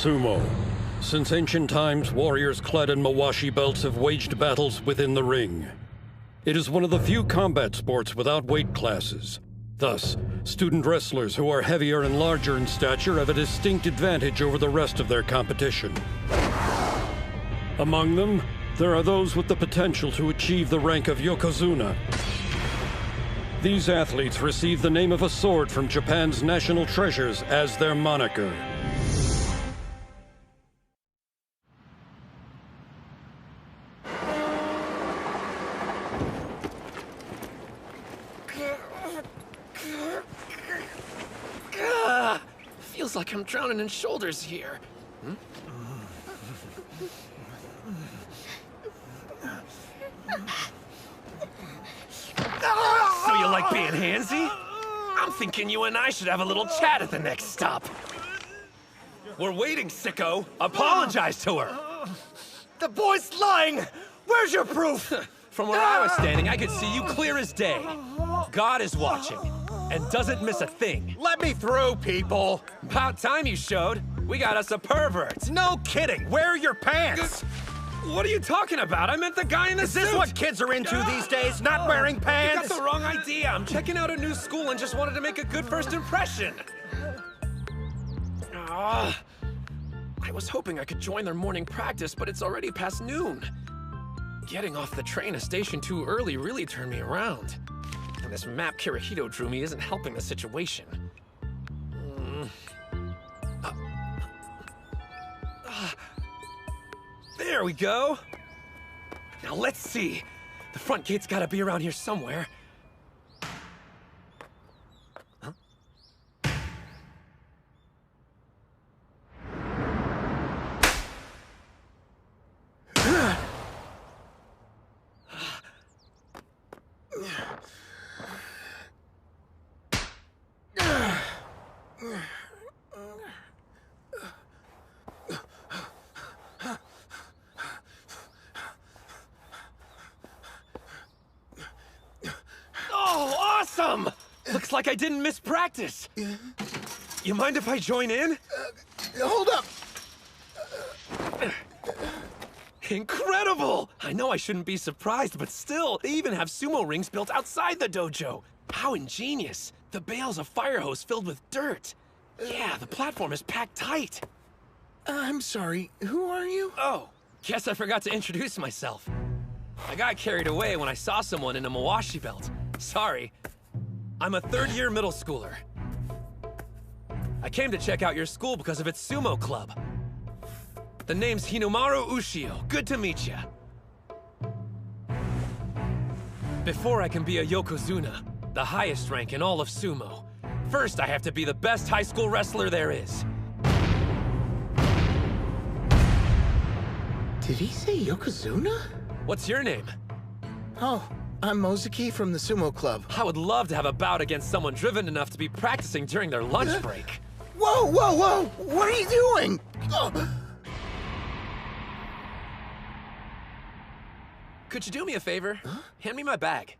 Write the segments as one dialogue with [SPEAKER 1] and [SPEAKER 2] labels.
[SPEAKER 1] Sumo. Since ancient times, warriors clad in mawashi belts have waged battles within the ring. It is one of the few combat sports without weight classes. Thus, student wrestlers who are heavier and larger in stature have a distinct advantage over the rest of their competition. Among them, there are those with the potential to achieve the rank of Yokozuna. These athletes receive the name of a sword from Japan's national treasures as their moniker.
[SPEAKER 2] Feels like I'm drowning in shoulders here. So you like being handsy? I'm thinking you and I should have a little chat at the next stop. We're waiting, sicko. Apologize to her.
[SPEAKER 3] The boy's lying! Where's your proof?
[SPEAKER 2] From where I was standing, I could see you clear as day. God is watching, and doesn't miss a thing.
[SPEAKER 3] Let me through, people!
[SPEAKER 2] About time you showed. We got us a pervert.
[SPEAKER 3] No kidding! Wear your pants!
[SPEAKER 2] What are you talking about? I meant the guy in the suit!
[SPEAKER 3] Is this what kids are into these days? Not wearing
[SPEAKER 2] You
[SPEAKER 3] pants?
[SPEAKER 2] got the wrong idea. I'm checking out a new school and just wanted to make a good first impression. I was hoping I could join their morning practice, but it's already past noon. Getting off the train at station too early really turned me around. And this map Kirihito drew me isn't helping the situation. There we go. Now let's see. The front gate's gotta be around here somewhere. Oh, awesome! Looks like I didn't miss practice. You mind if I join in?
[SPEAKER 3] Hold up!
[SPEAKER 2] Incredible! I know I shouldn't be surprised, but still, they even have sumo rings built outside the dojo. How ingenious. The bale's a fire hose filled with dirt. Yeah, the platform is packed tight.
[SPEAKER 3] I'm sorry, who are you?
[SPEAKER 2] Oh, guess I forgot to introduce myself. I got carried away when I saw someone in a mawashi belt. Sorry. I'm a third-year middle schooler. I came to check out your school because of its sumo club. The name's Hinomaru Ushio. Good to meet ya. Before I can be a Yokozuna, the highest rank in all of sumo, first I have to be the best high school wrestler there is.
[SPEAKER 3] Did he say Yokozuna?
[SPEAKER 2] What's your name?
[SPEAKER 3] Oh, I'm Ozeki from the sumo club.
[SPEAKER 2] I would love to have a bout against someone driven enough to be practicing during their lunch break.
[SPEAKER 3] Whoa, whoa, whoa! What are you doing?
[SPEAKER 2] Could you do me a favor? Hand me my bag.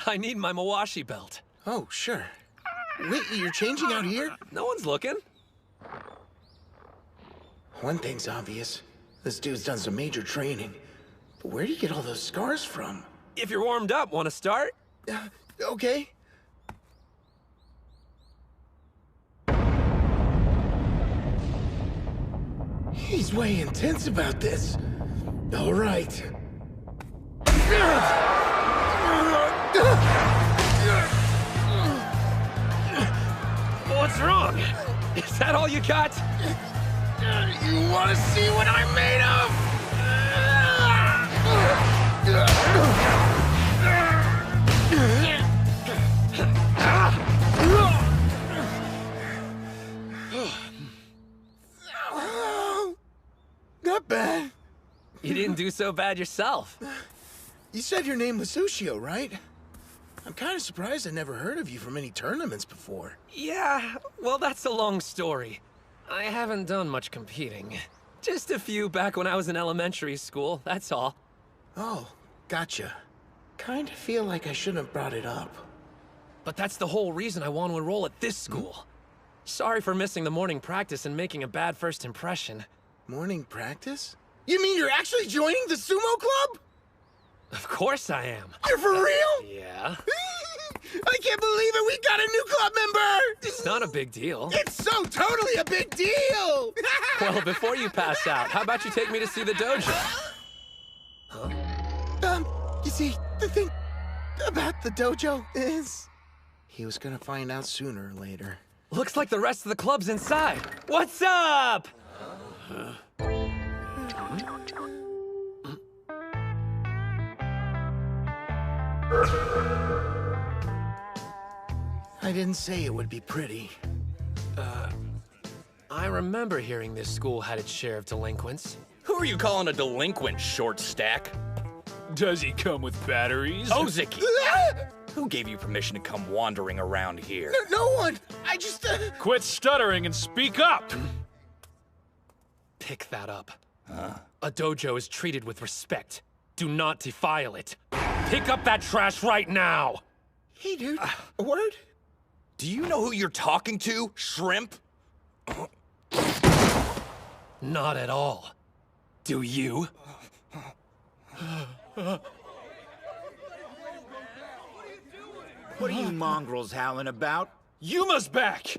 [SPEAKER 2] I need my mawashi belt.
[SPEAKER 3] Oh, sure. Wait, you're changing out here?
[SPEAKER 2] No one's looking.
[SPEAKER 3] One thing's obvious. This dude's done some major training. But where do you get all those scars from?
[SPEAKER 2] If you're warmed up, want to start?
[SPEAKER 3] Okay. He's way intense about this. All right.
[SPEAKER 2] What's wrong? Is that all you got?
[SPEAKER 3] You want to see what I'm made of? Not bad.
[SPEAKER 2] You didn't do so bad yourself.
[SPEAKER 3] You said your name was Ushio, right? I'm kind of surprised I never heard of you from any tournaments before.
[SPEAKER 2] Yeah, well, that's a long story. I haven't done much competing. Just a few back when I was in elementary school, that's all.
[SPEAKER 3] Oh, gotcha. Kind of feel like I shouldn't have brought it up.
[SPEAKER 2] But that's the whole reason I want to enroll at this school. Sorry for missing the morning practice and making a bad first impression.
[SPEAKER 3] Morning practice? You mean you're actually joining the sumo club?
[SPEAKER 2] Of course I am.
[SPEAKER 3] You're for real?
[SPEAKER 2] Yeah.
[SPEAKER 3] I can't believe it! We got a new club member!
[SPEAKER 2] It's not a big deal.
[SPEAKER 3] It's so totally a big deal!
[SPEAKER 2] Well, before you pass out, how about you take me to see the dojo?
[SPEAKER 3] You see, the thing about the dojo is... he was gonna find out sooner or later.
[SPEAKER 2] Looks like the rest of the club's inside. What's up?
[SPEAKER 3] I didn't say it would be pretty.
[SPEAKER 2] I remember hearing this school had its share of delinquents.
[SPEAKER 4] Who are you calling a delinquent, short stack?
[SPEAKER 5] Does he come with batteries?
[SPEAKER 4] Ozeki! Who gave you permission to come wandering around here?
[SPEAKER 3] No one! I just...
[SPEAKER 5] Quit stuttering and speak up!
[SPEAKER 2] Pick that up. A dojo is treated with respect. Do not defile it. Pick up that trash right now!
[SPEAKER 3] Hey, dude. A word?
[SPEAKER 4] Do you know who you're talking to, shrimp?
[SPEAKER 2] Not at all. Do you?
[SPEAKER 6] What are you mongrels howling about?
[SPEAKER 5] Yuma's back!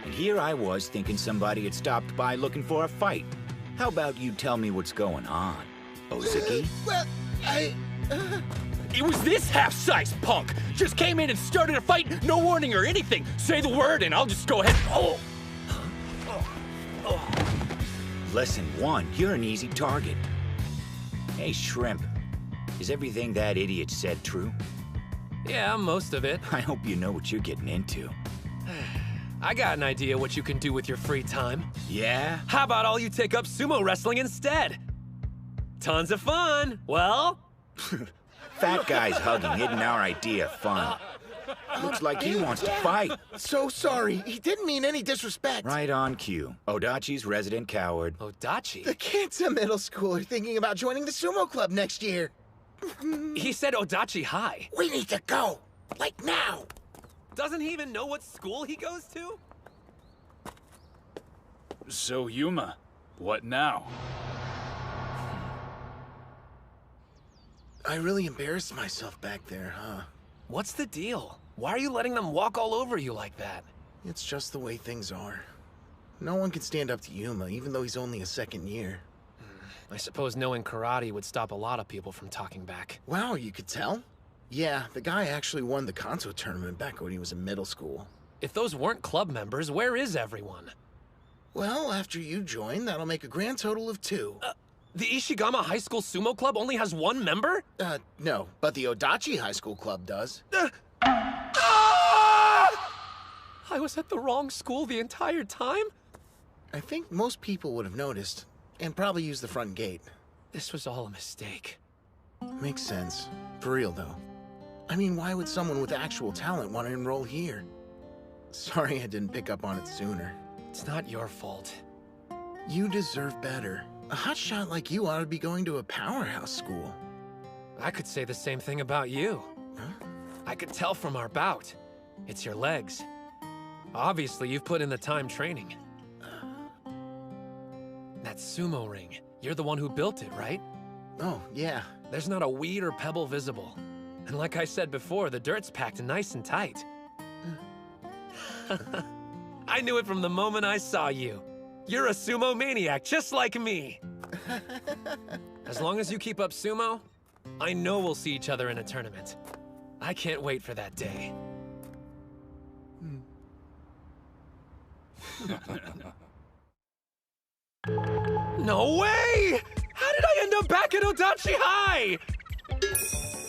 [SPEAKER 6] And here I was thinking somebody had stopped by looking for a fight. How about you tell me what's going on, Ozeki?
[SPEAKER 3] Well,
[SPEAKER 4] It was this half-sized punk! Just came in and started a fight, no warning or anything! Say the word and I'll just go ahead and...
[SPEAKER 6] Lesson 1, you're an easy target. Hey, Shrimp, is everything that idiot said true?
[SPEAKER 2] Yeah, most of it.
[SPEAKER 6] I hope you know what you're getting into.
[SPEAKER 2] I got an idea what you can do with your free time.
[SPEAKER 6] Yeah?
[SPEAKER 2] How about all you take up sumo wrestling instead? Tons of fun. Well?
[SPEAKER 6] Fat guy's hugging isn't our idea of fun. Looks like he wants to fight.
[SPEAKER 3] so sorry. He didn't mean any disrespect.
[SPEAKER 6] Right on cue. Odachi's resident coward.
[SPEAKER 2] Odachi?
[SPEAKER 3] The kids at middle school are thinking about joining the sumo club next year.
[SPEAKER 2] He said Odachi High.
[SPEAKER 3] We need to go. Like now.
[SPEAKER 2] Doesn't he even know what school he goes to?
[SPEAKER 5] So, Yuma, what now?
[SPEAKER 3] I really embarrassed myself back there, huh?
[SPEAKER 2] What's the deal? Why are you letting them walk all over you like that?
[SPEAKER 3] It's just the way things are. No one can stand up to Yuma, even though he's only a second year.
[SPEAKER 2] I suppose knowing karate would stop a lot of people from talking back.
[SPEAKER 3] Wow, you could tell? Yeah, the guy actually won the Kanto tournament back when he was in middle school.
[SPEAKER 2] If those weren't club members, where is everyone?
[SPEAKER 3] Well, after you join, that'll make a grand total of 2.
[SPEAKER 2] The Ishigami High School Sumo Club only has 1 member?
[SPEAKER 3] No, but the Odachi High School Club does.
[SPEAKER 2] I was at the wrong school the entire time?
[SPEAKER 3] I think most people would have noticed, and probably used the front gate.
[SPEAKER 2] This was all a mistake.
[SPEAKER 3] Makes sense. For real, though. I mean, why would someone with actual talent want to enroll here? Sorry I didn't pick up on it sooner.
[SPEAKER 2] It's not your fault.
[SPEAKER 3] You deserve better. A hotshot like you ought to be going to a powerhouse school.
[SPEAKER 2] I could say the same thing about you.
[SPEAKER 3] Huh?
[SPEAKER 2] I could tell from our bout. It's your legs. Obviously, you've put in the time training. That sumo ring, you're the one who built it, right?
[SPEAKER 3] Oh, yeah.
[SPEAKER 2] There's not a weed or pebble visible. And like I said before, the dirt's packed nice and tight. I knew it from the moment I saw you. You're a sumo maniac, just like me. As long as you keep up sumo, I know we'll see each other in a tournament. I can't wait for that day. No way! How did I end up back at Odachi High?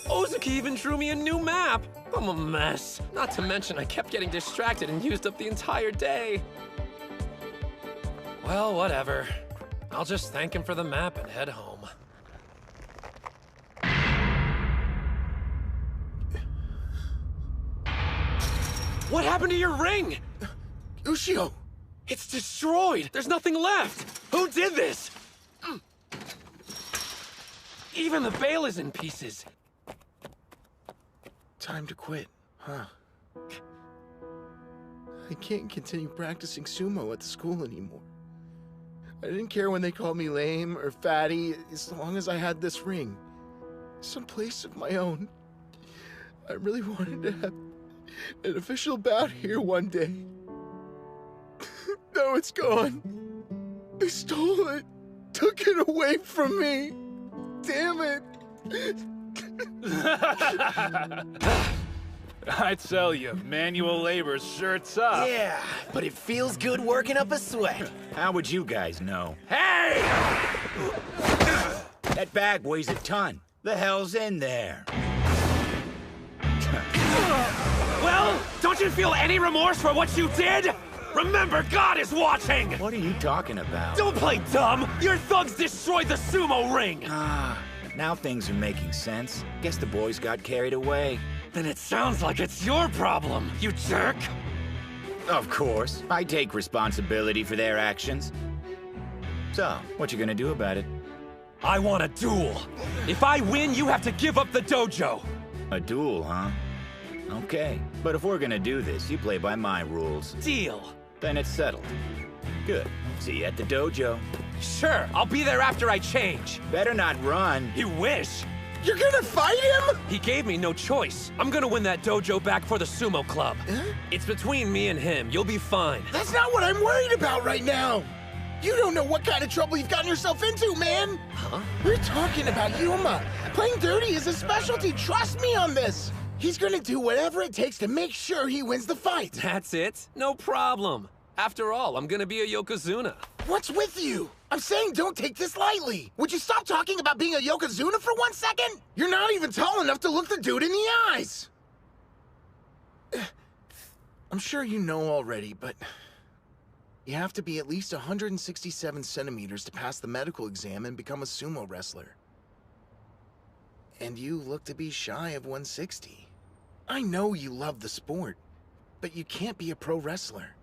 [SPEAKER 2] Ozeki even drew me a new map. I'm a mess. Not to mention I kept getting distracted and used up the entire day. Well, whatever. I'll just thank him for the map and head home. What happened to your ring?
[SPEAKER 3] Ushio!
[SPEAKER 2] It's destroyed! There's nothing left! Who did this? Even the veil is in pieces.
[SPEAKER 3] Time to quit, huh? I can't continue practicing sumo at the school anymore. I didn't care when they called me lame or fatty, as long as I had this ring. Some place of my own. I really wanted to have an official bout here one day. Now it's gone. They stole it. Took it away from me. Damn it.
[SPEAKER 5] I tell you, manual labor shirts up.
[SPEAKER 7] Yeah, but it feels good working up a sweat.
[SPEAKER 6] How would you guys know?
[SPEAKER 7] Hey!
[SPEAKER 6] That bag weighs a ton. The hell's in there?
[SPEAKER 2] Well, don't you feel any remorse for what you did? Remember, God is watching!
[SPEAKER 6] What are you talking about?
[SPEAKER 2] Don't play dumb! Your thugs destroyed the sumo ring!
[SPEAKER 6] Now things are making sense. Guess the boys got carried away.
[SPEAKER 2] Then it sounds like it's your problem, you jerk!
[SPEAKER 6] Of course. I take responsibility for their actions. So, what you gonna do about it?
[SPEAKER 2] I want a duel! If I win, you have to give up the dojo!
[SPEAKER 6] A duel, huh? Okay. But if we're gonna do this, you play by my rules.
[SPEAKER 2] Deal!
[SPEAKER 6] Then it's settled. Good. See you at the dojo.
[SPEAKER 2] Sure, I'll be there after I change.
[SPEAKER 6] Better not run.
[SPEAKER 2] You wish!
[SPEAKER 3] You're gonna fight him?
[SPEAKER 2] He gave me no choice. I'm gonna win that dojo back for the sumo club. It's between me and him. You'll be fine.
[SPEAKER 3] That's not what I'm worried about right now. You don't know what kind of trouble you've gotten yourself into, man.
[SPEAKER 2] Huh?
[SPEAKER 3] We're talking about Yuma. Playing dirty is his specialty. Trust me on this. He's gonna do whatever it takes to make sure he wins the fight.
[SPEAKER 2] That's it? No problem. After all, I'm gonna be a Yokozuna.
[SPEAKER 3] What's with you? I'm saying don't take this lightly. Would you stop talking about being a Yokozuna for 1 second? You're not even tall enough to look the dude in the eyes. I'm sure you know already, but you have to be at least 167 centimeters to pass the medical exam and become a sumo wrestler. And you look to be shy of 160. I know you love the sport, but you can't be a pro wrestler.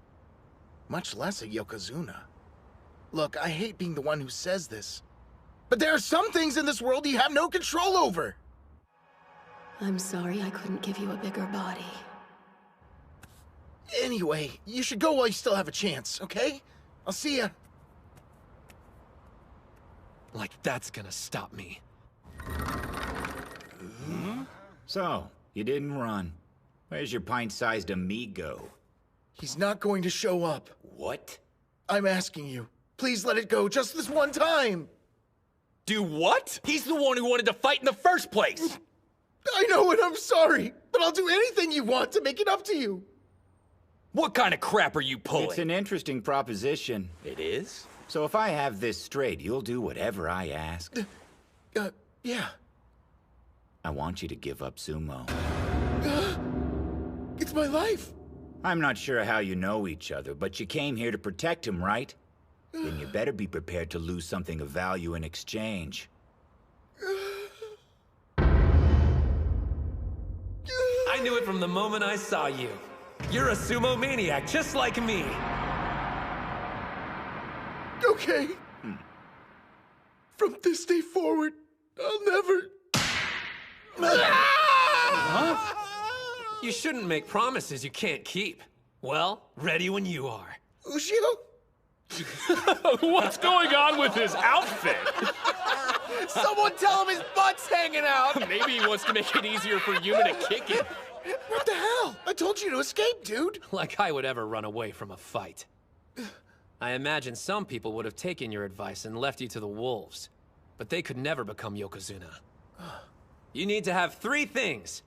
[SPEAKER 3] Much less a Yokozuna. Look, I hate being the one who says this, but there are some things in this world you have no control over.
[SPEAKER 8] I'm sorry I couldn't give you a bigger body.
[SPEAKER 3] Anyway, you should go while you still have a chance, okay? I'll see ya.
[SPEAKER 2] Like that's gonna stop me.
[SPEAKER 6] So, you didn't run. Where's your pint-sized amigo?
[SPEAKER 3] He's not going to show up.
[SPEAKER 6] What?
[SPEAKER 3] I'm asking you. Please let it go just this one time.
[SPEAKER 4] Do what? He's the one who wanted to fight in the first place!
[SPEAKER 3] I know and I'm sorry, but I'll do anything you want to make it up to you.
[SPEAKER 4] What kind of crap are you pulling?
[SPEAKER 6] It's an interesting proposition.
[SPEAKER 4] It is?
[SPEAKER 6] So if I have this straight, you'll do whatever I ask.
[SPEAKER 3] Yeah.
[SPEAKER 6] I want you to give up sumo.
[SPEAKER 3] It's my life.
[SPEAKER 6] I'm not sure how you know each other, but you came here to protect him, right? Then you better be prepared to lose something of value in exchange.
[SPEAKER 2] I knew it from the moment I saw you. You're a sumo maniac, just like me.
[SPEAKER 3] Okay. From this day forward, I'll never...
[SPEAKER 2] You shouldn't make promises you can't keep. Well, ready when you are.
[SPEAKER 3] Ushio?
[SPEAKER 5] What's going on with his outfit?
[SPEAKER 4] Someone tell him his butt's hanging out! Maybe he wants to make it easier for Yuma to kick it.
[SPEAKER 3] What the hell? I told you to escape, dude.
[SPEAKER 2] Like I would ever run away from a fight. I imagine some people would have taken your advice and left you to the wolves. But they could never become Yokozuna. You need to have 3 things.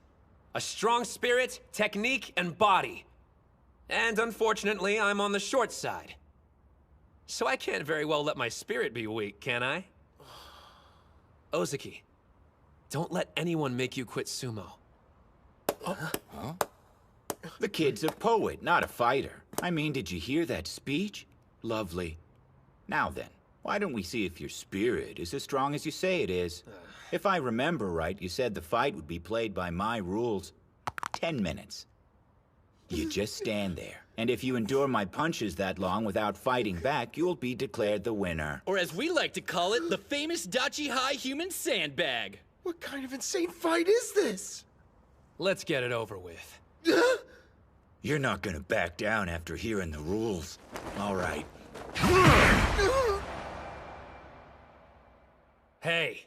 [SPEAKER 2] A strong spirit, technique, and body. And unfortunately, I'm on the short side. So I can't very well let my spirit be weak, can I? Ozeki, don't let anyone make you quit sumo.
[SPEAKER 6] The kid's a poet, not a fighter. I mean, did you hear that speech? Lovely. Now then, why don't we see if your spirit is as strong as you say it is? If I remember right, you said the fight would be played by my rules. 10 minutes. You just stand there, and if you endure my punches that long without fighting back, you'll be declared the winner.
[SPEAKER 4] Or as we like to call it, the famous Odachi High human sandbag.
[SPEAKER 3] What kind of insane fight is this?
[SPEAKER 2] Let's get it over with.
[SPEAKER 6] You're not gonna back down after hearing the rules. All right.
[SPEAKER 2] Hey,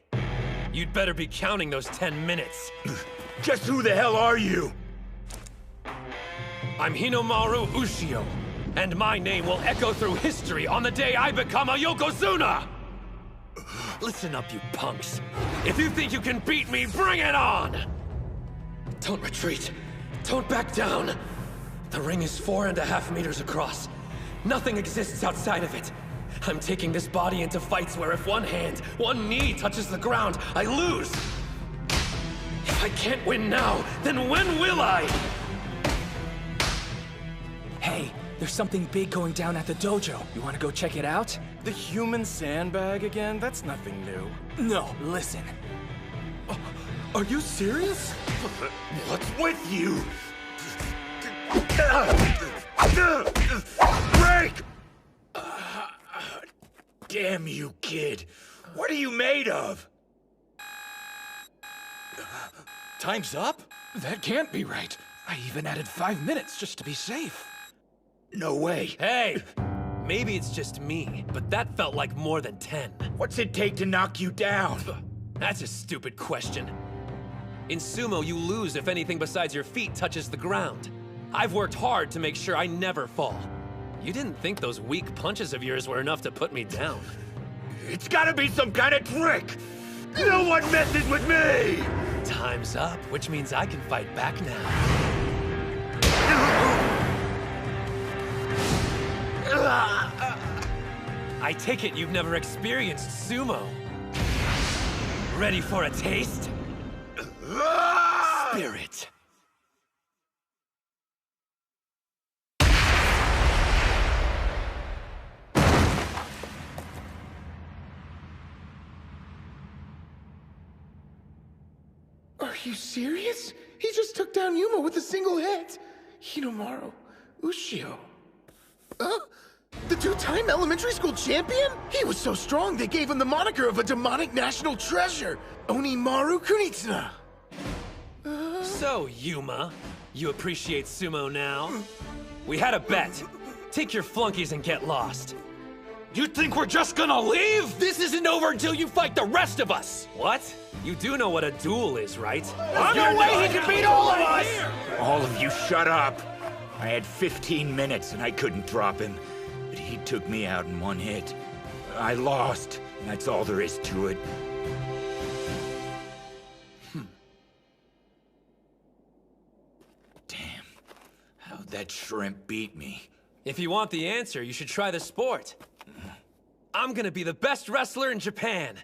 [SPEAKER 2] you'd better be counting those 10 minutes.
[SPEAKER 6] Just who the hell are you?
[SPEAKER 2] I'm Hinomaru Ushio, and my name will echo through history on the day I become a Yokozuna! Listen up, you punks. If you think you can beat me, bring it on! Don't retreat. Don't back down. The ring is 4.5 meters across. Nothing exists outside of it. I'm taking this body into fights where if one hand, one knee touches the ground, I lose. If I can't win now, then when will I?
[SPEAKER 4] Hey, there's something big going down at the dojo. You want to go check it out?
[SPEAKER 9] The human sandbag again? That's nothing new.
[SPEAKER 4] No, listen.
[SPEAKER 9] Are you serious?
[SPEAKER 6] What's with you? Break! Damn you, kid. What are you made of?
[SPEAKER 9] Time's up? That can't be right. I even added 5 minutes just to be safe.
[SPEAKER 6] No way.
[SPEAKER 2] Hey! Maybe it's just me, but that felt like more than 10.
[SPEAKER 6] What's it take to knock you down?
[SPEAKER 2] That's a stupid question. In sumo, you lose if anything besides your feet touches the ground. I've worked hard to make sure I never fall. You didn't think those weak punches of yours were enough to put me down.
[SPEAKER 6] It's gotta be some kind of trick! No one messes with me!
[SPEAKER 2] Time's up, which means I can fight back now. I take it you've never experienced sumo. Ready for a taste? Spirit.
[SPEAKER 3] Are you serious? He just took down Yuma with a single hit. Hinomaru Ushio. The two-time elementary school champion? He was so strong they gave him the moniker of a demonic national treasure, Onimaru Kunitsuna.
[SPEAKER 2] So, Yuma, you appreciate sumo now? We had a bet. Take your flunkies and get lost.
[SPEAKER 4] You think we're just gonna leave? This isn't over until you fight the rest of us!
[SPEAKER 2] What? You do know what a duel is, right?
[SPEAKER 4] No way he can beat all of us!
[SPEAKER 6] All of you shut up! I had 15 minutes and I couldn't drop him. But he took me out in one hit. I lost, and that's all there is to it. Damn. How'd that shrimp beat me?
[SPEAKER 2] If you want the answer, you should try the sport. I'm gonna be the best wrestler in Japan.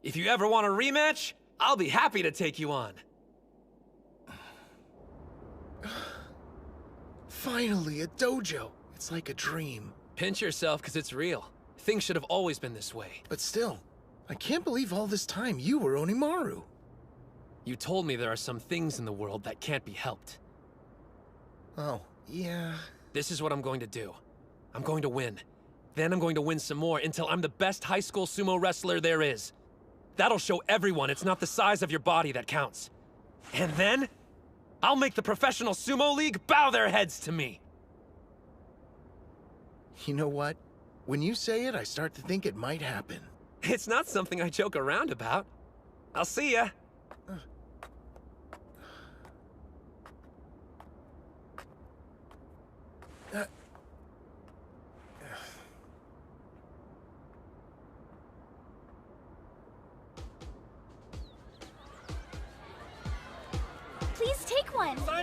[SPEAKER 2] If you ever want a rematch, I'll be happy to take you on.
[SPEAKER 3] Finally, a dojo. It's like a dream.
[SPEAKER 2] Pinch yourself, because it's real. Things should have always been this way.
[SPEAKER 3] But still, I can't believe all this time you were Onimaru.
[SPEAKER 2] You told me there are some things in the world that can't be helped.
[SPEAKER 3] Oh, yeah.
[SPEAKER 2] This is what I'm going to do. I'm going to win. Then I'm going to win some more until I'm the best high school sumo wrestler there is. That'll show everyone it's not the size of your body that counts. And then, I'll make the professional sumo league bow their heads to me.
[SPEAKER 3] You know what? When you say it, I start to think it might happen.
[SPEAKER 2] It's not something I joke around about. I'll see ya.
[SPEAKER 10] Please take one.
[SPEAKER 7] So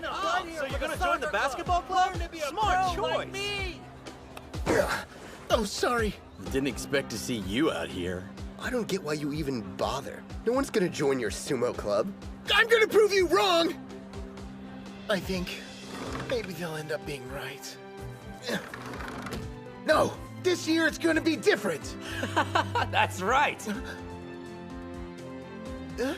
[SPEAKER 7] you're gonna join the basketball club? Smart choice.
[SPEAKER 3] Oh, sorry.
[SPEAKER 7] Didn't expect to see you out here.
[SPEAKER 11] I don't get why you even bother. No one's gonna join your sumo club.
[SPEAKER 3] I'm gonna prove you wrong! I think maybe they'll end up being right. No! This year it's gonna be different!
[SPEAKER 2] That's right! The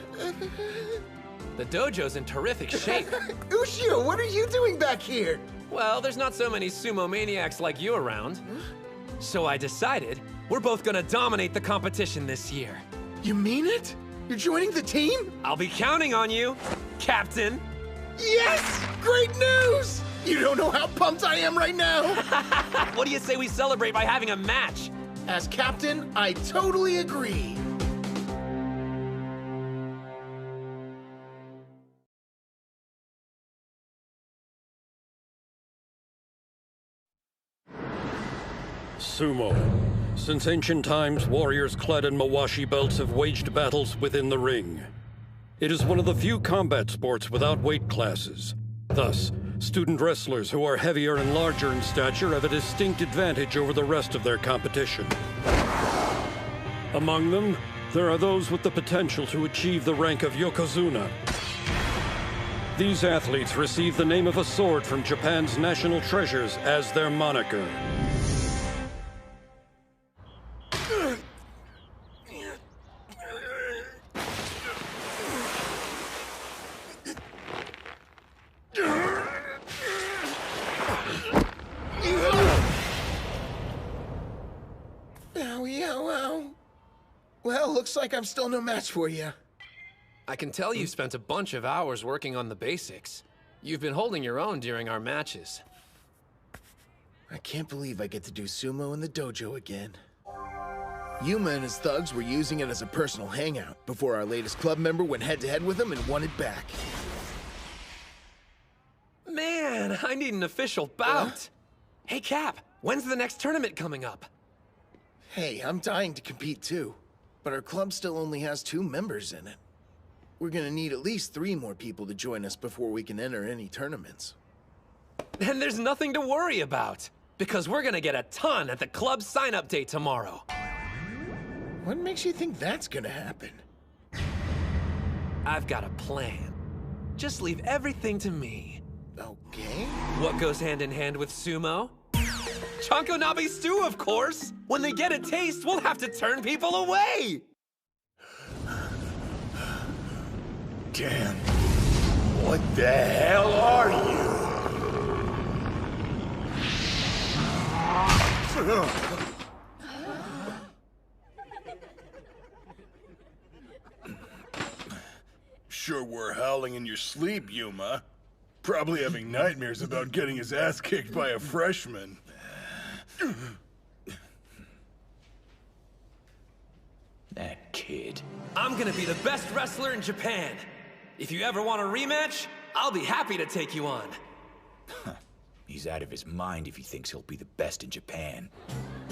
[SPEAKER 2] dojo's in terrific shape.
[SPEAKER 3] Ushio, what are you doing back here?
[SPEAKER 2] Well, there's not so many sumo maniacs like you around. So I decided we're both gonna dominate the competition this year.
[SPEAKER 3] You mean it? You're joining the team?
[SPEAKER 2] I'll be counting on you, Captain.
[SPEAKER 3] Yes! Great news! You don't know how pumped I am right now!
[SPEAKER 2] What do you say we celebrate by having a match?
[SPEAKER 3] As captain, I totally agree.
[SPEAKER 1] Sumo. Since ancient times, warriors clad in mawashi belts have waged battles within the ring. It is one of the few combat sports without weight classes. Thus, student wrestlers who are heavier and larger in stature have a distinct advantage over the rest of their competition. Among them, there are those with the potential to achieve the rank of Yokozuna. These athletes receive the name of a sword from Japan's national treasures as their moniker.
[SPEAKER 3] Well, looks like I'm still no match for you.
[SPEAKER 2] I can tell you've spent a bunch of hours working on the basics. You've been holding your own during our matches.
[SPEAKER 3] I can't believe I get to do sumo in the dojo again. Yuma and his thugs were using it as a personal hangout before our latest club member went head-to-head with him and won it back.
[SPEAKER 2] Man, I need an official bout. Hey, Cap, when's the next tournament coming up?
[SPEAKER 3] Hey, I'm dying to compete too, but our club still only has 2 members in it. We're gonna need at least 3 more people to join us before we can enter any tournaments.
[SPEAKER 2] Then there's nothing to worry about, because we're gonna get a ton at the club sign-up day tomorrow.
[SPEAKER 3] What makes you think that's gonna happen?
[SPEAKER 2] I've got a plan. Just leave everything to me.
[SPEAKER 3] Okay.
[SPEAKER 2] What goes hand in hand with sumo? Chanko Nabe stew, of course! When they get a taste, we'll have to turn people away!
[SPEAKER 12] Damn. What the hell are you? Sure were howling in your sleep, Yuma. Probably having nightmares about getting his ass kicked by a freshman.
[SPEAKER 6] That kid.
[SPEAKER 2] I'm gonna be the best wrestler in Japan. If you ever want a rematch, I'll be happy to take you on.
[SPEAKER 6] He's out of his mind if he thinks he'll be the best in Japan.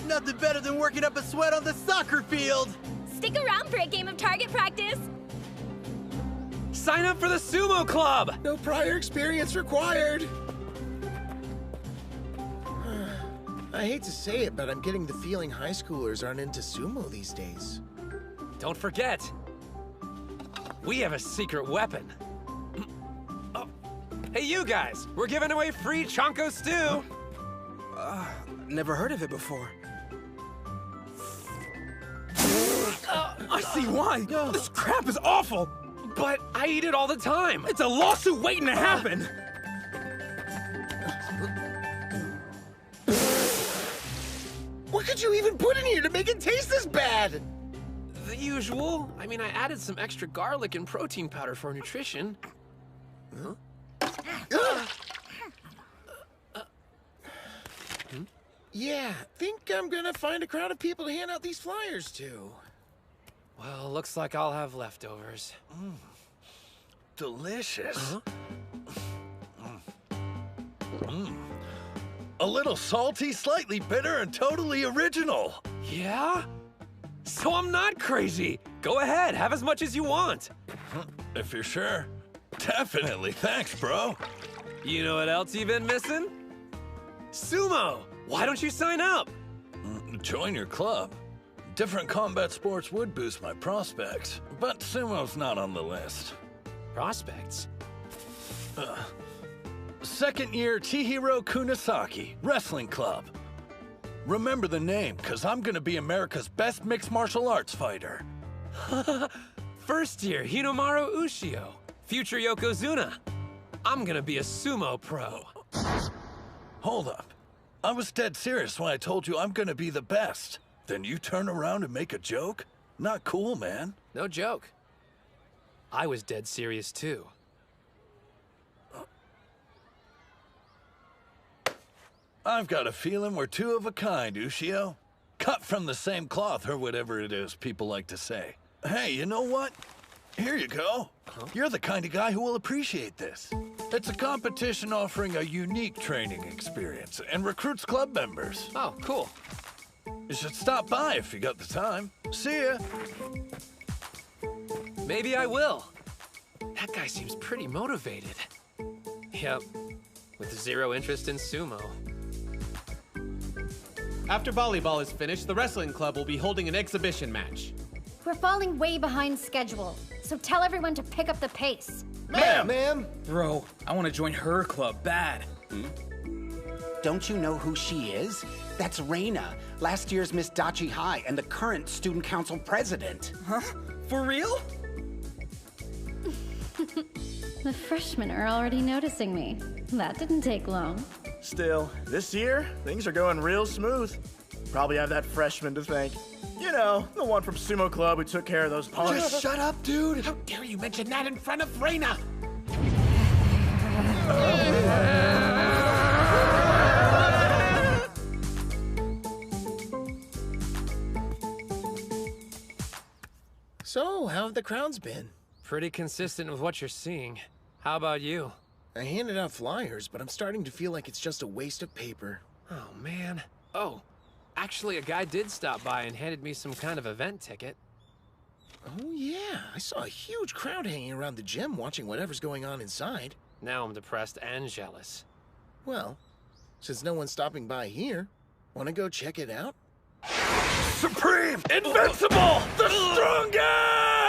[SPEAKER 7] Nothing better than working up a sweat on the soccer field.
[SPEAKER 10] Stick around for a game of target practice.
[SPEAKER 2] Sign up for the sumo club!
[SPEAKER 3] No prior experience required. I hate to say it, but I'm getting the feeling high schoolers aren't into sumo these days.
[SPEAKER 2] Don't forget, we have a secret weapon. Oh. Hey, you guys, we're giving away free Chanko stew.
[SPEAKER 7] Never heard of it before. I see why. This crap is awful.
[SPEAKER 2] But I eat it all the time.
[SPEAKER 7] It's a lawsuit waiting to happen.
[SPEAKER 3] What could you even put in here to make it taste this bad?
[SPEAKER 2] The usual. I mean, I added some extra garlic and protein powder for nutrition.
[SPEAKER 3] Yeah, think I'm gonna find a crowd of people to hand out these flyers to.
[SPEAKER 2] Well, looks like I'll have leftovers.
[SPEAKER 12] Delicious. A little salty, slightly bitter, and totally original.
[SPEAKER 2] Yeah? So I'm not crazy. Go ahead, have as much as you want.
[SPEAKER 12] If you're sure. Definitely, thanks, bro.
[SPEAKER 2] You know what else you've been missing? Sumo! Why don't you sign up?
[SPEAKER 12] Join your club. Different combat sports would boost my prospects, but sumo's not on the list.
[SPEAKER 2] Prospects?
[SPEAKER 12] Second year Chihiro Kunisaki, Wrestling Club. Remember the name, cause I'm gonna be America's best mixed martial arts fighter.
[SPEAKER 2] First year Hinomaru Ushio, future Yokozuna. I'm gonna be a sumo pro.
[SPEAKER 12] Hold up. I was dead serious when I told you I'm gonna be the best. Then you turn around and make a joke? Not cool, man.
[SPEAKER 2] No joke. I was dead serious too.
[SPEAKER 12] I've got a feeling we're two of a kind, Ushio. Cut from the same cloth, or whatever it is people like to say. Hey, you know what? Here you go. You're the kind of guy who will appreciate this. It's a competition offering a unique training experience and recruits club members.
[SPEAKER 2] Oh, cool.
[SPEAKER 12] You should stop by if you got the time. See ya.
[SPEAKER 2] Maybe I will. That guy seems pretty motivated. Yep, with zero interest in sumo.
[SPEAKER 13] After volleyball is finished, the wrestling club will be holding an exhibition match.
[SPEAKER 14] We're falling way behind schedule, so tell everyone to pick up the pace.
[SPEAKER 11] Ma'am!
[SPEAKER 4] Bro, I want to join her club bad.
[SPEAKER 15] Don't you know who she is? That's Reina, last year's Miss Odachi High and the current student council president.
[SPEAKER 4] Huh? For real?
[SPEAKER 8] The freshmen are already noticing me. That didn't take long.
[SPEAKER 16] Still, this year, things are going real smooth. Probably have that freshman to thank. You know, the one from Sumo Club who took care of those punks.
[SPEAKER 3] Just shut up, dude!
[SPEAKER 15] How dare you mention that in front of Reina?
[SPEAKER 3] So, how have the crowds been?
[SPEAKER 2] Pretty consistent with what you're seeing. How about you?
[SPEAKER 3] I handed out flyers, but I'm starting to feel like it's just a waste of paper.
[SPEAKER 2] Oh, man. Oh, actually, a guy did stop by and handed me some kind of event ticket.
[SPEAKER 3] Oh, yeah. I saw a huge crowd hanging around the gym watching whatever's going on inside.
[SPEAKER 2] Now I'm depressed and jealous.
[SPEAKER 3] Well, since no one's stopping by here, wanna go check it out?
[SPEAKER 12] Supreme! Invincible! The strongest!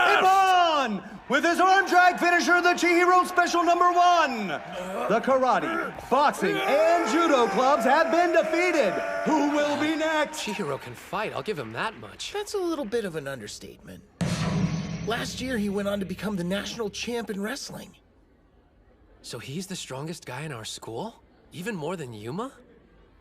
[SPEAKER 17] Ippon! With his arm drag finisher, the Chihiro Special #1. The karate, boxing, and judo clubs have been defeated. Who will be next?
[SPEAKER 2] Chihiro can fight, I'll give him that much.
[SPEAKER 3] That's a little bit of an understatement. Last year, he went on to become the national champ in wrestling.
[SPEAKER 2] So he's the strongest guy in our school? Even more than Yuma?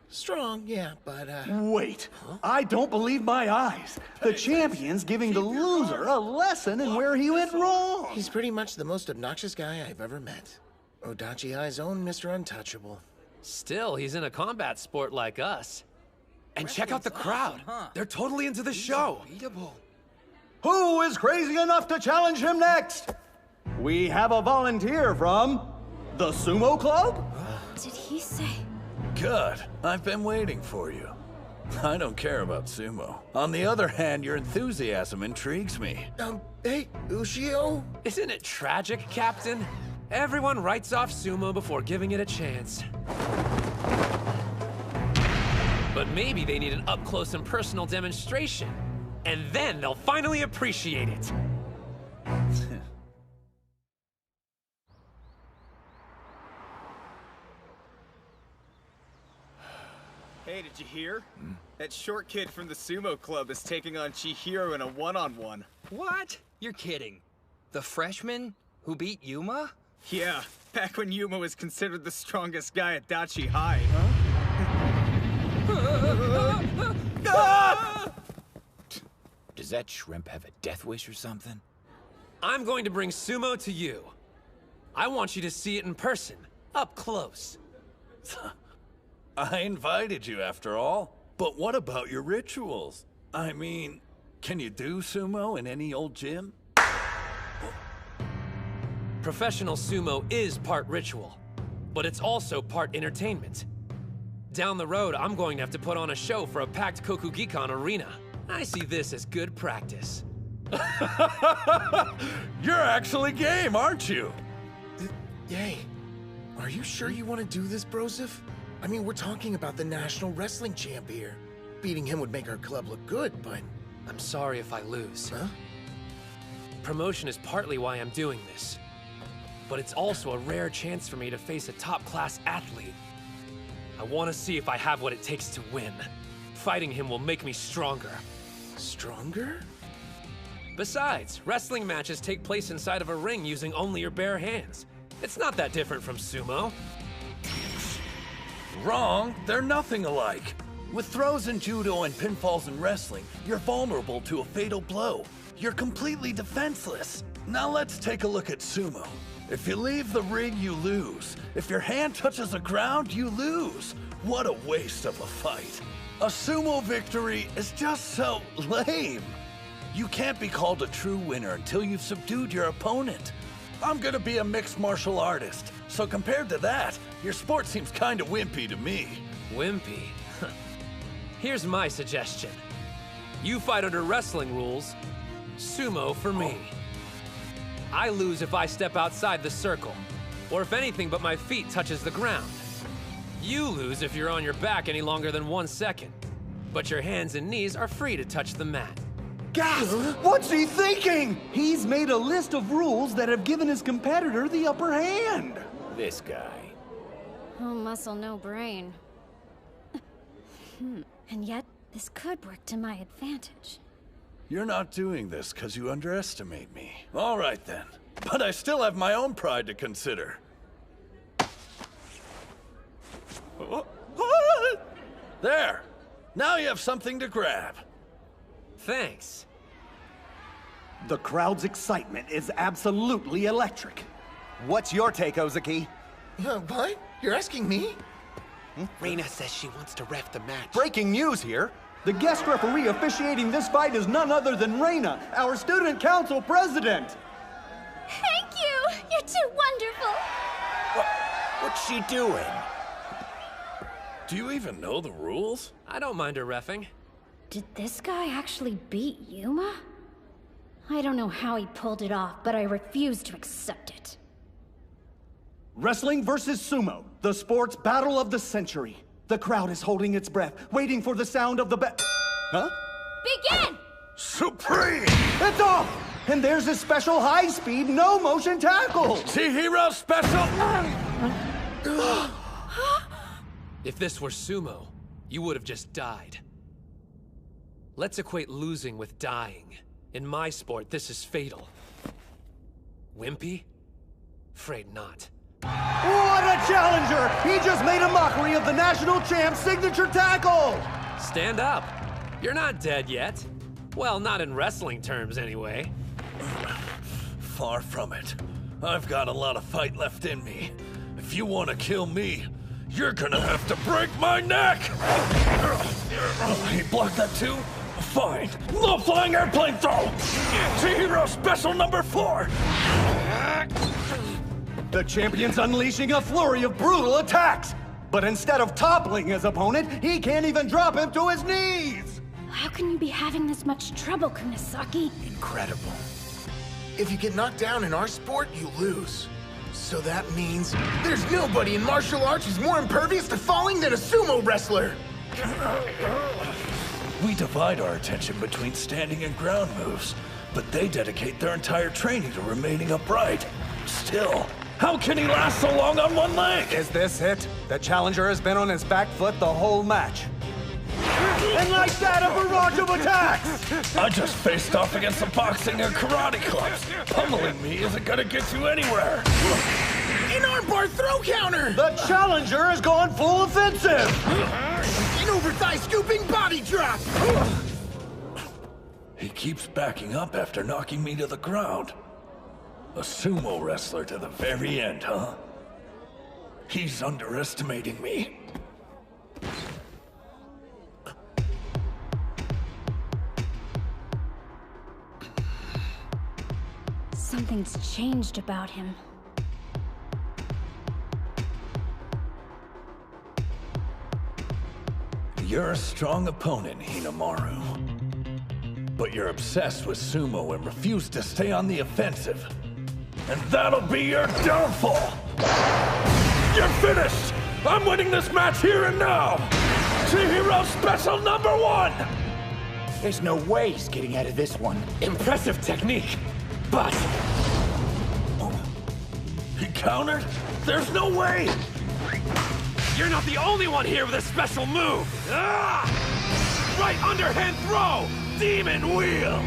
[SPEAKER 3] Strong, yeah, but,
[SPEAKER 17] Wait, I don't believe my eyes. The champion's giving the loser a lesson in where he went wrong.
[SPEAKER 3] He's pretty much the most obnoxious guy I've ever met. Odachi High's own Mr. Untouchable.
[SPEAKER 2] Still, he's in a combat sport like us. And check out the crowd. They're totally into the show.
[SPEAKER 17] Who is crazy enough to challenge him next? We have a volunteer from the Sumo Club?
[SPEAKER 14] Did he say?
[SPEAKER 12] Good. I've been waiting for you. I don't care about sumo. On the other hand, your enthusiasm intrigues me.
[SPEAKER 3] Hey, Ushio?
[SPEAKER 2] Isn't it tragic, Captain? Everyone writes off sumo before giving it a chance. But maybe they need an up-close and personal demonstration. And then they'll finally appreciate it.
[SPEAKER 7] Hey, did you hear? That short kid from the Sumo Club is taking on Chihiro in a one-on-one.
[SPEAKER 4] What? You're kidding. The freshman who beat Yuma?
[SPEAKER 7] Yeah, back when Yuma was considered the strongest guy at Odachi High.
[SPEAKER 6] Does that shrimp have a death wish or something?
[SPEAKER 2] I'm going to bring sumo to you. I want you to see it in person, up close.
[SPEAKER 12] I invited you after all. But what about your rituals? I mean, can you do sumo in any old gym?
[SPEAKER 2] Professional sumo is part ritual, but it's also part entertainment. Down the road, I'm going to have to put on a show for a packed Kokugikan arena. I see this as good practice.
[SPEAKER 12] You're actually game, aren't you?
[SPEAKER 3] Yay. Are you sure you want to do this, Broseph? I mean, we're talking about the national wrestling champ here. Beating him would make our club look good, but...
[SPEAKER 2] I'm sorry if I lose.
[SPEAKER 3] Huh?
[SPEAKER 2] Promotion is partly why I'm doing this. But it's also a rare chance for me to face a top-class athlete. I want to see if I have what it takes to win. Fighting him will make me stronger.
[SPEAKER 3] Stronger?
[SPEAKER 2] Besides, wrestling matches take place inside of a ring using only your bare hands. It's not that different from sumo.
[SPEAKER 12] Wrong. They're nothing alike. With throws in judo and pinfalls in wrestling, you're vulnerable to a fatal blow. You're completely defenseless. Now let's take a look at sumo. If you leave the ring, you lose. If your hand touches the ground, you lose. What a waste of a fight. A sumo victory is just so lame. You can't be called a true winner until you've subdued your opponent. I'm gonna be a mixed martial artist, so compared to that, your sport seems kinda wimpy to me.
[SPEAKER 2] Wimpy? Here's my suggestion. You fight under wrestling rules, sumo for me. I lose if I step outside the circle, or if anything but my feet touches the ground. You lose if you're on your back any longer than 1 second, but your hands and knees are free to touch the mat.
[SPEAKER 17] Gasp! What's he thinking? He's made a list of rules that have given his competitor the upper hand.
[SPEAKER 6] This guy.
[SPEAKER 14] Oh, muscle, no brain. And yet, this could work to my advantage.
[SPEAKER 12] You're not doing this because you underestimate me. All right then, but I still have my own pride to consider. There! Now you have something to grab.
[SPEAKER 2] Thanks.
[SPEAKER 17] The crowd's excitement is absolutely electric.
[SPEAKER 18] What's your take, Ozeki?
[SPEAKER 3] What? You're asking me?
[SPEAKER 15] Reina says she wants to ref the match.
[SPEAKER 18] Breaking news here.
[SPEAKER 17] The guest referee officiating this fight is none other than Reina, our student council president.
[SPEAKER 10] Thank you! You're too wonderful!
[SPEAKER 6] What's she doing?
[SPEAKER 12] Do you even know the rules?
[SPEAKER 2] I don't mind her reffing.
[SPEAKER 14] Did this guy actually beat Yuma? I don't know how he pulled it off, but I refuse to accept it.
[SPEAKER 17] Wrestling versus sumo, the sports battle of the century. The crowd is holding its breath, waiting for the sound of the Huh?
[SPEAKER 10] Begin!
[SPEAKER 12] Supreme!
[SPEAKER 17] It's off! And there's a special high-speed, no-motion tackle!
[SPEAKER 12] Chihiro special!
[SPEAKER 2] If this were sumo, you would have just died. Let's equate losing with dying. In my sport, this is fatal. Wimpy? Afraid not.
[SPEAKER 17] What a challenger! He just made a mockery of the national champ's signature tackle!
[SPEAKER 2] Stand up. You're not dead yet. Well, not in wrestling terms, anyway.
[SPEAKER 12] Far from it. I've got a lot of fight left in me. If you want to kill me, you're gonna have to break my neck! He blocked that too? Fine. Low-flying airplane throw! Chihiro special number 4!
[SPEAKER 17] The champion's unleashing a flurry of brutal attacks! But instead of toppling his opponent, he can't even drop him to his knees!
[SPEAKER 14] How can you be having this much trouble, Kunisaki?
[SPEAKER 6] Incredible.
[SPEAKER 3] If you get knocked down in our sport, you lose. So that means there's nobody in martial arts who's more impervious to falling than a sumo wrestler!
[SPEAKER 12] We divide our attention between standing and ground moves, but they dedicate their entire training to remaining upright. Still, how can he last so long on one leg?
[SPEAKER 18] Is this it? The challenger has been on his back foot the whole match.
[SPEAKER 17] And like that, a barrage of attacks!
[SPEAKER 12] I just faced off against the boxing and karate clubs. Pummeling me isn't gonna get you anywhere.
[SPEAKER 3] An armbar throw counter!
[SPEAKER 17] The challenger has gone full offensive!
[SPEAKER 3] An over-thigh scooping body drop!
[SPEAKER 12] He keeps backing up after knocking me to the ground. A sumo wrestler to the very end, huh? He's underestimating me.
[SPEAKER 14] Something's changed about him.
[SPEAKER 12] You're a strong opponent, Hinomaru. But you're obsessed with sumo and refuse to stay on the offensive. And that'll be your downfall! You're finished! I'm winning this match here and now! Chihiro special number 1!
[SPEAKER 6] There's no way he's getting out of this one.
[SPEAKER 2] Impressive technique, but...
[SPEAKER 12] He countered? There's no way!
[SPEAKER 2] You're not the only one here with a special move! Ah! Right underhand throw! Demon wheel!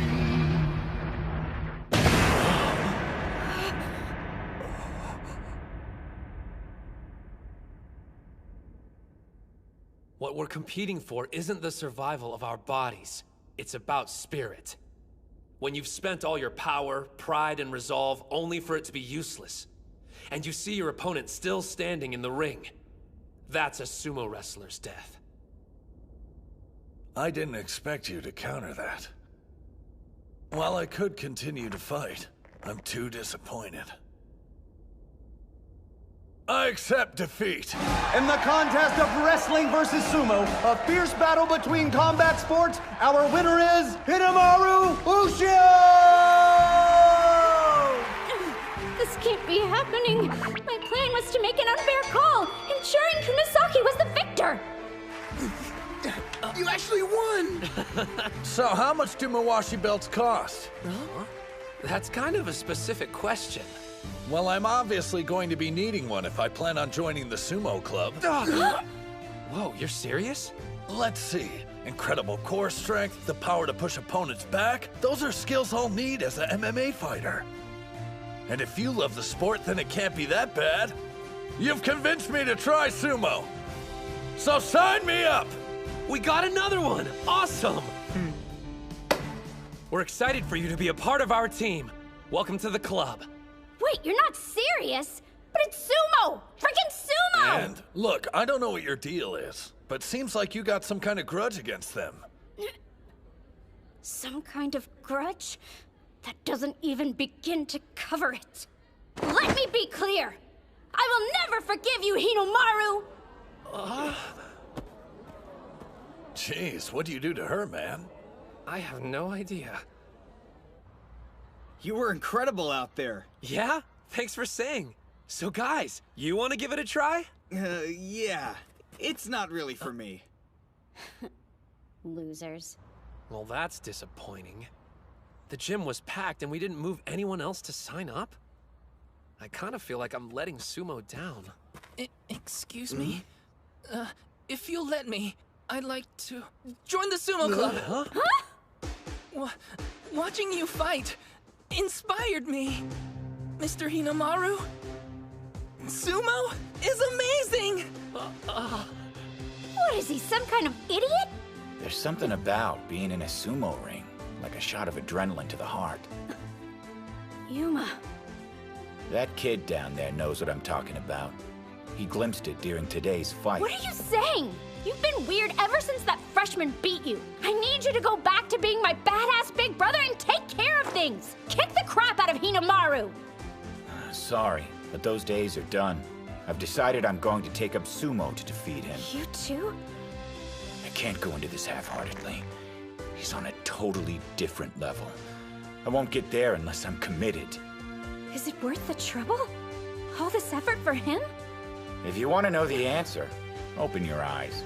[SPEAKER 2] What we're competing for isn't the survival of our bodies. It's about spirit. When you've spent all your power, pride, and resolve only for it to be useless, and you see your opponent still standing in the ring, That's a sumo wrestler's death.
[SPEAKER 12] I didn't expect you to counter that. While I could continue to fight, I'm too disappointed. I accept defeat.
[SPEAKER 17] In the contest of wrestling versus sumo, a fierce battle between combat sports, our winner is Hinomaru Ushio!
[SPEAKER 14] This can't be happening. My plan was to make an unfair call, ensuring Kunisaki was the victor.
[SPEAKER 3] You actually won!
[SPEAKER 12] So how much do Mawashi belts cost?
[SPEAKER 2] Huh? That's kind of a specific question.
[SPEAKER 12] Well, I'm obviously going to be needing one if I plan on joining the sumo club.
[SPEAKER 2] Whoa, you're serious?
[SPEAKER 12] Let's see. Incredible core strength, the power to push opponents back. Those are skills I'll need as an MMA fighter. And if you love the sport, then it can't be that bad. You've convinced me to try sumo. So sign me up!
[SPEAKER 2] We got another one! Awesome! We're excited for you to be a part of our team. Welcome to the club.
[SPEAKER 14] Wait, you're not serious? But it's sumo! Freaking sumo!
[SPEAKER 12] And look, I don't know what your deal is, but seems like you got some kind of grudge against them.
[SPEAKER 14] Some kind of grudge? That doesn't even begin to cover it. Let me be clear! I will never forgive you, Hinomaru!
[SPEAKER 12] Jeez, what do you do to her, man?
[SPEAKER 2] I have no idea.
[SPEAKER 7] You were incredible out there.
[SPEAKER 2] Yeah? Thanks for saying. So guys, you want to give it a try?
[SPEAKER 7] Yeah. It's not really for me.
[SPEAKER 14] Losers.
[SPEAKER 2] Well, that's disappointing. The gym was packed and we didn't move anyone else to sign up? I kind of feel like I'm letting sumo down.
[SPEAKER 19] Excuse me? If you'll let me, I'd like to join the sumo club.
[SPEAKER 2] Huh?
[SPEAKER 19] Watching you fight inspired me, Mr. Hinomaru. Sumo is amazing!
[SPEAKER 14] What is he, some kind of idiot?
[SPEAKER 6] There's something about being in a sumo ring, like a shot of adrenaline to the heart.
[SPEAKER 14] Yuma.
[SPEAKER 6] That kid down there knows what I'm talking about. He glimpsed it during today's fight.
[SPEAKER 14] What are you saying? You've been weird ever since that freshman beat you. I need you to go back to being my badass big brother and take care of things. Kick the crap out of Hinomaru.
[SPEAKER 6] Sorry, but those days are done. I've decided I'm going to take up sumo to defeat him.
[SPEAKER 14] You too?
[SPEAKER 6] I can't go into this half-heartedly. He's on a totally different level. I won't get there unless I'm committed.
[SPEAKER 14] Is it worth the trouble? All this effort for him?
[SPEAKER 6] If you want to know the answer, open your eyes.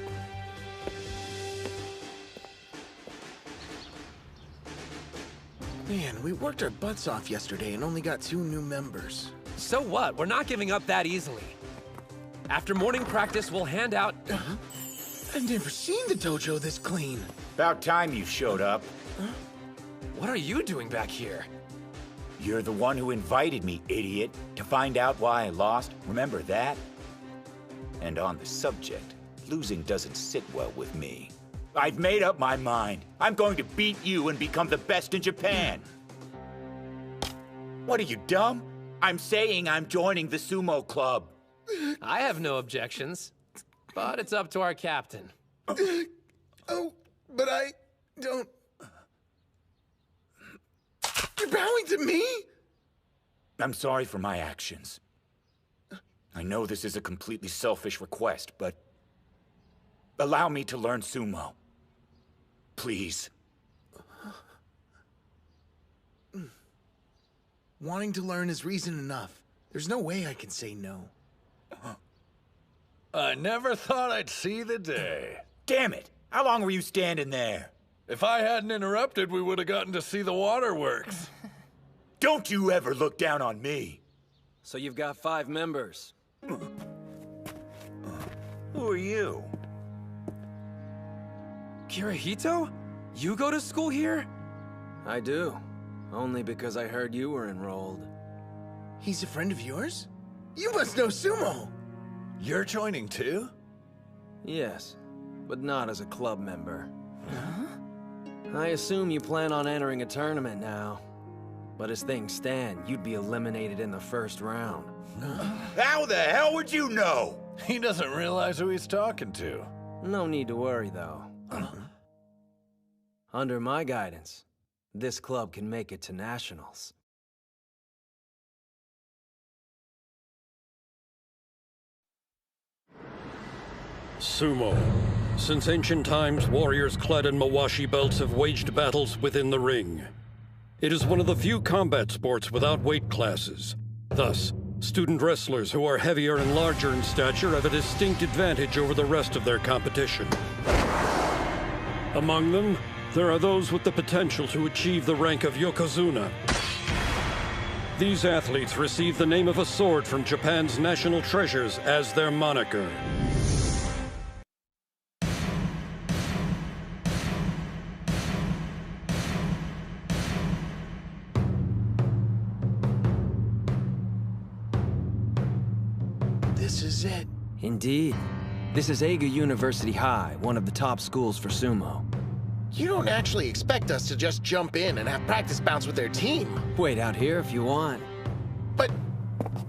[SPEAKER 3] Man, we worked our butts off yesterday and only got 2 new members.
[SPEAKER 2] So what? We're not giving up that easily. After morning practice, we'll hand out...
[SPEAKER 3] I've never seen the dojo this clean.
[SPEAKER 6] About time you showed up.
[SPEAKER 2] What are you doing back here?
[SPEAKER 6] You're the one who invited me, idiot, to find out why I lost. Remember that? And on the subject, losing doesn't sit well with me. I've made up my mind. I'm going to beat you and become the best in Japan. What are you, dumb? I'm saying I'm joining the sumo club.
[SPEAKER 2] I have no objections, but it's up to our captain.
[SPEAKER 3] Oh, but I don't... You're bowing to me?
[SPEAKER 6] I'm sorry for my actions. I know this is a completely selfish request, but allow me to learn sumo. Please.
[SPEAKER 3] Wanting to learn is reason enough. There's no way I can say no.
[SPEAKER 12] I never thought I'd see the day.
[SPEAKER 6] Damn it! How long were you standing there?
[SPEAKER 12] If I hadn't interrupted, we would have gotten to see the waterworks.
[SPEAKER 6] Don't you ever look down on me.
[SPEAKER 20] So you've got 5 members.
[SPEAKER 6] Who are you?
[SPEAKER 2] Kirihito? You go to school here?
[SPEAKER 20] I do. Only because I heard you were enrolled.
[SPEAKER 3] He's a friend of yours? You must know sumo!
[SPEAKER 12] You're joining too?
[SPEAKER 20] Yes, but not as a club member. I assume you plan on entering a tournament now. But as things stand, you'd be eliminated in the first round.
[SPEAKER 6] How the hell would you know?
[SPEAKER 12] He doesn't realize who he's talking to.
[SPEAKER 20] No need to worry, though. Under my guidance, this club can make it to nationals.
[SPEAKER 1] Sumo. Since ancient times, warriors clad in mawashi belts have waged battles within the ring. It is one of the few combat sports without weight classes. Thus, student wrestlers who are heavier and larger in stature have a distinct advantage over the rest of their competition. Among them, there are those with the potential to achieve the rank of Yokozuna. These athletes receive the name of a sword from Japan's national treasures as their moniker.
[SPEAKER 3] This is it.
[SPEAKER 20] Indeed. This is Eiga University High, one of the top schools for sumo.
[SPEAKER 3] You don't actually expect us to just jump in and have practice bouts with their team.
[SPEAKER 20] Wait out here if you want.
[SPEAKER 3] But...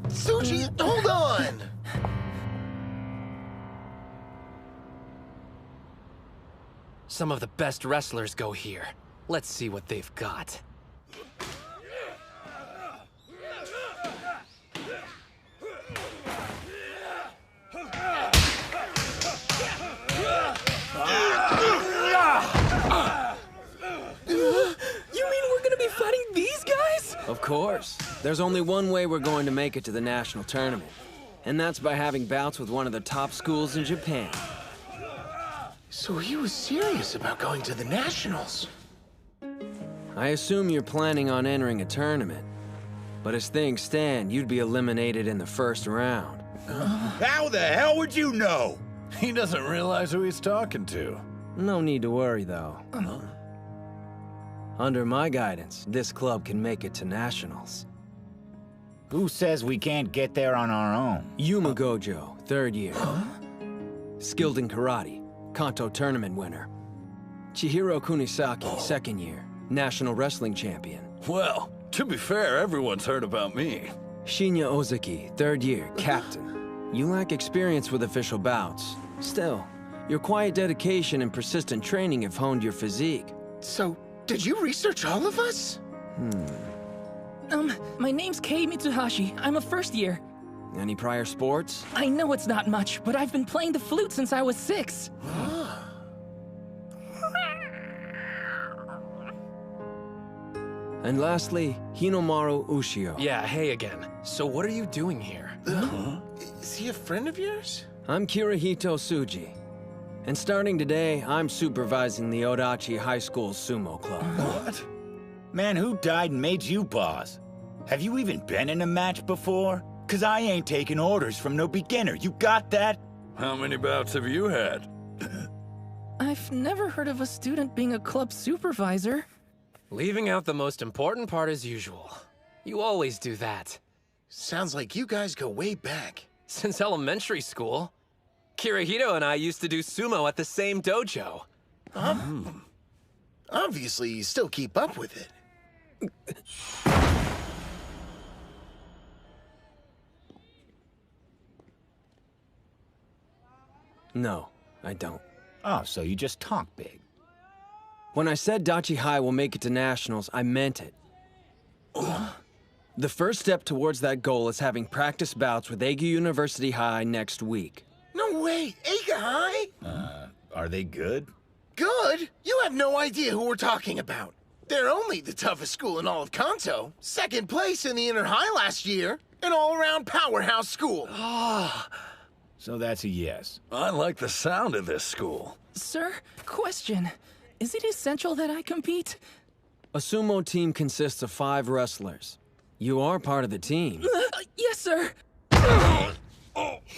[SPEAKER 3] Tsuji, hold on!
[SPEAKER 2] Some of the best wrestlers go here. Let's see what they've got.
[SPEAKER 19] You mean we're gonna be fighting these guys?
[SPEAKER 20] Of course. There's only one way we're going to make it to the national tournament. And that's by having bouts with one of the top schools in Japan.
[SPEAKER 3] So he was serious about going to the nationals.
[SPEAKER 20] I assume you're planning on entering a tournament. But as things stand, you'd be eliminated in the first round.
[SPEAKER 6] How the hell would you know?
[SPEAKER 12] He doesn't realize who he's talking to.
[SPEAKER 20] No need to worry, though. Under my guidance, this club can make it to nationals.
[SPEAKER 6] Who says we can't get there on our own?
[SPEAKER 20] Yuma Gojo, 3rd year. Skilled in karate, Kanto tournament winner. Chihiro Kunisaki, 2nd year, national wrestling champion.
[SPEAKER 12] Well, to be fair, everyone's heard about me.
[SPEAKER 20] Shinya Ozeki, 3rd year, captain. You lack experience with official bouts. Still, your quiet dedication and persistent training have honed your physique.
[SPEAKER 3] So, did you research all of us?
[SPEAKER 19] My name's Kei Mitsuhashi. I'm a 1st year.
[SPEAKER 20] Any prior sports?
[SPEAKER 19] I know it's not much, but I've been playing the flute since I was 6.
[SPEAKER 20] And lastly, Hinomaru Ushio.
[SPEAKER 2] Yeah, hey again. So what are you doing here?
[SPEAKER 3] Is he a friend of yours?
[SPEAKER 20] I'm Kirihito Tsuji. And starting today, I'm supervising the Odachi High School Sumo Club.
[SPEAKER 6] What? Man, who died and made you boss? Have you even been in a match before? 'Cause I ain't taking orders from no beginner. You got that?
[SPEAKER 12] How many bouts have you had?
[SPEAKER 19] I've never heard of a student being a club supervisor.
[SPEAKER 2] Leaving out the most important part as usual. You always do that.
[SPEAKER 3] Sounds like you guys go way back.
[SPEAKER 2] Since elementary school. Kirihito and I used to do sumo at the same dojo.
[SPEAKER 3] Obviously, you still keep up with it.
[SPEAKER 20] No, I don't.
[SPEAKER 6] Oh, so you just talk big.
[SPEAKER 20] When I said Odachi High will make it to nationals, I meant it. The first step towards that goal is having practice bouts with Eiga University High next week.
[SPEAKER 3] No way! Eiga High?
[SPEAKER 6] Are they good?
[SPEAKER 3] Good? You have no idea who we're talking about. They're only the toughest school in all of Kanto. 2nd place in the Inner High last year. An all-around powerhouse school.
[SPEAKER 6] So that's a yes.
[SPEAKER 12] I like the sound of this school.
[SPEAKER 19] Sir, question. Is it essential that I compete?
[SPEAKER 20] A sumo team consists of 5 wrestlers. You are part of the team.
[SPEAKER 19] Yes, sir.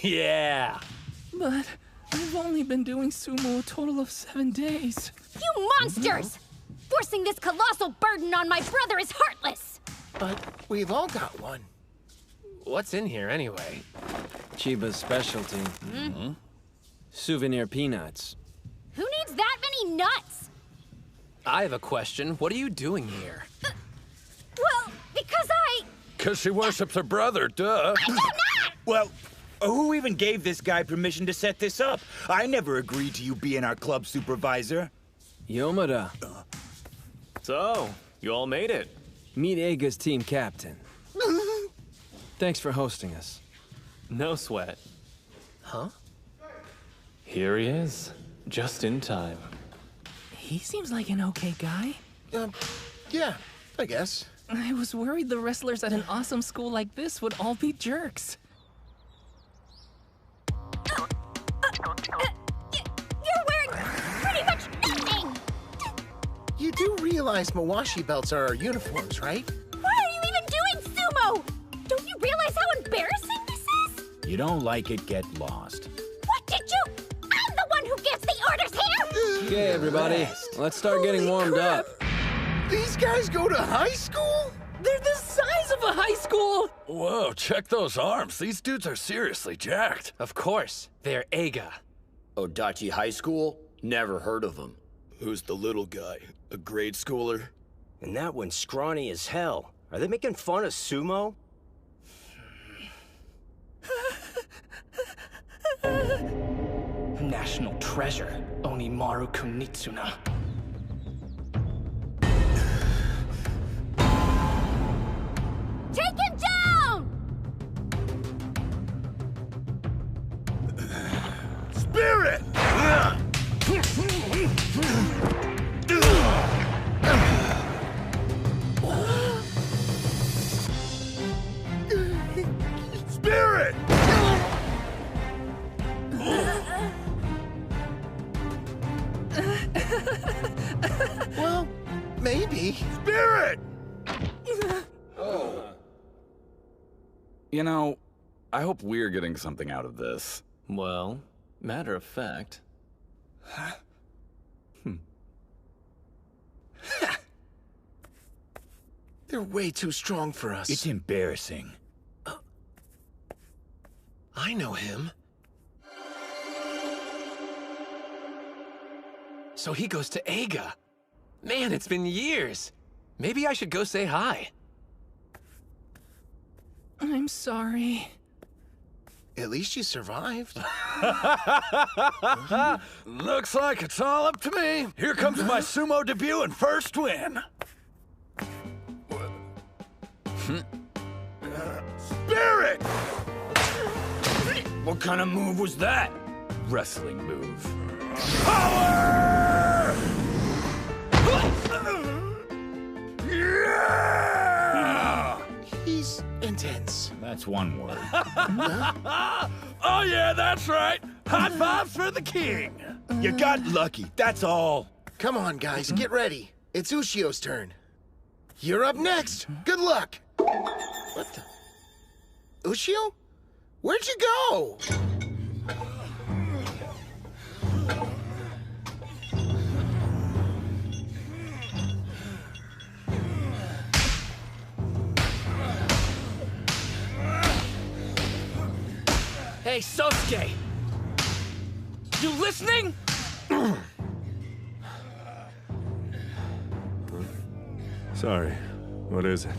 [SPEAKER 2] Yeah.
[SPEAKER 19] But I've only been doing sumo a total of 7 days.
[SPEAKER 14] You monsters! Forcing this colossal burden on my brother is heartless!
[SPEAKER 3] But we've all got one.
[SPEAKER 2] What's in here anyway?
[SPEAKER 20] Chiba's specialty. Souvenir peanuts.
[SPEAKER 14] Who needs that many nuts?
[SPEAKER 2] I have a question. What are you doing here?
[SPEAKER 14] Well, because I...
[SPEAKER 12] 'Cause she worships her brother, duh.
[SPEAKER 14] I do not!
[SPEAKER 6] Well, Who even gave this guy permission to set this up? I never agreed to you being our club supervisor.
[SPEAKER 20] Yomada.
[SPEAKER 21] So, you all made it.
[SPEAKER 20] Meet Eiga's team captain. Thanks for hosting us.
[SPEAKER 21] No sweat.
[SPEAKER 2] Huh?
[SPEAKER 21] Here he is, just in time.
[SPEAKER 19] He seems like an okay guy.
[SPEAKER 3] Yeah, I guess.
[SPEAKER 19] I was worried the wrestlers at an awesome school like this would all be jerks.
[SPEAKER 10] You're wearing pretty much nothing!
[SPEAKER 3] You do realize Mawashi belts are our uniforms, right?
[SPEAKER 10] Why are you even doing sumo? Don't you realize how embarrassing this is?
[SPEAKER 6] You don't like it, get lost.
[SPEAKER 10] What did you? I'm the one who gives the orders here!
[SPEAKER 20] Okay, everybody, let's start getting warmed up.
[SPEAKER 3] These guys go to high school?
[SPEAKER 19] They're the size of a high school!
[SPEAKER 12] Whoa, check those arms. These dudes are seriously jacked.
[SPEAKER 2] Of course, they're Eiga.
[SPEAKER 22] Odachi High School? Never heard of him. Who's the little guy? A grade schooler?
[SPEAKER 23] And that one's scrawny as hell. Are they making fun of sumo?
[SPEAKER 4] National treasure, Hinomaru Kunitsuna.
[SPEAKER 10] Take him down!
[SPEAKER 6] Spirit! Spirit!
[SPEAKER 3] Well, maybe.
[SPEAKER 6] Spirit!
[SPEAKER 24] You know, I hope we're getting something out of this.
[SPEAKER 21] Well, matter of fact.
[SPEAKER 3] They're way too strong for us.
[SPEAKER 6] It's embarrassing.
[SPEAKER 2] I know him. So he goes to Eiga. Man, it's been years. Maybe I should go say hi.
[SPEAKER 19] I'm sorry.
[SPEAKER 3] At least you survived.
[SPEAKER 12] Looks like it's all up to me. Here comes my sumo debut and first win.
[SPEAKER 6] Spirit! What kind of move was that?
[SPEAKER 24] Wrestling move.
[SPEAKER 6] Power!
[SPEAKER 12] Yeah!
[SPEAKER 3] He's intense.
[SPEAKER 6] That's one word.
[SPEAKER 12] Oh yeah, that's right. High fives for the king.
[SPEAKER 6] You got lucky, that's all.
[SPEAKER 3] Come on, guys, get ready. It's Ushio's turn. You're up next. Good luck. What the? Ushio? Where'd you go?
[SPEAKER 4] Hey, Sosuke! You listening?
[SPEAKER 25] Sorry, what is it?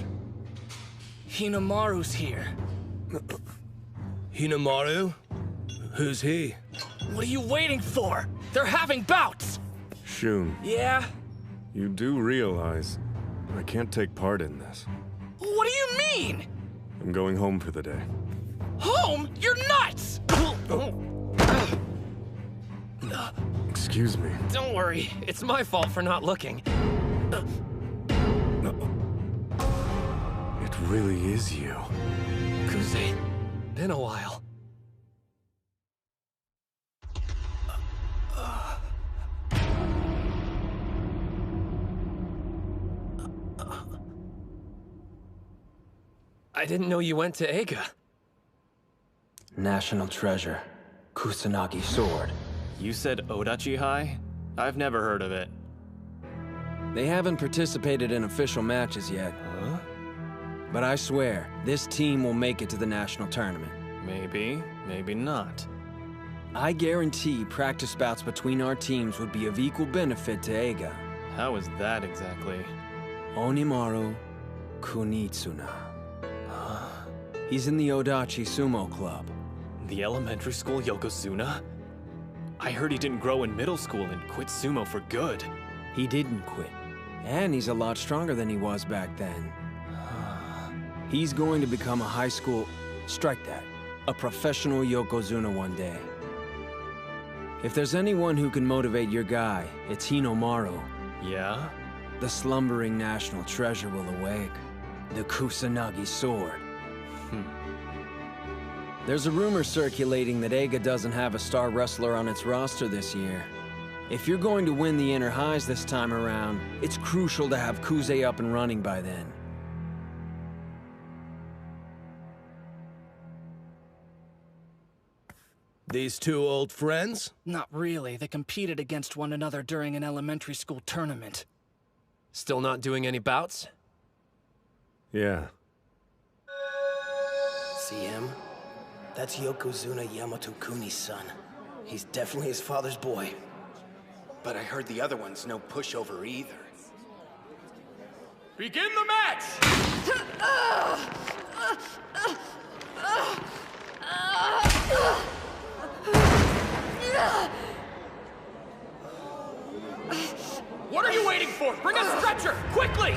[SPEAKER 4] Hinomaru's here.
[SPEAKER 22] Hinomaru? Who's he?
[SPEAKER 4] What are you waiting for? They're having bouts!
[SPEAKER 25] Shun,
[SPEAKER 4] Yeah?
[SPEAKER 25] you do realize I can't take part in this.
[SPEAKER 4] What do you mean?
[SPEAKER 25] I'm going home for the day.
[SPEAKER 4] Home? You're nuts!
[SPEAKER 25] Excuse me.
[SPEAKER 2] Don't worry, it's my fault for not looking.
[SPEAKER 25] It really is you.
[SPEAKER 2] Kuze, been a while. I didn't know you went to Eiga.
[SPEAKER 20] National treasure. Kusanagi sword.
[SPEAKER 21] You said Odachi High? I've never heard of it.
[SPEAKER 20] They haven't participated in official matches yet.
[SPEAKER 21] Huh?
[SPEAKER 20] But I swear, this team will make it to the national tournament.
[SPEAKER 21] Maybe, maybe not.
[SPEAKER 20] I guarantee practice bouts between our teams would be of equal benefit to Eiga.
[SPEAKER 21] How is that exactly?
[SPEAKER 20] Hinomaru Kunitsuna. He's in the Odachi Sumo Club.
[SPEAKER 21] The elementary school Yokozuna? I heard he didn't grow in middle school and quit sumo for good.
[SPEAKER 20] He didn't quit. And he's a lot stronger than he was back then. He's going to become a high school... strike that. A professional Yokozuna one day. If there's anyone who can motivate your guy, it's Hinomaru.
[SPEAKER 21] Yeah?
[SPEAKER 20] The slumbering national treasure will awake. The Kusanagi sword. There's a rumor circulating that Eiga doesn't have a star wrestler on its roster this year. If you're going to win the Inner Highs this time around, it's crucial to have Kuze up and running by then.
[SPEAKER 5] These two old friends?
[SPEAKER 19] Not really. They competed against one another during an elementary school tournament.
[SPEAKER 2] Still not doing any bouts?
[SPEAKER 25] Yeah.
[SPEAKER 8] See him? That's Yokozuna Yamato Kuni's son. He's definitely his father's boy.
[SPEAKER 15] But I heard the other one's no pushover either.
[SPEAKER 4] Begin the match! What are you waiting for? Bring a stretcher, quickly!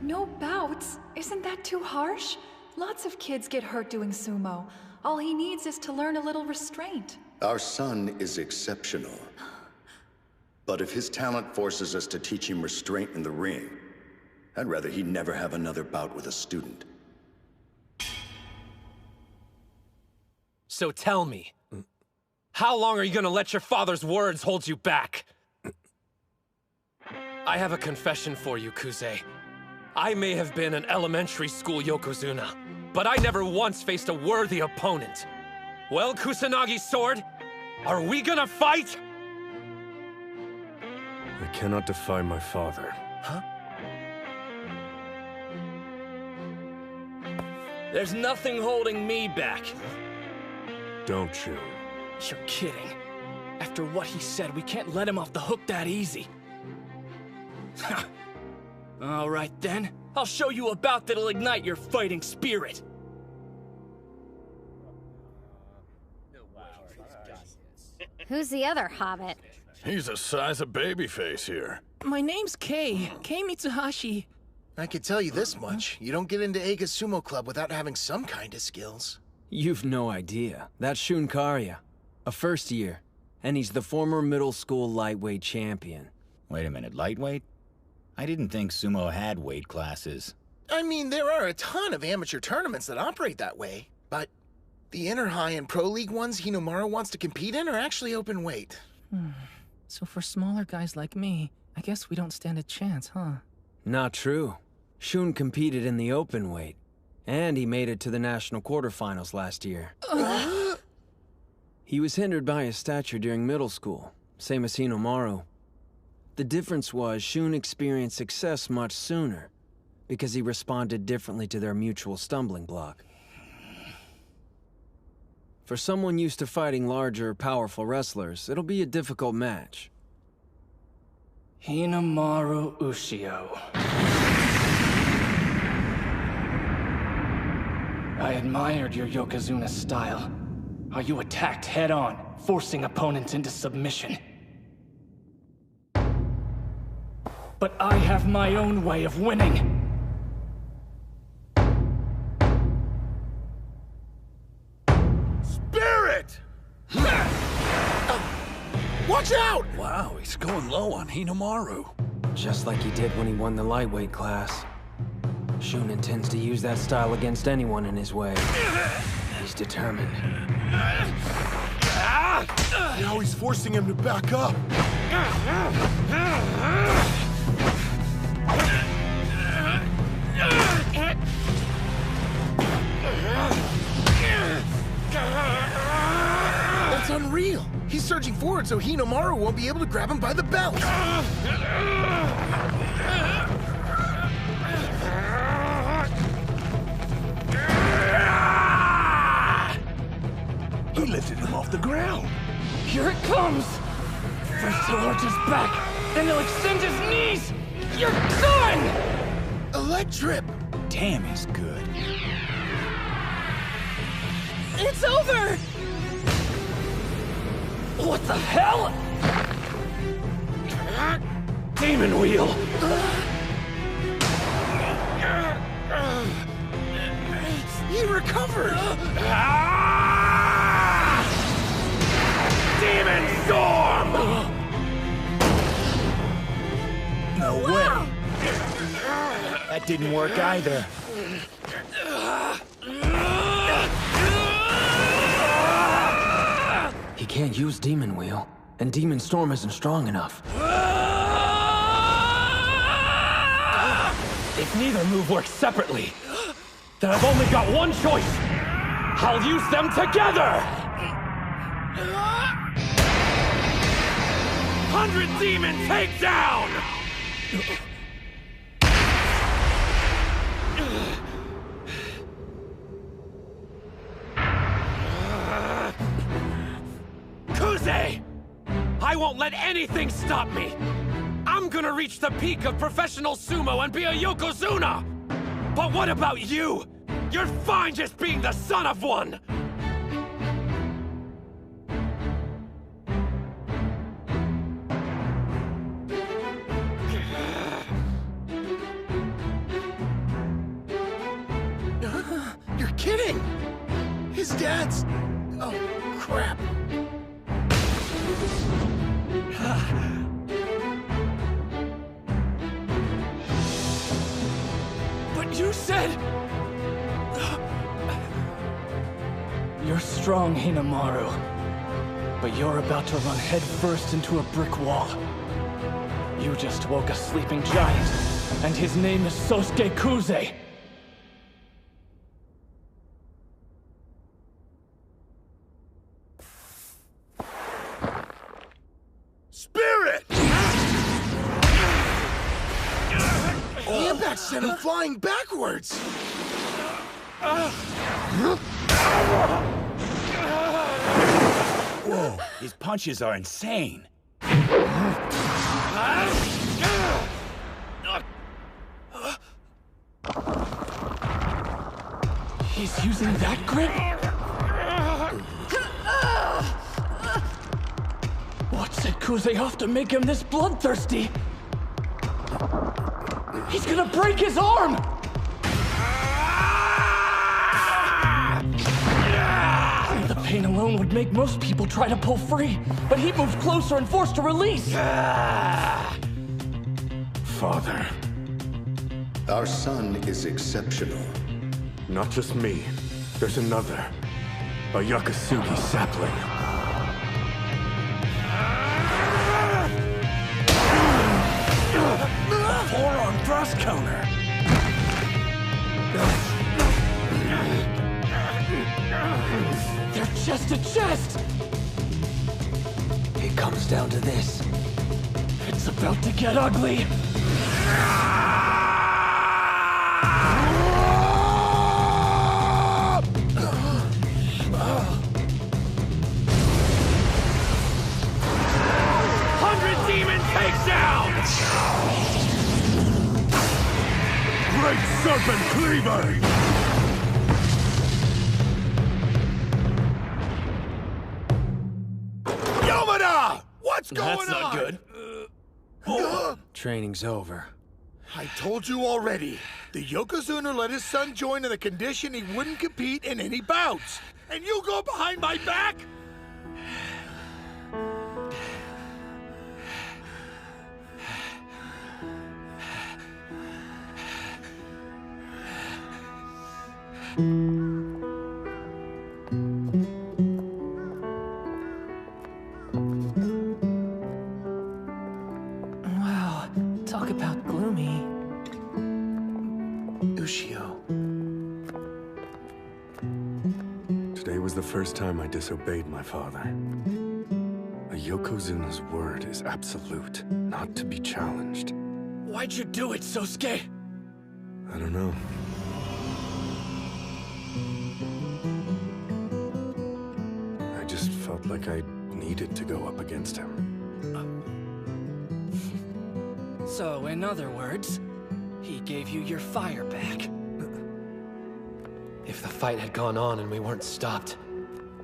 [SPEAKER 9] No bouts? Isn't that too harsh? Lots of kids get hurt doing sumo. All he needs is to learn a little restraint.
[SPEAKER 11] Our son is exceptional. But if his talent forces us to teach him restraint in the ring, I'd rather he never have another bout with a student.
[SPEAKER 2] So tell me, how long are you gonna let your father's words hold you back? I have a confession for you, Kuze. I may have been an elementary school Yokozuna, but I never once faced a worthy opponent. Well, Kusanagi Sword, are we gonna fight?
[SPEAKER 25] I cannot defy my father.
[SPEAKER 2] Huh?
[SPEAKER 19] There's nothing holding me back.
[SPEAKER 25] Don't you?
[SPEAKER 19] You're kidding. After what he said, we can't let him off the hook that easy. All right then, I'll show you a bout that'll ignite your fighting spirit.
[SPEAKER 10] Who's the other hobbit?
[SPEAKER 12] He's the size of babyface here.
[SPEAKER 19] My name's Kei Mitsuhashi.
[SPEAKER 3] I could tell you this much. You don't get into Eiga's Sumo Club without having some kind of skills.
[SPEAKER 20] You've no idea. That's Shun Karya, a first year, and he's the former middle school lightweight champion.
[SPEAKER 6] Wait a minute, lightweight? I didn't think sumo had weight classes.
[SPEAKER 3] I mean, there are a ton of amateur tournaments that operate that way, but the Inner High and Pro League ones Hinomaru wants to compete in are actually open weight.
[SPEAKER 19] So for smaller guys like me, I guess we don't stand a chance, huh?
[SPEAKER 20] Not true. Shun competed in the open weight, and he made it to the national quarterfinals last year. He was hindered by his stature during middle school, same as Hinomaru. The difference was Shun experienced success much sooner, because he responded differently to their mutual stumbling block. For someone used to fighting larger, powerful wrestlers, it'll be a difficult match.
[SPEAKER 19] Hinomaru Ushio. I admired your Yokozuna style. How you attacked head-on, forcing opponents into submission. But I have my own way of winning.
[SPEAKER 12] Spirit!
[SPEAKER 3] Watch out!
[SPEAKER 12] Wow, he's going low on Hinomaru.
[SPEAKER 20] Just like he did when he won the lightweight class. Shun intends to use that style against anyone in his way. He's determined.
[SPEAKER 12] Now he's forcing him to back up.
[SPEAKER 3] That's unreal. He's surging forward so Hinomaru won't be able to grab him by the belt.
[SPEAKER 12] He lifted him off the ground.
[SPEAKER 19] Here it comes! First he'll arch his back, then he'll extend his knees! You're done!
[SPEAKER 3] A leg trip!
[SPEAKER 6] damn is good.
[SPEAKER 19] It's over! What the hell?
[SPEAKER 2] Demon Wheel!
[SPEAKER 3] He recovered!
[SPEAKER 2] Demon Storm!
[SPEAKER 6] No way! That didn't work either.
[SPEAKER 20] He can't use Demon Wheel, and Demon Storm isn't strong enough.
[SPEAKER 2] If neither move works separately, then I've only got one choice. I'll use them together! 100 Demon Takedown! Kuze! I won't let anything stop me! I'm gonna reach the peak of professional sumo and be a Yokozuna! But what about you? You're fine just being the son of one!
[SPEAKER 3] You're kidding! His dad's... Oh, crap.
[SPEAKER 19] But you said... You're strong, Hinomaru. But you're about to run headfirst into a brick wall. You just woke a sleeping giant, and his name is Sosuke Kuze.
[SPEAKER 3] Spirit! The impact sent him flying backwards!
[SPEAKER 6] Whoa, his punches are insane.
[SPEAKER 19] He's using that grip? What set Kuze off to make him this bloodthirsty? He's gonna break his arm! The pain alone would make most people try to pull free, but he moves closer and forced to release!
[SPEAKER 25] Father.
[SPEAKER 11] Our son is exceptional.
[SPEAKER 25] Not just me. There's another. A Yakasugi sapling.
[SPEAKER 12] A forearm thrust counter.
[SPEAKER 19] They're chest to chest!
[SPEAKER 20] It comes down to this.
[SPEAKER 19] It's about to get ugly!
[SPEAKER 12] Great Serpent Cleaver!
[SPEAKER 3] Yamada! What's going on?
[SPEAKER 19] That's not good.
[SPEAKER 20] Training's over.
[SPEAKER 3] I told you already. The Yokozuna let his son join on the condition he wouldn't compete in any bouts. And you go behind my back?
[SPEAKER 19] Wow, talk about gloomy.
[SPEAKER 3] Ushio.
[SPEAKER 25] Today was the first time I disobeyed my father. A Yokozuna's word is absolute, not to be challenged.
[SPEAKER 19] Why'd you do it, Sosuke?
[SPEAKER 25] I don't know. I just felt like I needed to go up against him.
[SPEAKER 19] So, in other words, he gave you your fire back.
[SPEAKER 2] If the fight had gone on and we weren't stopped,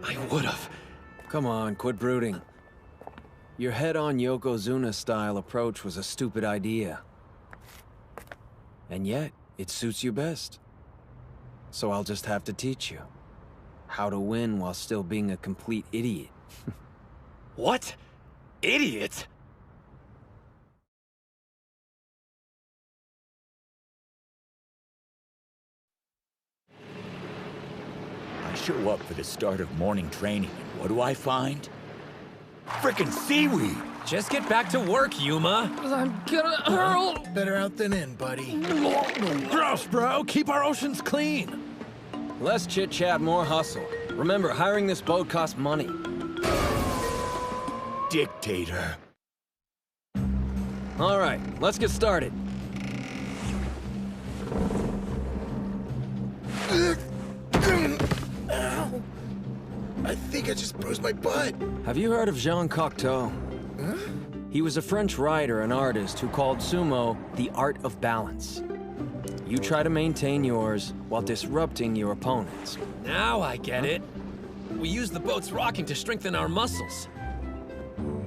[SPEAKER 2] I would've.
[SPEAKER 20] Come on, quit brooding. Your head-on Yokozuna-style approach was a stupid idea. And yet, it suits you best. So I'll just have to teach you how to win while still being a complete idiot.
[SPEAKER 2] What? Idiot?
[SPEAKER 6] I show up for the start of morning training, and what do I find? Frickin' seaweed!
[SPEAKER 2] Just get back to work, Yuma.
[SPEAKER 19] I'm gonna hurl.
[SPEAKER 3] Better out than in, buddy.
[SPEAKER 12] Gross, bro. Keep our oceans clean.
[SPEAKER 20] Less chit-chat, more hustle. Remember, hiring this boat costs money.
[SPEAKER 6] Dictator.
[SPEAKER 20] All right, let's get started.
[SPEAKER 3] Ow. I think I just bruised my butt.
[SPEAKER 20] Have you heard of Jean Cocteau?
[SPEAKER 3] Huh?
[SPEAKER 20] He was a French writer and artist who called sumo the art of balance. You try to maintain yours while disrupting your opponents.
[SPEAKER 2] Now I get it. We use the boat's rocking to strengthen our muscles.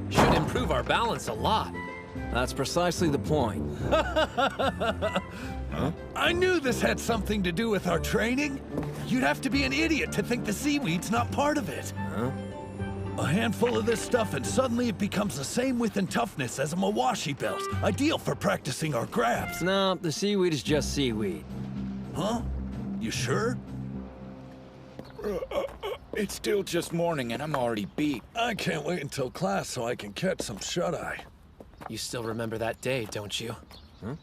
[SPEAKER 2] Should improve our balance a lot.
[SPEAKER 20] That's precisely the point.
[SPEAKER 12] Huh? I knew this had something to do with our training. You'd have to be an idiot to think the seaweed's not part of it.
[SPEAKER 20] Huh?
[SPEAKER 12] A handful of this stuff and suddenly it becomes the same width and toughness as a Mawashi belt. Ideal for practicing our grabs.
[SPEAKER 20] No, the seaweed is just seaweed.
[SPEAKER 12] Huh? You sure?
[SPEAKER 6] It's still just morning and I'm already beat.
[SPEAKER 12] I can't wait until class so I can catch some shut-eye.
[SPEAKER 2] You still remember that day, don't you?
[SPEAKER 20] Huh?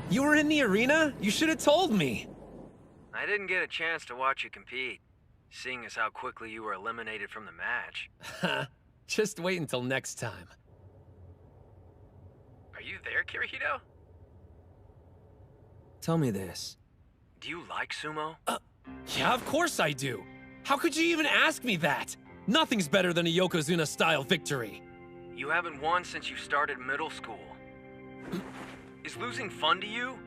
[SPEAKER 2] You were in the arena? You should have told me.
[SPEAKER 20] I didn't get a chance to watch you compete, seeing as how quickly you were eliminated from the match.
[SPEAKER 2] Just wait until next time.
[SPEAKER 20] Are you there, Kirihito? Tell me this. Do you like sumo?
[SPEAKER 2] Yeah, of course I do. How could you even ask me that? Nothing's better than a Yokozuna-style victory.
[SPEAKER 20] You haven't won since you started middle school. Is losing fun to you?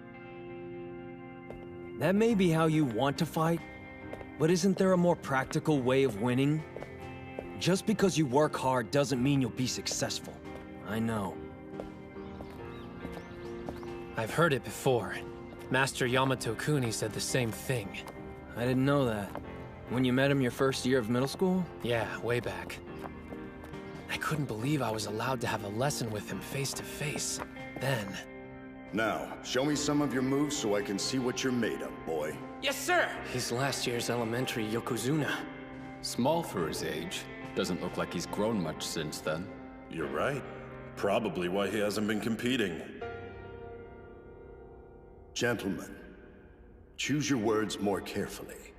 [SPEAKER 20] That may be how you want to fight, but isn't there a more practical way of winning? Just because you work hard doesn't mean you'll be successful. I know.
[SPEAKER 2] I've heard it before. Master Yamato Kuni said the same thing.
[SPEAKER 20] I didn't know that. When you met him your first year of middle school?
[SPEAKER 2] Yeah, way back. I couldn't believe I was allowed to have a lesson with him face to face. Then...
[SPEAKER 11] Now, show me some of your moves so I can see what you're made of, boy.
[SPEAKER 2] Yes, sir!
[SPEAKER 21] He's last year's elementary Yokozuna.
[SPEAKER 7] Small for his age. Doesn't look like he's grown much since then.
[SPEAKER 13] You're right. Probably why he hasn't been competing.
[SPEAKER 11] Gentlemen, choose your words more carefully.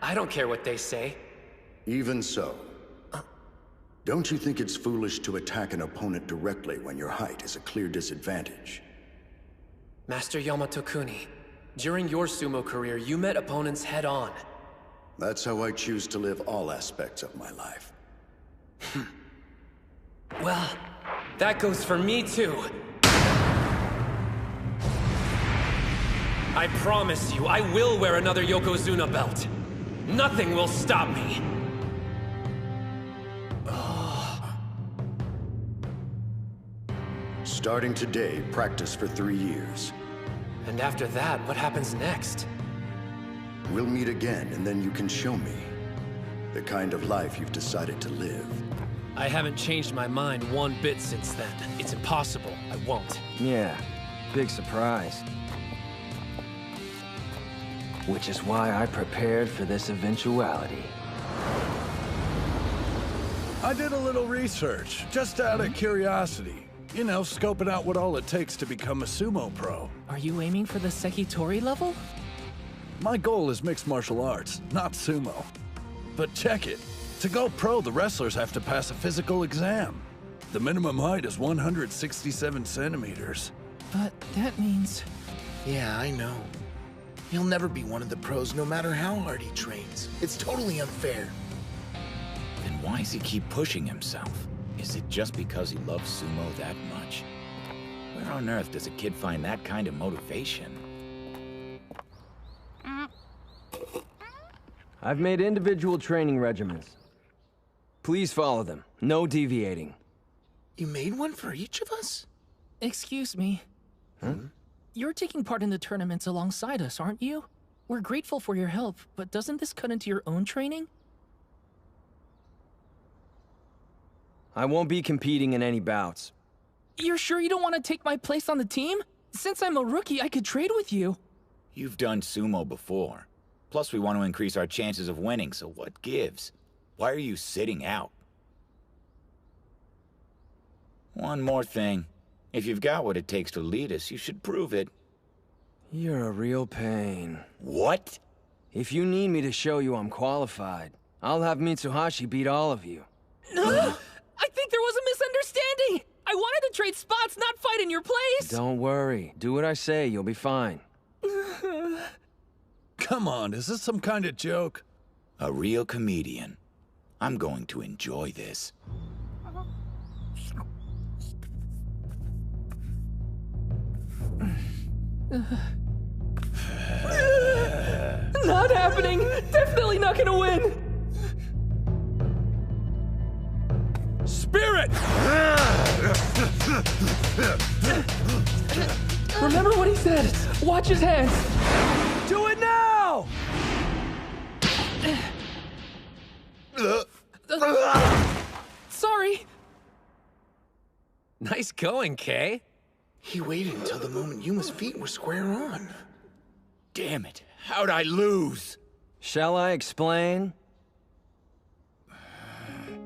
[SPEAKER 2] I don't care what they say.
[SPEAKER 11] Even so. Don't you think it's foolish to attack an opponent directly when your height is a clear disadvantage?
[SPEAKER 2] Master Yamato Kuni, during your sumo career, you met opponents head-on.
[SPEAKER 11] That's how I choose to live all aspects of my life.
[SPEAKER 2] Well, that goes for me too. I promise you, I will wear another Yokozuna belt. Nothing will stop me.
[SPEAKER 11] Starting today, practice for 3 years.
[SPEAKER 2] And after that, what happens next?
[SPEAKER 11] We'll meet again, and then you can show me the kind of life you've decided to live.
[SPEAKER 2] I haven't changed my mind one bit since then. It's impossible. I won't.
[SPEAKER 20] Yeah, big surprise. Which is why I prepared for this eventuality.
[SPEAKER 12] I did a little research, just out of curiosity. You know, scoping out what all it takes to become a sumo pro.
[SPEAKER 19] Are you aiming for the Sekitori level?
[SPEAKER 12] My goal is mixed martial arts, not sumo. But check it. To go pro, the wrestlers have to pass a physical exam. The minimum height is 167 centimeters.
[SPEAKER 19] But that means...
[SPEAKER 3] Yeah, I know. He'll never be one of the pros no matter how hard he trains. It's totally unfair.
[SPEAKER 6] Then why does he keep pushing himself? Is it just because he loves sumo that much? Where on earth does a kid find that kind of motivation?
[SPEAKER 20] I've made individual training regimens. Please follow them. No deviating.
[SPEAKER 3] You made one for each of us?
[SPEAKER 1] Excuse me. You're taking part in the tournaments alongside us, aren't you? We're grateful for your help, but doesn't this cut into your own training?
[SPEAKER 20] I won't be competing in any bouts.
[SPEAKER 1] You're sure you don't want to take my place on the team? Since I'm a rookie, I could trade with you.
[SPEAKER 6] You've done sumo before. Plus, we want to increase our chances of winning, so what gives? Why are you sitting out? One more thing. If you've got what it takes to lead us, you should prove it.
[SPEAKER 20] You're a real pain.
[SPEAKER 6] What?
[SPEAKER 20] If you need me to show you I'm qualified, I'll have Mitsuhashi beat all of you.
[SPEAKER 1] I think there was a misunderstanding! I wanted to trade spots, not fight in your place!
[SPEAKER 20] Don't worry. Do what I say, you'll be fine.
[SPEAKER 12] Come on, is this some kind of joke?
[SPEAKER 6] A real comedian. I'm going to enjoy this.
[SPEAKER 1] Not happening! Definitely not gonna win!
[SPEAKER 12] Spirit!
[SPEAKER 1] Remember what he said! Watch his hands!
[SPEAKER 20] Do it now!
[SPEAKER 1] Sorry.
[SPEAKER 2] Nice going, Kay.
[SPEAKER 3] He waited until the moment Yuma's feet were square on.
[SPEAKER 6] Damn it. How'd I lose?
[SPEAKER 20] Shall I explain?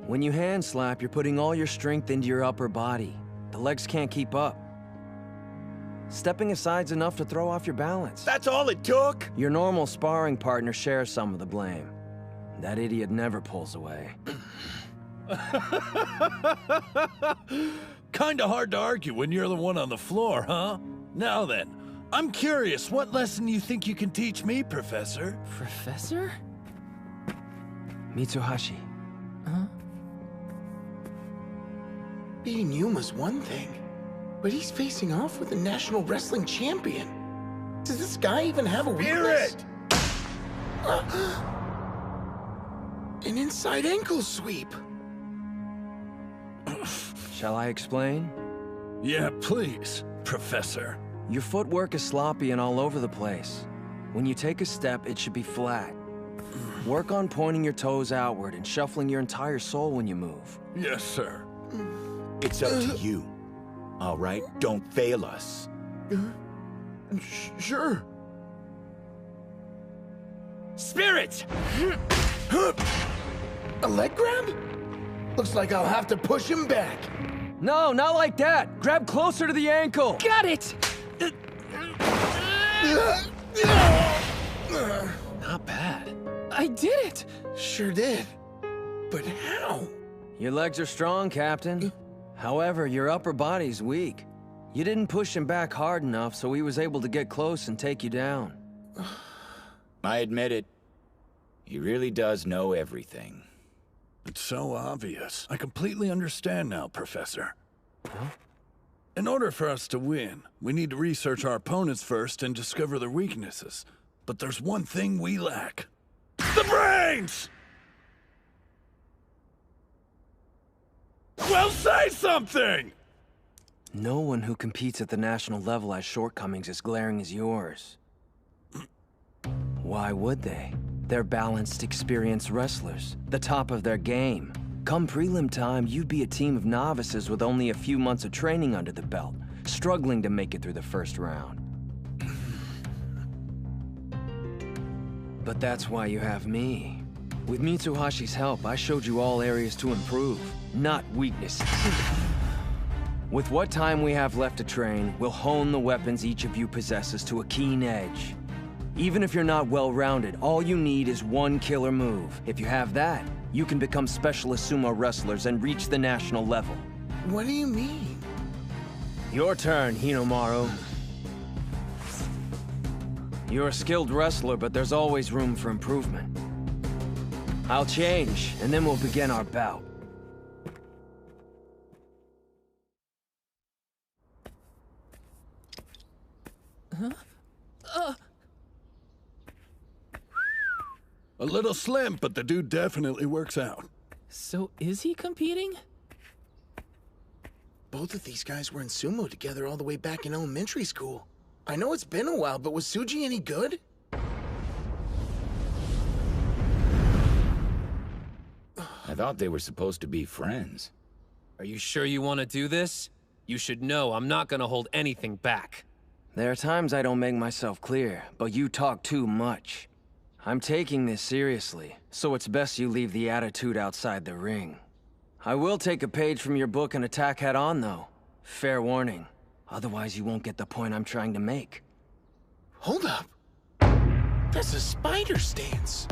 [SPEAKER 20] When you hand slap, you're putting all your strength into your upper body. The legs can't keep up. Stepping aside's enough to throw off your balance.
[SPEAKER 6] That's all it took?
[SPEAKER 20] Your normal sparring partner shares some of the blame. That idiot never pulls away.
[SPEAKER 12] Kinda hard to argue when you're the one on the floor, huh? Now then, I'm curious, what lesson you think you can teach me, Professor?
[SPEAKER 1] Professor?
[SPEAKER 20] Mitsuhashi.
[SPEAKER 1] Huh?
[SPEAKER 3] Beating Yuma's one thing, but he's facing off with a national wrestling champion. Does this guy even have a weakness? An inside ankle sweep.
[SPEAKER 20] Shall I explain?
[SPEAKER 12] Yeah, please, Professor.
[SPEAKER 20] Your footwork is sloppy and all over the place. When you take a step, it should be flat. Work on pointing your toes outward and shuffling your entire soul when you move.
[SPEAKER 12] Yes, sir.
[SPEAKER 6] It's up to you. All right, don't fail us.
[SPEAKER 3] Sure.
[SPEAKER 6] Spirit!
[SPEAKER 3] A leg grab? Looks like I'll have to push him back.
[SPEAKER 20] No, not like that! Grab closer to the ankle!
[SPEAKER 1] Got it!
[SPEAKER 2] Not bad.
[SPEAKER 1] I did it!
[SPEAKER 3] Sure did. But how?
[SPEAKER 20] Your legs are strong, Captain. However, your upper body's weak. You didn't push him back hard enough, so he was able to get close and take you down.
[SPEAKER 6] I admit it. He really does know everything.
[SPEAKER 12] It's so obvious. I completely understand now, Professor. In order for us to win, we need to research our opponents first and discover their weaknesses. But there's one thing we lack. The brains! Well, say something!
[SPEAKER 20] No one who competes at the national level has shortcomings as glaring as yours. Why would they? They're balanced, experienced wrestlers, the top of their game. Come prelim time, you'd be a team of novices with only a few months of training under the belt, struggling to make it through the first round. But that's why you have me. With Mitsuhashi's help, I showed you all areas to improve, not weaknesses. With what time we have left to train, we'll hone the weapons each of you possesses to a keen edge. Even if you're not well-rounded, all you need is one killer move. If you have that, you can become specialist sumo wrestlers and reach the national level.
[SPEAKER 3] What do you mean?
[SPEAKER 20] Your turn, Hinomaru. You're a skilled wrestler, but there's always room for improvement. I'll change, and then we'll begin our bout.
[SPEAKER 12] A little slim, but the dude definitely works out.
[SPEAKER 1] So is he competing?
[SPEAKER 3] Both of these guys were in sumo together all the way back in elementary school. I know it's been a while, but was Suji any good?
[SPEAKER 6] I thought they were supposed to be friends.
[SPEAKER 2] Are you sure you want to do this? You should know I'm not gonna hold anything back.
[SPEAKER 20] There are times I don't make myself clear, but you talk too much. I'm taking this seriously, so it's best you leave the attitude outside the ring. I will take a page from your book and attack head-on, though. Fair warning. Otherwise, you won't get the point I'm trying to make.
[SPEAKER 3] Hold up. That's a spider stance.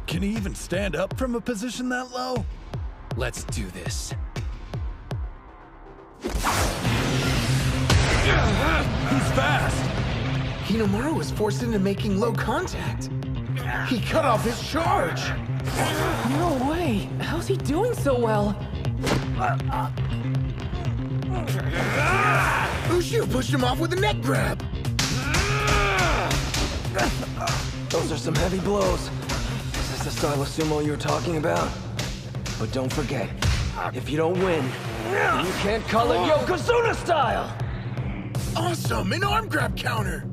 [SPEAKER 12] Can he even stand up from a position that low?
[SPEAKER 2] Let's do this.
[SPEAKER 12] He's fast!
[SPEAKER 3] Hinomaru was forced into making low contact. He cut off his charge!
[SPEAKER 1] No way! How's he doing so well?
[SPEAKER 3] Ushio pushed him off with a neck grab!
[SPEAKER 20] Those are some heavy blows. Is this the style of sumo you were talking about? But don't forget, if you don't win, you can't call it Yokozuna style!
[SPEAKER 3] Awesome! An arm grab counter!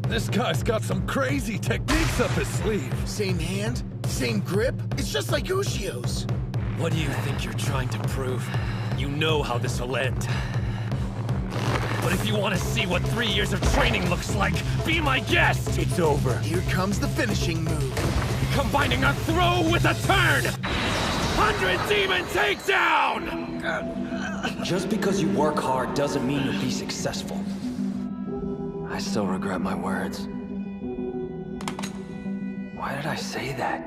[SPEAKER 12] This guy's got some crazy techniques up his sleeve.
[SPEAKER 3] Same hand, same grip. It's just like Ushio's.
[SPEAKER 2] What do you think you're trying to prove? You know how this will end. But if you want to see what 3 years of training looks like, be my guest!
[SPEAKER 3] It's over. Here comes the finishing move.
[SPEAKER 2] Combining a throw with a turn! 100 Demon Takedown!
[SPEAKER 20] Just because you work hard doesn't mean you'll be successful. I still regret my words. Why did I say that?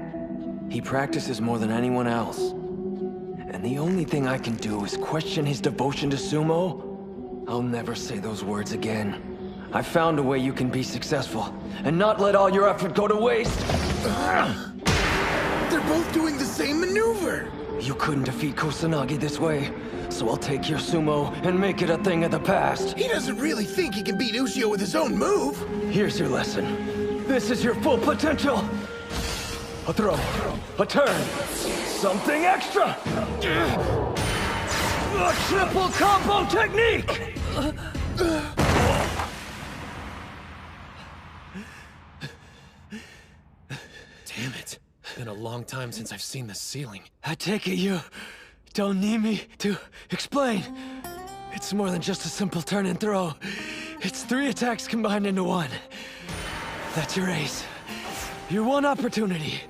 [SPEAKER 20] He practices more than anyone else. And the only thing I can do is question his devotion to sumo? I'll never say those words again. I found a way you can be successful, and not let all your effort go to waste.
[SPEAKER 3] They're both doing the same maneuver!
[SPEAKER 20] You couldn't defeat Kusanagi this way, so I'll take your sumo and make it a thing of the past.
[SPEAKER 3] He doesn't really think he can beat Ushio with his own move!
[SPEAKER 20] Here's your lesson. This is your full potential. A throw, a turn, something extra! A triple combo technique!
[SPEAKER 2] Damn it. Been a long time since I've seen the ceiling.
[SPEAKER 20] I take it you don't need me to explain. It's more than just a simple turn and throw. It's 3 attacks combined into one. That's your ace. Your one opportunity,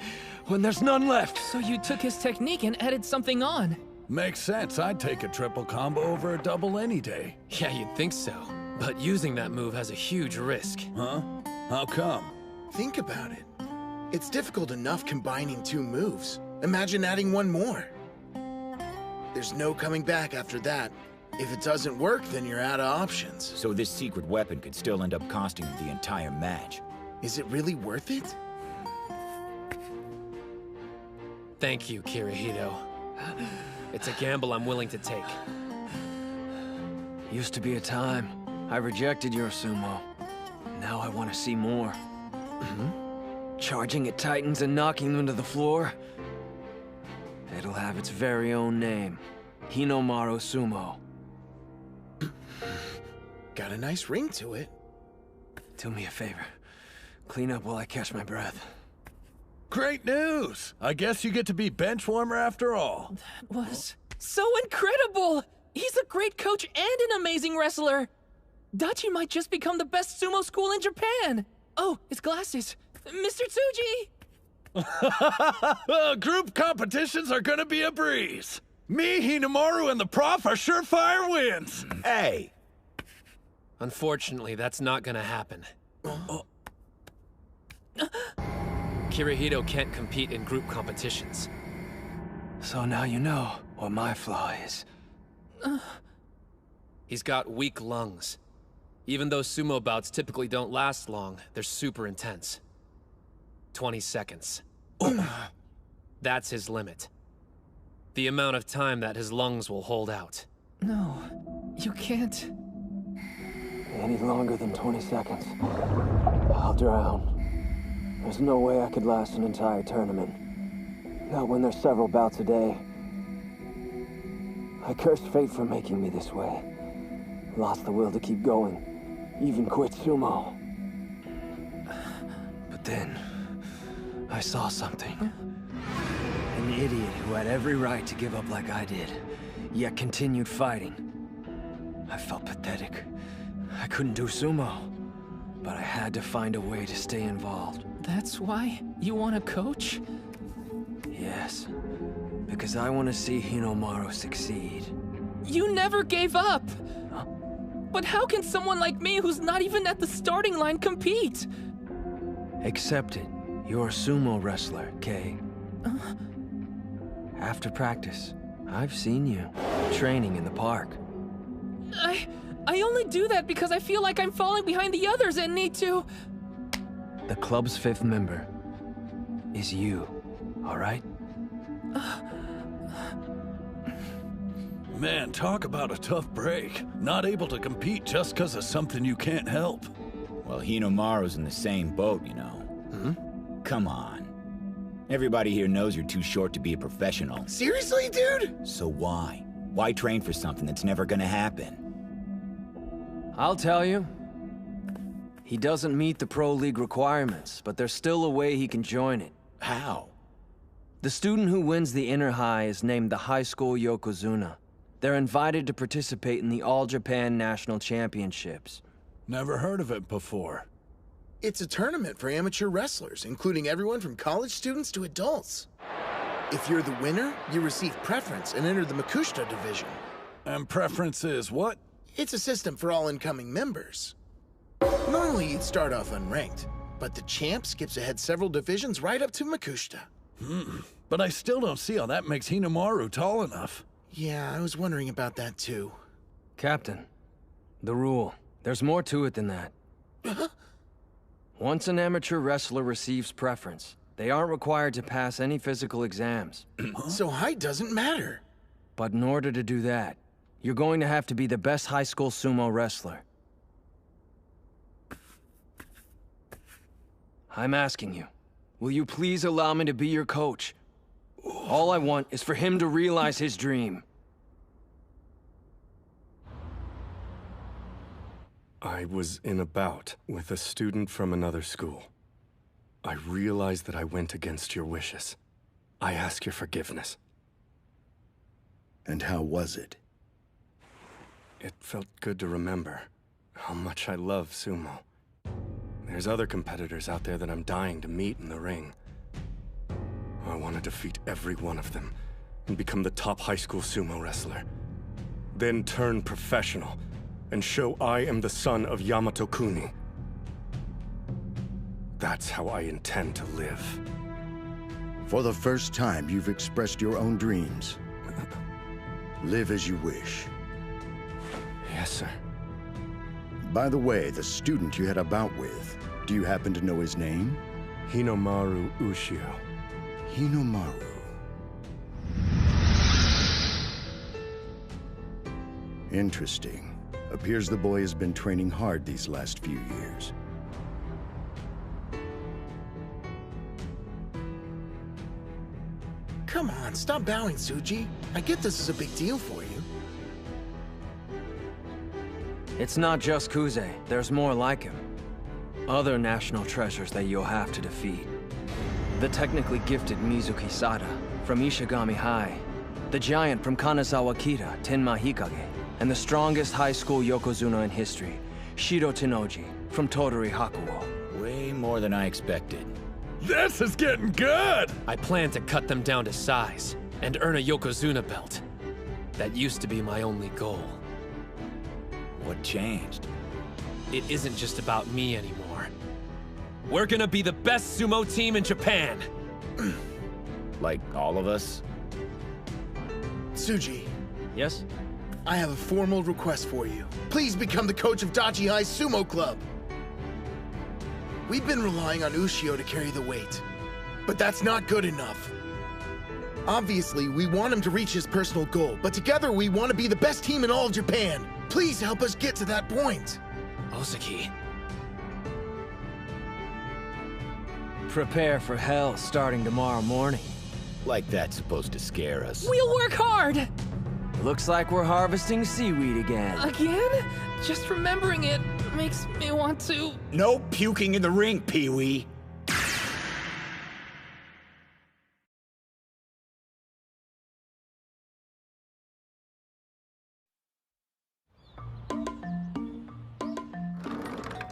[SPEAKER 20] when there's none left.
[SPEAKER 1] So you took his technique and added something on.
[SPEAKER 12] Makes sense. I'd take a triple combo over a double any day.
[SPEAKER 2] Yeah, you'd think so. But using that move has a huge risk.
[SPEAKER 12] Huh? How come?
[SPEAKER 3] Think about it. It's difficult enough combining 2 moves. Imagine adding 1 more. There's no coming back after that. If it doesn't work, then you're out of options.
[SPEAKER 6] So this secret weapon could still end up costing him the entire match.
[SPEAKER 3] Is it really worth it?
[SPEAKER 2] Thank you, Kirihito. It's a gamble I'm willing to take.
[SPEAKER 20] Used to be a time I rejected your sumo. Now I want to see more. Charging at titans and knocking them to the floor. It'll have its very own name. Hinomaru Sumo.
[SPEAKER 3] Got a nice ring to it.
[SPEAKER 20] Do me a favor. Clean up while I catch my breath.
[SPEAKER 12] Great news! I guess you get to be bench warmer after all.
[SPEAKER 1] That was so incredible! He's a great coach and an amazing wrestler! Dachi might just become the best sumo school in Japan! Oh, his glasses. Mr. Tsuji!
[SPEAKER 12] Group competitions are gonna be a breeze. Me, Hinomaru, and the prof are surefire wins.
[SPEAKER 6] Hey!
[SPEAKER 2] Unfortunately, that's not gonna happen. Kirihito can't compete in group competitions.
[SPEAKER 20] So now you know what my flaw is.
[SPEAKER 2] He's got weak lungs. Even though sumo bouts typically don't last long, they're super intense. 20 seconds. That's his limit. The amount of time that his lungs will hold out.
[SPEAKER 1] No, you can't.
[SPEAKER 19] Any longer than 20 seconds, I'll drown. There's no way I could last an entire tournament. Not when there's several bouts a day. I cursed fate for making me this way. Lost the will to keep going. Even quit sumo.
[SPEAKER 20] But then, I saw something. An idiot who had every right to give up like I did, yet continued fighting. I felt pathetic. I couldn't do sumo, but I had to find a way to stay involved.
[SPEAKER 1] That's why you want to coach?
[SPEAKER 20] Yes, because I want to see Hinomaru succeed.
[SPEAKER 1] You never gave up!
[SPEAKER 20] Huh?
[SPEAKER 1] But how can someone like me who's not even at the starting line compete?
[SPEAKER 20] Accept it. You're a sumo wrestler, Kay. After practice, I've seen you training in the park.
[SPEAKER 1] I only do that because I feel like I'm falling behind the others and need to...
[SPEAKER 20] The club's 5th member is you, all right?
[SPEAKER 12] Man, talk about a tough break. Not able to compete just because of something you can't help.
[SPEAKER 6] Well, Hinomaru's in the same boat, you know. Come on. Everybody here knows you're too short to be a professional.
[SPEAKER 3] Seriously, dude?
[SPEAKER 6] So why? Why train for something that's never gonna happen?
[SPEAKER 20] I'll tell you. He doesn't meet the Pro League requirements, but there's still a way he can join it.
[SPEAKER 6] How?
[SPEAKER 20] The student who wins the Inner High is named the High School Yokozuna. They're invited to participate in the All-Japan National Championships.
[SPEAKER 12] Never heard of it before.
[SPEAKER 3] It's a tournament for amateur wrestlers, including everyone from college students to adults. If you're the winner, you receive preference and enter the Makushita division.
[SPEAKER 12] And preference is what?
[SPEAKER 3] It's a system for all incoming members. Normally you'd start off unranked, but the champ skips ahead several divisions right up to Makushita.
[SPEAKER 12] But I still don't see how that makes Hinomaru tall enough.
[SPEAKER 3] Yeah, I was wondering about that too.
[SPEAKER 20] Captain, the rule. There's more to it than that. Once an amateur wrestler receives preference, they aren't required to pass any physical exams.
[SPEAKER 3] So height doesn't matter.
[SPEAKER 20] But in order to do that, you're going to have to be the best high school sumo wrestler. I'm asking you, will you please allow me to be your coach? All I want is for him to realize his dream.
[SPEAKER 25] I was in a bout with a student from another school. I realized that I went against your wishes. I ask your forgiveness.
[SPEAKER 11] And how was it?
[SPEAKER 25] It felt good to remember how much I love sumo. There's other competitors out there that I'm dying to meet in the ring. I want to defeat every one of them and become the top high school sumo wrestler. Then turn professional and show I am the son of Yamato Kuni. That's how I intend to live.
[SPEAKER 11] For the first time, you've expressed your own dreams. Live as you wish.
[SPEAKER 25] Yes, sir.
[SPEAKER 11] By the way, the student you had a bout with, do you happen to know his name?
[SPEAKER 25] Hinomaru Ushio.
[SPEAKER 11] Hinomaru. Interesting. Appears the boy has been training hard these last few years.
[SPEAKER 3] Come on, stop bowing, Tsuji. I get this is a big deal for you.
[SPEAKER 20] It's not just Kuze. There's more like him. Other national treasures that you'll have to defeat. The technically gifted Mizuki Sada from Ishigami High. The giant from Kanazawa Kita, Tenma Hikage. And the strongest high school Yokozuna in history, Shiro Tenoji from Tottori Hakuo.
[SPEAKER 6] Way more than I expected.
[SPEAKER 12] This is getting good!
[SPEAKER 2] I plan to cut them down to size and earn a Yokozuna belt. That used to be my only goal.
[SPEAKER 6] What changed?
[SPEAKER 2] It isn't just about me anymore. We're gonna be the best sumo team in Japan!
[SPEAKER 6] Like all of us?
[SPEAKER 3] Tsuji.
[SPEAKER 20] Yes?
[SPEAKER 3] I have a formal request for you. Please become the coach of Odachi High Sumo Club. We've been relying on Ushio to carry the weight, but that's not good enough. Obviously, we want him to reach his personal goal, but together we want to be the best team in all of Japan. Please help us get to that point.
[SPEAKER 2] Ozeki.
[SPEAKER 20] Prepare for hell starting tomorrow morning.
[SPEAKER 6] Like that's supposed to scare us.
[SPEAKER 1] We'll work hard!
[SPEAKER 20] Looks like we're harvesting seaweed again.
[SPEAKER 1] Again? Just remembering it makes me want to...
[SPEAKER 6] No puking in the ring, Pee-wee!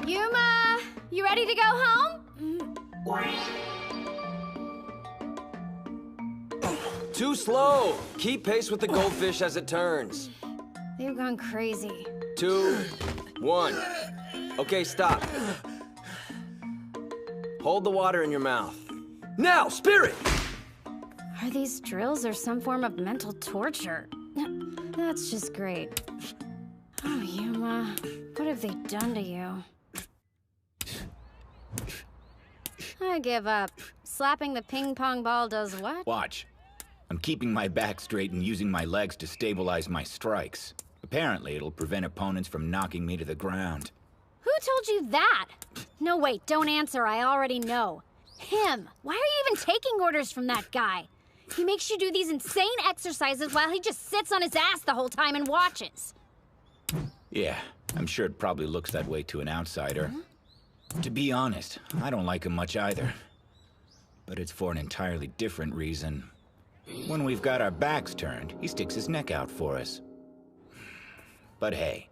[SPEAKER 10] Yuma, you ready to go home?
[SPEAKER 20] Too slow! Keep pace with the goldfish as it turns.
[SPEAKER 10] They've gone crazy.
[SPEAKER 20] 2, 1. Okay, stop. Hold the water in your mouth. Now, spirit!
[SPEAKER 10] Are these drills or some form of mental torture? That's just great. Oh, Yuma, what have they done to you? I give up. Slapping the ping pong ball does what?
[SPEAKER 6] Watch. I'm keeping my back straight and using my legs to stabilize my strikes. Apparently, it'll prevent opponents from knocking me to the ground.
[SPEAKER 10] Who told you that? No, wait, don't answer. I already know. Him. Why are you even taking orders from that guy? He makes you do these insane exercises while he just sits on his ass the whole time and watches.
[SPEAKER 6] Yeah, I'm sure it probably looks that way to an outsider. To be honest, I don't like him much either. But it's for an entirely different reason. When we've got our backs turned, he sticks his neck out for us. But hey,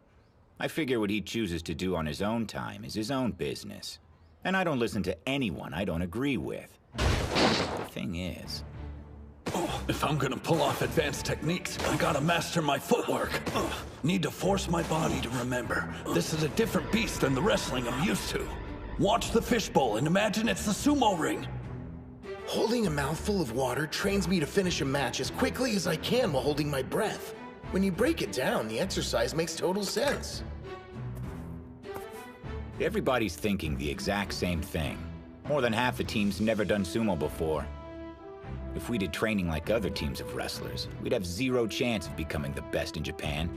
[SPEAKER 6] I figure what he chooses to do on his own time is his own business. And I don't listen to anyone I don't agree with. The thing is...
[SPEAKER 12] If I'm gonna pull off advanced techniques, I gotta master my footwork. Need to force my body to remember. This is a different beast than the wrestling I'm used to. Watch the fishbowl and imagine it's the sumo ring.
[SPEAKER 3] Holding a mouthful of water trains me to finish a match as quickly as I can while holding my breath. When you break it down, the exercise makes total sense.
[SPEAKER 6] Everybody's thinking the exact same thing. More than half the team's never done sumo before. If we did training like other teams of wrestlers, we'd have zero chance of becoming the best in Japan.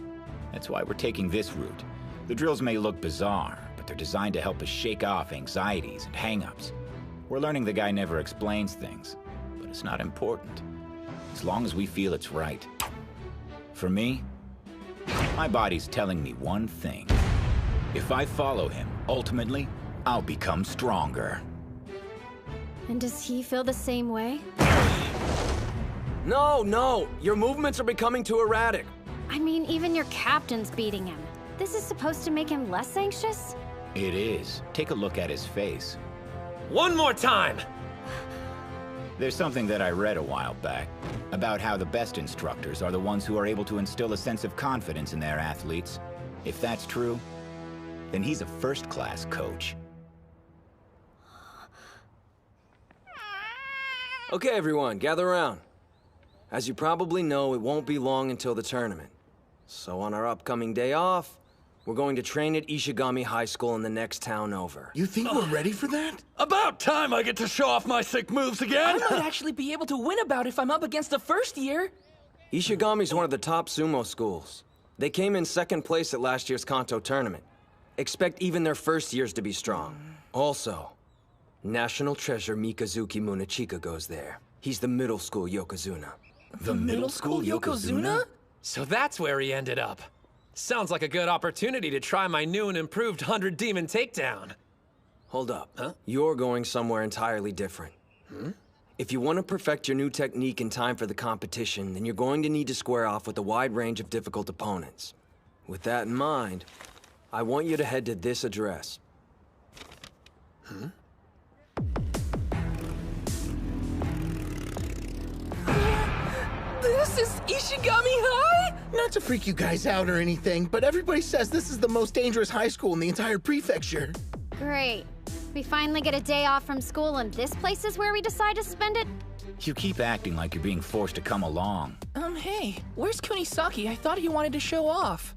[SPEAKER 6] That's why we're taking this route. The drills may look bizarre, but they're designed to help us shake off anxieties and hang-ups. We're learning the guy never explains things, but it's not important, as long as we feel it's right. For me, my body's telling me one thing. If I follow him, ultimately, I'll become stronger.
[SPEAKER 10] And does he feel the same way?
[SPEAKER 20] No! Your movements are becoming too erratic.
[SPEAKER 10] I mean, even your captain's beating him. This is supposed to make him less anxious?
[SPEAKER 6] It is. Take a look at his face.
[SPEAKER 2] One more time!
[SPEAKER 6] There's something that I read a while back about how the best instructors are the ones who are able to instill a sense of confidence in their athletes. If that's true, then he's a first-class coach.
[SPEAKER 20] Okay, everyone, gather around. As you probably know, it won't be long until the tournament. So on our upcoming day off, we're going to train at Ishigami High School in the next town over.
[SPEAKER 3] You think we're ready for that?
[SPEAKER 12] About time I get to show off my sick moves again!
[SPEAKER 1] I might actually be able to win a bout if I'm up against the first year.
[SPEAKER 20] Ishigami's one of the top sumo schools. They came in second place at last year's Kanto tournament. Expect even their first years to be strong. Also, National Treasure Mikazuki Munechika goes there. He's the middle school Yokozuna.
[SPEAKER 2] The middle school Yokozuna? So that's where he ended up. Sounds like a good opportunity to try my new and improved 100 Demon Takedown.
[SPEAKER 20] Hold up. Huh? You're going somewhere entirely different. If you want to perfect your new technique in time for the competition, then you're going to need to square off with a wide range of difficult opponents. With that in mind, I want you to head to this address.
[SPEAKER 1] This is Ishigami High?
[SPEAKER 3] Not to freak you guys out or anything, but everybody says this is the most dangerous high school in the entire prefecture.
[SPEAKER 10] Great. We finally get a day off from school and this place is where we decide to spend it?
[SPEAKER 6] You keep acting like you're being forced to come along.
[SPEAKER 1] Hey, where's Kunisaki? I thought he wanted to show off.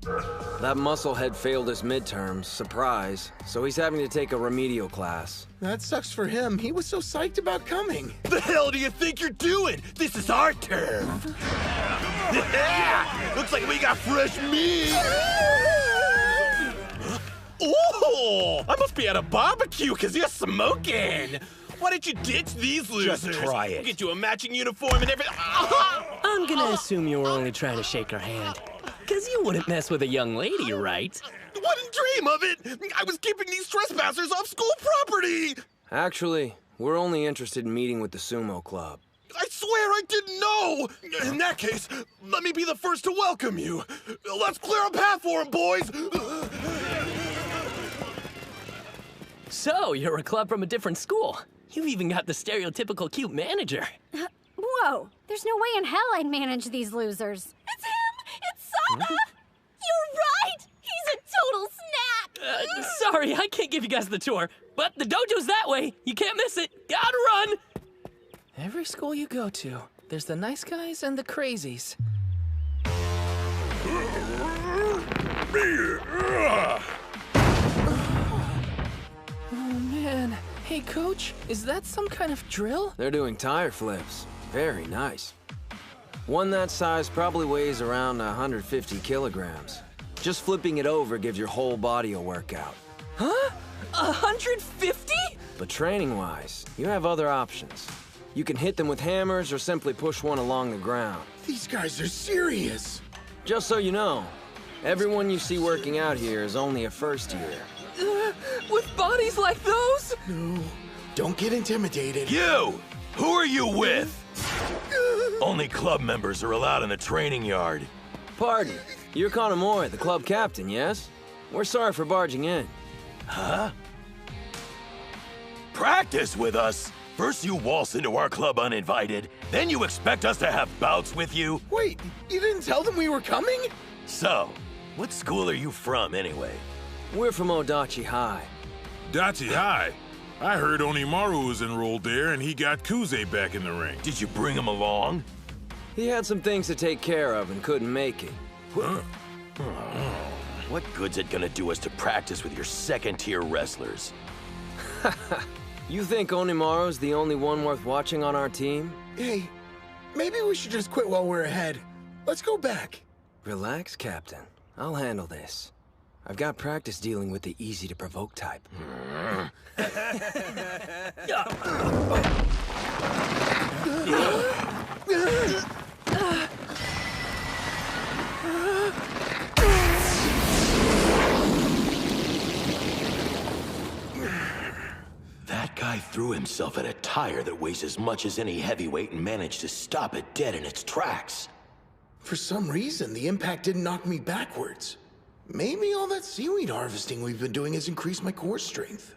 [SPEAKER 20] That musclehead failed his midterms, surprise, so he's having to take a remedial class.
[SPEAKER 3] That sucks for him. He was so psyched about coming.
[SPEAKER 4] The hell do you think you're doing? This is our turn. Looks like we got fresh meat. Oh, I must be at a barbecue because you're smoking. Why don't you ditch these losers?
[SPEAKER 22] Just try it.
[SPEAKER 4] We'll get you a matching uniform and everything.
[SPEAKER 14] I'm gonna assume you were only trying to shake her hand. Because you wouldn't mess with a young lady, right?
[SPEAKER 4] Wouldn't dream of it. I was keeping these trespassers off school property.
[SPEAKER 20] Actually, we're only interested in meeting with the sumo club.
[SPEAKER 4] I swear I didn't know! In that case, let me be the first to welcome you. Let's clear a path for him, boys!
[SPEAKER 14] So, you're a club from a different school. You've even got the stereotypical cute manager.
[SPEAKER 10] Whoa, there's no way in hell I'd manage these losers.
[SPEAKER 16] It's him! It's Sana! You're right! He's a total snack!
[SPEAKER 14] Sorry, I can't give you guys the tour, but the dojo's that way. You can't miss it. Gotta run!
[SPEAKER 1] Every school you go to, there's the nice guys and the crazies. Oh man. Hey coach, is that some kind of drill?
[SPEAKER 20] They're doing tire flips. Very nice. One that size probably weighs around 150 kilograms. Just flipping it over gives your whole body a workout.
[SPEAKER 1] Huh? 150?
[SPEAKER 20] But training-wise, you have other options. You can hit them with hammers or simply push one along the ground.
[SPEAKER 3] These guys are serious.
[SPEAKER 20] Just so you know, everyone you see working out here is only a first year.
[SPEAKER 1] With bodies like those?
[SPEAKER 3] No, don't get intimidated.
[SPEAKER 17] You! Who are you with? Only club members are allowed in the training yard.
[SPEAKER 20] Pardon, you're Hinomaru, the club captain, yes? We're sorry for barging in.
[SPEAKER 17] Huh? Practice with us? First you waltz into our club uninvited, then you expect us to have bouts with you?
[SPEAKER 3] Wait, you didn't tell them we were coming?
[SPEAKER 17] So, what school are you from anyway?
[SPEAKER 20] We're from Odachi High.
[SPEAKER 18] Odachi High? I heard Hinomaru was enrolled there and he got Kuze back in the ring.
[SPEAKER 17] Did you bring him along?
[SPEAKER 20] He had some things to take care of and couldn't make it.
[SPEAKER 17] Huh? What good's it gonna do us to practice with your second-tier wrestlers?
[SPEAKER 20] You think Hinomaru's the only one worth watching on our team?
[SPEAKER 3] Hey, maybe we should just quit while we're ahead. Let's go back.
[SPEAKER 20] Relax, Captain. I'll handle this. I've got practice dealing with the easy-to-provoke type.
[SPEAKER 17] That guy threw himself at a tire that weighs as much as any heavyweight and managed to stop it dead in its tracks.
[SPEAKER 3] For some reason, the impact didn't knock me backwards. Maybe all that seaweed harvesting we've been doing has increased my core strength.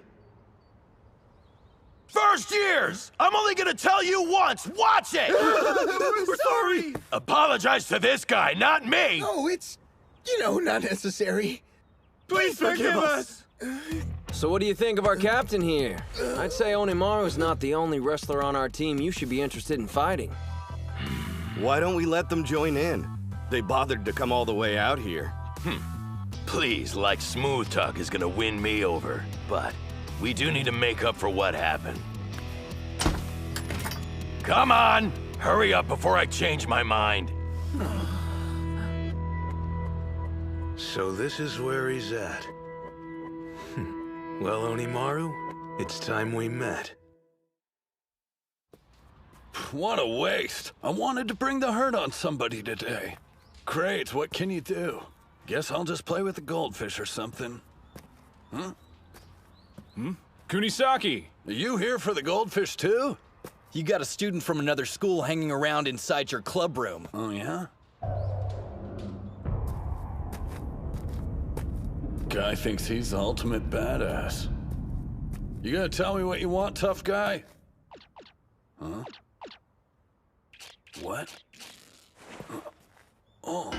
[SPEAKER 17] First years! I'm only gonna tell you once! Watch it!
[SPEAKER 3] We're sorry!
[SPEAKER 17] Apologize to this guy, not me!
[SPEAKER 3] Oh, it's, not necessary.
[SPEAKER 17] Please forgive us!
[SPEAKER 20] So what do you think of our captain here? I'd say Hinomaru's not the only wrestler on our team you should be interested in fighting.
[SPEAKER 23] Why don't we let them join in? They bothered to come all the way out here.
[SPEAKER 17] Please, like Smooth Talk is gonna win me over, but we do need to make up for what happened. Come on! Hurry up before I change my mind.
[SPEAKER 12] So this is where he's at. Well, Hinomaru, it's time we met. What a waste. I wanted to bring the hurt on somebody today. Great, what can you do? Guess I'll just play with the goldfish or something. Huh?
[SPEAKER 4] Kunisaki!
[SPEAKER 12] Are you here for the goldfish too?
[SPEAKER 4] You got a student from another school hanging around inside your club room.
[SPEAKER 12] Oh, yeah? Guy thinks he's the ultimate badass. You gonna tell me what you want, tough guy? Huh? What? Oh.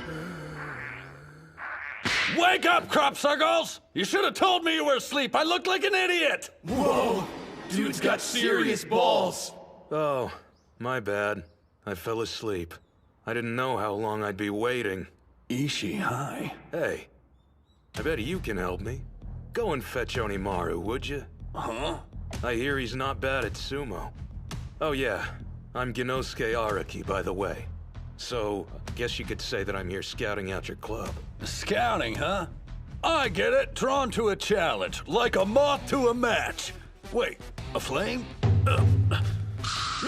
[SPEAKER 12] Wake up, crop circles! You should have told me you were asleep. I looked like an idiot!
[SPEAKER 17] Whoa! Dude's got serious balls!
[SPEAKER 25] Oh, my bad. I fell asleep. I didn't know how long I'd be waiting.
[SPEAKER 12] Ishigami High.
[SPEAKER 25] Hey, I bet you can help me. Go and fetch Hinomaru, would you?
[SPEAKER 12] Huh?
[SPEAKER 25] I hear he's not bad at sumo. Oh yeah, I'm Genosuke Araki, by the way. So, guess you could say that I'm here scouting out your club.
[SPEAKER 12] Scouting, huh? I get it. Drawn to a challenge, like a moth to a match. Wait, a flame?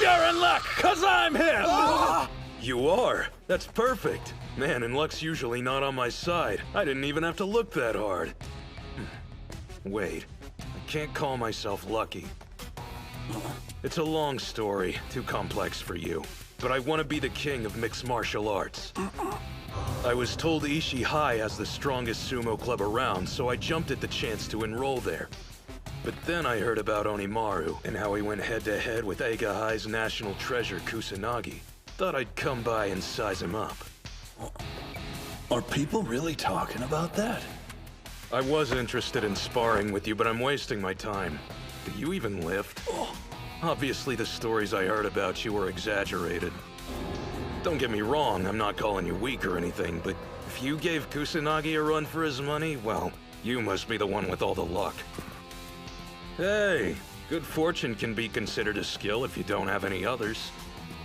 [SPEAKER 12] You're in luck, 'cause I'm him!
[SPEAKER 25] You are? That's perfect. Man, and luck's usually not on my side. I didn't even have to look that hard. Wait, I can't call myself lucky. It's a long story, too complex for you. But I want to be the king of mixed martial arts. I was told Odachi High has the strongest sumo club around, so I jumped at the chance to enroll there. But then I heard about Hinomaru and how he went head-to-head with Eiga High's national treasure, Kusanagi. Thought I'd come by and size him up.
[SPEAKER 12] Are people really talking about that?
[SPEAKER 25] I was interested in sparring with you, but I'm wasting my time. Do you even lift? Obviously, the stories I heard about you were exaggerated. Don't get me wrong, I'm not calling you weak or anything, but if you gave Kusanagi a run for his money, well, you must be the one with all the luck. Hey, good fortune can be considered a skill if you don't have any others.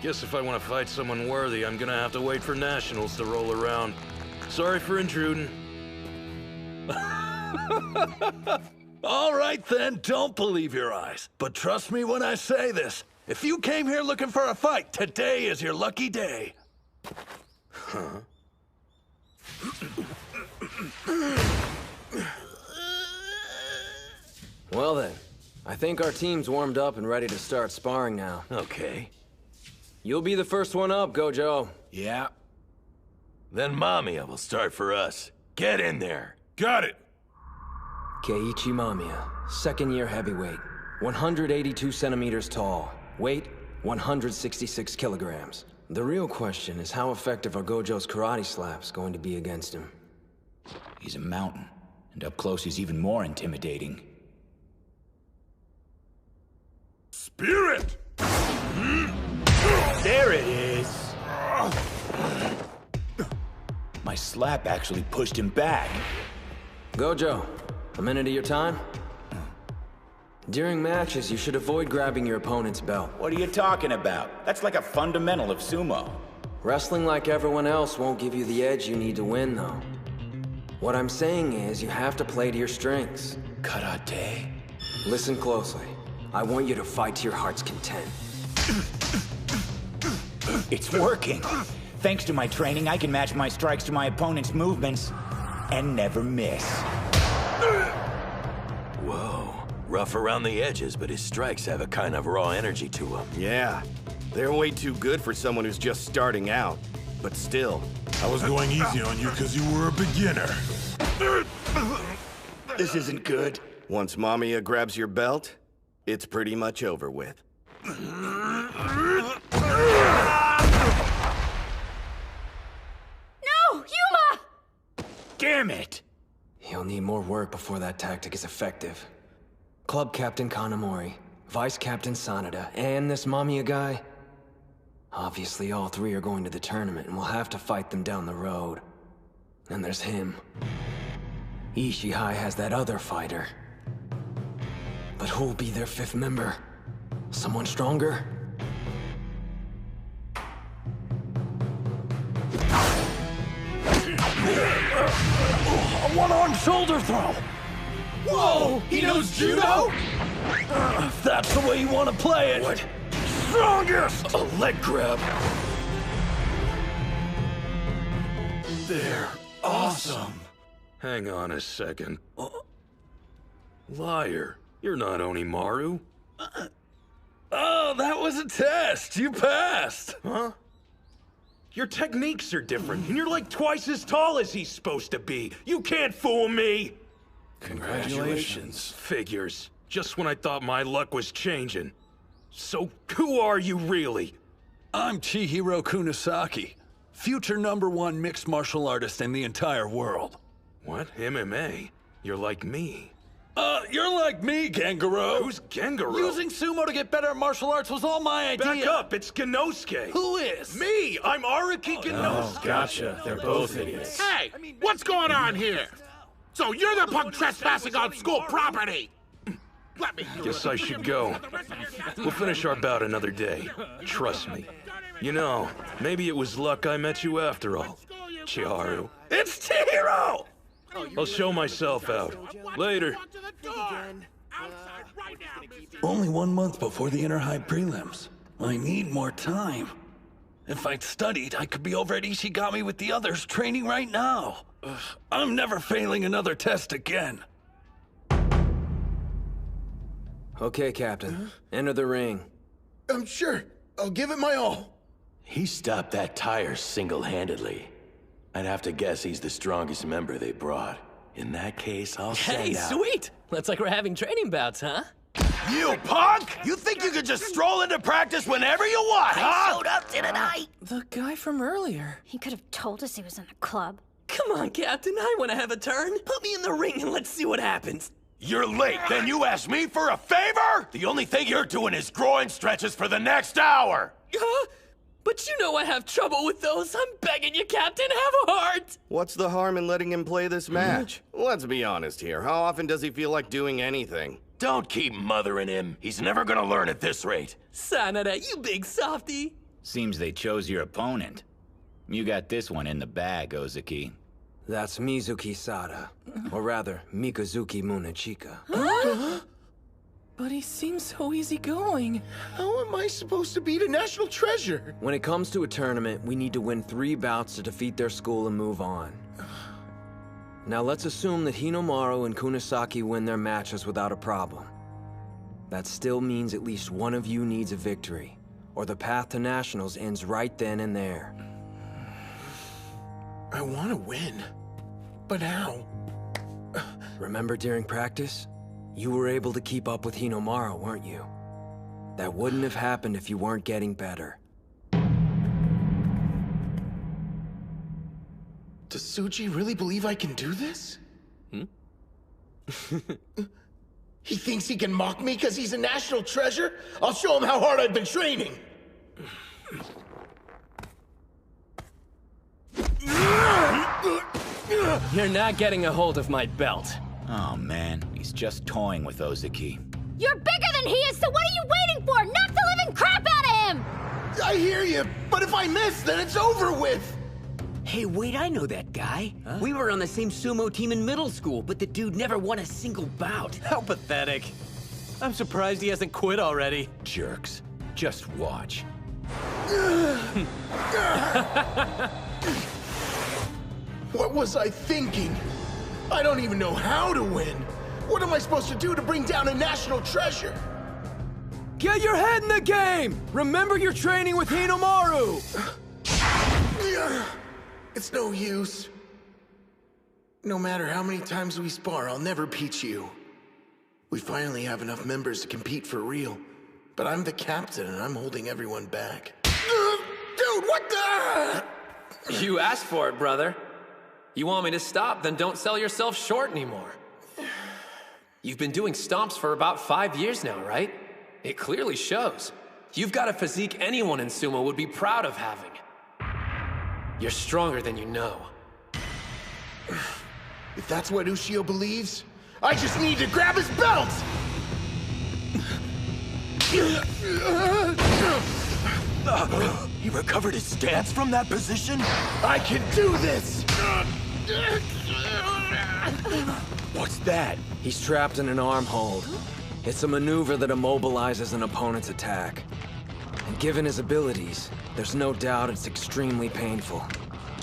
[SPEAKER 25] Guess if I want to fight someone worthy, I'm gonna have to wait for nationals to roll around. Sorry for intruding.
[SPEAKER 12] All right then, don't believe your eyes. But trust me when I say this. If you came here looking for a fight, today is your lucky day.
[SPEAKER 25] Huh?
[SPEAKER 20] Well then, I think our team's warmed up and ready to start sparring now.
[SPEAKER 17] Okay.
[SPEAKER 20] You'll be the first one up, Gojo.
[SPEAKER 17] Yeah. Then Mamiya will start for us. Get in there.
[SPEAKER 18] Got it.
[SPEAKER 20] Keiichi Mamiya, second-year heavyweight, 182 centimeters tall, weight 166 kilograms. The real question is how effective are Gojo's karate slaps going to be against him?
[SPEAKER 6] He's a mountain, and up close he's even more intimidating.
[SPEAKER 18] Spirit!
[SPEAKER 6] There it is! My slap actually pushed him back.
[SPEAKER 20] Gojo, a minute of your time? During matches, you should avoid grabbing your opponent's belt.
[SPEAKER 6] What are you talking about? That's like a fundamental of sumo.
[SPEAKER 20] Wrestling like everyone else won't give you the edge you need to win, though. What I'm saying is, you have to play to your strengths.
[SPEAKER 6] Karate?
[SPEAKER 20] Listen closely. I want you to fight to your heart's content.
[SPEAKER 6] It's working. Thanks to my training, I can match my strikes to my opponent's movements and never miss.
[SPEAKER 17] Whoa. Rough around the edges, but his strikes have a kind of raw energy to them.
[SPEAKER 23] Yeah. They're way too good for someone who's just starting out. But still.
[SPEAKER 18] I was going easy on you because you were a beginner.
[SPEAKER 6] This isn't good.
[SPEAKER 23] Once Mamiya grabs your belt, it's pretty much over with.
[SPEAKER 16] No, Yuma!
[SPEAKER 6] Damn it!
[SPEAKER 20] He'll need more work before that tactic is effective. Club Captain Kanamori, Vice Captain Sanada, and this Mamiya guy. Obviously, all three are going to the tournament, and we'll have to fight them down the road. And there's him. Odachi High has that other fighter. But who'll be their fifth member? Someone stronger?
[SPEAKER 12] A one-arm shoulder throw!
[SPEAKER 4] Whoa! He knows judo?
[SPEAKER 12] If that's the way you want to play it.
[SPEAKER 17] What?
[SPEAKER 12] Strongest!
[SPEAKER 17] A leg grab.
[SPEAKER 12] They're awesome.
[SPEAKER 25] Hang on a second. Liar. You're not Hinomaru.
[SPEAKER 12] Oh, that was a test. You passed.
[SPEAKER 25] Huh? Your techniques are different, and you're like twice as tall as he's supposed to be. You can't fool me!
[SPEAKER 12] Congratulations.
[SPEAKER 25] Figures. Just when I thought my luck was changing. So, who are you really?
[SPEAKER 12] I'm Chihiro Kunisaki, future #1 mixed martial artist in the entire world.
[SPEAKER 25] What? MMA? You're like me.
[SPEAKER 12] You're like me, Gengaro.
[SPEAKER 25] Who's Gengaro?
[SPEAKER 12] Using sumo to get better at martial arts was all my idea.
[SPEAKER 25] Back up, it's Genosuke.
[SPEAKER 12] Who is?
[SPEAKER 25] Me! I'm Araki Genosuke.
[SPEAKER 4] Oh, gotcha. They're both idiots.
[SPEAKER 5] Hey, what's going on here? So you're the punk trespassing on school property! Let me
[SPEAKER 25] Guess I should go. We'll finish our bout another day. Trust me. You know, maybe it was luck I met you after all. Chiharu.
[SPEAKER 12] It's Chihiro!
[SPEAKER 18] I'll show myself out. Later.
[SPEAKER 12] Only 1 month before the inter-high prelims. I need more time. If I'd studied, I could be over at Ishigami with the others training right now. I'm never failing another test again.
[SPEAKER 20] Okay, Captain. Enter the ring.
[SPEAKER 3] I'm sure. I'll give it my all.
[SPEAKER 17] He stopped that tire single-handedly. I'd have to guess he's the strongest member they brought. In that case, I'll send out...
[SPEAKER 14] Hey, sweet! Looks like we're having training bouts, huh?
[SPEAKER 17] You punk! You think you could just stroll into practice whenever you want, huh?
[SPEAKER 16] I showed up tonight.
[SPEAKER 1] The guy from earlier.
[SPEAKER 10] He could have told us he was in the club.
[SPEAKER 14] Come on, Captain, I want to have a turn. Put me in the ring and let's see what happens.
[SPEAKER 17] You're late, then you ask me for a favor? The only thing you're doing is groin stretches for the next hour!
[SPEAKER 14] But you know I have trouble with those. I'm begging you, Captain, have a heart!
[SPEAKER 23] What's the harm in letting him play this match? Let's be honest here. How often does he feel like doing anything?
[SPEAKER 17] Don't keep mothering him. He's never gonna learn at this rate.
[SPEAKER 14] Sanada, you big softy.
[SPEAKER 6] Seems they chose your opponent. You got this one in the bag, Ozeki.
[SPEAKER 20] That's Mizuki Sada. Or rather, Mikazuki Munechika.
[SPEAKER 1] But he seems so easygoing.
[SPEAKER 3] How am I supposed to beat a national treasure?
[SPEAKER 20] When it comes to a tournament, we need to win 3 bouts to defeat their school and move on. Now let's assume that Hinomaru and Kunisaki win their matches without a problem. That still means at least one of you needs a victory, or the path to nationals ends right then and there.
[SPEAKER 3] I want to win, but how?
[SPEAKER 20] Remember during practice? You were able to keep up with Hinomaru, weren't you? That wouldn't have happened if you weren't getting better.
[SPEAKER 3] Does Tsuji really believe I can do this? He thinks he can mock me because he's a national treasure? I'll show him how hard I've been training!
[SPEAKER 14] You're not getting a hold of my belt.
[SPEAKER 6] Oh man, he's just toying with Ozeki.
[SPEAKER 10] You're bigger than he is, so what are you waiting for? Knock the living crap out of him!
[SPEAKER 3] I hear you, but if I miss, then it's over with!
[SPEAKER 8] Hey, wait, I know that guy. Huh? We were on the same sumo team in middle school, but the dude never won a single bout.
[SPEAKER 4] How pathetic. I'm surprised he hasn't quit already.
[SPEAKER 6] Jerks. Just watch.
[SPEAKER 3] What was I thinking? I don't even know how to win. What am I supposed to do to bring down a national treasure?
[SPEAKER 20] Get your head in the game! Remember you're training with Hinomaru!
[SPEAKER 3] It's no use. No matter how many times we spar, I'll never beat you. We finally have enough members to compete for real. But I'm the captain and I'm holding everyone back. Dude, what the?
[SPEAKER 2] You asked for it, brother. You want me to stop, then don't sell yourself short anymore. You've been doing stomps for about 5 years now, right? It clearly shows. You've got a physique anyone in sumo would be proud of having. You're stronger than you know.
[SPEAKER 3] If that's what Ushio believes, I just need to grab his belt!
[SPEAKER 17] He recovered his stance from that position?
[SPEAKER 3] I can do this!
[SPEAKER 6] What's that?
[SPEAKER 20] He's trapped in an arm hold. It's a maneuver that immobilizes an opponent's attack. And given his abilities, there's no doubt it's extremely painful.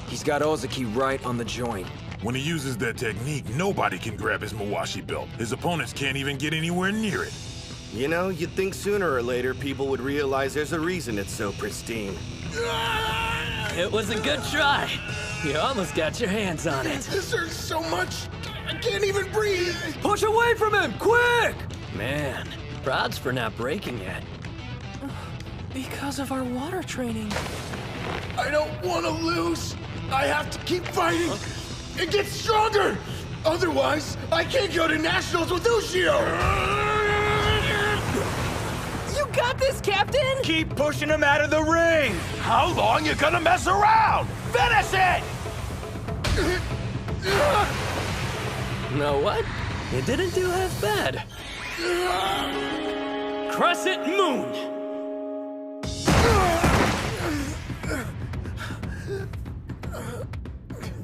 [SPEAKER 20] He's got Ozeki right on the joint.
[SPEAKER 18] When he uses that technique, nobody can grab his Mawashi belt. His opponents can't even get anywhere near it.
[SPEAKER 23] You know, you'd think sooner or later people would realize there's a reason it's so pristine.
[SPEAKER 14] It was a good try. You almost got your hands on it.
[SPEAKER 3] This hurts so much, I can't even breathe!
[SPEAKER 20] Push away from him, quick!
[SPEAKER 14] Man, prods for not breaking yet.
[SPEAKER 1] Because of our water training.
[SPEAKER 3] I don't want to lose! I have to keep fighting and get stronger! Otherwise, I can't go to nationals with Ushio!
[SPEAKER 1] You got this, Captain!
[SPEAKER 6] Keep pushing him out of the ring!
[SPEAKER 17] How long you gonna mess around? Finish it!
[SPEAKER 14] Know what? You didn't do half bad. Crescent Moon!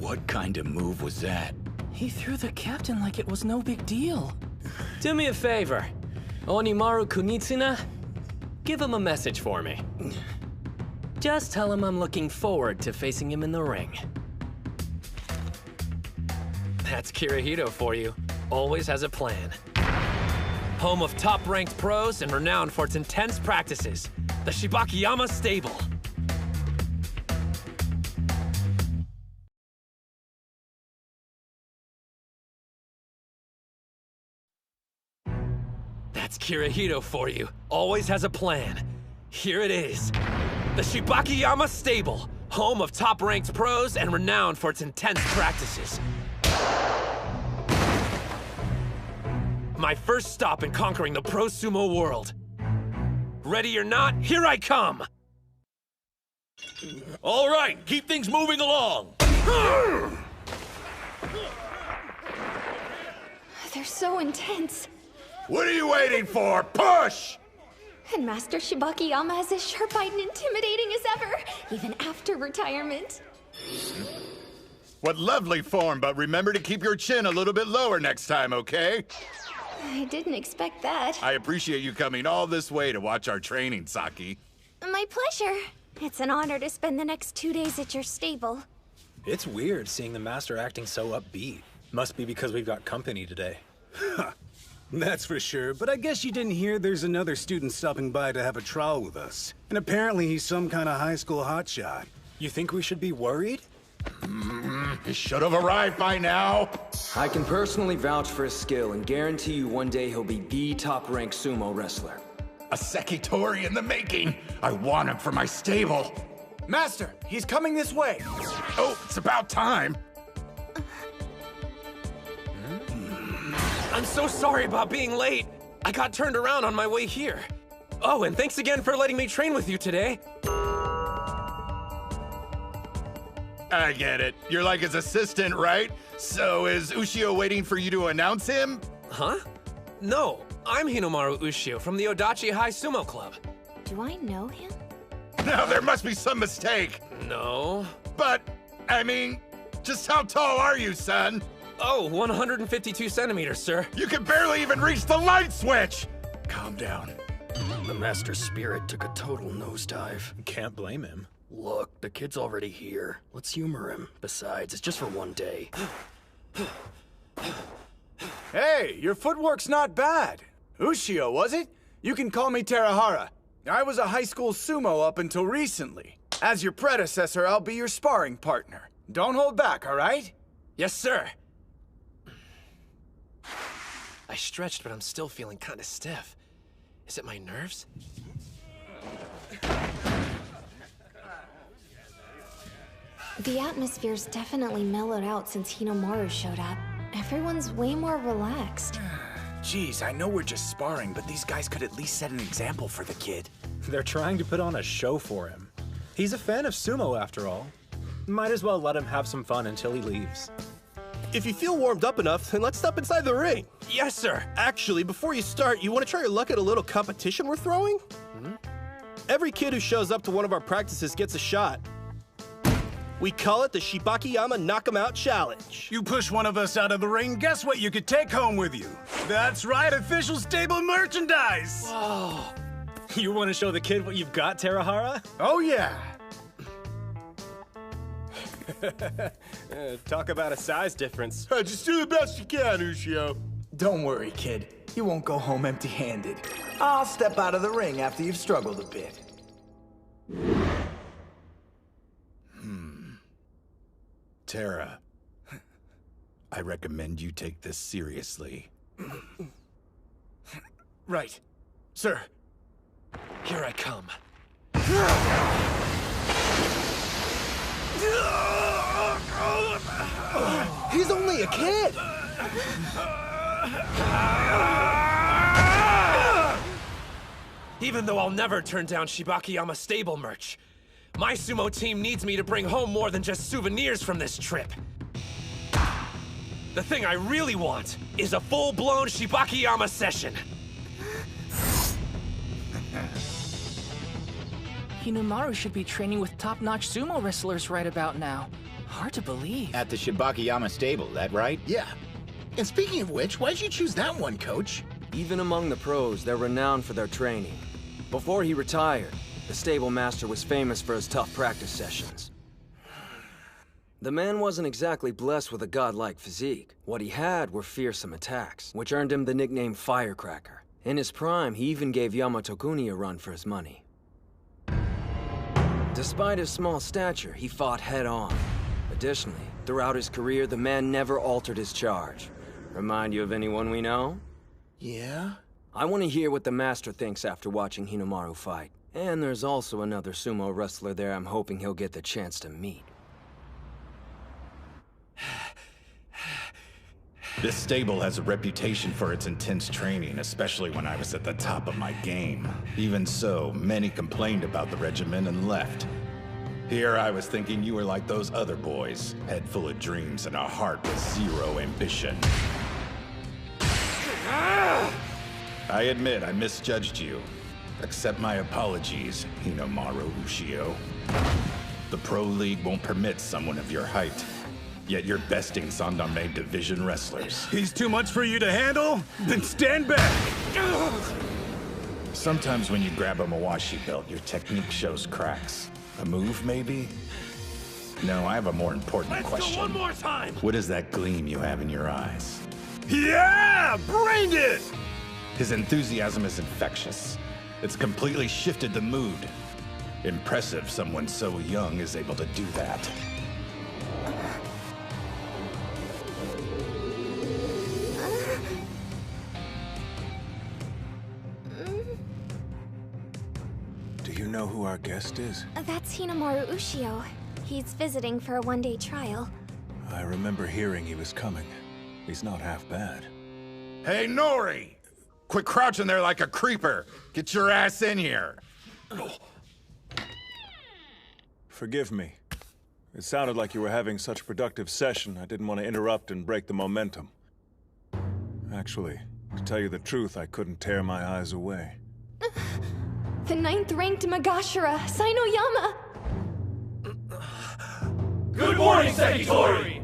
[SPEAKER 6] What kind of move was that?
[SPEAKER 1] He threw the captain like it was no big deal.
[SPEAKER 14] Do me a favor. Onimaru Kunitsuna, give him a message for me. Just tell him I'm looking forward to facing him in the ring.
[SPEAKER 2] That's Kirihito for you. Always has a plan. Home of top-ranked pros and renowned for its intense practices. The Shibakiyama Stable. That's Kirihito for you. Always has a plan. Here it is. The Shibakiyama Stable. Home of top-ranked pros and renowned for its intense practices. My first stop in conquering the pro-sumo world. Ready or not, here I come!
[SPEAKER 4] All right, keep things moving along.
[SPEAKER 16] They're so intense.
[SPEAKER 6] What are you waiting for? Push!
[SPEAKER 16] And Master Shibakiyama is as sharp-eyed and intimidating as ever, even after retirement.
[SPEAKER 6] What lovely form, but remember to keep your chin a little bit lower next time, okay?
[SPEAKER 16] I didn't expect that.
[SPEAKER 6] I appreciate you coming all this way to watch our training, Saki.
[SPEAKER 16] My pleasure. It's an honor to spend the next 2 days at your stable.
[SPEAKER 7] It's weird seeing the master acting so upbeat. Must be because we've got company today.
[SPEAKER 9] That's for sure, but I guess you didn't hear there's another student stopping by to have a trial with us. And apparently he's some kind of high school hotshot.
[SPEAKER 7] You think we should be worried?
[SPEAKER 6] He should have arrived by now.
[SPEAKER 20] I can personally vouch for his skill and guarantee you one day he'll be the top-ranked sumo wrestler.
[SPEAKER 6] A Sekitori in the making. I want him for my stable.
[SPEAKER 19] Master, he's coming this way.
[SPEAKER 6] Oh, it's about time.
[SPEAKER 2] I'm so sorry about being late. I got turned around on my way here. Oh, and thanks again for letting me train with you today.
[SPEAKER 6] I get it. You're like his assistant, right? So is Ushio waiting for you to announce him?
[SPEAKER 2] Huh? No, I'm Hinomaru Ushio from the Odachi High Sumo Club.
[SPEAKER 16] Do I know him?
[SPEAKER 6] Now, there must be some mistake.
[SPEAKER 2] No.
[SPEAKER 6] But, I mean, just how tall are you, son?
[SPEAKER 2] Oh, 152 centimeters, sir.
[SPEAKER 6] You can barely even reach the light switch!
[SPEAKER 7] Calm down. The master's spirit took a total nosedive. Can't blame him. Look, the kid's already here. Let's humor him. Besides, it's just for one day.
[SPEAKER 19] Hey, your footwork's not bad. Ushio, was it? You can call me Terahara. I was a high school sumo up until recently. As your predecessor, I'll be your sparring partner. Don't hold back, all right?
[SPEAKER 2] Yes, sir. I stretched, but I'm still feeling kind of stiff. Is it my nerves?
[SPEAKER 16] The atmosphere's definitely mellowed out since Hinomaru showed up. Everyone's way more relaxed.
[SPEAKER 19] Geez, I know we're just sparring, but these guys could at least set an example for the kid.
[SPEAKER 7] They're trying to put on a show for him. He's a fan of sumo, after all. Might as well let him have some fun until he leaves.
[SPEAKER 15] If you feel warmed up enough, then let's step inside the ring.
[SPEAKER 2] Yes, sir.
[SPEAKER 15] Actually, before you start, you want to try your luck at a little competition we're throwing? Every kid who shows up to one of our practices gets a shot. We call it the Shibakiyama Knock 'em Out Challenge.
[SPEAKER 9] You push one of us out of the ring, guess what you could take home with you? That's right, official stable merchandise!
[SPEAKER 7] Whoa. You want to show the kid what you've got, Terahara?
[SPEAKER 19] Oh, yeah.
[SPEAKER 7] Talk about a size difference.
[SPEAKER 9] Just do the best you can, Ushio.
[SPEAKER 19] Don't worry, kid. You won't go home empty-handed. I'll step out of the ring after you've struggled a bit.
[SPEAKER 6] Tara, I recommend you take this seriously.
[SPEAKER 19] Right. Sir.
[SPEAKER 2] Here I come.
[SPEAKER 15] He's only a kid!
[SPEAKER 2] Even though I'll never turn down Shibakiyama stable merch, my sumo team needs me to bring home more than just souvenirs from this trip. The thing I really want is a full-blown Shibakiyama session.
[SPEAKER 1] Hinomaru should be training with top-notch sumo wrestlers right about now. Hard to believe.
[SPEAKER 6] At the Shibakiyama stable, that right?
[SPEAKER 3] Yeah. And speaking of which, why'd you choose that one, Coach?
[SPEAKER 20] Even among the pros, they're renowned for their training. Before he retired, the stable master was famous for his tough practice sessions. The man wasn't exactly blessed with a godlike physique. What he had were fearsome attacks, which earned him the nickname Firecracker. In his prime, he even gave Yamato-kuni a run for his money. Despite his small stature, he fought head-on. Additionally, throughout his career, the man never altered his charge. Remind you of anyone we know?
[SPEAKER 3] Yeah?
[SPEAKER 20] I want to hear what the master thinks after watching Hinomaru fight. And there's also another sumo wrestler there I'm hoping he'll get the chance to meet.
[SPEAKER 11] This stable has a reputation for its intense training, especially when I was at the top of my game. Even so, many complained about the regimen and left. Here I was thinking you were like those other boys, head full of dreams and a heart with zero ambition. I admit I misjudged you. Accept my apologies, Hinomaru Ushio. The Pro League won't permit someone of your height. Yet you're besting Sandanme Division wrestlers.
[SPEAKER 9] He's too much for you to handle? Then stand back!
[SPEAKER 11] Sometimes when you grab a Mawashi belt, your technique shows cracks. A move, maybe? No, I have a more important question.
[SPEAKER 5] Let's go one more time!
[SPEAKER 11] What is that gleam you have in your eyes?
[SPEAKER 5] Yeah! Brained it!
[SPEAKER 11] His enthusiasm is infectious. It's completely shifted the mood. Impressive someone so young is able to do that.
[SPEAKER 9] Do you know who our guest is?
[SPEAKER 16] That's Hinomaru Ushio. He's visiting for a one-day trial.
[SPEAKER 9] I remember hearing he was coming. He's not half bad.
[SPEAKER 11] Hey, Nori! Quit crouching there like a creeper! Get your ass in here!
[SPEAKER 9] Forgive me. It sounded like you were having such a productive session, I didn't want to interrupt and break the momentum. Actually, to tell you the truth, I couldn't tear my eyes away.
[SPEAKER 16] The 9th-ranked Magashira, Sainoyama!
[SPEAKER 5] Good morning, Sekitori!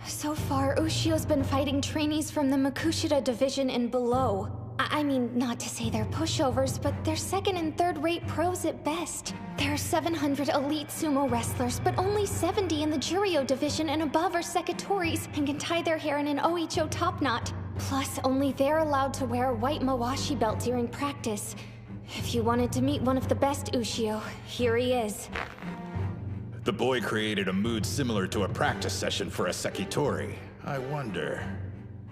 [SPEAKER 16] So far, Ushio's been fighting trainees from the Makushita division and below. I mean, not to say they're pushovers, but they're second and third-rate pros at best. There are 700 elite sumo wrestlers, but only 70 in the Juryo division and above are Sekitoris and can tie their hair in an Oicho top knot. Plus, only they're allowed to wear a white Mawashi belt during practice. If you wanted to meet one of the best Ushio, here he is.
[SPEAKER 11] The boy created a mood similar to a practice session for a Sekitori. I wonder...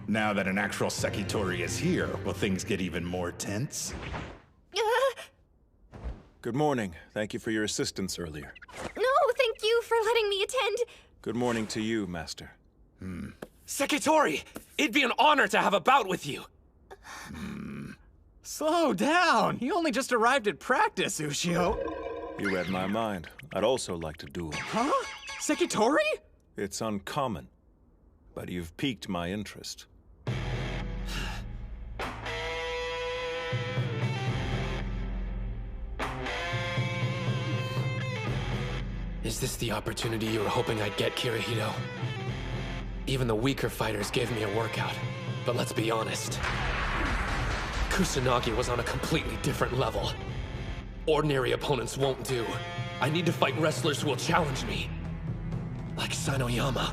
[SPEAKER 11] Now that an actual Sekitori is here, will things get even more tense?
[SPEAKER 9] Good morning. Thank you for your assistance earlier.
[SPEAKER 16] No, thank you for letting me attend.
[SPEAKER 9] Good morning to you, Master.
[SPEAKER 2] Sekitori! It'd be an honor to have a bout with you!
[SPEAKER 13] Slow down! You only just arrived at practice, Ushio.
[SPEAKER 9] You read my mind. I'd also like to duel.
[SPEAKER 13] Huh? Sekitori?
[SPEAKER 9] It's uncommon, but you've piqued my interest.
[SPEAKER 2] Is this the opportunity you were hoping I'd get, Kirihito? Even the weaker fighters gave me a workout, but let's be honest. Kusanagi was on a completely different level. Ordinary opponents won't do. I need to fight wrestlers who will challenge me. Like Sainoyama.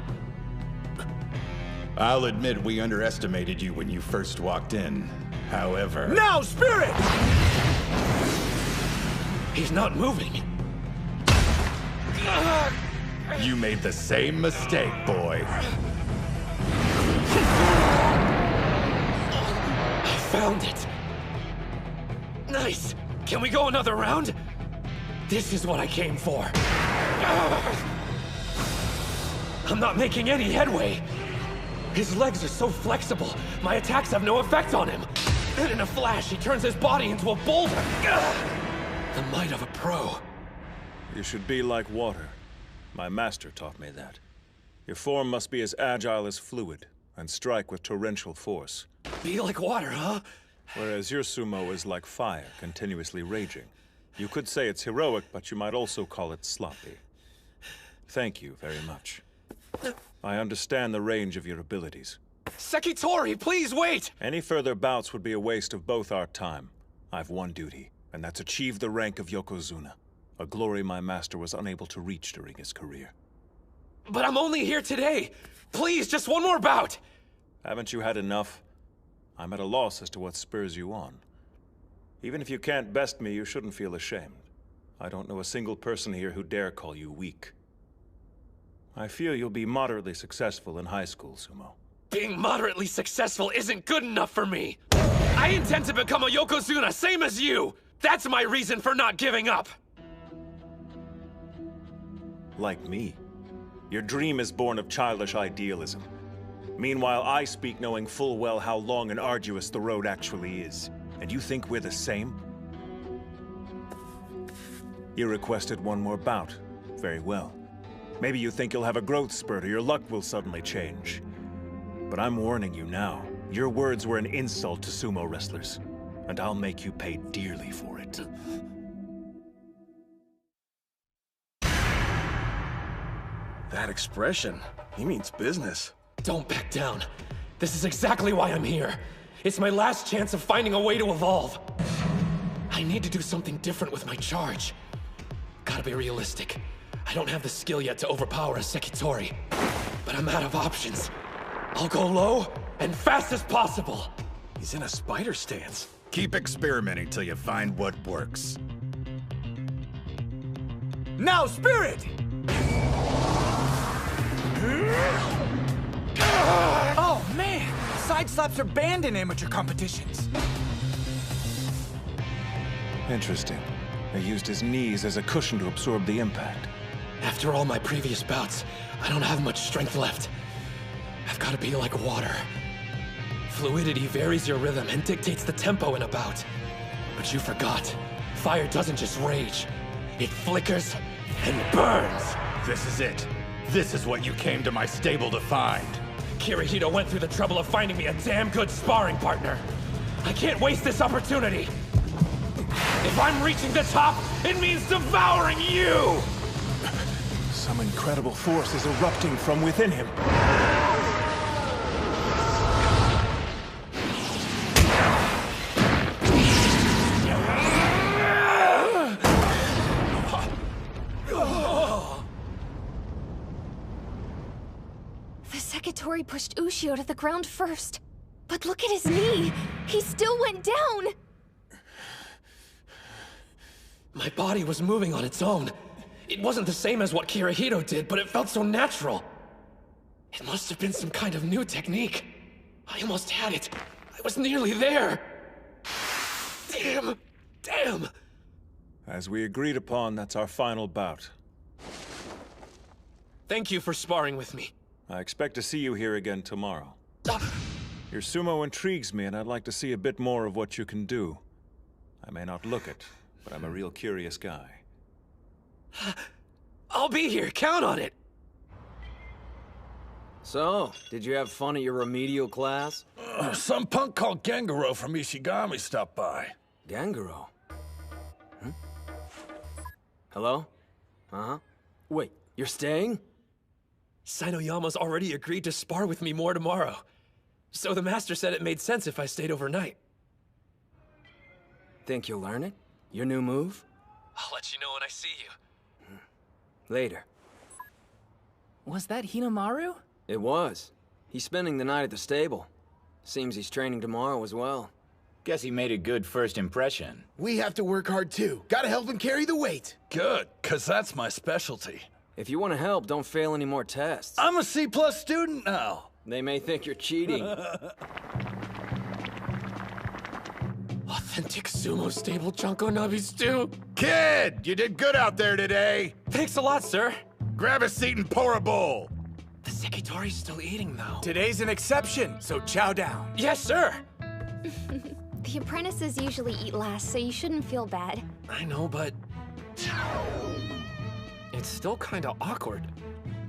[SPEAKER 11] I'll admit we underestimated you when you first walked in. However...
[SPEAKER 5] Now, Spirit!
[SPEAKER 2] He's not moving.
[SPEAKER 11] You made the same mistake, boy.
[SPEAKER 2] I found it. Nice. Can we go another round? This is what I came for. I'm not making any headway. His legs are so flexible, my attacks have no effect on him. And in a flash, he turns his body into a boulder. The might of a pro.
[SPEAKER 9] You should be like water. My master taught me that. Your form must be as agile as fluid, and strike with torrential force.
[SPEAKER 2] Be like water, huh?
[SPEAKER 9] Whereas your sumo is like fire, continuously raging. You could say it's heroic, but you might also call it sloppy. Thank you very much. I understand the range of your abilities.
[SPEAKER 2] Sekitori, please wait!
[SPEAKER 9] Any further bouts would be a waste of both our time. I've one duty, and that's achieve the rank of Yokozuna, a glory my master was unable to reach during his career.
[SPEAKER 2] But I'm only here today! Please, just one more bout!
[SPEAKER 9] Haven't you had enough? I'm at a loss as to what spurs you on. Even if you can't best me, you shouldn't feel ashamed. I don't know a single person here who dare call you weak. I feel you'll be moderately successful in high school, Sumo.
[SPEAKER 2] Being moderately successful isn't good enough for me! I intend to become a Yokozuna, same as you! That's my reason for not giving up!
[SPEAKER 9] Like me. Your dream is born of childish idealism. Meanwhile, I speak knowing full well how long and arduous the road actually is. And you think we're the same? You requested one more bout. Very well. Maybe you think you'll have a growth spurt or your luck will suddenly change. But I'm warning you now. Your words were an insult to sumo wrestlers. And I'll make you pay dearly for it.
[SPEAKER 5] That expression, he means business.
[SPEAKER 2] Don't back down. This is exactly why I'm here. It's my last chance of finding a way to evolve. I need to do something different with my charge. Gotta be realistic. I don't have the skill yet to overpower a Sekitori. But I'm out of options. I'll go low and fast as possible.
[SPEAKER 5] He's in a spider stance.
[SPEAKER 11] Keep experimenting till you find what works.
[SPEAKER 13] Now, Spirit! Oh, man! Side slaps are banned in amateur competitions.
[SPEAKER 9] Interesting. They used his knees as a cushion to absorb the impact.
[SPEAKER 2] After all my previous bouts, I don't have much strength left. I've got to be like water. Fluidity varies your rhythm and dictates the tempo in a bout. But you forgot. Fire doesn't just rage. It flickers and burns.
[SPEAKER 11] This is it. This is what you came to my stable to find.
[SPEAKER 2] Kirihito went through the trouble of finding me a damn good sparring partner. I can't waste this opportunity. If I'm reaching the top, it means devouring you!
[SPEAKER 9] Some incredible force is erupting from within him.
[SPEAKER 16] The Sekitori pushed Ushio to the ground first. But look at his knee! He still went down!
[SPEAKER 2] My body was moving on its own. It wasn't the same as what Kirihito did, but it felt so natural. It must have been some kind of new technique. I almost had it. I was nearly there. Damn! Damn!
[SPEAKER 9] As we agreed upon, that's our final bout.
[SPEAKER 2] Thank you for sparring with me.
[SPEAKER 9] I expect to see you here again tomorrow. Your sumo intrigues me, and I'd like to see a bit more of what you can do. I may not look it, but I'm a real curious guy.
[SPEAKER 2] I'll be here, count on it!
[SPEAKER 20] So, did you have fun at your remedial class?
[SPEAKER 18] Some punk called Gengaro from Ishigami stopped by.
[SPEAKER 20] Gengaro? Hello? Uh-huh. Wait, you're staying?
[SPEAKER 2] Sainoyama's already agreed to spar with me more tomorrow. So the master said it made sense if I stayed overnight.
[SPEAKER 20] Think you'll learn it? Your new move?
[SPEAKER 2] I'll let you know when I see you.
[SPEAKER 20] Later.
[SPEAKER 1] Was that Hinomaru?
[SPEAKER 20] It was. He's spending the night at the stable. Seems he's training tomorrow as well.
[SPEAKER 6] Guess he made a good first impression.
[SPEAKER 3] We have to work hard too. Gotta help him carry the weight.
[SPEAKER 18] Good, 'cause that's my specialty.
[SPEAKER 20] If you want to help, don't fail any more tests.
[SPEAKER 18] I'm a C+ student now.
[SPEAKER 20] They may think you're cheating.
[SPEAKER 2] Authentic sumo stable Junko Nabi stew.
[SPEAKER 11] Kid, you did good out there today.
[SPEAKER 2] Thanks a lot, sir.
[SPEAKER 11] Grab a seat and pour a bowl.
[SPEAKER 2] The Sekitori's still eating, though.
[SPEAKER 13] Today's an exception, so chow down.
[SPEAKER 2] Yes, sir.
[SPEAKER 16] The apprentices usually eat last, so you shouldn't feel bad.
[SPEAKER 2] I know, but... it's still kinda awkward.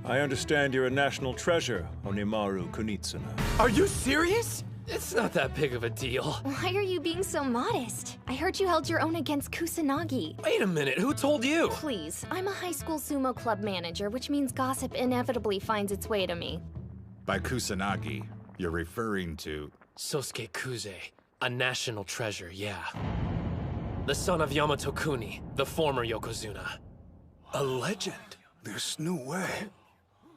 [SPEAKER 9] I understand you're a national treasure, Hinomaru Kunitsuna.
[SPEAKER 13] Are you serious?
[SPEAKER 2] It's not that big of a deal.
[SPEAKER 16] Why are you being so modest? I heard you held your own against Kusanagi.
[SPEAKER 2] Wait a minute, who told you?
[SPEAKER 16] Please, I'm a high school sumo club manager, which means gossip inevitably finds its way to me.
[SPEAKER 11] By Kusanagi, you're referring to...
[SPEAKER 2] Sosuke Kuze, a national treasure, yeah. The son of Yamato Kuni, the former Yokozuna.
[SPEAKER 9] A legend? There's no way.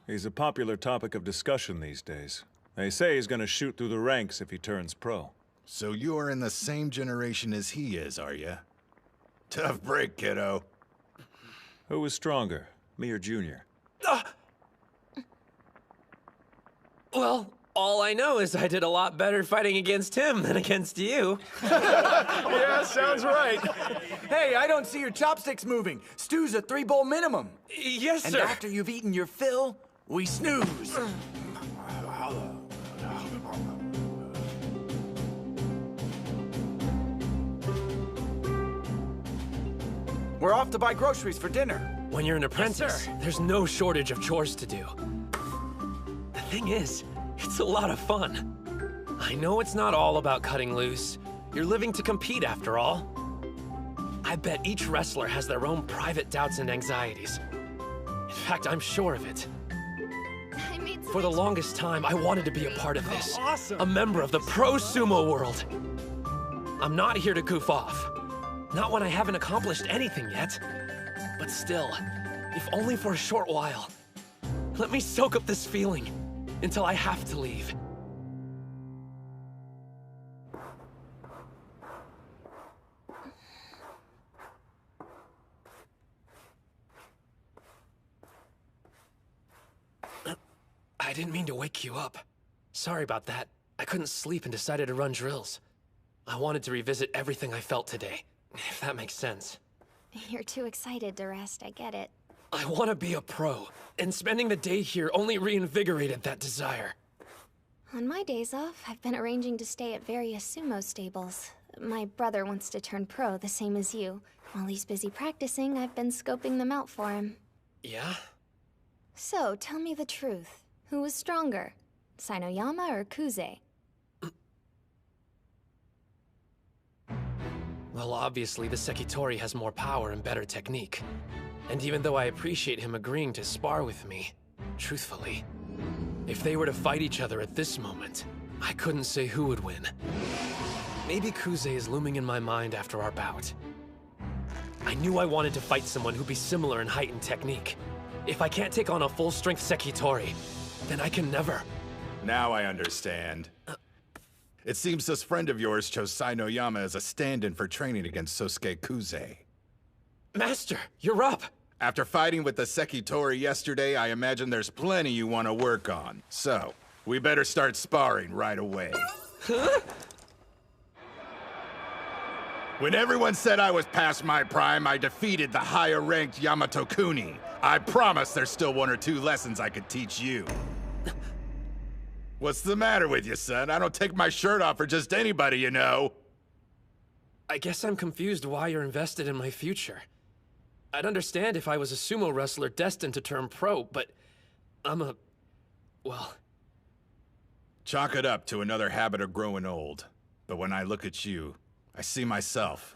[SPEAKER 9] He's a popular topic of discussion these days. They say he's gonna shoot through the ranks if he turns pro.
[SPEAKER 11] So you're in the same generation as he is, are you? Tough break, kiddo.
[SPEAKER 9] Who was stronger, me or Junior?
[SPEAKER 2] Well, all I know is I did a lot better fighting against him than against you.
[SPEAKER 13] Yeah, sounds right. Hey, I don't see your chopsticks moving. Stew's a 3-bowl minimum.
[SPEAKER 2] Yes,
[SPEAKER 13] and
[SPEAKER 2] sir.
[SPEAKER 13] And after you've eaten your fill, we snooze. We're off to buy groceries for dinner.
[SPEAKER 2] When you're an apprentice, there's no shortage of chores to do. The thing is, it's a lot of fun. I know it's not all about cutting loose. You're living to compete after all. I bet each wrestler has their own private doubts and anxieties. In fact, I'm sure of it. For the longest time, I wanted to be a part of this.
[SPEAKER 13] Awesome.
[SPEAKER 2] A member of the pro-sumo world. I'm not here to goof off. Not when I haven't accomplished anything yet. But still, if only for a short while. Let me soak up this feeling until I have to leave. I didn't mean to wake you up. Sorry about that. I couldn't sleep and decided to run drills. I wanted to revisit everything I felt today, if that makes sense.
[SPEAKER 16] You're too excited to rest, I get it.
[SPEAKER 2] I want to be a pro, and spending the day here only reinvigorated that desire.
[SPEAKER 16] On my days off, I've been arranging to stay at various sumo stables. My brother wants to turn pro, the same as you. While he's busy practicing, I've been scoping them out for him.
[SPEAKER 2] Yeah?
[SPEAKER 16] So, tell me the truth. Who was stronger? Sainoyama or Kuze?
[SPEAKER 2] Well, obviously, the Sekitori has more power and better technique. And even though I appreciate him agreeing to spar with me, truthfully, if they were to fight each other at this moment, I couldn't say who would win. Maybe Kuze is looming in my mind after our bout. I knew I wanted to fight someone who'd be similar in height and technique. If I can't take on a full-strength Sekitori, then I can never.
[SPEAKER 11] Now I understand. It seems this friend of yours chose Sainoyama as a stand-in for training against Sosuke Kuze.
[SPEAKER 2] Master, you're up!
[SPEAKER 11] After fighting with the Sekitori yesterday, I imagine there's plenty you want to work on. So, we better start sparring right away.
[SPEAKER 2] Huh?
[SPEAKER 11] When everyone said I was past my prime, I defeated the higher-ranked Yamato Kuni. I promise there's still 1 or 2 lessons I could teach you. What's the matter with you, son? I don't take my shirt off for just anybody, you know.
[SPEAKER 2] I guess I'm confused why you're invested in my future. I'd understand if I was a sumo wrestler destined to turn pro, but well...
[SPEAKER 11] Chalk it up to another habit of growing old. But when I look at you, I see myself.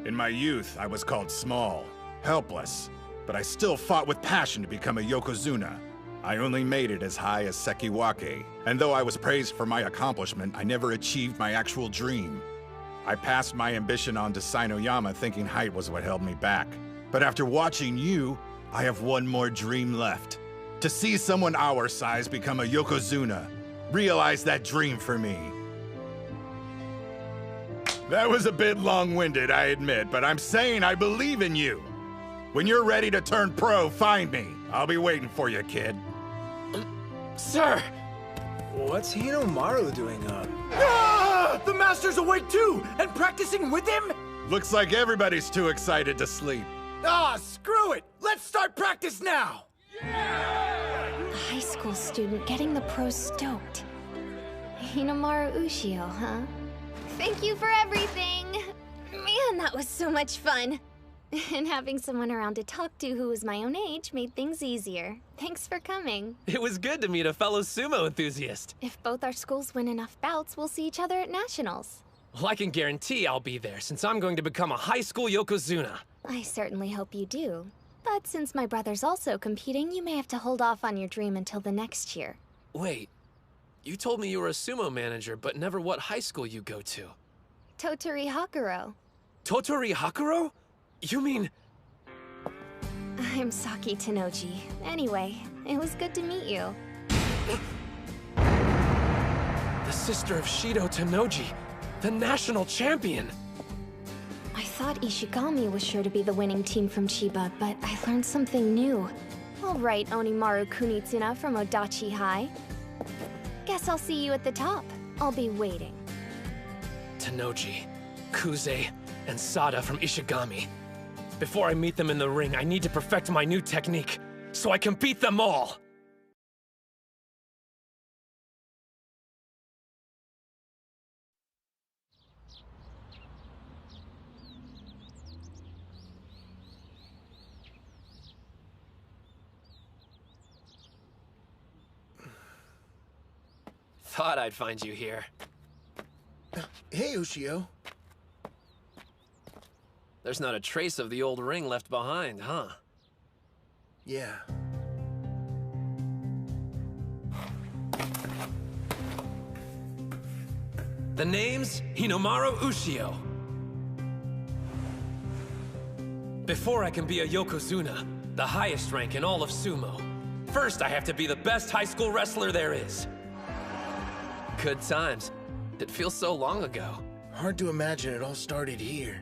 [SPEAKER 11] In my youth, I was called small, helpless, but I still fought with passion to become a Yokozuna. I only made it as high as Sekiwake, and though I was praised for my accomplishment, I never achieved my actual dream. I passed my ambition on to Sainoyama thinking height was what held me back. But after watching you, I have one more dream left. To see someone our size become a Yokozuna. Realize that dream for me. That was a bit long-winded, I admit, but I'm saying I believe in you. When you're ready to turn pro, find me. I'll be waiting for you, kid.
[SPEAKER 2] Sir!
[SPEAKER 13] What's Hinomaru doing up? Ah! The Master's awake too! And practicing with him?
[SPEAKER 11] Looks like everybody's too excited to sleep.
[SPEAKER 13] Ah, screw it! Let's start practice now!
[SPEAKER 16] A high school student getting the pros stoked. Hinomaru Ushio, huh? Thank you for everything! Man, that was so much fun! And having someone around to talk to who was my own age made things easier. Thanks for coming.
[SPEAKER 2] It was good to meet a fellow sumo enthusiast.
[SPEAKER 16] If both our schools win enough bouts, we'll see each other at nationals.
[SPEAKER 2] Well, I can guarantee I'll be there since I'm going to become a high school Yokozuna.
[SPEAKER 16] I certainly hope you do. But since my brother's also competing, you may have to hold off on your dream until the next year.
[SPEAKER 2] Wait, you told me you were a sumo manager, but never what high school you go to.
[SPEAKER 16] Totori Hakuro.
[SPEAKER 2] Totori Hakuro? You mean...
[SPEAKER 16] I'm Saki Tenoji. Anyway, it was good to meet you.
[SPEAKER 2] The sister of Shido Tenoji, the national champion!
[SPEAKER 16] I thought Ishigami was sure to be the winning team from Chiba, but I learned something new. All right, Onimaru Kunitsuna from Odachi High. Guess I'll see you at the top. I'll be waiting.
[SPEAKER 2] Tenoji, Kuze, and Sada from Ishigami. Before I meet them in the ring, I need to perfect my new technique, so I can beat them all! Thought I'd find you here.
[SPEAKER 3] Hey, Ushio.
[SPEAKER 2] There's not a trace of the old ring left behind, huh?
[SPEAKER 3] Yeah.
[SPEAKER 2] The name's Hinomaru Ushio. Before I can be a Yokozuna, the highest rank in all of sumo, first I have to be the best high school wrestler there is. Good times. It feels so long ago.
[SPEAKER 3] Hard to imagine it all started here.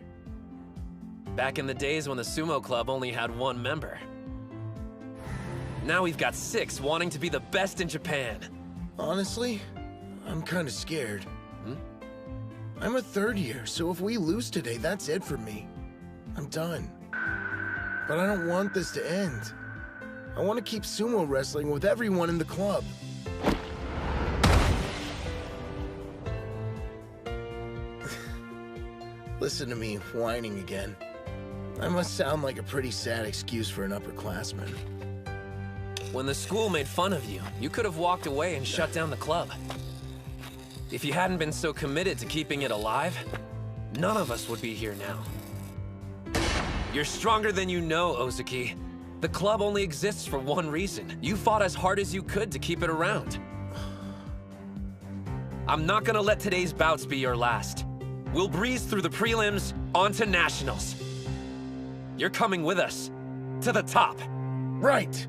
[SPEAKER 2] Back in the days when the sumo club only had one member. Now we've got 6 wanting to be the best in Japan.
[SPEAKER 3] Honestly, I'm kind of scared. I'm a 3rd year, so if we lose today, that's it for me. I'm done. But I don't want this to end. I want to keep sumo wrestling with everyone in the club. Listen to me whining again. I must sound like a pretty sad excuse for an upperclassman.
[SPEAKER 2] When the school made fun of you, you could have walked away and shut down the club. If you hadn't been so committed to keeping it alive, none of us would be here now. You're stronger than you know, Ozeki. The club only exists for one reason. You fought as hard as you could to keep it around. I'm not gonna let today's bouts be your last. We'll breeze through the prelims, on to nationals. You're coming with us, to the top.
[SPEAKER 3] Right!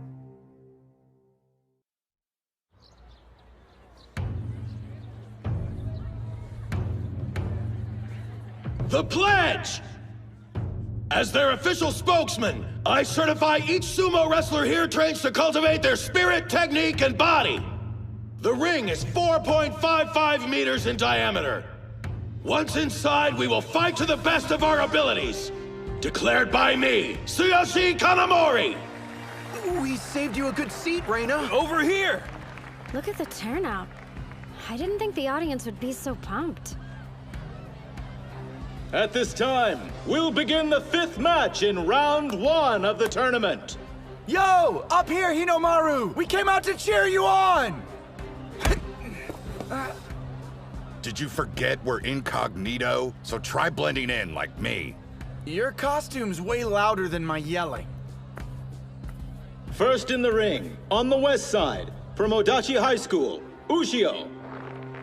[SPEAKER 12] The pledge! As their official spokesman, I certify each sumo wrestler here trains to cultivate their spirit, technique, and body. The ring is 4.55 meters in diameter. Once inside, we will fight to the best of our abilities. Declared by me, Tsuyoshi Kanamori!
[SPEAKER 13] We saved you a good seat, Reina.
[SPEAKER 2] Over here!
[SPEAKER 10] Look at the turnout. I didn't think the audience would be so pumped.
[SPEAKER 21] At this time, we'll begin the 5th match in round 1 of the tournament.
[SPEAKER 13] Yo! Up here, Hinomaru! We came out to cheer you on!
[SPEAKER 11] Did you forget we're incognito? So try blending in like me.
[SPEAKER 13] Your costume's way louder than my yelling.
[SPEAKER 21] First in the ring, on the west side, from Odachi High School, Ushio.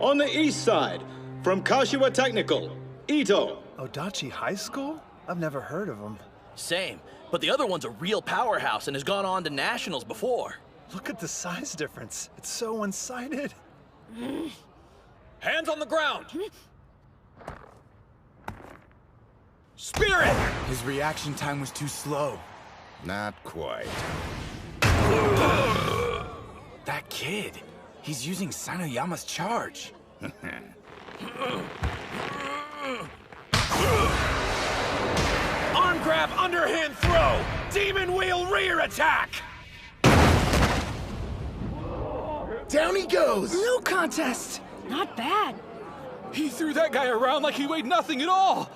[SPEAKER 21] On the east side, from Kashiwa Technical, Ito.
[SPEAKER 13] Odachi High School? I've never heard of them.
[SPEAKER 4] Same, but the other one's a real powerhouse and has gone on to nationals before.
[SPEAKER 13] Look at the size difference. It's so one-sided.
[SPEAKER 4] Hands on the ground!
[SPEAKER 13] Spirit! His reaction time was too slow.
[SPEAKER 11] Not quite.
[SPEAKER 13] That kid, he's using Sanoyama's charge.
[SPEAKER 12] Arm grab, underhand throw! Demon wheel rear attack!
[SPEAKER 3] Down he goes!
[SPEAKER 1] No contest!
[SPEAKER 10] Not bad.
[SPEAKER 4] He threw that guy around like he weighed nothing at all!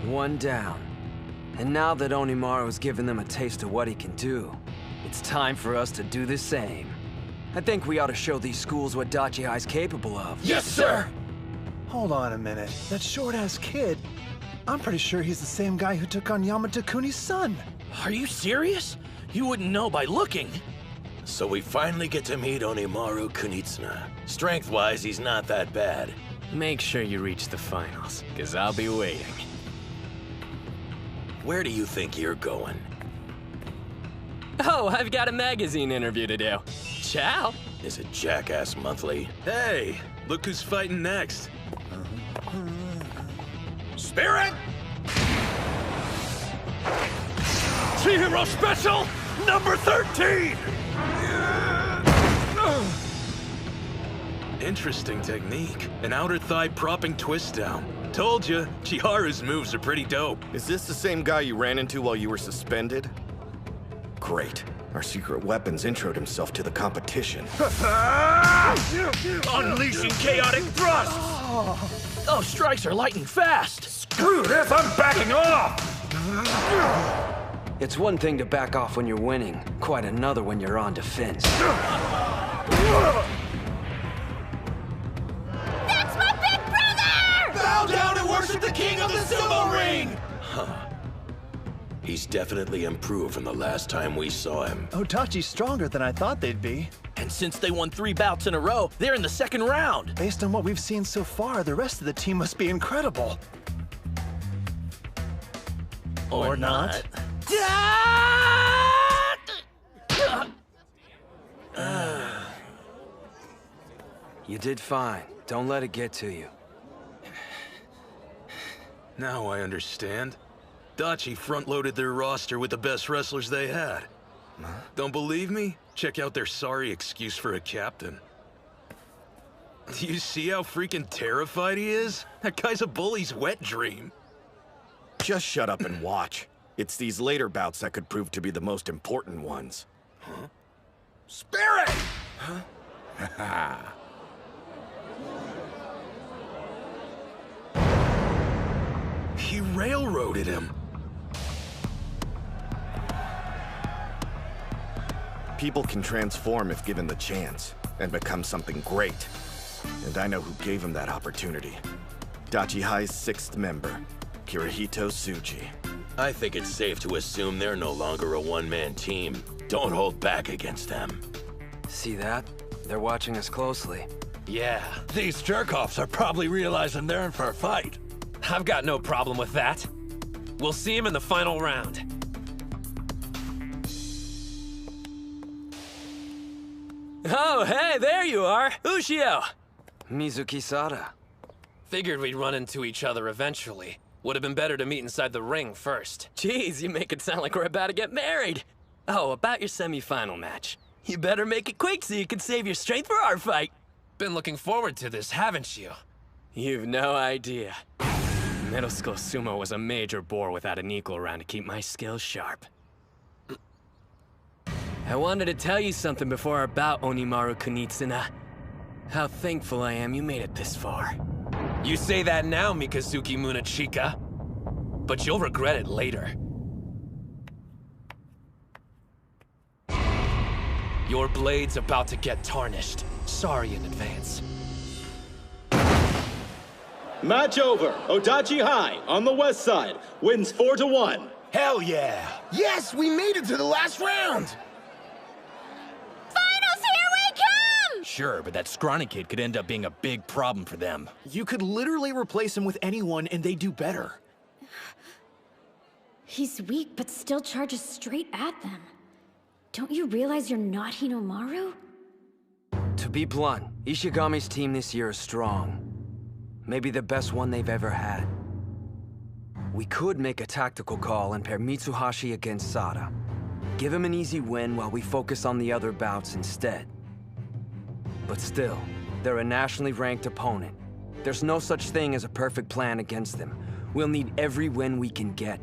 [SPEAKER 20] One down. And now that Onimaru's given them a taste of what he can do, it's time for us to do the same. I think we ought to show these schools what Odachi High's capable of.
[SPEAKER 13] Yes, sir! Hold on a minute. That short-ass kid, I'm pretty sure he's the same guy who took on Yamato Kuni's son.
[SPEAKER 4] Are you serious? You wouldn't know by looking.
[SPEAKER 17] So we finally get to meet Hinomaru Kunitsuna. Strength-wise, he's not that bad.
[SPEAKER 14] Make sure you reach the finals, because I'll be waiting.
[SPEAKER 17] Where do you think you're going?
[SPEAKER 14] Oh, I've got a magazine interview to do. Ciao.
[SPEAKER 17] Is it Jackass Monthly?
[SPEAKER 18] Hey, look who's fighting next.
[SPEAKER 12] Spirit!
[SPEAKER 18] Chihiro Special, number 13! Interesting technique. An outer thigh propping twist down. Told you, Chiharu's moves are pretty dope.
[SPEAKER 8] Is this the same guy you ran into while you were suspended? Great. Our secret weapons introed himself to the competition.
[SPEAKER 4] Unleashing chaotic thrusts! Those strikes are light and fast!
[SPEAKER 12] Screw this, I'm backing off!
[SPEAKER 20] It's one thing to back off when you're winning, quite another when you're on defense.
[SPEAKER 10] That's my big brother!
[SPEAKER 12] Bow down and worship the king of the sumo ring!
[SPEAKER 17] Huh. He's definitely improved from the last time we saw him.
[SPEAKER 13] Odachi's stronger than I thought they'd be.
[SPEAKER 4] And since they won 3 bouts in a row, they're in the second round.
[SPEAKER 13] Based on what we've seen so far, the rest of the team must be incredible.
[SPEAKER 4] Or not.
[SPEAKER 20] You did fine. Don't let it get to you.
[SPEAKER 18] Now I understand. Dachi front-loaded their roster with the best wrestlers they had. Don't believe me? Check out their sorry excuse for a captain. Do you see how freaking terrified he is? That guy's a bully's wet dream.
[SPEAKER 8] Just shut up and watch. It's these later bouts that could prove to be the most important ones.
[SPEAKER 12] Huh? Spirit!
[SPEAKER 8] Huh?
[SPEAKER 18] He railroaded him.
[SPEAKER 8] People can transform if given the chance, and become something great. And I know who gave him that opportunity. Odachi High's 6th member, Kirihito Tsuji.
[SPEAKER 17] I think it's safe to assume they're no longer a one-man team. Don't hold back against them.
[SPEAKER 20] See that? They're watching us closely.
[SPEAKER 2] Yeah, these jerk-offs are probably realizing they're in for a fight. I've got no problem with that. We'll see him in the final round.
[SPEAKER 14] Oh, hey, there you are! Ushio!
[SPEAKER 20] Mizuki-sada.
[SPEAKER 2] Figured we'd run into each other eventually. Would have been better to meet inside the ring first.
[SPEAKER 14] Jeez, you make it sound like we're about to get married. Oh, about your semi-final match. You better make it quick so you can save your strength for our fight.
[SPEAKER 2] Been looking forward to this, haven't you?
[SPEAKER 14] You've no idea. Middle school sumo was a major bore without an equal around to keep my skills sharp. I wanted to tell you something before our bout, Hinomaru Kunitsuna. How thankful I am you made it this far.
[SPEAKER 2] You say that now, Mikazuki Munachika. But you'll regret it later. Your blade's about to get tarnished. Sorry in advance.
[SPEAKER 21] Match over. Odachi High on the west side wins 4-1.
[SPEAKER 12] Hell yeah!
[SPEAKER 3] Yes, we made it to the last round!
[SPEAKER 10] Finals, here we come!
[SPEAKER 4] Sure, but that scrawny kid could end up being a big problem for them.
[SPEAKER 13] You could literally replace him with anyone and they do better.
[SPEAKER 10] He's weak, but still charges straight at them. Don't you realize you're not Hinomaru?
[SPEAKER 20] To be blunt, Ishigami's team this year is strong. Maybe the best one they've ever had. We could make a tactical call and pair Mitsuhashi against Sada. Give him an easy win while we focus on the other bouts instead. But still, they're a nationally ranked opponent. There's no such thing as a perfect plan against them. We'll need every win we can get.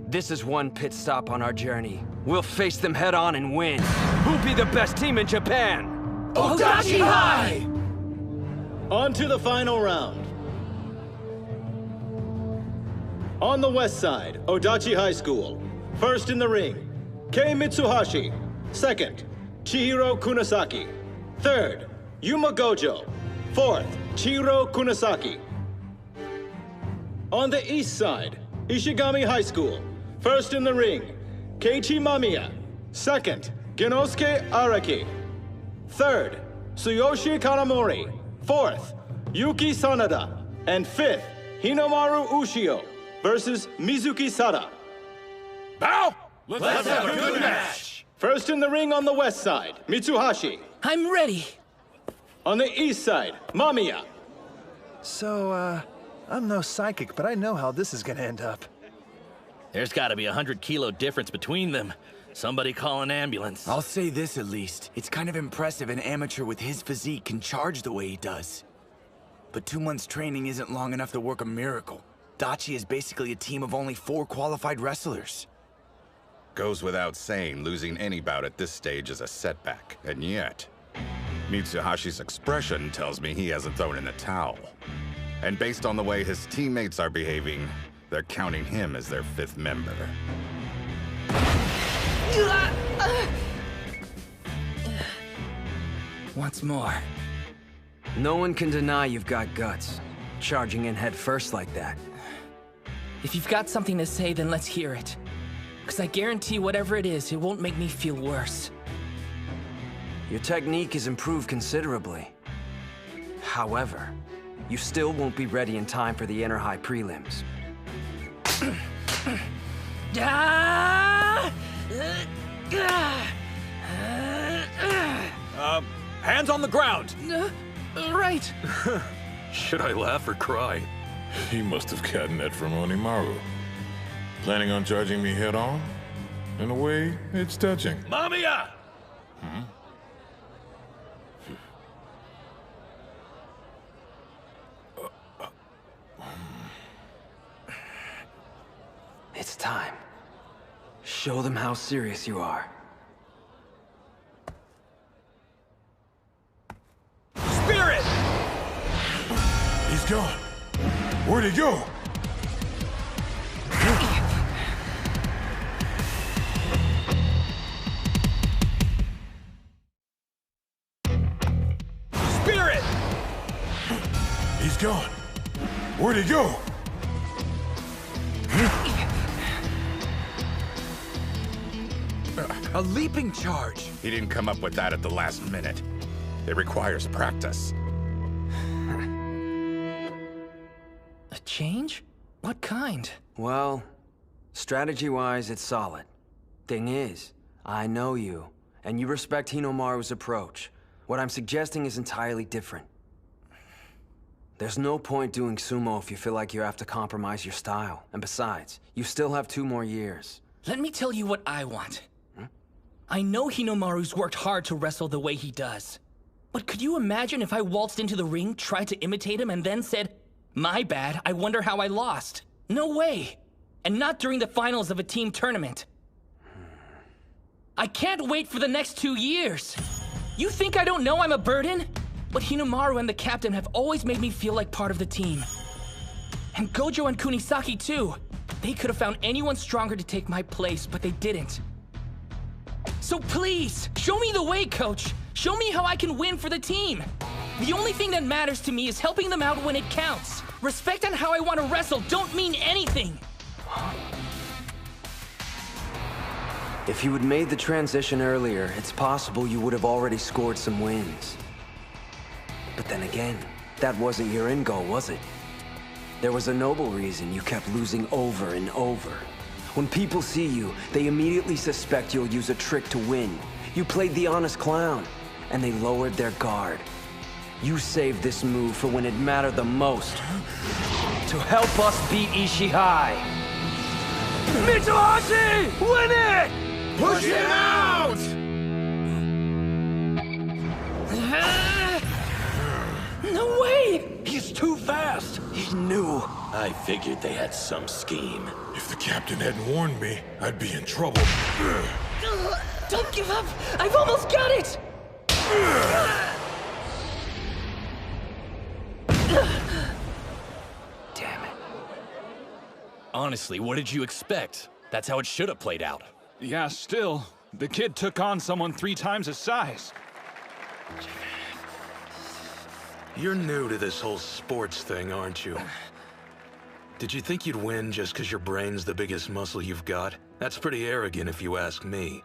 [SPEAKER 20] This is one pit stop on our journey. We'll face them head on and win. Who'll be the best team in Japan?
[SPEAKER 21] Odachi High! On to the final round. On the west side, Odachi High School. First in the ring, Kei Mitsuhashi. Second, Chihiro Kunasaki. Third, Yuma Gojo. Fourth, Chihiro Kunasaki. On the east side, Ishigami High School. First in the ring, Keiichi Mamiya. Second, Genosuke Araki. Third, Tsuyoshi Kanamori. Fourth, Yuki Sanada. And fifth, Hinomaru Ushio versus Mizuki Sada.
[SPEAKER 12] Bow!
[SPEAKER 1] Let's have a good match!
[SPEAKER 21] First in the ring on the west side, Mitsuhashi.
[SPEAKER 1] I'm ready.
[SPEAKER 21] On the east side, Mamiya.
[SPEAKER 13] So, I'm no psychic, but I know how this is gonna end up.
[SPEAKER 4] There's gotta be a 100-kilo difference between them. Somebody call an ambulance.
[SPEAKER 7] I'll say this at least. It's kind of impressive an amateur with his physique can charge the way he does. But 2 months training isn't long enough to work a miracle. Dachi is basically a team of only 4 qualified wrestlers.
[SPEAKER 11] Goes without saying, losing any bout at this stage is a setback. And yet, Mitsuhashi's expression tells me he hasn't thrown in the towel. And based on the way his teammates are behaving, they're counting him as their 5th member.
[SPEAKER 1] Once more.
[SPEAKER 20] No one can deny you've got guts. Charging in head first like that.
[SPEAKER 1] If you've got something to say, then let's hear it. Because I guarantee whatever it is, it won't make me feel worse.
[SPEAKER 20] Your technique has improved considerably. However, you still won't be ready in time for the Inner High prelims.
[SPEAKER 4] Hands on the ground!
[SPEAKER 1] Right.
[SPEAKER 18] Should I laugh or cry?
[SPEAKER 5] He must have gotten that from Hinomaru. Planning on charging me head on? In a way, it's touching.
[SPEAKER 12] Mamiya!
[SPEAKER 20] It's time. Show them how serious you are.
[SPEAKER 4] Spirit!
[SPEAKER 5] He's gone. Where'd he go?
[SPEAKER 4] Spirit!
[SPEAKER 5] He's gone. Where'd he go?
[SPEAKER 11] A leaping charge! He didn't come up with that at the last minute. It requires practice.
[SPEAKER 1] A change? What kind?
[SPEAKER 20] Well, strategy-wise, it's solid. Thing is, I know you, and you respect Hinomaru's approach. What I'm suggesting is entirely different. There's no point doing sumo if you feel like you have to compromise your style. And besides, you still have 2 more years.
[SPEAKER 1] Let me tell you what I want. I know Hinomaru's worked hard to wrestle the way he does. But could you imagine if I waltzed into the ring, tried to imitate him, and then said, "My bad, I wonder how I lost"? No way! And not during the finals of a team tournament. I can't wait for the next 2 years! You think I don't know I'm a burden? But Hinomaru and the captain have always made me feel like part of the team. And Gojo and Kunisaki too. They could have found anyone stronger to take my place, but they didn't. So please, show me the way, coach! Show me how I can win for the team! The only thing that matters to me is helping them out when it counts. Respect and how I want to wrestle don't mean anything!
[SPEAKER 20] If you had made the transition earlier, it's possible you would have already scored some wins. But then again, that wasn't your end goal, was it? There was a noble reason you kept losing over and over. When people see you, they immediately suspect you'll use a trick to win. You played the honest clown, and they lowered their guard. You saved this move for when it mattered the most. To help us beat Ishii High. Mitsuhashi! Win it!
[SPEAKER 12] Push him out!
[SPEAKER 1] No way!
[SPEAKER 12] He's too fast!
[SPEAKER 20] He knew.
[SPEAKER 17] I figured they had some scheme.
[SPEAKER 5] If the captain hadn't warned me, I'd be in trouble.
[SPEAKER 1] Don't give up! I've almost got it!
[SPEAKER 20] Damn it.
[SPEAKER 4] Honestly, what did you expect? That's how it should have played out.
[SPEAKER 19] Yeah, still. The kid took on someone 3 times his size.
[SPEAKER 18] You're new to this whole sports thing, aren't you? Did you think you'd win just because your brain's the biggest muscle you've got? That's pretty arrogant if you ask me.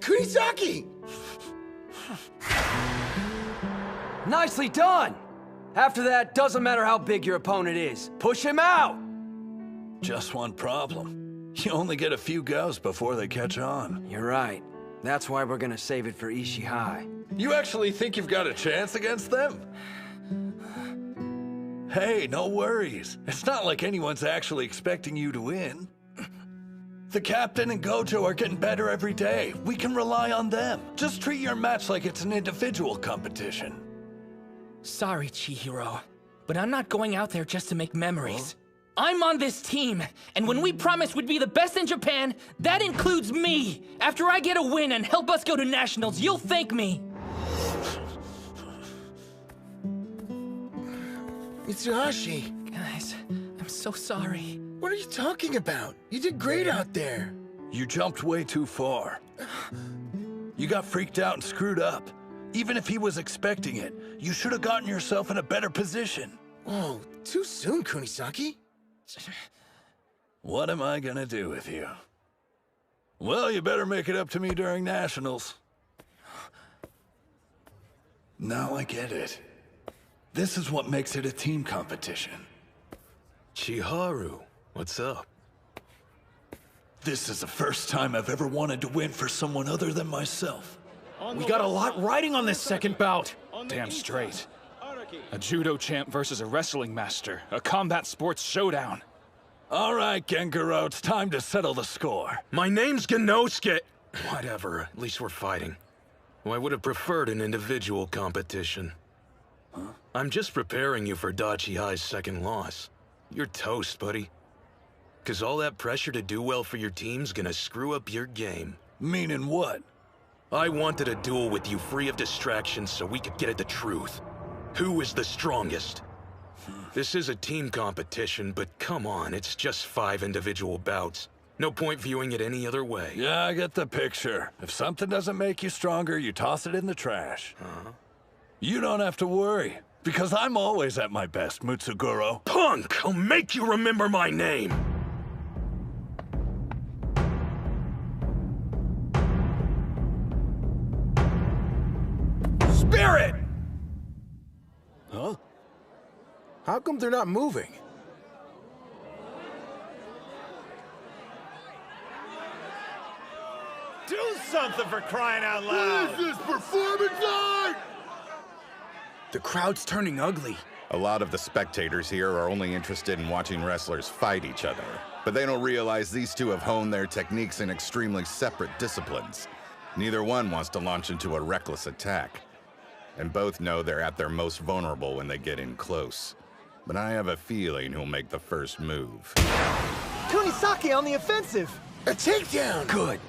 [SPEAKER 3] Kunisaki!
[SPEAKER 7] Nicely done! After that, doesn't matter how big your opponent is. Push him out!
[SPEAKER 22] Just one problem. You only get a few goes before they catch on.
[SPEAKER 7] You're right. That's why we're gonna save it for Ishii High.
[SPEAKER 22] You actually think you've got a chance against them? Hey, no worries. It's not like anyone's actually expecting you to win. The captain and Gojo are getting better every day. We can rely on them. Just treat your match like it's an individual competition.
[SPEAKER 1] Sorry, Chihiro, but I'm not going out there just to make memories. I'm on this team, and when we promised we'd be the best in Japan, that includes me. After I get a win and help us go to nationals, you'll thank me.
[SPEAKER 3] Mitsuhashi.
[SPEAKER 1] Guys, I'm so sorry.
[SPEAKER 3] What are you talking about? You did great out there.
[SPEAKER 22] You jumped way too far. You got freaked out and screwed up. Even if he was expecting it, you should have gotten yourself in a better position.
[SPEAKER 3] Whoa, too soon, Kunisaki.
[SPEAKER 22] What am I gonna do with you? Well, you better make it up to me during nationals. Now I get it. This is what makes it a team competition.
[SPEAKER 18] Chiharu, what's up?
[SPEAKER 22] This is the first time I've ever wanted to win for someone other than myself.
[SPEAKER 4] We got a lot riding on this second bout.
[SPEAKER 19] Damn straight. A judo champ versus a wrestling master. A combat sports showdown.
[SPEAKER 22] All right, Gengaro, it's time to settle the score.
[SPEAKER 18] My name's Genosuke. Whatever, at least we're fighting. Well, I would have preferred an individual competition. Huh? I'm just preparing you for Odachi High's second loss. You're toast, buddy. Cause all that pressure to do well for your team's gonna screw up your game.
[SPEAKER 22] Meaning what?
[SPEAKER 18] I wanted a duel with you free of distractions so we could get at the truth. Who is the strongest? This is a team competition, but come on, it's just 5 individual bouts. No point viewing it any other way.
[SPEAKER 22] Yeah, I get the picture. If something doesn't make you stronger, you toss it in the trash. You don't have to worry, because I'm always at my best, Mutsuguro.
[SPEAKER 18] Punk! I'll make you remember my name!
[SPEAKER 3] Spirit!
[SPEAKER 13] Huh? How come they're not moving?
[SPEAKER 23] Do something for crying out loud!
[SPEAKER 8] What is this, performance art?
[SPEAKER 7] The crowd's turning ugly.
[SPEAKER 8] A lot of the spectators here are only interested in watching wrestlers fight each other. But they don't realize these two have honed their techniques in extremely separate disciplines. Neither one wants to launch into a reckless attack. And both know they're at their most vulnerable when they get in close. But I have a feeling who'll make the first move.
[SPEAKER 13] Kunisaki on the offensive!
[SPEAKER 3] A takedown!
[SPEAKER 7] Good.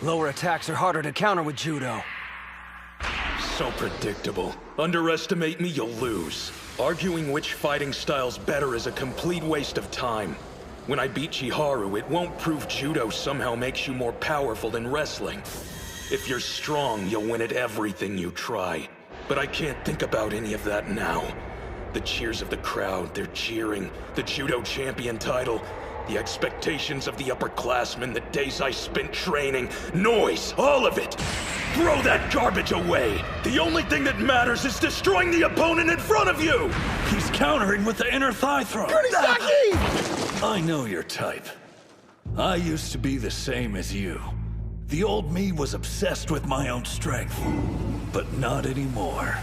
[SPEAKER 7] Lower attacks are harder to counter with judo.
[SPEAKER 18] So predictable. Underestimate me, you'll lose. Arguing which fighting style's better is a complete waste of time. When I beat Chiharu, it won't prove judo somehow makes you more powerful than wrestling. If you're strong, you'll win at everything you try. But I can't think about any of that now. The cheers of the crowd, they're cheering. The judo champion title. The expectations of the upperclassmen, the days I spent training. Noise, all of it. Throw that garbage away. The only thing that matters is destroying the opponent in front of you.
[SPEAKER 22] He's countering with the inner thigh throw.
[SPEAKER 3] Kunisaki!
[SPEAKER 22] I know your type. I used to be the same as you. The old me was obsessed with my own strength, but not anymore.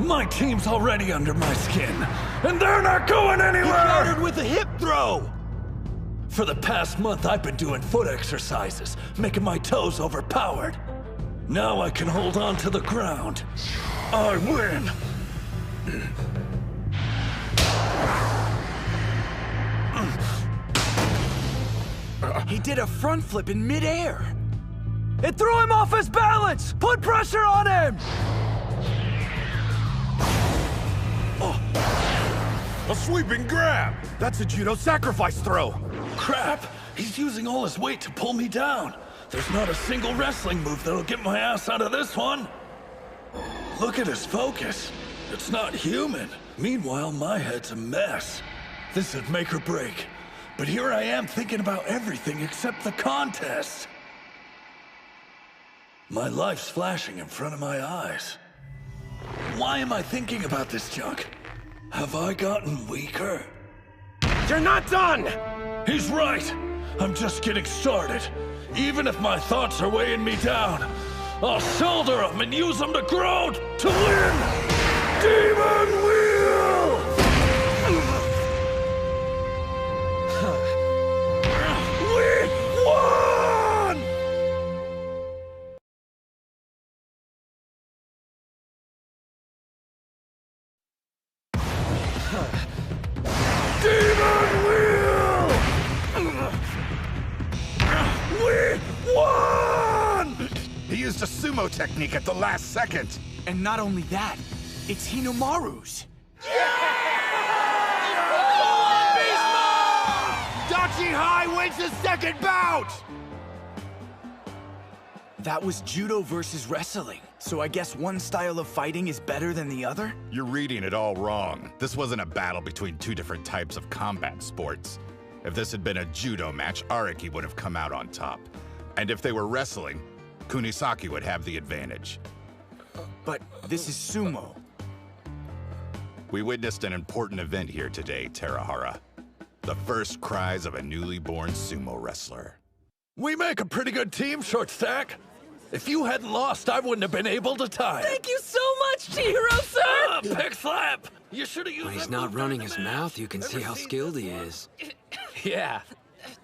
[SPEAKER 22] My team's already under my skin, and they're not going anywhere!
[SPEAKER 3] He countered with a hip throw!
[SPEAKER 22] For the past month, I've been doing foot exercises, making my toes overpowered. Now I can hold on to the ground. I win!
[SPEAKER 7] He did a front flip in midair.
[SPEAKER 20] It threw him off his balance! Put pressure on him!
[SPEAKER 5] A sweeping grab!
[SPEAKER 22] That's a judo sacrifice throw! Crap! He's using all his weight to pull me down! There's not a single wrestling move that'll get my ass out of this one! Look at his focus. It's not human. Meanwhile, my head's a mess. This is make or break. But here I am thinking about everything except the contest. My life's flashing in front of my eyes. Why am I thinking about this junk? Have I gotten weaker?
[SPEAKER 2] You're not done!
[SPEAKER 22] He's right. I'm just getting started. Even if my thoughts are weighing me down, I'll shoulder them and use them to grow to win! Demon Wheel! We won! Demon Wheel! We won!
[SPEAKER 8] He used a sumo technique at the last second.
[SPEAKER 7] And not only that, it's Hinomaru's.
[SPEAKER 12] Odachi High wins the second bout!
[SPEAKER 7] That was judo versus wrestling. So I guess one style of fighting is better than the other?
[SPEAKER 8] You're reading it all wrong. This wasn't a battle between two different types of combat sports. If this had been a judo match, Araki would have come out on top. And if they were wrestling, Kunisaki would have the advantage.
[SPEAKER 7] But this is sumo.
[SPEAKER 8] We witnessed an important event here today, Terahara. The first cries of a newly born sumo wrestler.
[SPEAKER 22] We make a pretty good team, Short Stack. If you hadn't lost, I wouldn't have been able to tie it.
[SPEAKER 14] Thank you so much, Chihiro, sir!
[SPEAKER 22] Pig slap! You should have used
[SPEAKER 20] When he's not running his mouth, you can see how skilled he is.
[SPEAKER 22] Yeah.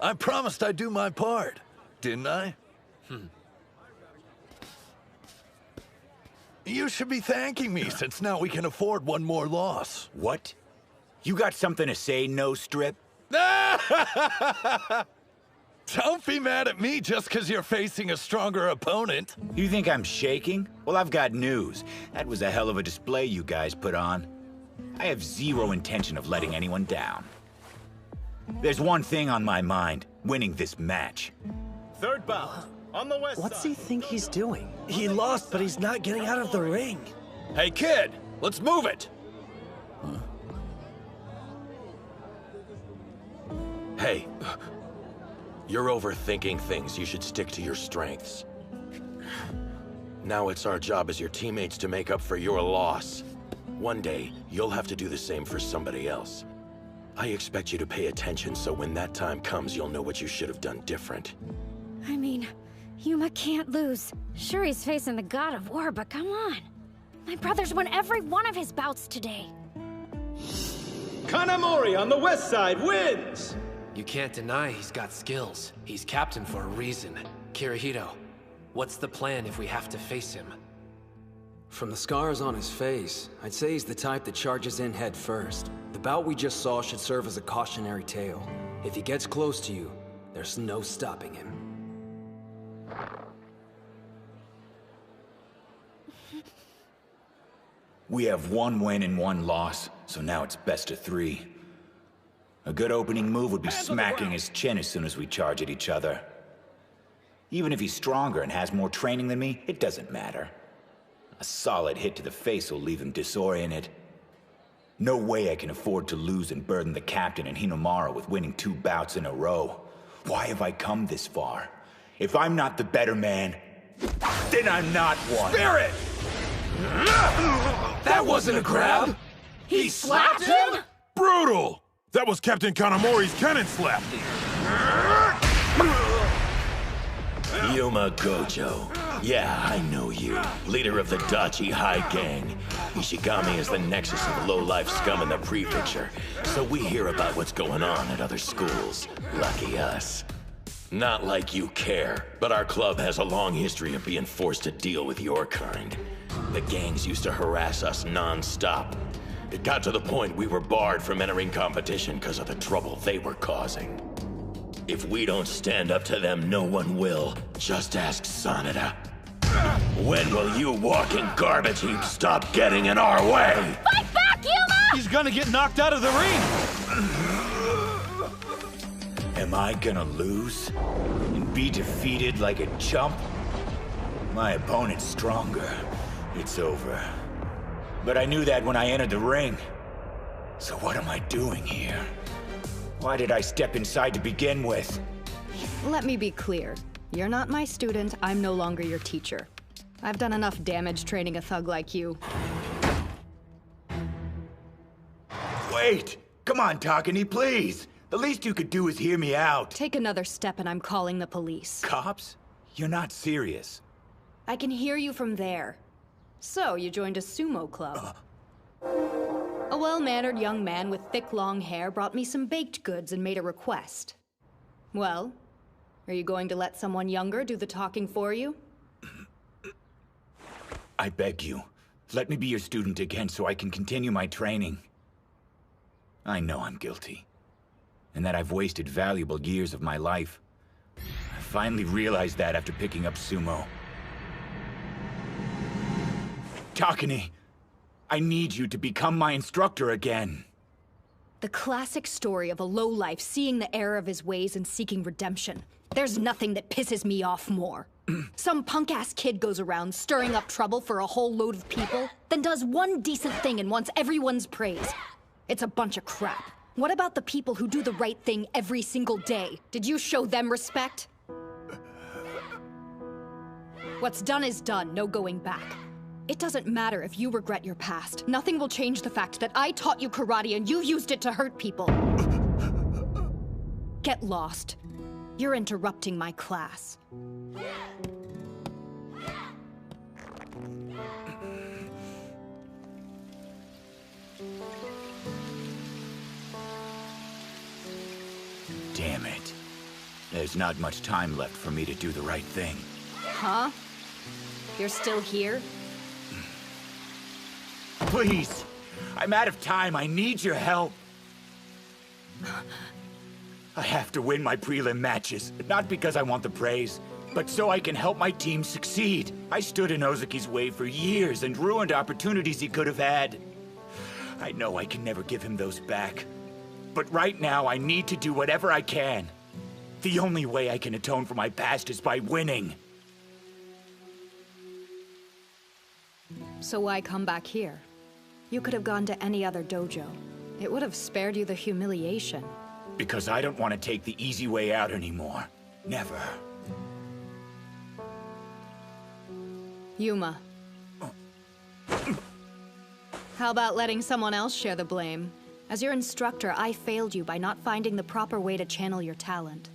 [SPEAKER 22] I promised I'd do my part, didn't I? You should be thanking me, since now we can afford one more loss.
[SPEAKER 11] What? You got something to say, no strip?
[SPEAKER 22] Don't be mad at me just because you're facing a stronger opponent.
[SPEAKER 11] You think I'm shaking? Well, I've got news. That was a hell of a display you guys put on. I have zero intention of letting anyone down. There's one thing on my mind, winning this match.
[SPEAKER 21] Third bout, on the west
[SPEAKER 14] What's
[SPEAKER 21] side.
[SPEAKER 14] he think he's doing? He lost, but he's not getting out of the ring.
[SPEAKER 4] Hey, kid, let's move it.
[SPEAKER 17] Hey, you're overthinking things. You should stick to your strengths. Now it's our job as your teammates to make up for your loss. One day, you'll have to do the same for somebody else. I expect you to pay attention so when that time comes, you'll know what you should have done different.
[SPEAKER 10] I mean, Yuma can't lose. Sure, he's facing the god of war, but come on. My brother's won every one of his bouts today.
[SPEAKER 21] Kanamori on the west side wins!
[SPEAKER 14] You can't deny he's got skills. He's captain for a reason. Kirihito, what's the plan if we have to face him?
[SPEAKER 20] From the scars on his face, I'd say he's the type that charges in head first. The bout we just saw should serve as a cautionary tale. If he gets close to you, there's no stopping him.
[SPEAKER 11] We have one win and one loss, so now it's best of 3. A good opening move would be smacking his chin as soon as we charge at each other. Even if he's stronger and has more training than me, it doesn't matter. A solid hit to the face will leave him disoriented. No way I can afford to lose and burden the captain and Hinomaru with winning 2 bouts in a row. Why have I come this far? If I'm not the better man, then I'm not one.
[SPEAKER 12] Spirit!
[SPEAKER 22] That wasn't a grab!
[SPEAKER 12] He slapped him?
[SPEAKER 5] Brutal! That was Captain Kanamori's cannon slap.
[SPEAKER 17] Yuma Gojo. Yeah, I know you. Leader of the Odachi High gang. Ishigami is the nexus of low-life scum in the prefecture, so we hear about what's going on at other schools. Lucky us. Not like you care, but our club has a long history of being forced to deal with your kind. The gangs used to harass us non-stop. It got to the point we were barred from entering competition because of the trouble they were causing. If we don't stand up to them, no one will. Just ask Sanada. When will you walking garbage heap stop getting in our way?
[SPEAKER 10] Fight back, Yuma!
[SPEAKER 22] He's gonna get knocked out of the ring!
[SPEAKER 11] Am I gonna lose? And be defeated like a chump? My opponent's stronger. It's over. But I knew that when I entered the ring. So what am I doing here? Why did I step inside to begin with?
[SPEAKER 6] Let me be clear. You're not my student, I'm no longer your teacher. I've done enough damage training a thug like you.
[SPEAKER 11] Wait! Come on, Takane, please! The least you could do is hear me out.
[SPEAKER 6] Take another step and I'm calling the police.
[SPEAKER 11] Cops? You're not serious.
[SPEAKER 6] I can hear you from there. So, you joined a sumo club. A well-mannered young man with thick, long hair brought me some baked goods and made a request. Well, are you going to let someone younger do the talking for you?
[SPEAKER 11] I beg you, let me be your student again so I can continue my training. I know I'm guilty, and that I've wasted valuable years of my life. I finally realized that after picking up sumo. Takane, I need you to become my instructor again.
[SPEAKER 6] The classic story of a lowlife seeing the error of his ways and seeking redemption. There's nothing that pisses me off more. Some punk-ass kid goes around stirring up trouble for a whole load of people, then does one decent thing and wants everyone's praise. It's a bunch of crap. What about the people who do the right thing every single day? Did you show them respect? What's done is done, no going back. It doesn't matter if you regret your past. Nothing will change the fact that I taught you karate and you used it to hurt people. Get lost. You're interrupting my class.
[SPEAKER 11] Damn it. There's not much time left for me to do the right thing.
[SPEAKER 6] Huh? You're still here?
[SPEAKER 11] Please! I'm out of time. I need your help. I have to win my prelim matches, not because I want the praise, but so I can help my team succeed. I stood in Ozaki's way for years and ruined opportunities he could have had. I know I can never give him those back, but right now I need to do whatever I can. The only way I can atone for my past is by winning.
[SPEAKER 6] So why come back here? You could have gone to any other dojo. It would have spared you the humiliation.
[SPEAKER 11] Because I don't want to take the easy way out anymore. Never.
[SPEAKER 6] Yuma. How about letting someone else share the blame? As your instructor, I failed you by not finding the proper way to channel your talent.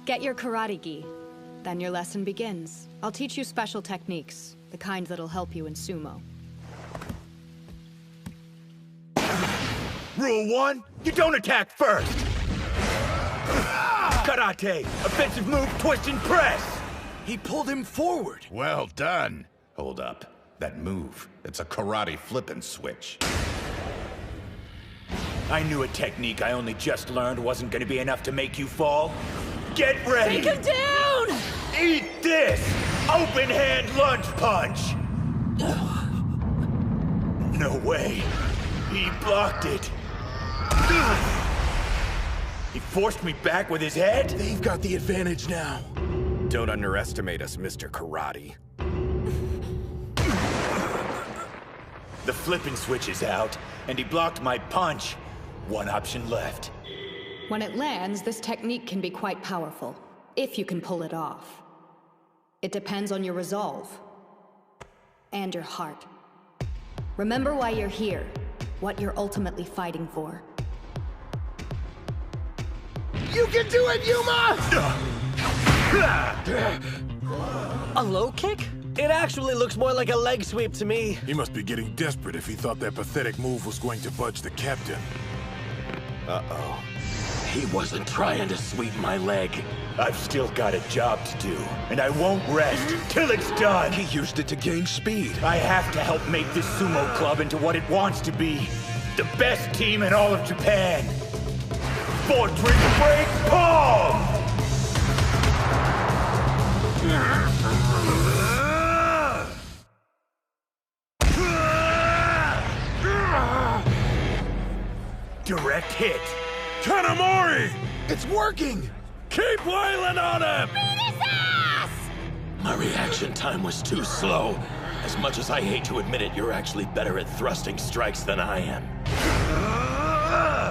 [SPEAKER 6] Get your karate gi. Then your lesson begins. I'll teach you special techniques, the kind that'll help you in sumo.
[SPEAKER 11] Rule 1, you don't attack first! Karate, offensive move, twist and press!
[SPEAKER 8] He pulled him forward. Well done. Hold up. That move, it's a karate flip and switch.
[SPEAKER 11] I knew a technique I only just learned wasn't gonna be enough to make you fall. Get ready!
[SPEAKER 10] Take him down!
[SPEAKER 11] Eat this! Open hand lunge punch! No way. He blocked it. He forced me back with his head?
[SPEAKER 12] They've got the advantage now.
[SPEAKER 8] Don't underestimate us, Mr. Karate.
[SPEAKER 11] The flipping switch is out, and he blocked my punch. One option left.
[SPEAKER 6] When it lands, this technique can be quite powerful, if you can pull it off. It depends on your resolve. And your heart. Remember why you're here, what you're ultimately fighting for.
[SPEAKER 12] You can do it, Yuma!
[SPEAKER 2] A low kick? It actually looks more like a leg sweep to me.
[SPEAKER 5] He must be getting desperate if he thought that pathetic move was going to budge the captain.
[SPEAKER 17] Uh-oh. He wasn't trying to sweep my leg.
[SPEAKER 11] I've still got a job to do, and I won't rest till it's done.
[SPEAKER 12] He used it to gain speed.
[SPEAKER 11] I have to help make this sumo club into what it wants to be. The best team in all of Japan.
[SPEAKER 23] for drink break palm!
[SPEAKER 12] Direct hit.
[SPEAKER 23] Kanamori!
[SPEAKER 12] It's working!
[SPEAKER 23] Keep wailing on him!
[SPEAKER 17] My reaction time was too slow. As much as I hate to admit it, you're actually better at thrusting strikes than I am.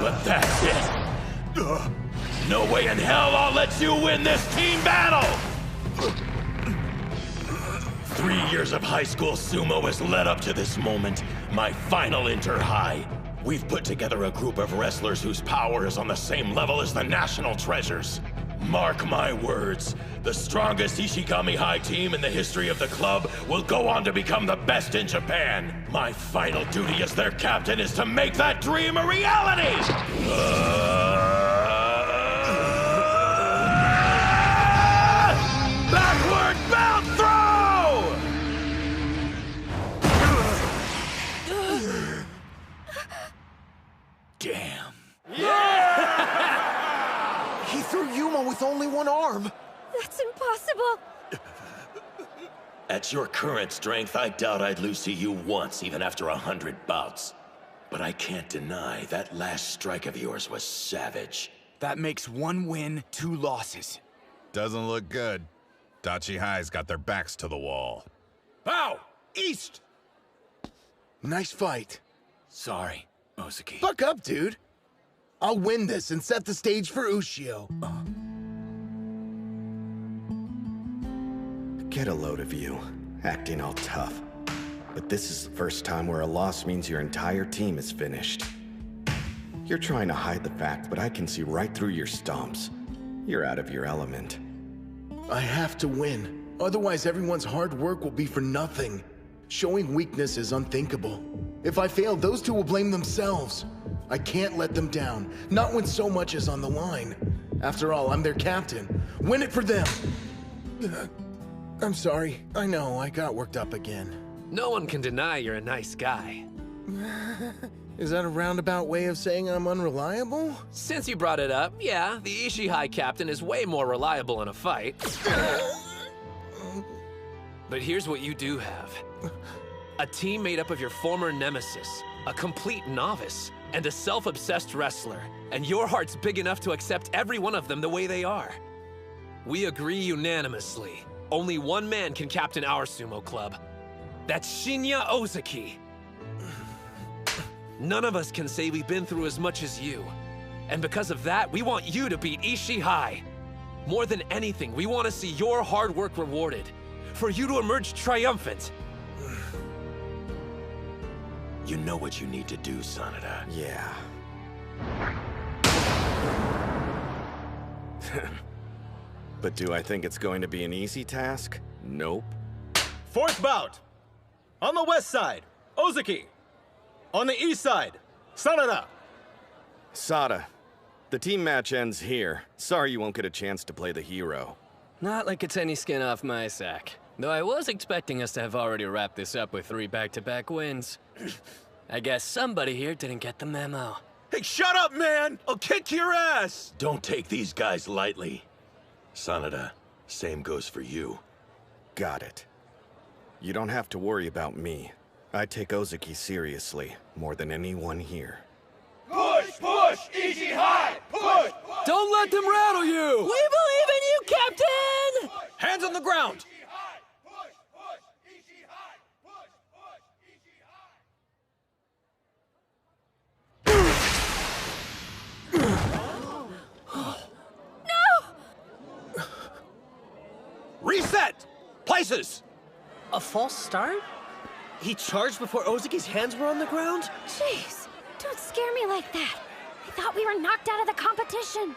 [SPEAKER 17] But that's it. No way in hell I'll let you win this team battle! 3 years of high school sumo has led up to this moment, my final inter-high. We've put together a group of wrestlers whose power is on the same level as the national treasures. Mark my words, the strongest Ishigami High team in the history of the club will go on to become the best in Japan. My final duty as their captain is to make that dream a reality! Backward belt throw!
[SPEAKER 12] Damn.
[SPEAKER 3] He threw Yuma with only one arm.
[SPEAKER 10] That's impossible.
[SPEAKER 17] At your current strength, I doubt I'd lose to you once, even after 100 bouts. But I can't deny that last strike of yours was savage.
[SPEAKER 7] That makes 1 win, 2 losses.
[SPEAKER 8] Doesn't look good. Odachi High's got their backs to the wall.
[SPEAKER 12] Ow! East!
[SPEAKER 3] Nice fight.
[SPEAKER 7] Sorry, Ozeki.
[SPEAKER 3] Buck up, dude. I'll win this and set the stage for Ushio.
[SPEAKER 9] Get a load of you, acting all tough. But this is the first time where a loss means your entire team is finished. You're trying to hide the fact, but I can see right through your stomps. You're out of your element.
[SPEAKER 3] I have to win. Otherwise, everyone's hard work will be for nothing. Showing weakness is unthinkable. If I fail, those two will blame themselves. I can't let them down, not when so much is on the line. After all, I'm their captain. Win it for them! I'm sorry. I know, I got worked up again.
[SPEAKER 2] No one can deny you're a nice guy.
[SPEAKER 3] Is that a roundabout way of saying I'm unreliable?
[SPEAKER 2] Since you brought it up, yeah, the Ishii High captain is way more reliable in a fight. But here's what you do have. A team made up of your former nemesis, a complete novice, and a self-obsessed wrestler. And your heart's big enough to accept every one of them the way they are. We agree unanimously. Only one man can captain our sumo club. That's Shinya Ozeki. None of us can say we've been through as much as you. And because of that, we want you to beat Ishii High. More than anything, we want to see your hard work rewarded. For you to emerge triumphant.
[SPEAKER 17] You know what you need to do, Sanada.
[SPEAKER 9] Yeah. But do I think it's going to be an easy task? Nope.
[SPEAKER 21] 4th bout. On the west side, Ozeki. On the east side, Sanada.
[SPEAKER 9] Sada, the team match ends here. Sorry you won't get a chance to play the hero.
[SPEAKER 14] Not like it's any skin off my sack. Though I was expecting us to have already wrapped this up with 3 back-to-back wins. I guess somebody here didn't get the memo.
[SPEAKER 12] Hey, shut up, man! I'll kick your ass!
[SPEAKER 17] Don't take these guys lightly. Sanada, same goes for you.
[SPEAKER 9] Got it. You don't have to worry about me. I take Ozeki seriously, more than anyone here.
[SPEAKER 23] Push, push, Ishii High! Push!
[SPEAKER 2] Don't let them rattle you!
[SPEAKER 14] We believe in you, Captain!
[SPEAKER 12] Hands on the ground! Reset! Places!
[SPEAKER 15] A false start? He charged before Ozeki's hands were on the ground?
[SPEAKER 10] Jeez, don't scare me like that. I thought we were knocked out of the competition.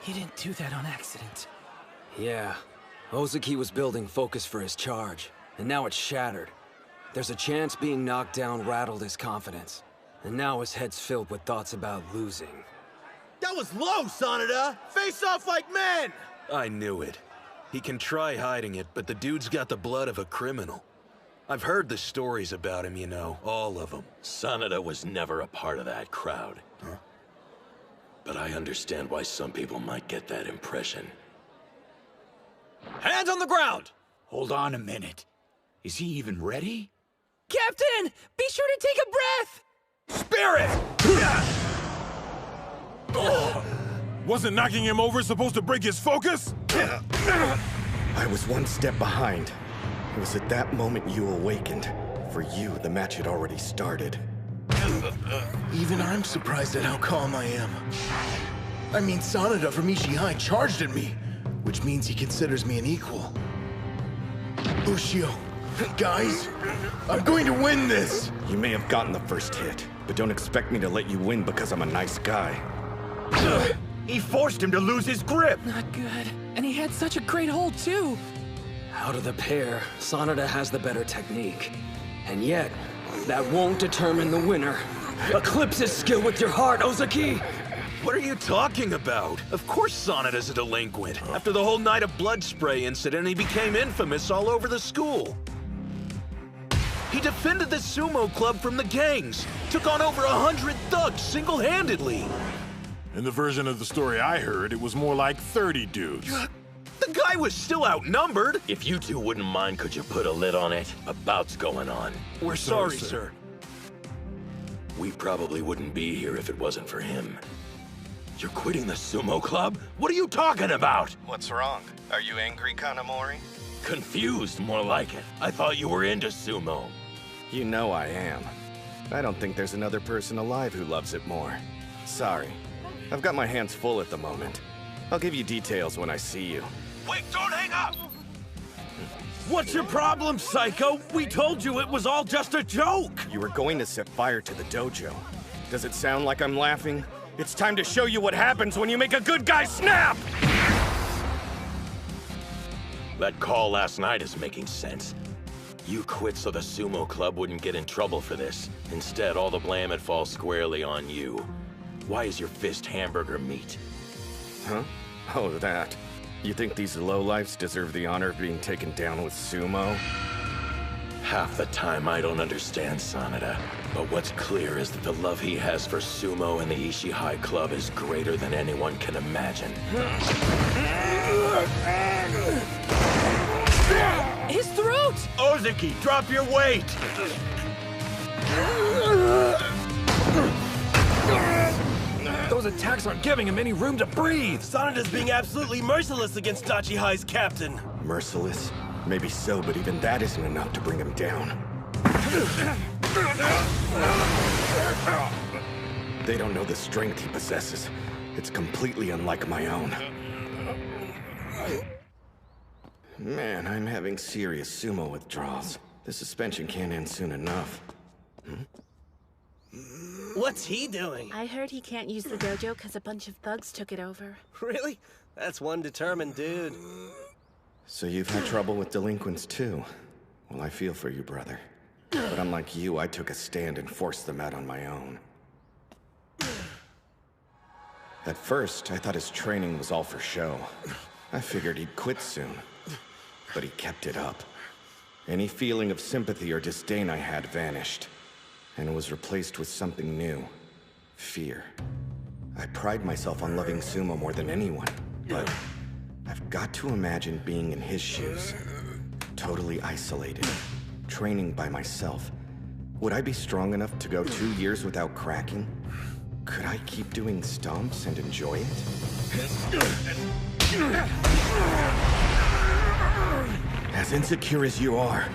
[SPEAKER 1] He didn't do that on accident.
[SPEAKER 20] Yeah, Ozeki was building focus for his charge, and now it's shattered. There's a chance being knocked down rattled his confidence, and now his head's filled with thoughts about losing.
[SPEAKER 12] That was low, Sanada! Face off like men!
[SPEAKER 18] I knew it. He can try hiding it, but the dude's got the blood of a criminal. I've heard the stories about him, you know, all of them.
[SPEAKER 17] Sanada was never a part of that crowd. but I understand why some people might get that impression.
[SPEAKER 2] Hands on the ground!
[SPEAKER 7] Hold on a minute. Is he even ready?
[SPEAKER 1] Captain! Be sure to take a breath!
[SPEAKER 2] Spirit!
[SPEAKER 5] Wasn't knocking him over supposed to break his focus?
[SPEAKER 9] I was one step behind. It was at that moment you awakened. For you, the match had already started.
[SPEAKER 3] Even I'm surprised at how calm I am. I mean, Sanada from Ishigami High charged at me, which means he considers me an equal. Ushio, guys, I'm going to win this!
[SPEAKER 9] You may have gotten the first hit, but don't expect me to let you win because I'm a nice guy.
[SPEAKER 7] He forced him to lose his grip!
[SPEAKER 1] Not good. And he had such a great hold, too.
[SPEAKER 20] Out of the pair, Sanada has the better technique. And yet, that won't determine the winner. Eclipse his skill with your heart, Ozeki!
[SPEAKER 18] What are you talking about? Of course Sanada's a delinquent. After the whole night of blood spray incident, he became infamous all over the school. He defended the sumo club from the gangs, took on over 100 thugs single-handedly.
[SPEAKER 5] In the version of the story I heard, it was more like 30 dudes.
[SPEAKER 18] The guy was still outnumbered.
[SPEAKER 17] If you two wouldn't mind, could you put a lid on it? A bout's going on.
[SPEAKER 18] We're sorry, sir.
[SPEAKER 17] We probably wouldn't be here if it wasn't for him. You're quitting the sumo club? What are you talking about?
[SPEAKER 9] What's wrong? Are you angry, Kanamori?
[SPEAKER 17] Confused, more like it. I thought you were into sumo.
[SPEAKER 9] You know I am. I don't think there's another person alive who loves it more. Sorry. I've got my hands full at the moment. I'll give you details when I see you.
[SPEAKER 12] Wait, don't hang up! What's your problem, Psycho? We told you it was all just a joke!
[SPEAKER 9] You were going to set fire to the dojo. Does it sound like I'm laughing? It's time to show you what happens when you make a good guy snap!
[SPEAKER 17] That call last night is making sense. You quit so the sumo club wouldn't get in trouble for this. Instead, all the blame had falls squarely on you. Why is your fist hamburger meat?
[SPEAKER 9] Huh? Oh, that. You think these lowlifes deserve the honor of being taken down with sumo?
[SPEAKER 17] Half the time I don't understand Sanada, but what's clear is that the love he has for sumo and the Ishigami High Club is greater than anyone can imagine.
[SPEAKER 1] His throat!
[SPEAKER 12] Ozeki, drop your weight!
[SPEAKER 2] Those attacks aren't giving him any room to breathe!
[SPEAKER 12] Sanada's being absolutely merciless against Odachi High's captain.
[SPEAKER 9] Merciless? Maybe so, but even that isn't enough to bring him down. They don't know the strength he possesses. It's completely unlike my own. Man, I'm having serious sumo withdrawals. The suspension can't end soon enough.
[SPEAKER 15] What's he doing?
[SPEAKER 13] I heard he can't use the dojo because a bunch of thugs took it over.
[SPEAKER 15] Really? That's one determined dude.
[SPEAKER 9] So you've had trouble with delinquents too? Well, I feel for you, brother. But unlike you, I took a stand and forced them out on my own. At first, I thought his training was all for show. I figured he'd quit soon. But he kept it up. Any feeling of sympathy or disdain I had vanished. And it was replaced with something new. Fear. I pride myself on loving sumo more than anyone, but I've got to imagine being in his shoes. Totally isolated. Training by myself. Would I be strong enough to go 2 years without cracking? Could I keep doing stomps and enjoy it? As insecure as you are,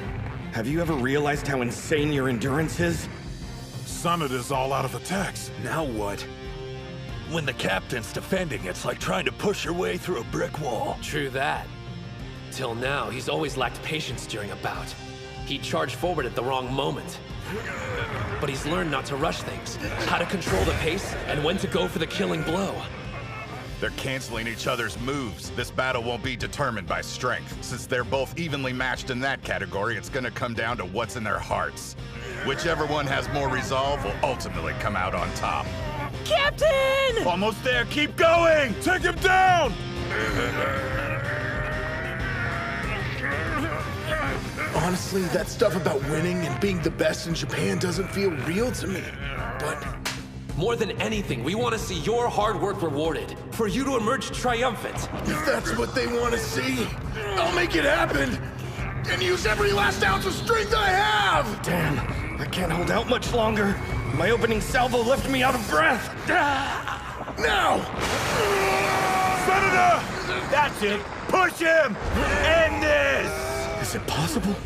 [SPEAKER 9] have you ever realized how insane your endurance is?
[SPEAKER 5] Sanada's all out of attacks.
[SPEAKER 12] Now what? When the captain's defending, it's like trying to push your way through a brick wall.
[SPEAKER 2] True that. Till now, he's always lacked patience during a bout. He'd charge forward at the wrong moment. But he's learned not to rush things, how to control the pace, and when to go for the killing blow.
[SPEAKER 8] They're canceling each other's moves. This battle won't be determined by strength. Since they're both evenly matched in that category, it's gonna come down to what's in their hearts. Whichever one has more resolve will ultimately come out on top.
[SPEAKER 1] Captain!
[SPEAKER 12] Almost there, keep going!
[SPEAKER 5] Take him down!
[SPEAKER 3] Honestly, that stuff about winning and being the best in Japan doesn't feel real to me. But
[SPEAKER 2] More than anything, we want to see your hard work rewarded. For you to emerge triumphant.
[SPEAKER 3] If that's what they want to see, I'll make it happen! And use every last ounce of strength I have!
[SPEAKER 9] Damn, I can't hold out much longer. My opening salvo left me out of breath.
[SPEAKER 3] Now!
[SPEAKER 9] Senator! That's it! Push him! End this! Is it possible?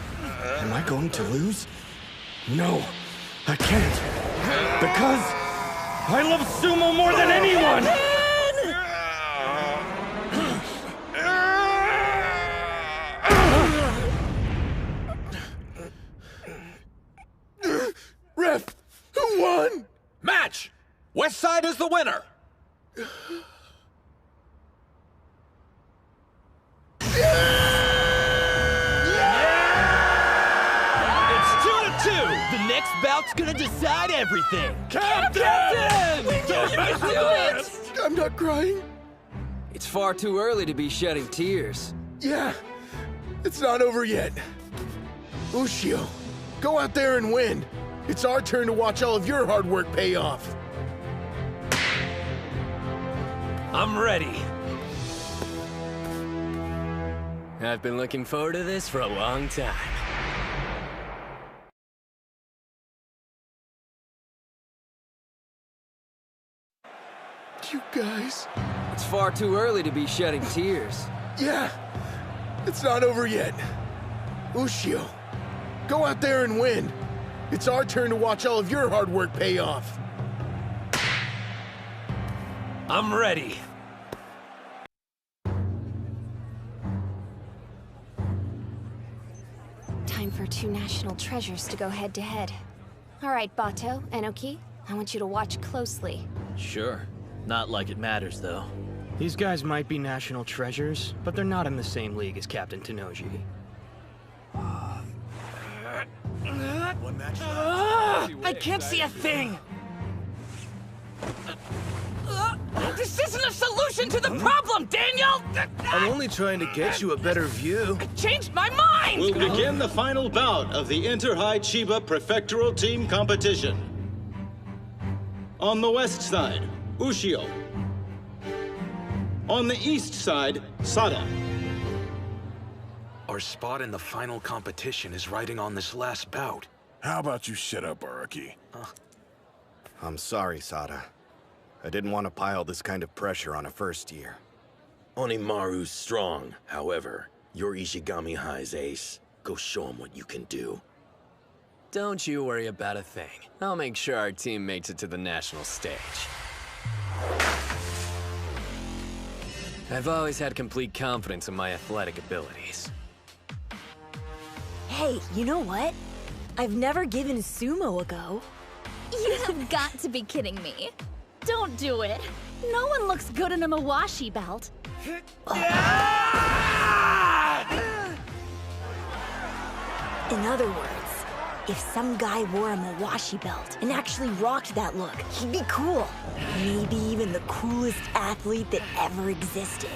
[SPEAKER 9] Am I going to lose? No, I can't. Because I love sumo more than anyone!
[SPEAKER 3] Ref, who won?
[SPEAKER 12] Match! West Side is the winner!
[SPEAKER 15] The next bout's gonna decide everything!
[SPEAKER 12] Captain!
[SPEAKER 15] We do it!
[SPEAKER 3] I'm not crying.
[SPEAKER 20] It's far too early to be shedding tears.
[SPEAKER 3] Yeah, it's not over yet. Ushio, go out there and win. It's our turn to watch all of your hard work pay off.
[SPEAKER 2] I'm ready.
[SPEAKER 14] I've been looking forward to this for a long time.
[SPEAKER 3] You guys.
[SPEAKER 20] It's far too early to be shedding tears.
[SPEAKER 3] Yeah, it's not over yet. Ushio, go out there and win. It's our turn to watch all of your hard work pay off.
[SPEAKER 2] I'm ready.
[SPEAKER 10] Time for two national treasures to go head-to-head. All right, Bato, Enoki, I want you to watch closely.
[SPEAKER 15] Sure. Not like it matters, though. These guys might be national treasures, but they're not in the same league as Captain Tennoji.
[SPEAKER 1] I can't see a thing! This isn't a solution to the problem, Daniel!
[SPEAKER 21] I'm only trying to get you a better view.
[SPEAKER 1] I changed my mind!
[SPEAKER 21] We'll begin the final bout of the Inter-High Chiba Prefectural Team Competition. On the west side, Ushio. On the east side, Sada.
[SPEAKER 18] Our spot in the final competition is riding on this last bout.
[SPEAKER 5] How about you shut up, Araki?
[SPEAKER 9] I'm sorry, Sada. I didn't want to pile this kind of pressure on a first year.
[SPEAKER 17] Hinomaru's strong, however. You're Ishigami High's ace. Go show him what you can do.
[SPEAKER 14] Don't you worry about a thing. I'll make sure our team makes it to the national stage. I've always had complete confidence in my athletic abilities.
[SPEAKER 4] Hey, you know what? I've never given sumo a go.
[SPEAKER 10] You have got to be kidding me. Don't do it. No one looks good in a Mawashi belt.
[SPEAKER 4] In other words, if some guy wore a Mawashi belt and actually rocked that look, he'd be cool. Maybe even the coolest athlete that ever existed.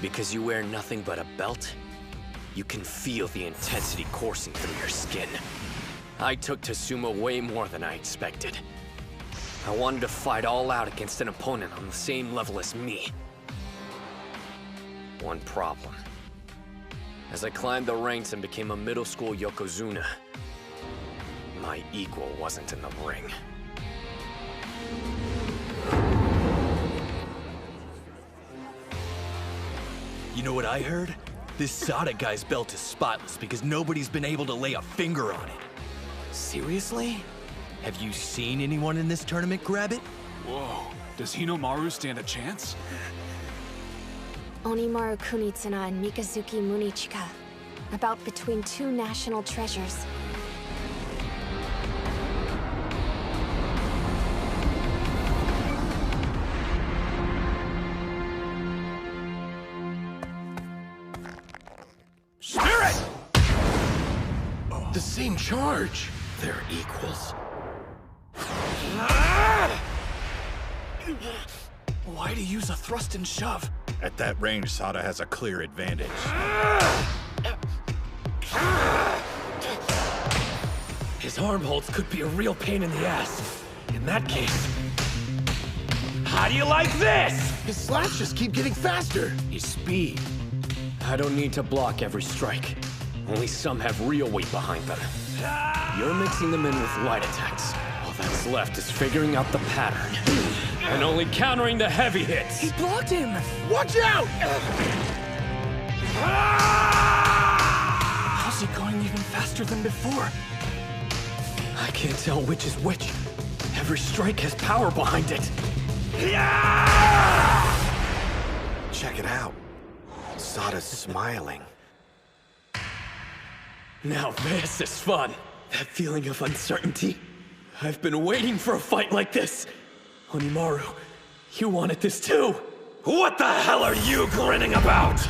[SPEAKER 14] Because you wear nothing but a belt, you can feel the intensity coursing through your skin. I took to sumo way more than I expected. I wanted to fight all out against an opponent on the same level as me. One problem. As I climbed the ranks and became a middle school Yokozuna, my equal wasn't in the ring.
[SPEAKER 16] You know what I heard? This Sada guy's belt is spotless because nobody's been able to lay a finger on it. Seriously? Have you seen anyone in this tournament grab it?
[SPEAKER 19] Whoa, does Hinomaru stand a chance?
[SPEAKER 10] Onimaru Kunitsuna and Mikazuki Munichika. About between two national treasures.
[SPEAKER 3] Spirit! The same charge.
[SPEAKER 17] They're equals.
[SPEAKER 16] Why'd he use a thrust and shove?
[SPEAKER 11] At that range, Sada has a clear advantage.
[SPEAKER 17] His
[SPEAKER 2] His arm holds could be a real pain in the ass. In that case, how do you like this?
[SPEAKER 3] His slaps just keep getting faster.
[SPEAKER 14] His speed. I don't need to block every strike. Only some have real weight behind them. You're mixing them in with light attacks. All that's left is figuring out the pattern. And only countering the heavy hits.
[SPEAKER 1] He blocked him!
[SPEAKER 3] Watch out!
[SPEAKER 1] How's he going even faster than before?
[SPEAKER 14] I can't tell which is which. Every strike has power behind it.
[SPEAKER 9] Check it out. Sada's smiling.
[SPEAKER 14] Now this is fun. That feeling of uncertainty. I've been waiting for a fight like this. Hinomaru, you wanted this too.
[SPEAKER 2] What the hell are you grinning about?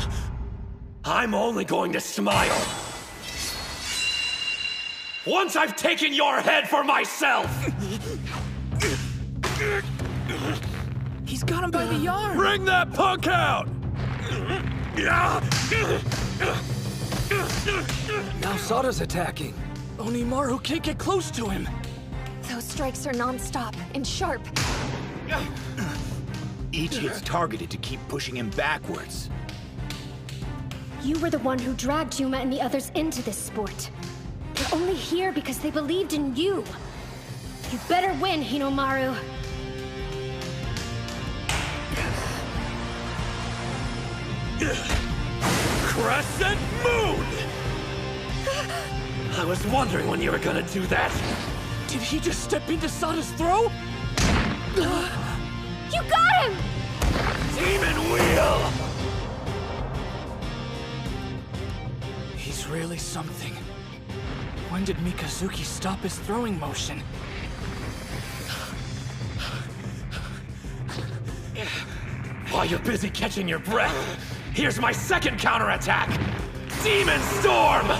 [SPEAKER 2] I'm only going to smile. Once I've taken your head for myself!
[SPEAKER 1] He's got him by the arm!
[SPEAKER 18] Bring that punk out!
[SPEAKER 1] Now Sada's attacking. Hinomaru can't get close to him.
[SPEAKER 4] Those strikes are non-stop and sharp.
[SPEAKER 7] Each hit's targeted to keep pushing him backwards.
[SPEAKER 10] You were the one who dragged Yuma and the others into this sport. They're only here because they believed in you. You better win, Hinomaru.
[SPEAKER 2] Crescent Moon! I was wondering when you were gonna do that.
[SPEAKER 1] Did he just step into Sada's throw?
[SPEAKER 10] You got him!
[SPEAKER 2] Demon Wheel!
[SPEAKER 1] He's really something. When did Mikazuki stop his throwing motion?
[SPEAKER 2] While you're busy catching your breath, here's my second counterattack! Demon Storm!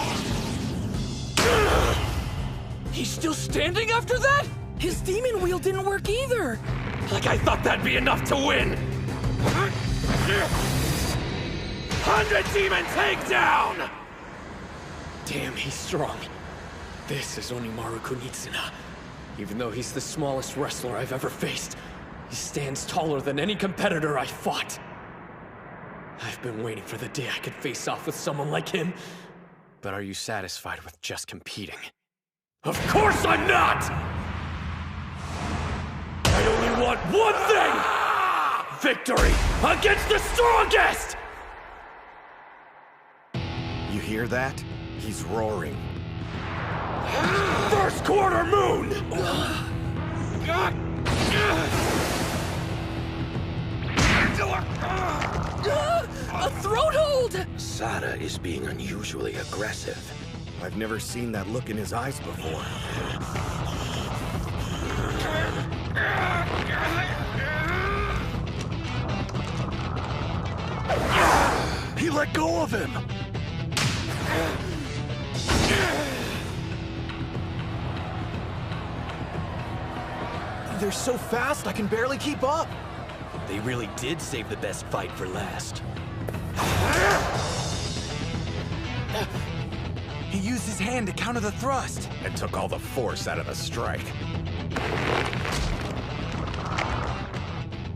[SPEAKER 1] He's still standing after that? His demon wheel didn't work either!
[SPEAKER 2] Like I thought that'd be enough to win! 100 Demon Takedown!
[SPEAKER 14] Damn, he's strong. This is Hinomaru Kunitsuna. Even though he's the smallest wrestler I've ever faced, he stands taller than any competitor I fought. I've been waiting for the day I could face off with someone like him. But are you satisfied with just competing?
[SPEAKER 2] Of course I'm not! I only want one thing! Victory against the strongest!
[SPEAKER 9] You hear that? He's roaring.
[SPEAKER 2] First quarter moon!
[SPEAKER 1] A throat hold!
[SPEAKER 17] Sada is being unusually aggressive.
[SPEAKER 9] I've never seen that look in his eyes before.
[SPEAKER 18] He let go of him!
[SPEAKER 7] They're so fast, I can barely keep up.
[SPEAKER 16] They really did save the best fight for last.
[SPEAKER 7] He used his hand to counter the thrust.
[SPEAKER 8] And took all the force out of the strike.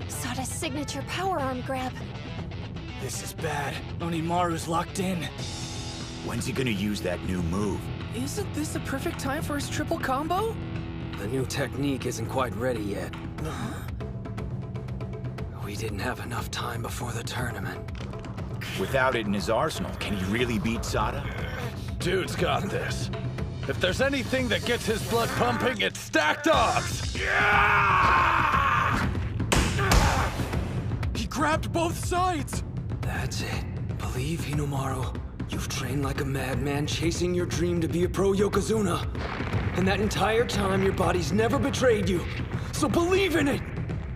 [SPEAKER 4] Sada's signature power arm grab.
[SPEAKER 1] This is bad. Hinomaru's locked in.
[SPEAKER 7] When's he gonna use that new move?
[SPEAKER 1] Isn't this a perfect time for his triple combo?
[SPEAKER 20] The new technique isn't quite ready yet. We didn't have enough time before the tournament.
[SPEAKER 7] Without it in his arsenal, can he really beat Sada?
[SPEAKER 18] Dude's got this. If there's anything that gets his blood pumping, it's stacked odds!
[SPEAKER 1] He grabbed both sides!
[SPEAKER 20] That's it. Believe, Hinomaru. You've trained like a madman chasing your dream to be a pro Yokozuna. And that entire time, your body's never betrayed you. So believe in it!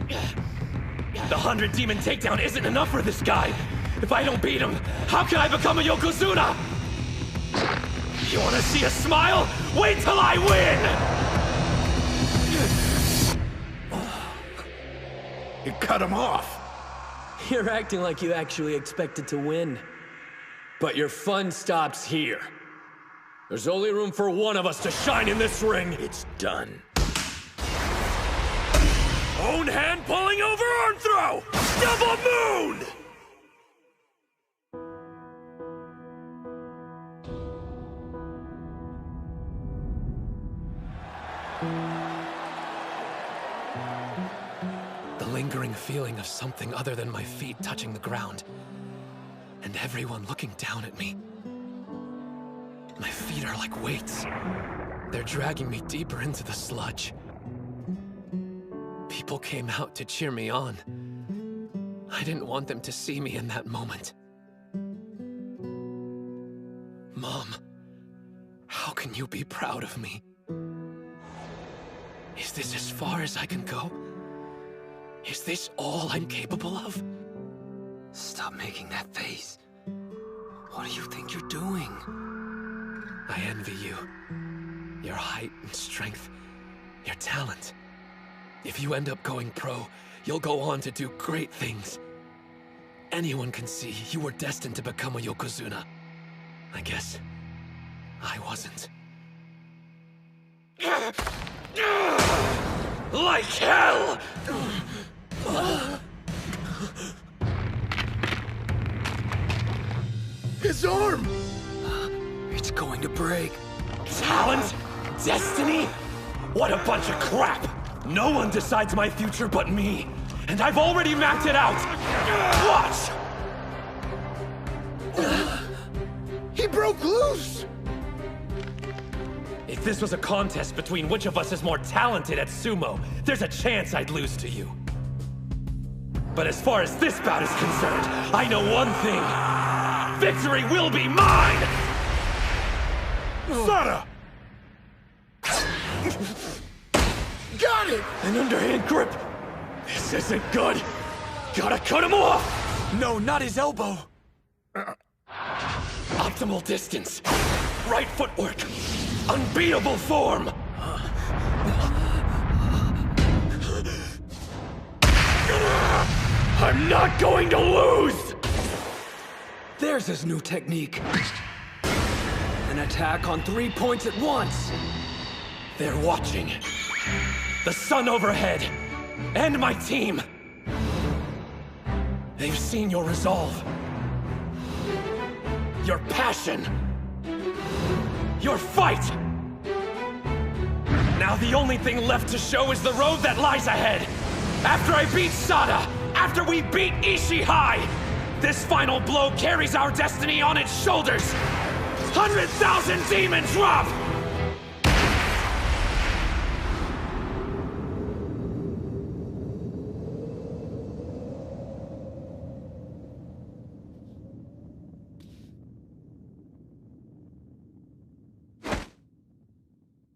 [SPEAKER 2] The 100 Demon Takedown isn't enough for this guy! If I don't beat him, how can I become a Yokozuna? You wanna see a smile? Wait till I win!
[SPEAKER 18] He cut him off!
[SPEAKER 14] You're acting like you actually expected to win. But your fun stops here.
[SPEAKER 2] There's only room for one of us to shine in this ring.
[SPEAKER 17] It's done.
[SPEAKER 2] Own hand pulling over arm throw! Double moon! The lingering feeling of something other than my feet touching the ground. And everyone looking down at me. My feet are like weights. They're dragging me deeper into the sludge. People came out to cheer me on. I didn't want them to see me in that moment. Mom, how can you be proud of me? Is this as far as I can go? Is this all I'm capable of?
[SPEAKER 7] Stop making that face. What do you think you're doing?
[SPEAKER 2] I envy you. Your height and strength, your talent. If you end up going pro, you'll go on to do great things. Anyone can see you were destined to become a Yokozuna. I guess I wasn't. Like hell!
[SPEAKER 3] His arm!
[SPEAKER 7] It's going to break.
[SPEAKER 2] Talent? Destiny? What a bunch of crap! No one decides my future but me. And I've already mapped it out! Watch!
[SPEAKER 3] He broke loose!
[SPEAKER 2] If this was a contest between which of us is more talented at sumo, there's a chance I'd lose to you. But as far as this bout is concerned, I know one thing. Victory will be mine!
[SPEAKER 12] Sada!
[SPEAKER 3] Got it!
[SPEAKER 2] An underhand grip! This isn't good! Gotta cut him off!
[SPEAKER 7] No, not his elbow!
[SPEAKER 2] Optimal distance. Right footwork. Unbeatable form! I'm not going to lose!
[SPEAKER 7] There's his new technique. An attack on 3 points at once.
[SPEAKER 2] They're watching. The sun overhead. And my team. They've seen your resolve. Your passion. Your fight. Now the only thing left to show is the road that lies ahead. After I beat Sada, after we beat Odachi High, this final blow carries our destiny on its shoulders. 100,000 demons drop!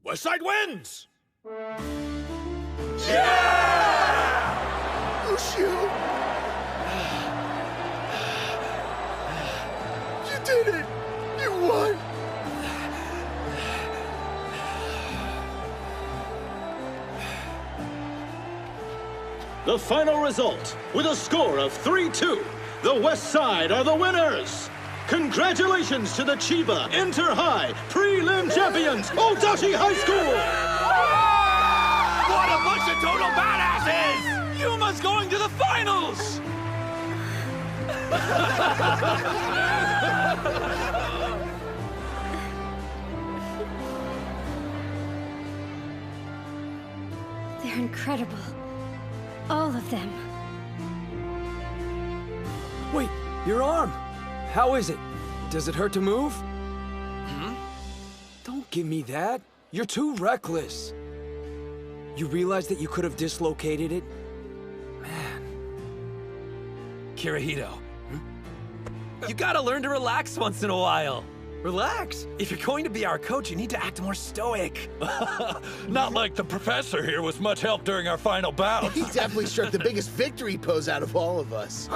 [SPEAKER 12] West Side wins!
[SPEAKER 3] Yeah! Ushio! You did it! You won!
[SPEAKER 21] The final result, with a score of 3-2, the West Side are the winners! Congratulations to the Chiba Inter-High Prelim Champions, Odachi High School!
[SPEAKER 12] What a bunch of total badasses! Yuma's going to the finals!
[SPEAKER 10] They're incredible. All of them.
[SPEAKER 20] Wait, your arm! How is it? Does it hurt to move? Don't give me that. You're too reckless. You realize that you could have dislocated it?
[SPEAKER 2] Kirihito. You gotta learn to relax once in a while.
[SPEAKER 16] Relax. If you're going to be our coach, you need to act more stoic.
[SPEAKER 11] Not like the professor here was much help during our final bout.
[SPEAKER 3] He definitely struck the biggest victory pose out of all of us.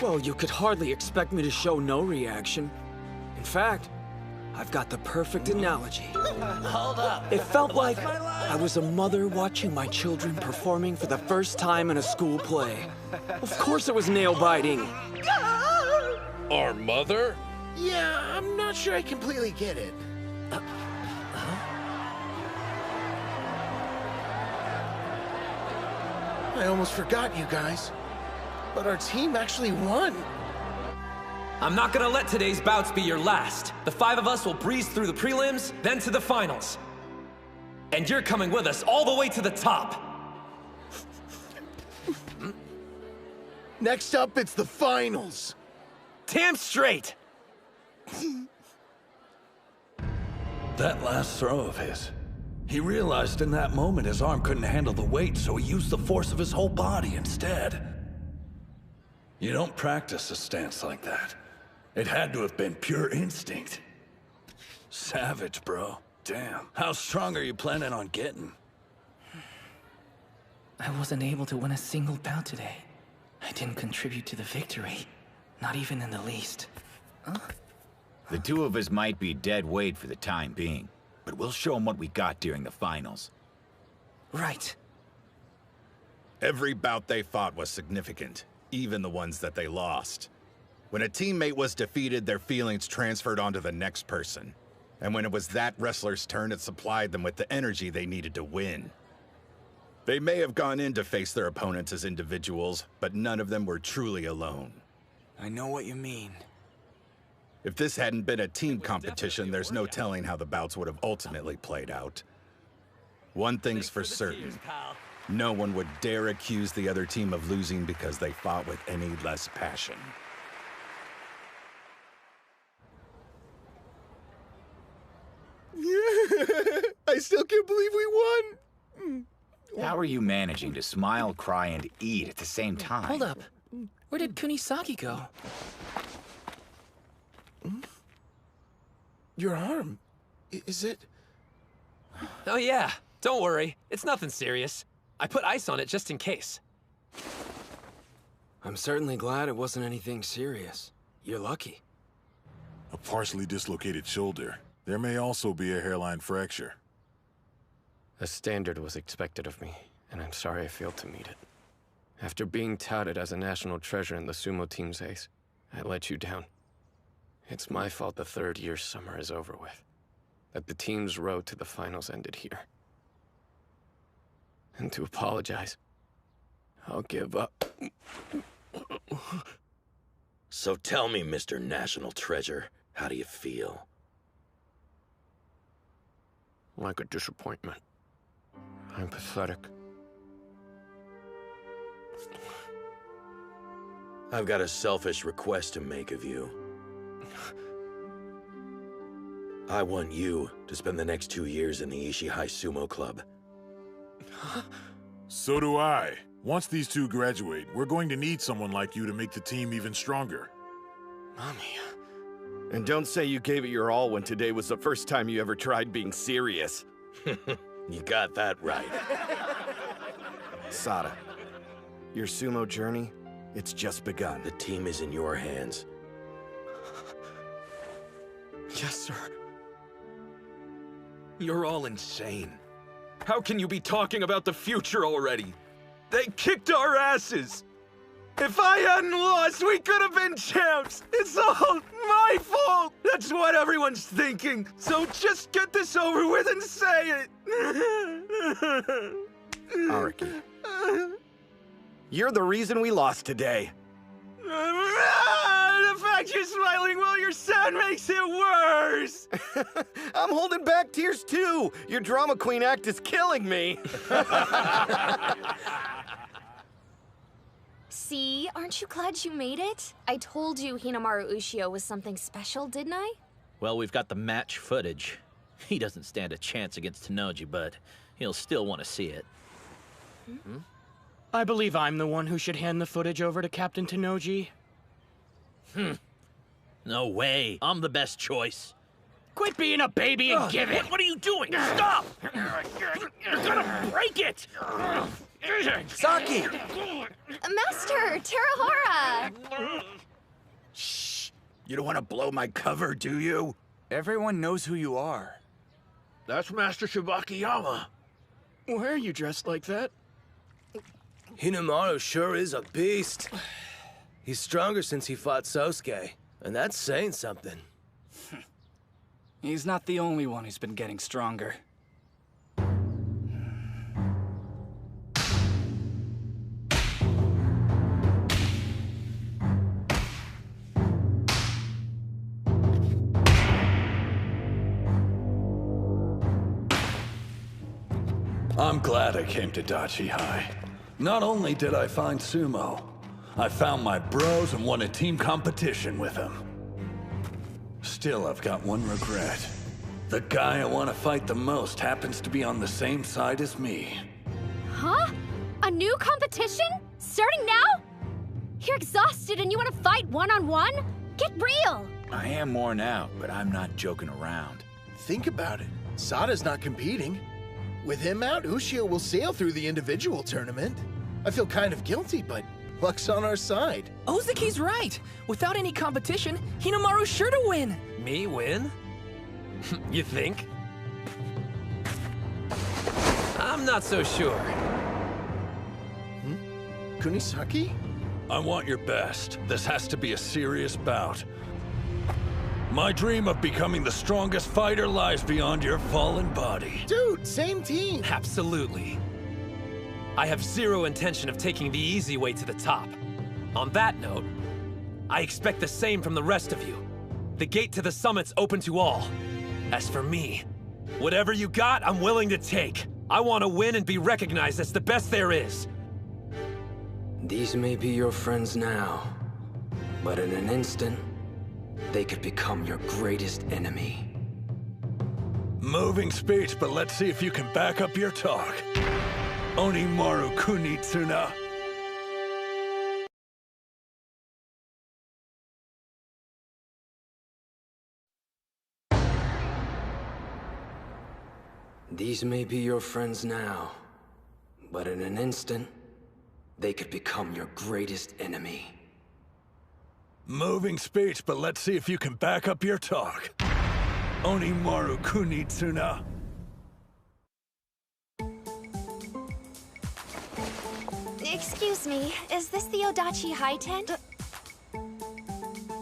[SPEAKER 20] Well, you could hardly expect me to show no reaction. In fact, I've got the perfect analogy.
[SPEAKER 16] Hold up.
[SPEAKER 20] It felt like I was a mother watching my children performing for the first time in a school play. Of course it was nail-biting.
[SPEAKER 5] Our mother?
[SPEAKER 3] Yeah, I'm not sure I completely get it. I almost forgot you guys. But our team actually won.
[SPEAKER 2] I'm not gonna let today's bouts be your last. The 5 of us will breeze through the prelims, then to the finals. And you're coming with us all the way to the top.
[SPEAKER 3] Next up, it's the finals.
[SPEAKER 2] Damn straight.
[SPEAKER 6] That last throw of his. He realized in that moment his arm couldn't handle the weight, so he used the force of his whole body instead. You don't practice a stance like that. It had to have been pure instinct. Savage, bro. Damn. How strong are you planning on getting?
[SPEAKER 1] I wasn't able to win a single bout today. I didn't contribute to the victory. Not even in the least. Huh?
[SPEAKER 22] The 2 of us might be dead weight for the time being, but we'll show them what we got during the finals.
[SPEAKER 1] Right.
[SPEAKER 8] Every bout they fought was significant, even the ones that they lost. When a teammate was defeated, their feelings transferred onto the next person. And when it was that wrestler's turn, it supplied them with the energy they needed to win. They may have gone in to face their opponents as individuals, but none of them were truly alone.
[SPEAKER 7] I know what you mean.
[SPEAKER 8] If this hadn't been a team competition, there's no telling how the bouts would have ultimately played out. One thing's for certain. No one would dare accuse the other team of losing because they fought with any less passion.
[SPEAKER 3] I still can't believe we won!
[SPEAKER 22] How are you managing to smile, cry, and eat at the same time?
[SPEAKER 1] Hold up. Where did Kunisaki go?
[SPEAKER 3] Your arm. Is it?
[SPEAKER 2] Oh yeah, don't worry. It's nothing serious. I put ice on it just in case.
[SPEAKER 20] I'm certainly glad it wasn't anything serious. You're lucky.
[SPEAKER 5] A partially dislocated shoulder. There may also be a hairline fracture.
[SPEAKER 14] A standard was expected of me, and I'm sorry I failed to meet it. After being touted as a national treasure in the sumo team's ace, I let you down. It's my fault the 3rd year summer is over with. That the team's road to the finals ended here. And to apologize, I'll give up.
[SPEAKER 17] So tell me, Mr. National Treasure, how do you feel?
[SPEAKER 14] Like a disappointment. I'm pathetic.
[SPEAKER 17] I've got a selfish request to make of you. I want you to spend the next 2 years in the Ishigami High Sumo Club.
[SPEAKER 5] So do I. Once these 2 graduate, we're going to need someone like you to make the team even stronger.
[SPEAKER 23] Mommy. And don't say you gave it your all when today was the first time you ever tried being serious.
[SPEAKER 17] You got that right.
[SPEAKER 23] Sada, your sumo journey, it's just begun.
[SPEAKER 17] The team is in your hands.
[SPEAKER 23] Yes, sir.
[SPEAKER 18] You're all insane. How can you be talking about the future already? They kicked our asses! If I hadn't lost, we could have been champs! It's all my fault! That's what everyone's thinking! So just get this over with and say it!
[SPEAKER 23] Araki. You're the reason we lost today.
[SPEAKER 18] The fact you're smiling while you're sad makes it worse!
[SPEAKER 23] I'm holding back tears too! Your drama queen act is killing me!
[SPEAKER 24] See, aren't you glad you made it? I told you Hinomaru Ushio was something special, didn't I?
[SPEAKER 25] Well, we've got the match footage. He doesn't stand a chance against Tenoji, but he'll still want to see it.
[SPEAKER 15] Hmm? I believe I'm the one who should hand the footage over to Captain Tenoji.
[SPEAKER 25] No way. I'm the best choice.
[SPEAKER 15] Quit being a baby and give it!
[SPEAKER 25] What are you doing? Stop! You're gonna break it!
[SPEAKER 7] Saki!
[SPEAKER 24] Master, Terahara!
[SPEAKER 22] Shh! You don't want to blow my cover, do you?
[SPEAKER 7] Everyone knows who you are.
[SPEAKER 12] That's Master Shibakiyama.
[SPEAKER 15] Why are you dressed like that?
[SPEAKER 26] Hinomaru sure is a beast. He's stronger since he fought Sosuke.
[SPEAKER 2] And that's saying something.
[SPEAKER 4] He's not the only one who's been getting stronger.
[SPEAKER 6] I'm glad I came to Odachi High. Not only did I find Sumo, I found my bros and won a team competition with him. Still, I've got one regret. The guy I want to fight the most happens to be on the same side as me.
[SPEAKER 10] Huh? A new competition? Starting now? You're exhausted and you want to fight one-on-one? Get real!
[SPEAKER 7] I am worn out, but I'm not joking around.
[SPEAKER 3] Think about it. Sada's not competing. With him out, Ushio will sail through the individual tournament. I feel kind of guilty, but luck's on our side.
[SPEAKER 1] Ozeki's right. Without any competition, Hinomaru's sure to win.
[SPEAKER 2] Me win? You think? I'm not so sure.
[SPEAKER 3] Kunisaki?
[SPEAKER 6] I want your best. This has to be a serious bout. My dream of becoming the strongest fighter lies beyond your fallen body.
[SPEAKER 3] Dude, same team.
[SPEAKER 2] Absolutely. I have zero intention of taking the easy way to the top. On that note, I expect the same from the rest of you. The gate to the summit's open to all. As for me, whatever you got, I'm willing to take. I want to win and be recognized as the best there is.
[SPEAKER 20] These may be your friends now, but in an instant, they could become your greatest enemy.
[SPEAKER 6] Moving speech, but let's see if you can back up your talk. Hinomaru Kunitsuna.
[SPEAKER 20] These may be your friends now, but in an instant, they could become your greatest enemy.
[SPEAKER 6] Moving speech, but let's see if you can back up your talk. Hinomaru Kunitsuna.
[SPEAKER 24] Excuse me, is this the Odachi High tent?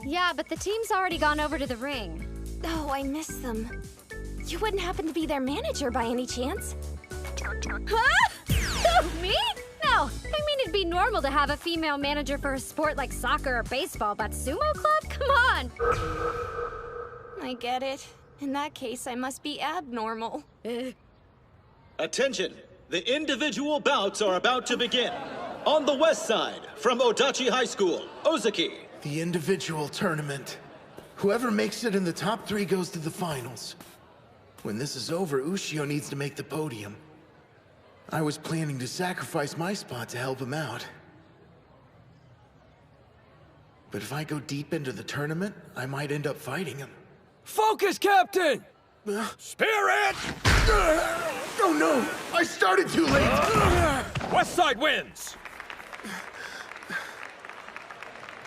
[SPEAKER 10] Yeah, but the team's already gone over to the ring.
[SPEAKER 24] Oh, I miss them. You wouldn't happen to be their manager by any chance?
[SPEAKER 10] Huh? Who, me? No, I mean it'd be normal to have a female manager for a sport like soccer or baseball, but sumo club? Come on!
[SPEAKER 24] I get it. In that case, I must be abnormal.
[SPEAKER 9] Attention! The individual bouts are about to begin. On the west side, from Odachi High School, Ozeki.
[SPEAKER 3] The individual tournament. Whoever makes it in the top 3 goes to the finals. When this is over, Ushio needs to make the podium. I was planning to sacrifice my spot to help him out. But if I go deep into the tournament, I might end up fighting him.
[SPEAKER 2] Focus, Captain!
[SPEAKER 12] Spirit!
[SPEAKER 3] Oh no! I started too late!
[SPEAKER 2] West side wins!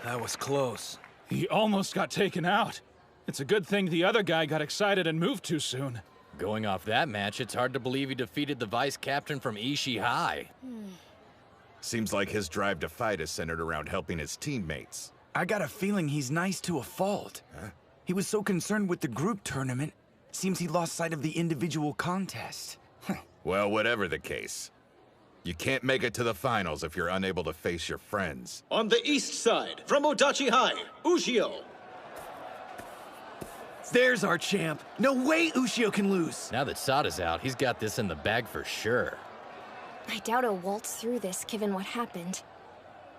[SPEAKER 15] That was close.
[SPEAKER 13] He almost got taken out. It's a good thing the other guy got excited and moved too soon.
[SPEAKER 25] Going off that match, it's hard to believe he defeated the vice captain from Ishigami High.
[SPEAKER 8] Seems like his drive to fight is centered around helping his teammates.
[SPEAKER 7] I got a feeling he's nice to a fault.
[SPEAKER 8] Huh?
[SPEAKER 7] He was so concerned with the group tournament, seems he lost sight of the individual contest.
[SPEAKER 8] Well, whatever the case, you can't make it to the finals if you're unable to face your friends.
[SPEAKER 9] On the east side, from Odachi High, Ushio.
[SPEAKER 7] There's our champ. No way Ushio can lose.
[SPEAKER 25] Now that Sada's out, he's got this in the bag for sure.
[SPEAKER 24] I doubt he'll waltz through this, given what happened.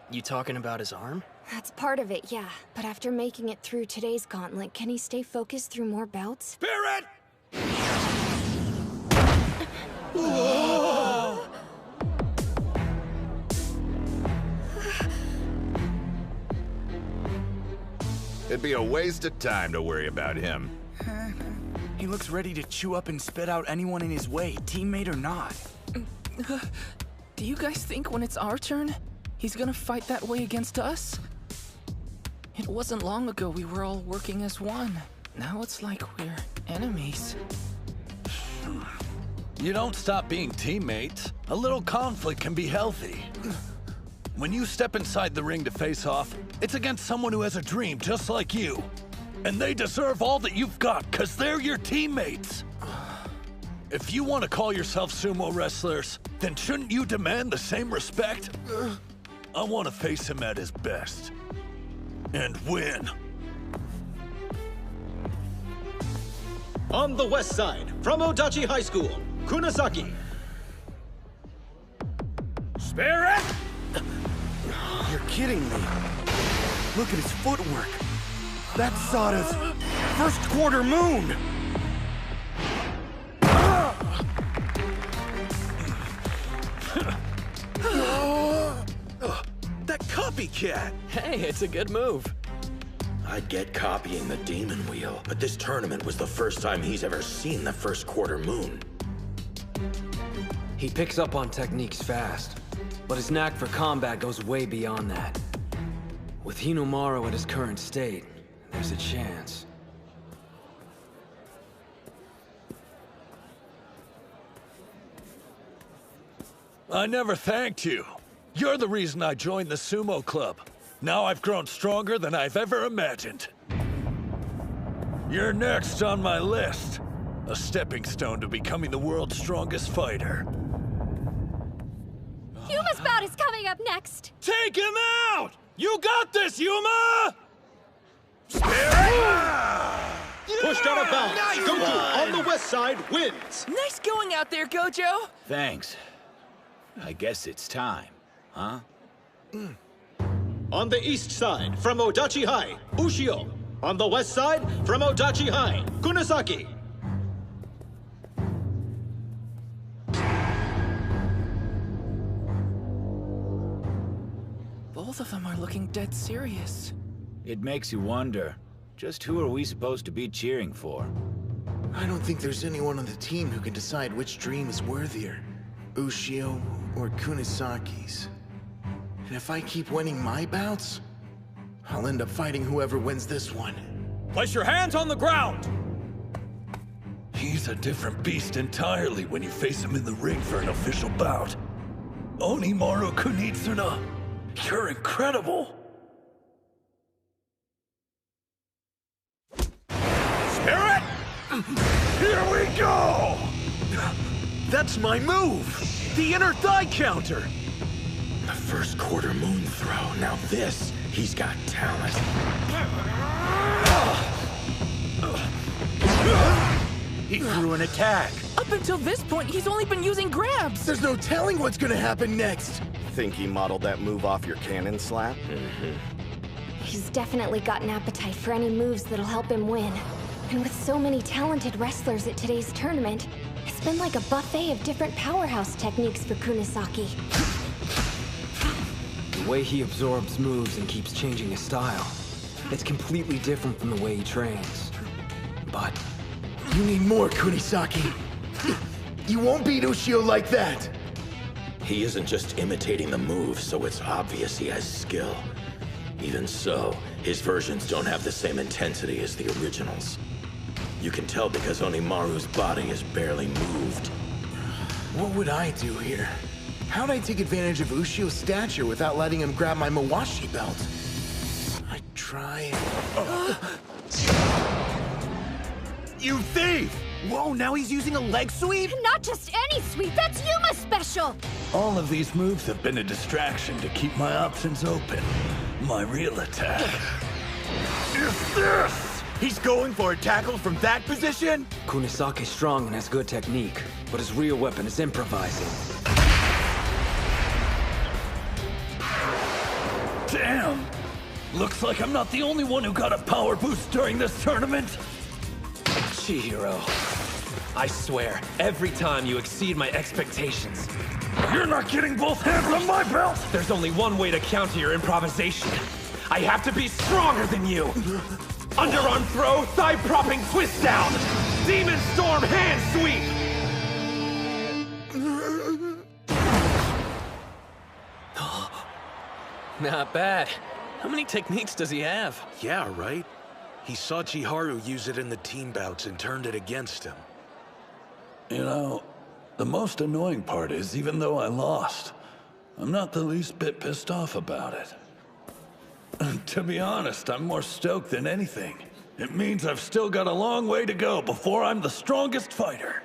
[SPEAKER 15] You talking about his arm?
[SPEAKER 24] That's part of it, yeah. But after making it through today's gauntlet, can he stay focused through more bouts?
[SPEAKER 12] Spirit!
[SPEAKER 8] It'd be a waste of time to worry about him.
[SPEAKER 7] He looks ready to chew up and spit out anyone in his way, teammate or not.
[SPEAKER 1] Do you guys think when it's our turn, he's gonna fight that way against us? It wasn't long ago we were all working as one. Now it's like we're enemies.
[SPEAKER 6] You don't stop being teammates. A little conflict can be healthy. When you step inside the ring to face off, it's against someone who has a dream just like you. And they deserve all that you've got, because they're your teammates. If you want to call yourself sumo wrestlers, then shouldn't you demand the same respect? I want to face him at his best. And win.
[SPEAKER 9] On the west side, from Odachi High School, Kunisaki.
[SPEAKER 23] Spirit! You're kidding me. Look at his footwork. That's Sada's first quarter moon.
[SPEAKER 6] That copycat!
[SPEAKER 15] Hey, it's a good move.
[SPEAKER 17] I get copying the demon wheel, but this tournament was the first time he's ever seen the first quarter moon.
[SPEAKER 20] He picks up on techniques fast, but his knack for combat goes way beyond that. With Hinomaru at his current state, there's a chance.
[SPEAKER 6] I never thanked you. You're the reason I joined the sumo club. Now I've grown stronger than I've ever imagined. You're next on my list. A stepping stone to becoming the world's strongest fighter.
[SPEAKER 10] Yuma's bout is coming up next.
[SPEAKER 6] Take him out! You got this, Yuma!
[SPEAKER 9] Pushed out of bounds. Gojo on the west side wins.
[SPEAKER 1] Nice going out there, Gojo.
[SPEAKER 22] Thanks. I guess it's time, huh?
[SPEAKER 9] On the east side, from Odachi High, Ushio. On the west side, from Odachi High, Kunisaki.
[SPEAKER 1] Both of them are looking dead serious.
[SPEAKER 22] It makes you wonder, just who are we supposed to be cheering for?
[SPEAKER 3] I don't think there's anyone on the team who can decide which dream is worthier. Ushio or Kunisaki's. And if I keep winning my bouts, I'll end up fighting whoever wins this one.
[SPEAKER 6] Place your hands on the ground! He's a different beast entirely when you face him in the ring for an official bout. Onimaru Kunitsuna, you're incredible!
[SPEAKER 12] Spirit! Here we go! That's my move! The inner thigh counter!
[SPEAKER 17] The first quarter moon throw. Now this, he's got talent.
[SPEAKER 22] He threw an attack.
[SPEAKER 1] Up until this point, he's only been using grabs.
[SPEAKER 3] There's no telling what's gonna happen next.
[SPEAKER 23] Think he modeled that move off your cannon slap?
[SPEAKER 10] He's definitely got an appetite for any moves that'll help him win. And with so many talented wrestlers at today's tournament, it's been like a buffet of different powerhouse techniques for Kunisaki.
[SPEAKER 20] The way he absorbs moves and keeps changing his style, it's completely different from the way he trains. But
[SPEAKER 3] you need more, Kunisaki. You won't beat Ushio like that.
[SPEAKER 17] He isn't just imitating the moves, so it's obvious he has skill. Even so, his versions don't have the same intensity as the originals. You can tell because Onimaru's body is barely moved.
[SPEAKER 3] What would I do here? How'd I take advantage of Ushio's stature without letting him grab my Mawashi belt? I try.
[SPEAKER 12] You thief! Whoa, now he's using a leg sweep?
[SPEAKER 10] Not just any sweep, that's Yuma's special!
[SPEAKER 6] All of these moves have been a distraction to keep my options open. My real attack is this!
[SPEAKER 23] He's going for a tackle from that position?
[SPEAKER 20] Kunisaki's strong and has good technique, but his real weapon is improvising.
[SPEAKER 6] Damn! Looks like I'm not the only one who got a power boost during this tournament.
[SPEAKER 2] Chihiro, I swear, every time you exceed my expectations.
[SPEAKER 6] You're not getting both hands on my belt!
[SPEAKER 2] There's only one way to counter your improvisation. I have to be stronger than you! Underarm throw, thigh propping twist down! Demon Storm hand sweep!
[SPEAKER 15] Not bad. How many techniques does he have?
[SPEAKER 18] Yeah, right? He saw Chiharu use it in the team bouts and turned it against him.
[SPEAKER 6] You know, the most annoying part is, even though I lost, I'm not the least bit pissed off about it. To be honest, I'm more stoked than anything. It means I've still got a long way to go before I'm the strongest fighter.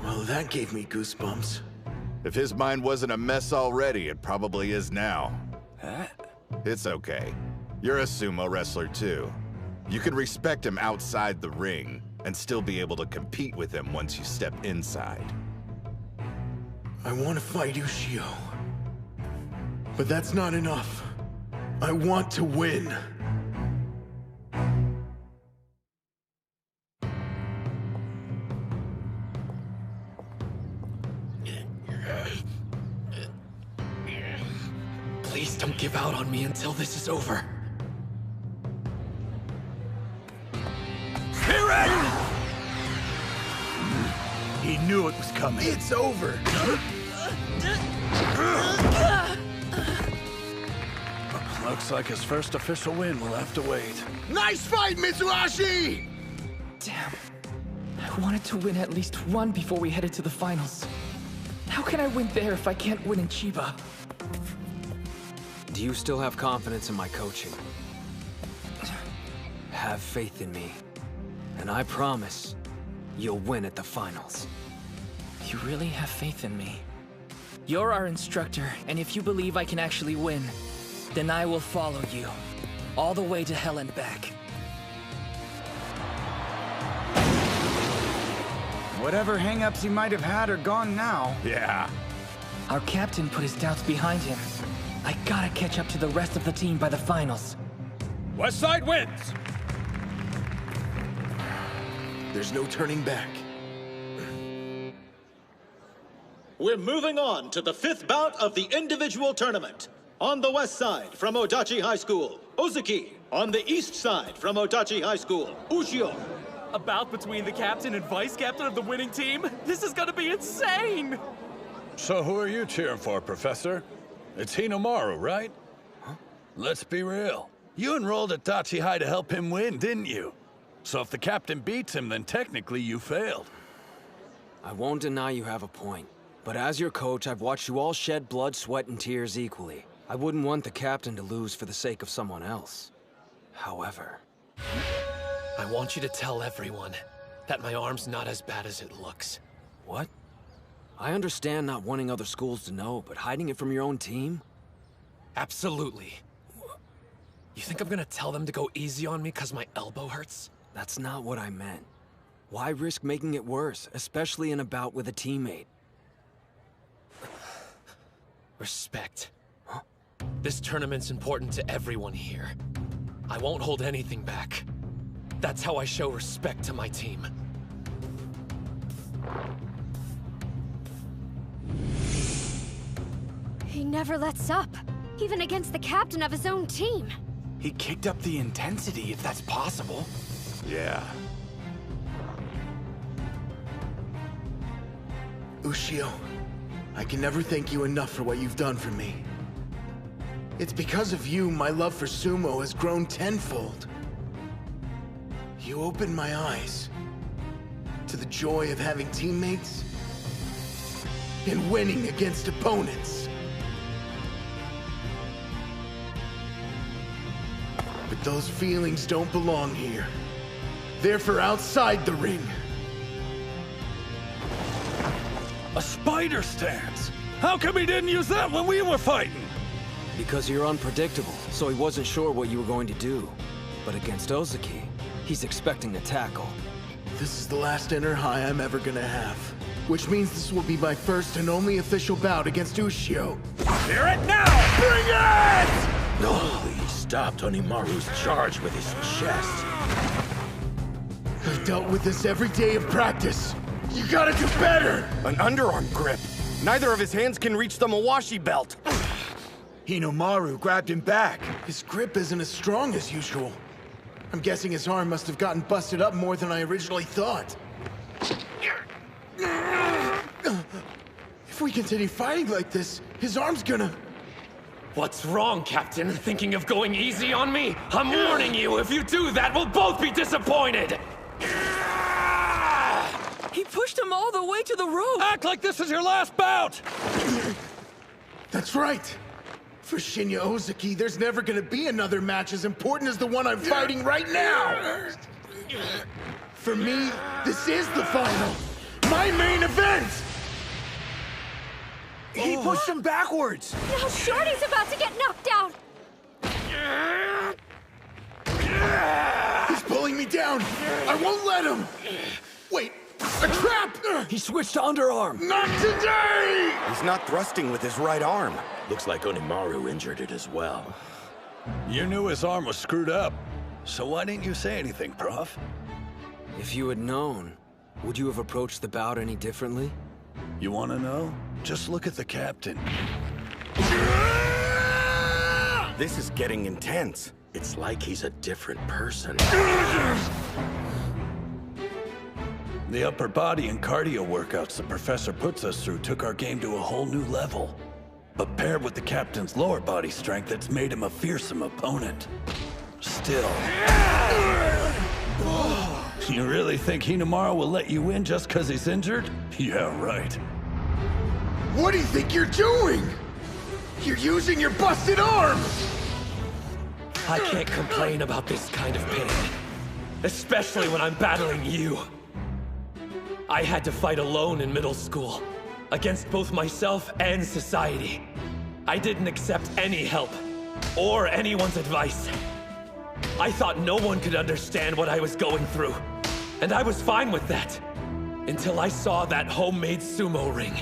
[SPEAKER 3] Well, that gave me goosebumps.
[SPEAKER 8] If his mind wasn't a mess already, it probably is now.
[SPEAKER 7] Huh?
[SPEAKER 8] It's okay. You're a sumo wrestler too. You can respect him outside the ring and still be able to compete with him once you step inside.
[SPEAKER 3] I want to fight Ushio. But that's not enough. I want to win.
[SPEAKER 2] Please don't give out on me until this is over.
[SPEAKER 7] Spirit! He knew it was coming.
[SPEAKER 3] It's over!
[SPEAKER 6] Looks like his first official win will have to wait.
[SPEAKER 3] Nice fight, Mitsuhashi!
[SPEAKER 1] Damn. I wanted to win at least one before we headed to the finals. How can I win there if I can't win in Chiba?
[SPEAKER 20] Do you still have confidence in my coaching? Have faith in me. And I promise, you'll win at the finals.
[SPEAKER 1] You really have faith in me? You're our instructor, and if you believe I can actually win, then I will follow you, all the way to hell and back.
[SPEAKER 7] Whatever hang-ups he might have had are gone now.
[SPEAKER 8] Yeah.
[SPEAKER 1] Our captain put his doubts behind him. I gotta catch up to the rest of the team by the finals.
[SPEAKER 13] Westside wins!
[SPEAKER 3] There's no turning back.
[SPEAKER 9] We're moving on to the 5th bout of the individual tournament. On the west side, from Odachi High School, Ozeki. On the east side, from Odachi High School, Ushio.
[SPEAKER 11] A bout between the captain and vice captain of the winning team? This is gonna be insane!
[SPEAKER 6] So who are you cheering for, Professor? It's Hinomaru, right? Huh? Let's be real. You enrolled at Odachi High to help him win, didn't you? So if the captain beats him, then technically you failed.
[SPEAKER 20] I won't deny you have a point. But as your coach, I've watched you all shed blood, sweat, and tears equally. I wouldn't want the captain to lose for the sake of someone else. However...
[SPEAKER 2] I want you to tell everyone that my arm's not as bad as it looks.
[SPEAKER 20] What? I understand not wanting other schools to know, but hiding it from your own team?
[SPEAKER 2] Absolutely. You think I'm gonna tell them to go easy on me because my elbow hurts?
[SPEAKER 20] That's not what I meant. Why risk making it worse, especially in a bout with a teammate?
[SPEAKER 2] Respect. Huh? This tournament's important to everyone here. I won't hold anything back. That's how I show respect to my team.
[SPEAKER 10] He never lets up, even against the captain of his own team.
[SPEAKER 7] He kicked up the intensity, if that's possible.
[SPEAKER 8] Yeah.
[SPEAKER 3] Ushio, I can never thank you enough for what you've done for me. It's because of you my love for sumo has grown tenfold. You opened my eyes to the joy of having teammates and winning against opponents. But those feelings don't belong here. They're for outside the ring.
[SPEAKER 6] A spider stance! How come he didn't use that when we were fighting?
[SPEAKER 20] Because you're unpredictable, so he wasn't sure what you were going to do. But against Ozeki, he's expecting a tackle.
[SPEAKER 3] This is the last inner high I'm ever gonna have. Which means this will be my first and only official bout against Ushio.
[SPEAKER 12] Hear it now! Bring it! No, he stopped Hinomaru's charge with his chest.
[SPEAKER 3] I've dealt with this every day of practice. You gotta do better!
[SPEAKER 23] An underarm grip. Neither of his hands can reach the Mawashi belt.
[SPEAKER 3] Hinomaru grabbed him back. His grip isn't as strong as usual. I'm guessing his arm must have gotten busted up more than I originally thought. If we continue fighting like this, his arm's gonna...
[SPEAKER 2] What's wrong, Captain? Thinking of going easy on me? I'm warning you, if you do that, we'll both be disappointed!
[SPEAKER 1] He pushed him all the way to the rope!
[SPEAKER 6] Act like this is your last bout!
[SPEAKER 3] That's right. For Shinya Ozeki, there's never gonna be another match as important as the one I'm fighting right now! For me, this is the final! My main event!
[SPEAKER 7] He pushed him backwards!
[SPEAKER 10] Now Shorty's about to get knocked out!
[SPEAKER 3] He's pulling me down! I won't let him! Wait, a trap!
[SPEAKER 7] He switched to underarm!
[SPEAKER 3] Not today!
[SPEAKER 17] He's not thrusting with his right arm. Looks like Hinomaru injured it as well.
[SPEAKER 6] You knew his arm was screwed up, so why didn't you say anything, Prof?
[SPEAKER 20] If you had known, would you have approached the bout any differently?
[SPEAKER 6] You want to know? Just look at the captain.
[SPEAKER 17] This is getting intense. It's like he's a different person.
[SPEAKER 6] The upper body and cardio workouts the professor puts us through took our game to a whole new level. But paired with the captain's lower body strength, it's made him a fearsome opponent. Still. You really think Hinomaru will let you win just because he's injured? Yeah, right.
[SPEAKER 3] What do you think you're doing? You're using your busted arm!
[SPEAKER 2] I can't complain about this kind of pain. Especially when I'm battling you. I had to fight alone in middle school. Against both myself and society. I didn't accept any help. Or anyone's advice. I thought no one could understand what I was going through. And I was fine with that. Until I saw that homemade sumo ring.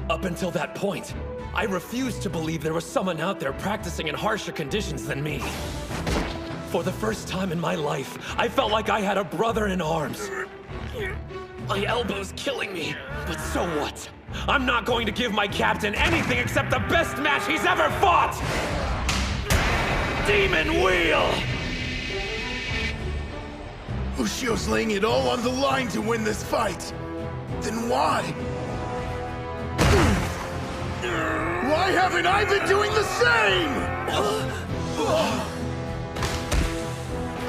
[SPEAKER 2] Up until that point, I refused to believe there was someone out there practicing in harsher conditions than me. For the first time in my life, I felt like I had a brother in arms. My elbow's killing me, but so what? I'm not going to give my captain anything except the best match he's ever fought! Demon Wheel!
[SPEAKER 3] Ushio's laying it all on the line to win this fight. Then why? Why haven't I been doing the same?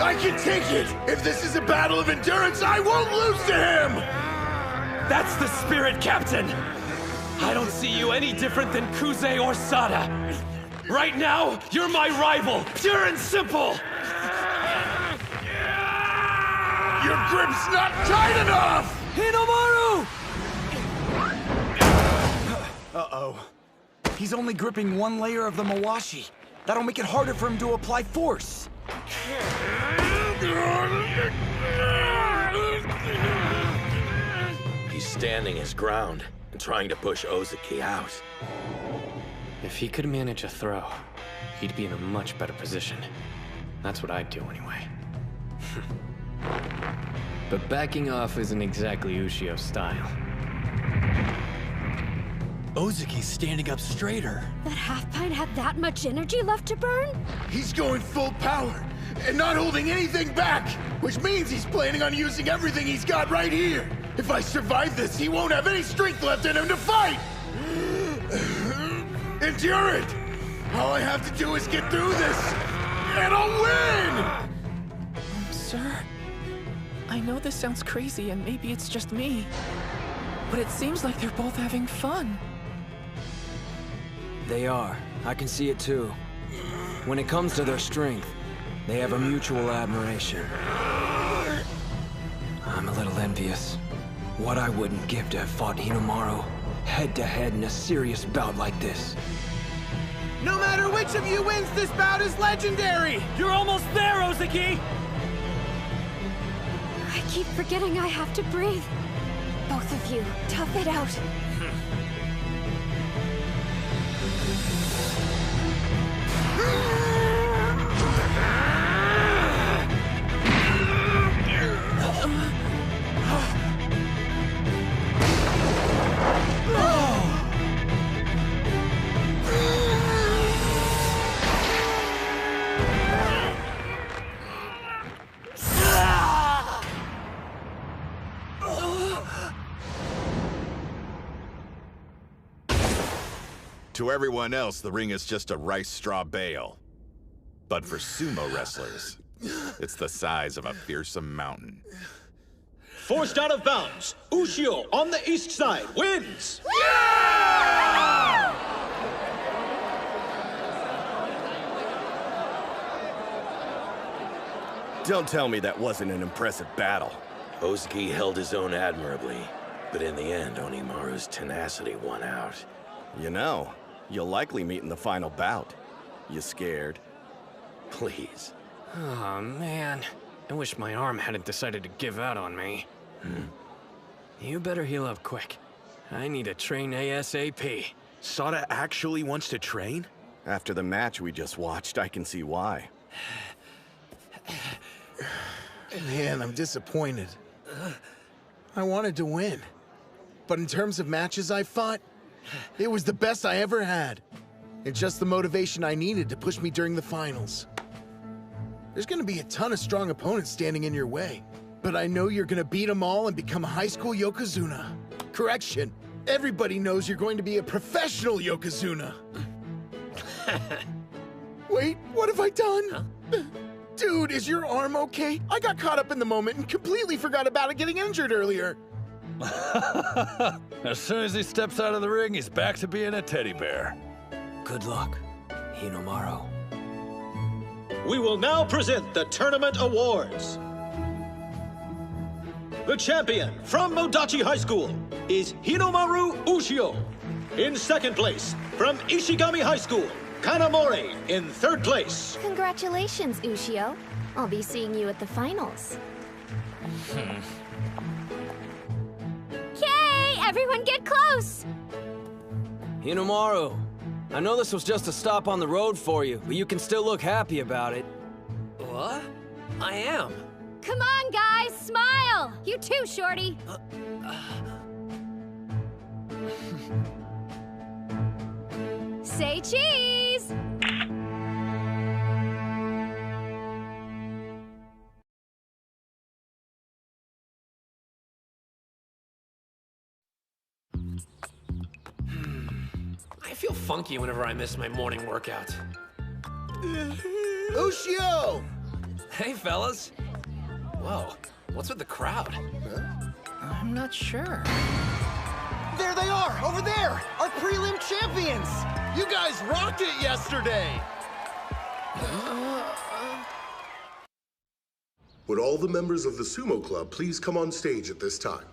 [SPEAKER 3] I can take it! If this is a battle of endurance, I won't lose to him!
[SPEAKER 2] That's the spirit, Captain! I don't see you any different than Kuze or Sada. Right now, you're my rival, pure and simple!
[SPEAKER 3] Your grip's not tight enough!
[SPEAKER 7] Hinomaru! Uh-oh. He's only gripping one layer of the mawashi. That'll make it harder for him to apply force.
[SPEAKER 17] He's standing his ground and trying to push Ozeki out.
[SPEAKER 15] If he could manage a throw, he'd be in a much better position. That's what I'd do anyway. But backing off isn't exactly Ushio's style.
[SPEAKER 7] Ozeki's standing up straighter.
[SPEAKER 10] That half-pint had that much energy left to burn?
[SPEAKER 3] He's going full power, and not holding anything back, which means he's planning on using everything he's got right here. If I survive this, he won't have any strength left in him to fight! Endure it! All I have to do is get through this, and I'll win!
[SPEAKER 1] Sir, I know this sounds crazy and maybe it's just me, but it seems like they're both having fun.
[SPEAKER 20] They are. I can see it too. When it comes to their strength, they have a mutual admiration. I'm a little envious. What I wouldn't give to have fought Hinomaru head-to-head in a serious bout like this.
[SPEAKER 11] No matter which of you wins, this bout is legendary! You're almost there, Ozeki!
[SPEAKER 10] I keep forgetting I have to breathe. Both of you, tough it out.
[SPEAKER 8] To everyone else, the ring is just a rice straw bale. But for sumo wrestlers, it's the size of a fearsome mountain.
[SPEAKER 9] Forced out of bounds, Ushio on the east side wins!
[SPEAKER 23] Don't tell me that wasn't an impressive battle.
[SPEAKER 17] Ozeki held his own admirably, but in the end, Onimaru's tenacity won out.
[SPEAKER 23] You know, you'll likely meet in the final bout. You scared?
[SPEAKER 17] Please.
[SPEAKER 15] Oh, man. I wish my arm hadn't decided to give out on me. You better heal up quick. I need to train ASAP.
[SPEAKER 23] Sada actually wants to train? After the match we just watched, I can see why.
[SPEAKER 3] Man, I'm disappointed. I wanted to win. But in terms of matches I fought, it was the best I ever had. And just the motivation I needed to push me during the finals. There's gonna be a ton of strong opponents standing in your way. But I know you're gonna beat them all and become a high school Yokozuna. Correction, everybody knows you're going to be a professional Yokozuna. Wait, what have I done? Huh? Dude, is your arm okay? I got caught up in the moment and completely forgot about it getting injured earlier.
[SPEAKER 6] As soon as he steps out of the ring, he's back to being a teddy bear.
[SPEAKER 20] Good luck, Hinomaru.
[SPEAKER 9] We will now present the tournament awards. The champion from Odachi High School is Hinomaru Ushio. In second place, from Ishigami High School, Kanamori in third place.
[SPEAKER 24] Congratulations, Ushio. I'll be seeing you at the finals.
[SPEAKER 10] Okay, everyone get close!
[SPEAKER 20] Hinomaru, I know this was just a stop on the road for you, but you can still look happy about it.
[SPEAKER 2] What? I am.
[SPEAKER 10] Come on, guys, smile! You too, Shorty. Say cheese!
[SPEAKER 2] I feel funky whenever I miss my morning workout.
[SPEAKER 3] Ushio!
[SPEAKER 2] Hey, fellas. Whoa, what's with the crowd?
[SPEAKER 1] I'm not sure.
[SPEAKER 3] There they are, over there! Our prelim champions! You guys rocked it yesterday!
[SPEAKER 5] Would all the members of the Sumo Club please come on stage at this time?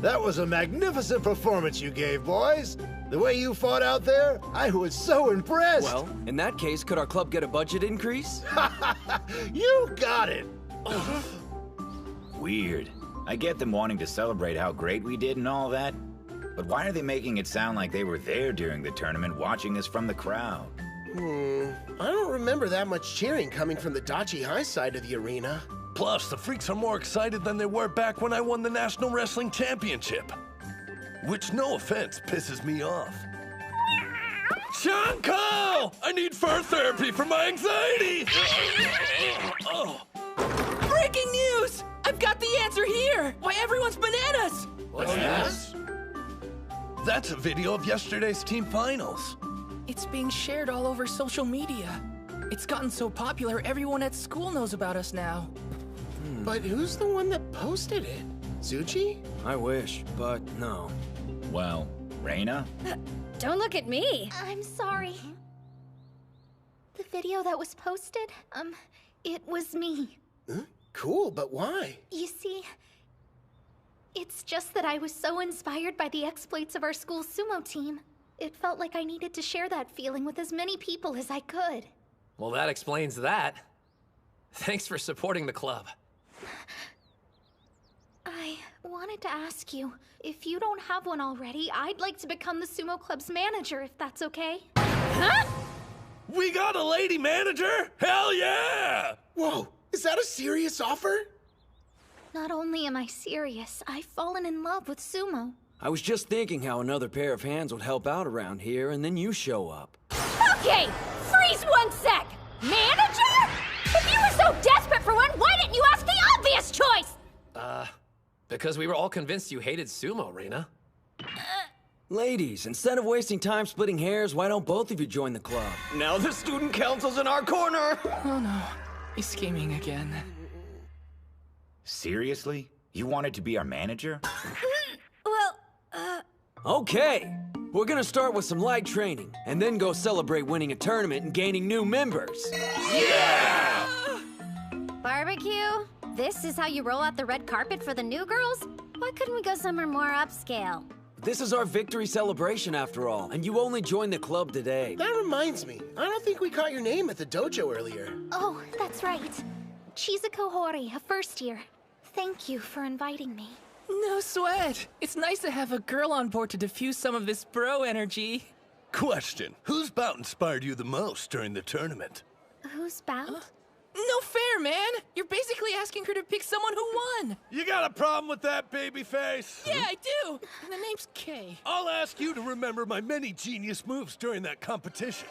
[SPEAKER 14] That was a magnificent performance you gave, boys. The way you fought out there, I was so impressed.
[SPEAKER 20] Well, in that case, could our club get a budget increase?
[SPEAKER 14] You got it.
[SPEAKER 22] Weird. I get them wanting to celebrate how great we did and all that, but why are they making it sound like they were there during the tournament watching us from the crowd?
[SPEAKER 14] I don't remember that much cheering coming from the Odachi High side of the arena.
[SPEAKER 6] Plus, the freaks are more excited than they were back when I won the National Wrestling Championship. Which, no offense, pisses me off. Chanko! I need fur therapy for my anxiety!
[SPEAKER 1] Breaking news! I've got the answer here! Why everyone's bananas!
[SPEAKER 6] What's this? That's a video of yesterday's team finals.
[SPEAKER 1] It's being shared all over social media. It's gotten so popular, everyone at school knows about us now.
[SPEAKER 14] But who's the one that posted it? Tsuchi?
[SPEAKER 20] I wish, but no.
[SPEAKER 22] Well, Reina?
[SPEAKER 10] Don't look at me.
[SPEAKER 24] I'm sorry. The video that was posted, it was me.
[SPEAKER 14] Huh? Cool, but why?
[SPEAKER 24] You see, it's just that I was so inspired by the exploits of our school sumo team. It felt like I needed to share that feeling with as many people as I could.
[SPEAKER 2] Well, that explains that. Thanks for supporting the club.
[SPEAKER 24] I wanted to ask you, if you don't have one already, I'd like to become the sumo club's manager, if that's okay.
[SPEAKER 10] Huh?
[SPEAKER 6] We got a lady manager? Hell yeah!
[SPEAKER 14] Whoa, is that a serious offer?
[SPEAKER 24] Not only am I serious, I've fallen in love with sumo.
[SPEAKER 20] I was just thinking how another pair of hands would help out around here, and then you show up.
[SPEAKER 10] Okay, freeze 1 sec! Manager? If you were so desperate for one, why didn't you ask the obvious choice?
[SPEAKER 2] Because we were all convinced you hated sumo, Reina.
[SPEAKER 20] Ladies, instead of wasting time splitting hairs, why don't both of you join the club? Now the student council's in our corner!
[SPEAKER 1] Oh no, he's scheming again.
[SPEAKER 22] Seriously? You wanted to be our manager?
[SPEAKER 20] Okay, we're gonna start with some light training, and then go celebrate winning a tournament and gaining new members.
[SPEAKER 10] Yeah! Barbecue? This is how you roll out the red carpet for the new girls? Why couldn't we go somewhere more upscale?
[SPEAKER 20] This is our victory celebration after all, and you only joined the club today.
[SPEAKER 14] That reminds me, I don't think we caught your name at the dojo earlier.
[SPEAKER 24] Oh, that's right. Chizuko Hori, a first year. Thank you for inviting me.
[SPEAKER 1] No sweat. It's nice to have a girl on board to diffuse some of this bro energy.
[SPEAKER 4] Question. Whose bout inspired you the most during the tournament?
[SPEAKER 24] Whose bout?
[SPEAKER 1] No fair, man! You're basically asking her to pick someone who won!
[SPEAKER 4] You got a problem with that, babyface?
[SPEAKER 1] Yeah, I do! And the name's Kay.
[SPEAKER 4] I'll ask you to remember my many genius moves during that competition.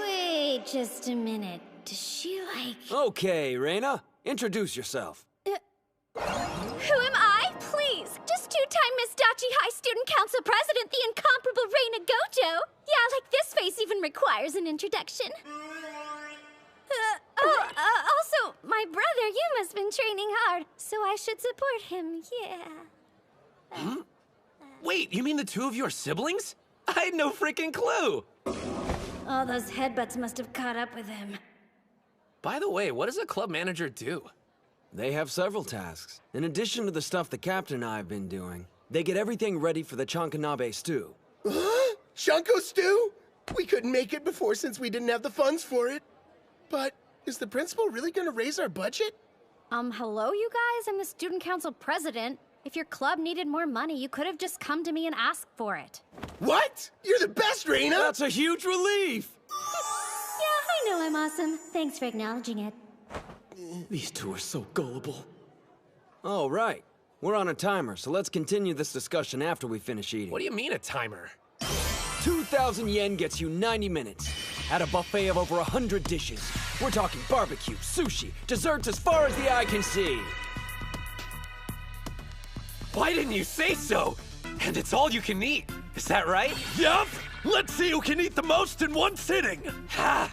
[SPEAKER 10] Wait just a minute. Does she like...
[SPEAKER 20] Okay, Reina, introduce yourself.
[SPEAKER 10] Who am I? Please! Just two-time Miss Odachi High Student Council President, the incomparable Reina Gojo! Yeah, like this face even requires an introduction. Also, my brother, you must have been training hard, so I should support him, yeah.
[SPEAKER 2] Wait, you mean the two of you are siblings? I had no freaking clue!
[SPEAKER 10] All those headbutts must have caught up with him.
[SPEAKER 2] By the way, what does a club manager do?
[SPEAKER 20] They have several tasks. In addition to the stuff the captain and I have been doing, they get everything ready for the Chankanabe stew.
[SPEAKER 14] Huh? Shanko stew? We couldn't make it before since we didn't have the funds for it. But is the principal really gonna raise our budget?
[SPEAKER 10] Hello, you guys? I'm the student council president. If your club needed more money, you could have just come to me and asked for it.
[SPEAKER 14] What? You're the best, Reina!
[SPEAKER 20] That's a huge relief!
[SPEAKER 10] Yeah, I know I'm awesome. Thanks for acknowledging it.
[SPEAKER 20] These two are so gullible. Oh, right. We're on a timer, so let's continue this discussion after we finish eating.
[SPEAKER 2] What do you mean a timer?
[SPEAKER 20] 2,000 yen gets you 90 minutes. At a buffet of over 100 dishes. We're talking barbecue, sushi, desserts as far as the eye can see.
[SPEAKER 2] Why didn't you say so? And it's all you can eat. Is that right?
[SPEAKER 4] Yup! Let's see who can eat the most in one sitting!
[SPEAKER 2] Ha!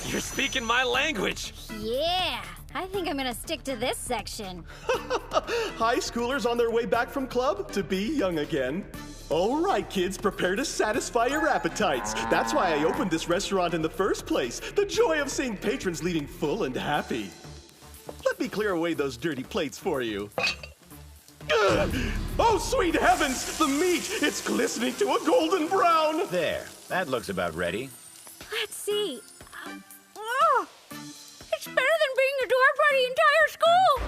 [SPEAKER 2] You're speaking my language!
[SPEAKER 10] Yeah! I think I'm gonna stick to this section.
[SPEAKER 16] High schoolers on their way back from club to be young again. All right, kids, prepare to satisfy your appetites. That's why I opened this restaurant in the first place. The joy of seeing patrons leaving full and happy. Let me clear away those dirty plates for you. Ugh! Oh, sweet heavens! The meat! It's glistening to a golden brown!
[SPEAKER 22] There. That looks about ready.
[SPEAKER 10] Let's see. It's better than being the door for the entire school!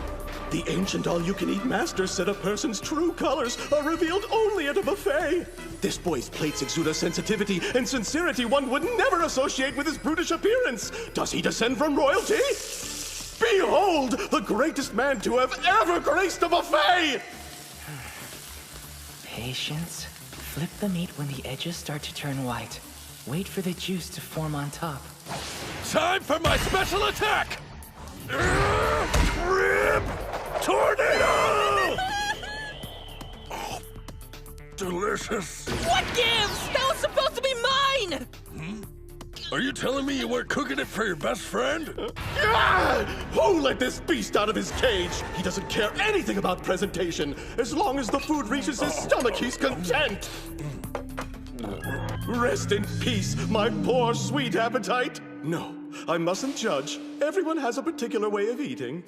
[SPEAKER 16] The ancient all-you-can-eat master said a person's true colors are revealed only at a buffet. This boy's plates exude a sensitivity and sincerity one would never associate with his brutish appearance. Does he descend from royalty? Behold, the greatest man to have ever graced a buffet!
[SPEAKER 1] Patience. Flip the meat when the edges start to turn white. Wait for the juice to form on top.
[SPEAKER 4] Time for my special attack! Rib Tornado! Oh, delicious.
[SPEAKER 1] What gives? That was supposed to be mine!
[SPEAKER 4] Are you telling me you weren't cooking it for your best friend?
[SPEAKER 16] Who let this beast out of his cage? He doesn't care anything about presentation. As long as the food reaches his stomach, he's content. Rest in peace, my poor sweet appetite. No, I mustn't judge. Everyone has a particular way of eating.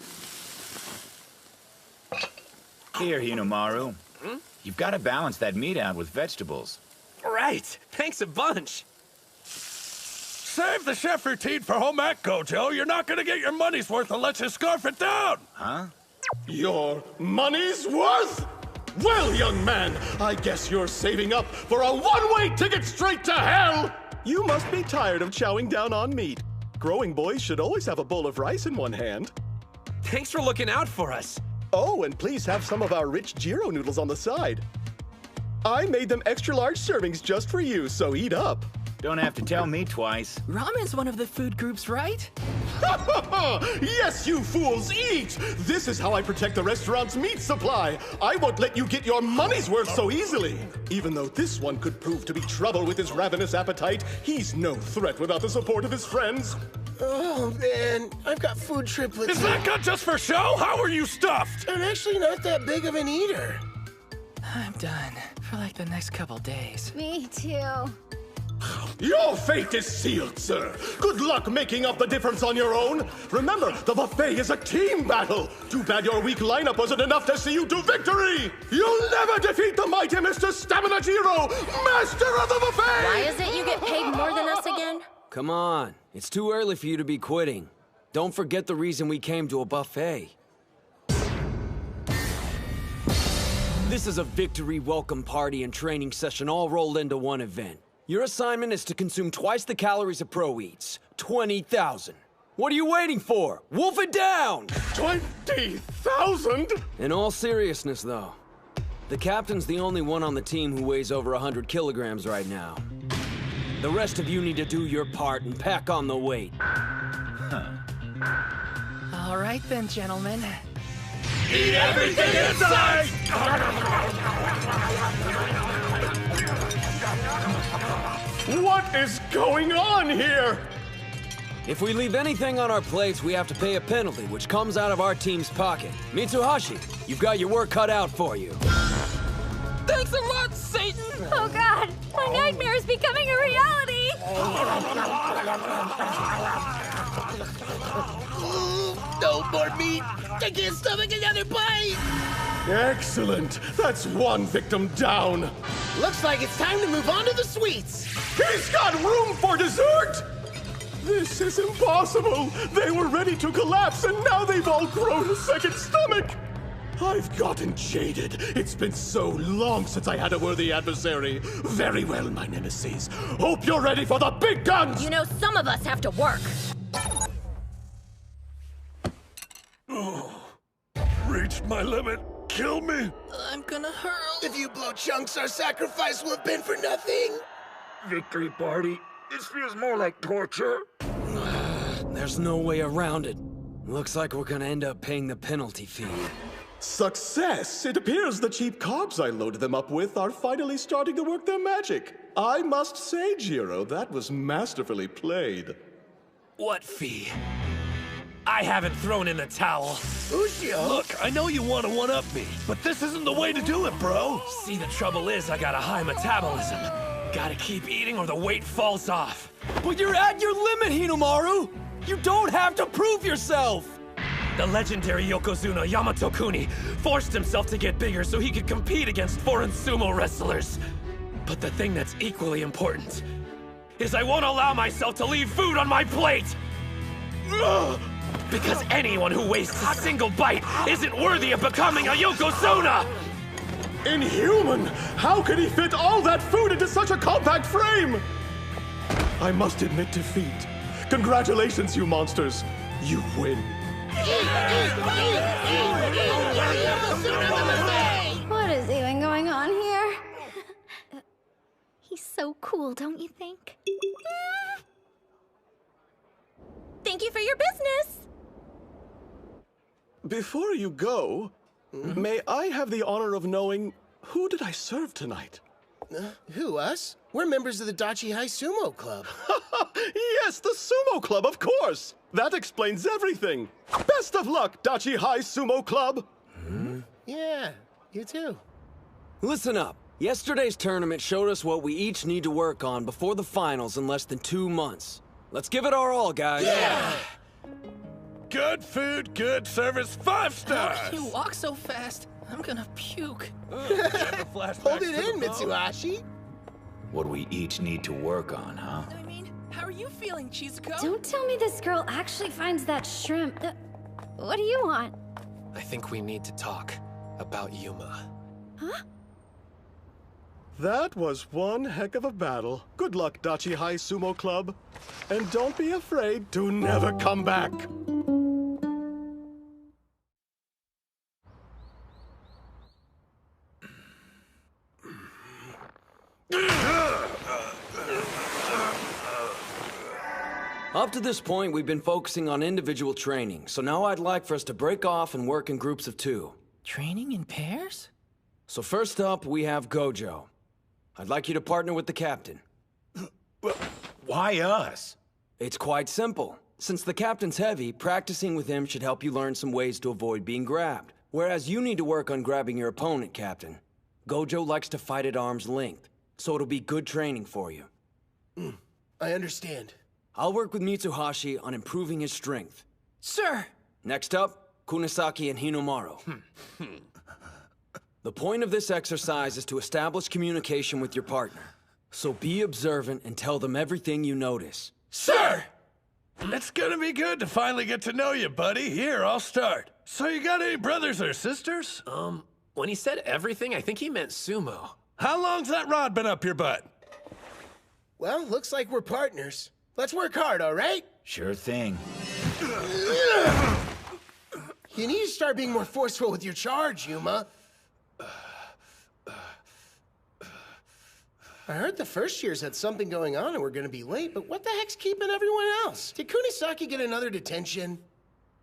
[SPEAKER 22] Here, Hinomaru. You've got to balance that meat out with vegetables.
[SPEAKER 2] Right. Thanks a bunch.
[SPEAKER 4] Save the chef routine for home ec, Gojo. You're not gonna get your money's worth unless you scarf it down.
[SPEAKER 22] Huh?
[SPEAKER 16] Your money's worth? Well, young man, I guess you're saving up for a one-way ticket straight to hell! You must be tired of chowing down on meat. Growing boys should always have a bowl of rice in one hand.
[SPEAKER 2] Thanks for looking out for us.
[SPEAKER 16] Oh, and please have some of our rich gyro noodles on the side. I made them extra-large servings just for you, so eat up.
[SPEAKER 22] Don't have to tell me twice.
[SPEAKER 1] Ramen's one of the food groups, right?
[SPEAKER 16] Yes, you fools, eat! This is how I protect the restaurant's meat supply. I won't let you get your money's worth so easily. Even though this one could prove to be trouble with his ravenous appetite, he's no threat without the support of his friends.
[SPEAKER 14] Oh, man. I've got food triplets.
[SPEAKER 4] Is that good just for show? How are you stuffed?
[SPEAKER 14] I'm actually not that big of an eater.
[SPEAKER 1] I'm done for like the next couple days.
[SPEAKER 10] Me too.
[SPEAKER 16] Your fate is sealed, sir. Good luck making up the difference on your own. Remember, the buffet is a team battle. Too bad your weak lineup wasn't enough to see you to victory. You'll never defeat the mighty Mr. Stamina Jiro, master of the buffet!
[SPEAKER 13] Why is it you get paid more than us again?
[SPEAKER 20] Come on, it's too early for you to be quitting. Don't forget the reason we came to a buffet. This is a victory welcome party and training session all rolled into one event. Your assignment is to consume twice the calories of Pro Eats. 20,000. What are you waiting for? Wolf it down!
[SPEAKER 16] 20,000?
[SPEAKER 20] In all seriousness, though, the captain's the only one on the team who weighs over 100 kilograms right now. The rest of you need to do your part and pack on the weight.
[SPEAKER 1] All right then, gentlemen.
[SPEAKER 4] Eat everything inside!
[SPEAKER 16] What is going on here?
[SPEAKER 20] If we leave anything on our plates, we have to pay a penalty, which comes out of our team's pocket. Mitsuhashi, you've got your work cut out for you.
[SPEAKER 1] Thanks a lot, Satan!
[SPEAKER 10] Oh god, my nightmare is becoming a reality!
[SPEAKER 14] No more meat! I can't stomach another bite!
[SPEAKER 16] Excellent! That's one victim down!
[SPEAKER 14] Looks like it's time to move on to the sweets!
[SPEAKER 16] He's got room for dessert! This is impossible! They were ready to collapse and now they've all grown a second stomach! I've gotten jaded. It's been so long since I had a worthy adversary. Very well, my nemesis. Hope you're ready for the big guns!
[SPEAKER 13] You know, some of us have to work.
[SPEAKER 4] Reached my limit. Kill me.
[SPEAKER 1] I'm gonna hurl.
[SPEAKER 14] If you blow chunks, our sacrifice will have been for nothing.
[SPEAKER 4] Victory party. This feels more like torture.
[SPEAKER 20] There's no way around it. Looks like we're gonna end up paying the penalty fee.
[SPEAKER 16] Success! It appears the cheap carbs I loaded them up with are finally starting to work their magic. I must say, Jiro, that was masterfully played.
[SPEAKER 2] What fee? I haven't thrown in the towel.
[SPEAKER 14] Ushio!
[SPEAKER 4] Look, I know you want to one-up me, but this isn't the way to do it, bro.
[SPEAKER 2] See, the trouble is I got a high metabolism. Gotta keep eating or the weight falls off.
[SPEAKER 20] But you're at your limit, Hinomaru! You don't have to prove yourself!
[SPEAKER 2] The legendary Yokozuna Yamato Kuni forced himself to get bigger so he could compete against foreign sumo wrestlers. But the thing that's equally important is I won't allow myself to leave food on my plate! Because anyone who wastes a single bite isn't worthy of becoming a Yokozuna!
[SPEAKER 16] Inhuman! How can he fit all that food into such a compact frame? I must admit defeat. Congratulations, you monsters. You win.
[SPEAKER 10] What is even going on here?
[SPEAKER 24] He's so cool, don't you think?
[SPEAKER 13] Thank you for your business.
[SPEAKER 16] Before you go, may I have the honor of knowing who did I serve tonight?
[SPEAKER 14] Who, us? We're members of the Odachi High Sumo Club.
[SPEAKER 16] Yes, the Sumo Club, of course! That explains everything! Best of luck, Odachi High Sumo Club!
[SPEAKER 14] Yeah, you too.
[SPEAKER 20] Listen up. Yesterday's tournament showed us what we each need to work on before the finals in less than 2 months. Let's give it our all, guys.
[SPEAKER 14] Yeah!
[SPEAKER 4] Good food, good service, 5 stars.
[SPEAKER 1] How can you walk so fast? I'm gonna puke.
[SPEAKER 14] Hold it in, Mitsuhashi.
[SPEAKER 22] What we each need to work on, huh?
[SPEAKER 1] I mean, how are you feeling, Chizuko?
[SPEAKER 10] Don't tell me this girl actually finds that shrimp. What do you want?
[SPEAKER 2] I think we need to talk about Yuma.
[SPEAKER 10] Huh?
[SPEAKER 16] That was one heck of a battle. Good luck, Odachi High Sumo Club. And don't be afraid to never come back.
[SPEAKER 20] Up to this point, we've been focusing on individual training, so now I'd like for us to break off and work in groups of 2.
[SPEAKER 1] Training in pairs?
[SPEAKER 20] So first up, we have Gojo. I'd like you to partner with the captain.
[SPEAKER 17] Why us?
[SPEAKER 20] It's quite simple. Since the captain's heavy, practicing with him should help you learn some ways to avoid being grabbed. Whereas you need to work on grabbing your opponent, Captain. Gojo likes to fight at arm's length, so it'll be good training for you.
[SPEAKER 14] I understand.
[SPEAKER 20] I'll work with Mitsuhashi on improving his strength.
[SPEAKER 1] Sir!
[SPEAKER 20] Next up, Kunisaki and Hinomaru. The point of this exercise is to establish communication with your partner. So be observant and tell them everything you notice.
[SPEAKER 4] Sir! It's gonna be good to finally get to know you, buddy. Here, I'll start. So you got any brothers or sisters?
[SPEAKER 2] When he said everything, I think he meant sumo.
[SPEAKER 4] How long's that rod been up your butt?
[SPEAKER 14] Well, looks like we're partners. Let's work hard, all right?
[SPEAKER 22] Sure thing.
[SPEAKER 14] You need to start being more forceful with your charge, Yuma. I heard the first years had something going on and we're gonna be late, but what the heck's keeping everyone else? Did Kunisaki get another detention?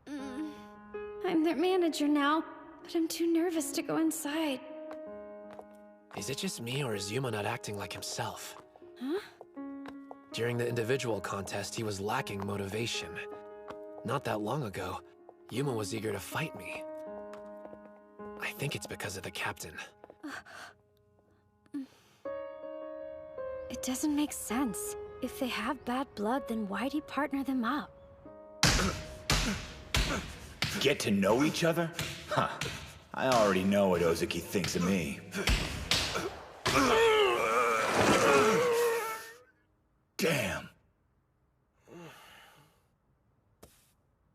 [SPEAKER 10] I'm their manager now, but I'm too nervous to go inside.
[SPEAKER 2] Is it just me, or is Yuma not acting like himself?
[SPEAKER 10] Huh?
[SPEAKER 2] During the individual contest, he was lacking motivation. Not that long ago, Yuma was eager to fight me. I think it's because of the captain.
[SPEAKER 10] It doesn't make sense. If they have bad blood, then why'd he partner them up?
[SPEAKER 22] Get to know each other? Huh. I already know what Ozeki thinks of me. Damn.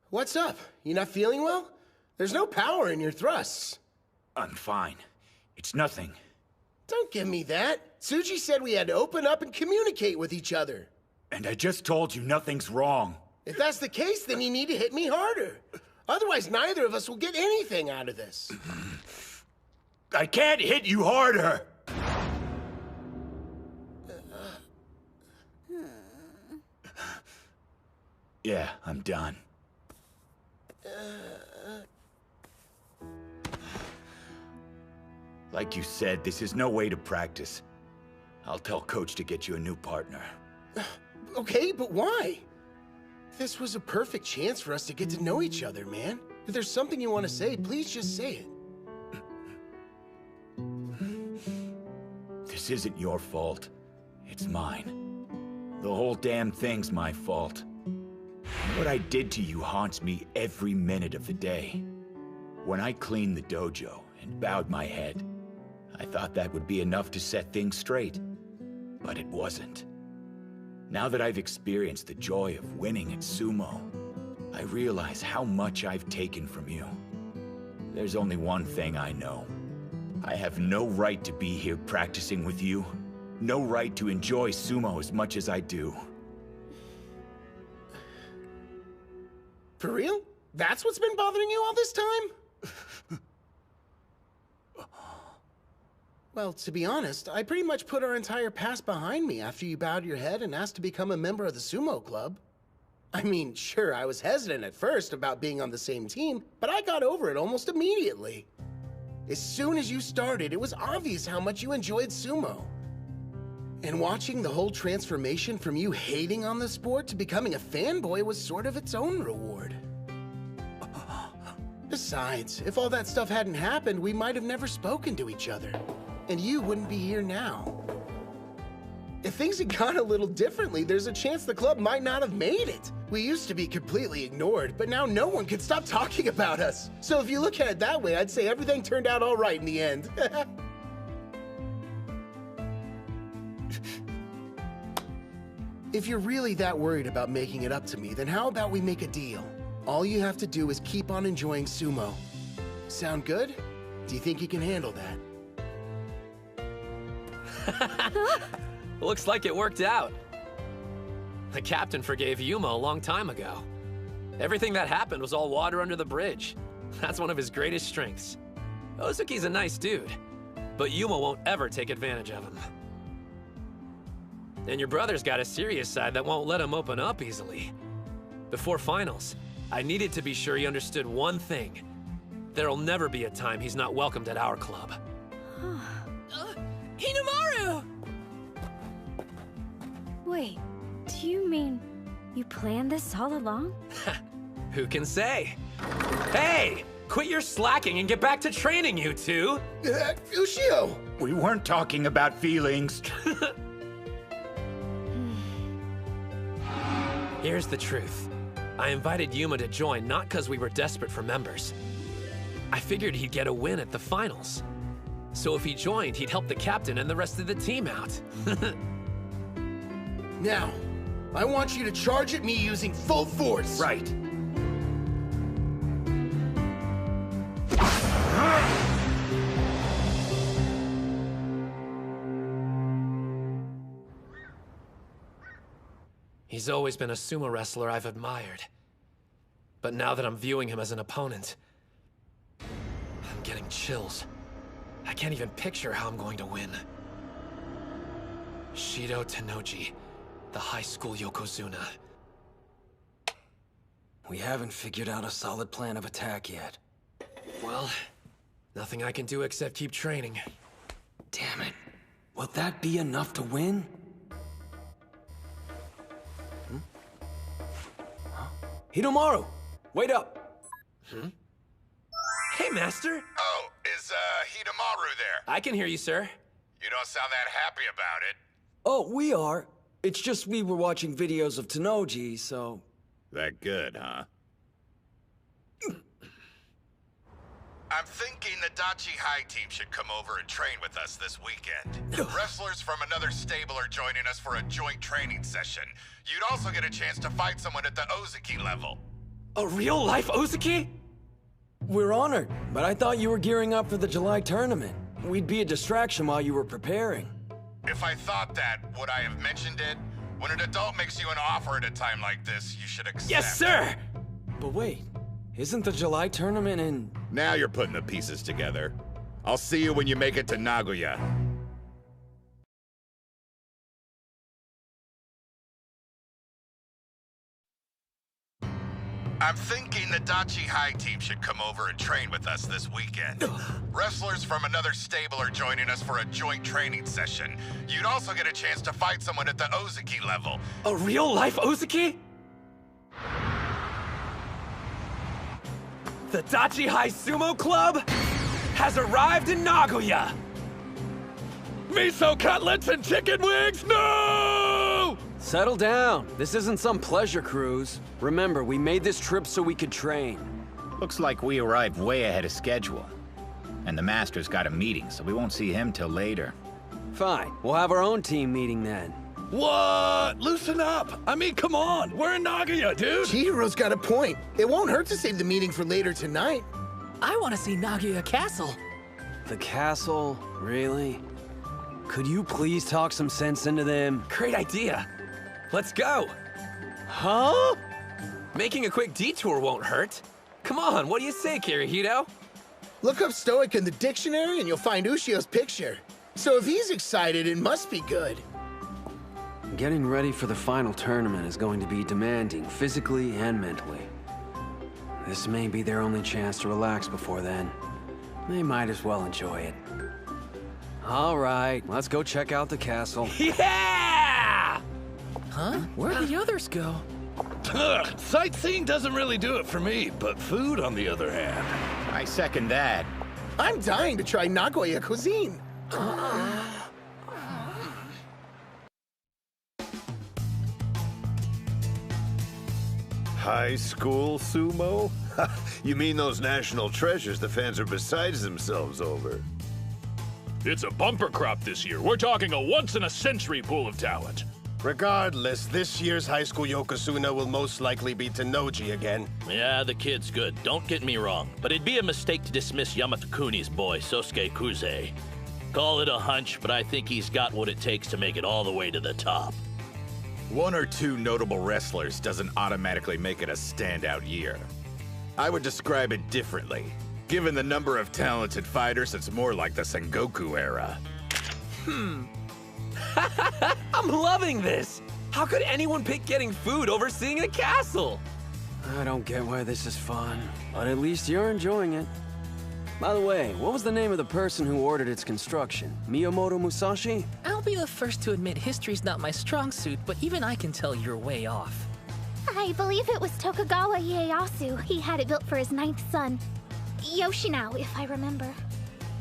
[SPEAKER 14] What's up? You not feeling well? There's no power in your thrusts.
[SPEAKER 22] I'm fine. It's nothing.
[SPEAKER 14] Don't give me that. Tsuji said we had to open up and communicate with each other.
[SPEAKER 22] And I just told you nothing's wrong.
[SPEAKER 14] If that's the case, then you need to hit me harder. Otherwise, neither of us will get anything out of this.
[SPEAKER 22] I can't hit you harder! Yeah, I'm done. Like you said, this is no way to practice. I'll tell Coach to get you a new partner.
[SPEAKER 14] Okay, but why? This was a perfect chance for us to get to know each other, man. If there's something you want to say, please just say it.
[SPEAKER 22] This isn't your fault. It's mine. The whole damn thing's my fault. What I did to you haunts me every minute of the day. When I cleaned the dojo and bowed my head, I thought that would be enough to set things straight. But it wasn't. Now that I've experienced the joy of winning at sumo, I realize how much I've taken from you. There's only one thing I know. I have no right to be here practicing with you. No right to enjoy sumo as much as I do.
[SPEAKER 14] For real? That's what's been bothering you all this time? Well, to be honest, I pretty much put our entire past behind me after you bowed your head and asked to become a member of the sumo club. I mean, sure, I was hesitant at first about being on the same team, but I got over it almost immediately. As soon as you started, it was obvious how much you enjoyed sumo. And watching the whole transformation from you hating on the sport to becoming a fanboy was sort of its own reward. Besides, if all that stuff hadn't happened, we might have never spoken to each other. And you wouldn't be here now. If things had gone a little differently, there's a chance the club might not have made it. We used to be completely ignored, but now no one can stop talking about us. So if you look at it that way, I'd say everything turned out all right in the end. If you're really that worried about making it up to me, then how about we make a deal? All you have to do is keep on enjoying sumo. Sound good? Do you think you can handle that?
[SPEAKER 2] Looks like it worked out. The captain forgave Yuma a long time ago. Everything that happened was all water under the bridge. That's one of his greatest strengths. Ozuki's a nice dude, but Yuma won't ever take advantage of him. And your brother's got a serious side that won't let him open up easily. Before finals, I needed to be sure he understood one thing. There'll never be a time he's not welcomed at our club.
[SPEAKER 1] Hinomaru!
[SPEAKER 10] Wait, do you mean you planned this all along?
[SPEAKER 2] Who can say? Hey! Quit your slacking and get back to training, you two!
[SPEAKER 22] Ushio! We weren't talking about feelings.
[SPEAKER 2] Here's the truth. I invited Yuma to join not because we were desperate for members. I figured he'd get a win at the finals. So if he joined, he'd help the captain and the rest of the team out.
[SPEAKER 14] Now, I want you to charge at me using full force.
[SPEAKER 22] Right.
[SPEAKER 2] He's always been a sumo wrestler I've admired. But now that I'm viewing him as an opponent, I'm getting chills. I can't even picture how I'm going to win. Shido Tennoji, the High School Yokozuna.
[SPEAKER 20] We haven't figured out a solid plan of attack yet.
[SPEAKER 2] Well, nothing I can do except keep training.
[SPEAKER 20] Damn it. Will that be enough to win? Hinomaru! Wait up!
[SPEAKER 2] Hey, Master!
[SPEAKER 8] Oh, is Hinomaru there?
[SPEAKER 2] I can hear you, sir.
[SPEAKER 8] You don't sound that happy about it.
[SPEAKER 20] Oh, we are. It's just we were watching videos of Tennoji, so...
[SPEAKER 8] That good, huh? I'm thinking the Odachi High team should come over and train with us this weekend. Wrestlers from another stable are joining us for a joint training session. You'd also get a chance to fight someone at the Ozeki level.
[SPEAKER 2] A real-life Ozeki?
[SPEAKER 20] We're honored, but I thought you were gearing up for the July tournament. We'd be a distraction while you were preparing.
[SPEAKER 8] If I thought that, would I have mentioned it? When an adult makes you an offer at a time like this, you should accept.
[SPEAKER 2] Yes, sir!
[SPEAKER 20] But wait, isn't the July tournament in...
[SPEAKER 8] Now you're putting the pieces together. I'll see you when you make it to Nagoya. I'm thinking the Odachi High team should come over and train with us this weekend. Wrestlers from another stable are joining us for a joint training session. You'd also get a chance to fight someone at the Ozeki level.
[SPEAKER 2] A real-life Ozeki? The Odachi High Sumo Club has arrived in Nagoya!
[SPEAKER 4] Miso cutlets and chicken wings? No!
[SPEAKER 20] Settle down. This isn't some pleasure cruise. Remember, we made this trip so we could train.
[SPEAKER 22] Looks like we arrived way ahead of schedule. And the Master's got a meeting, so we won't see him till later.
[SPEAKER 20] Fine. We'll have our own team meeting then.
[SPEAKER 4] What? Loosen up. I mean, come on. We're in Nagoya, dude.
[SPEAKER 14] Chihiro's got a point. It won't hurt to save the meeting for later tonight.
[SPEAKER 1] I want to see Nagoya Castle.
[SPEAKER 20] The castle? Really? Could you please talk some sense into them?
[SPEAKER 2] Great idea. Let's go.
[SPEAKER 20] Huh?
[SPEAKER 2] Making a quick detour won't hurt. Come on, what do you say, Kirihito?
[SPEAKER 14] Look up Stoic in the dictionary and you'll find Ushio's picture. So if he's excited, it must be good.
[SPEAKER 20] Getting ready for the final tournament is going to be demanding, physically and mentally. This may be their only chance to relax before then. They might as well enjoy it. All right, let's go check out the castle.
[SPEAKER 2] Yeah!
[SPEAKER 1] Huh? Where'd the others go?
[SPEAKER 4] Sightseeing doesn't really do it for me, but food, on the other hand.
[SPEAKER 22] I second that.
[SPEAKER 14] I'm dying to try Nagoya cuisine.
[SPEAKER 12] High School Sumo? You mean those national treasures the fans are beside themselves over?
[SPEAKER 18] It's a bumper crop this year. We're talking a once-in-a-century pool of talent.
[SPEAKER 19] Regardless, this year's High School Yokozuna will most likely be Tennoji again.
[SPEAKER 18] Yeah, the kid's good. Don't get me wrong. But it'd be a mistake to dismiss Yamato-kuni's boy, Sosuke Kuze. Call it a hunch, but I think he's got what it takes to make it all the way to the top.
[SPEAKER 8] One or two notable wrestlers doesn't automatically make it a standout year. I would describe it differently. Given the number of talented fighters, it's more like the Sengoku era.
[SPEAKER 2] I'm loving this! How could anyone pick getting food over seeing a castle?
[SPEAKER 20] I don't get why this is fun, but at least you're enjoying it. By the way, what was the name of the person who ordered its construction? Miyamoto Musashi?
[SPEAKER 1] I'll be the first to admit history's not my strong suit, but even I can tell you're way off.
[SPEAKER 24] I believe it was Tokugawa Ieyasu. He had it built for his 9th son, Yoshinao, if I remember.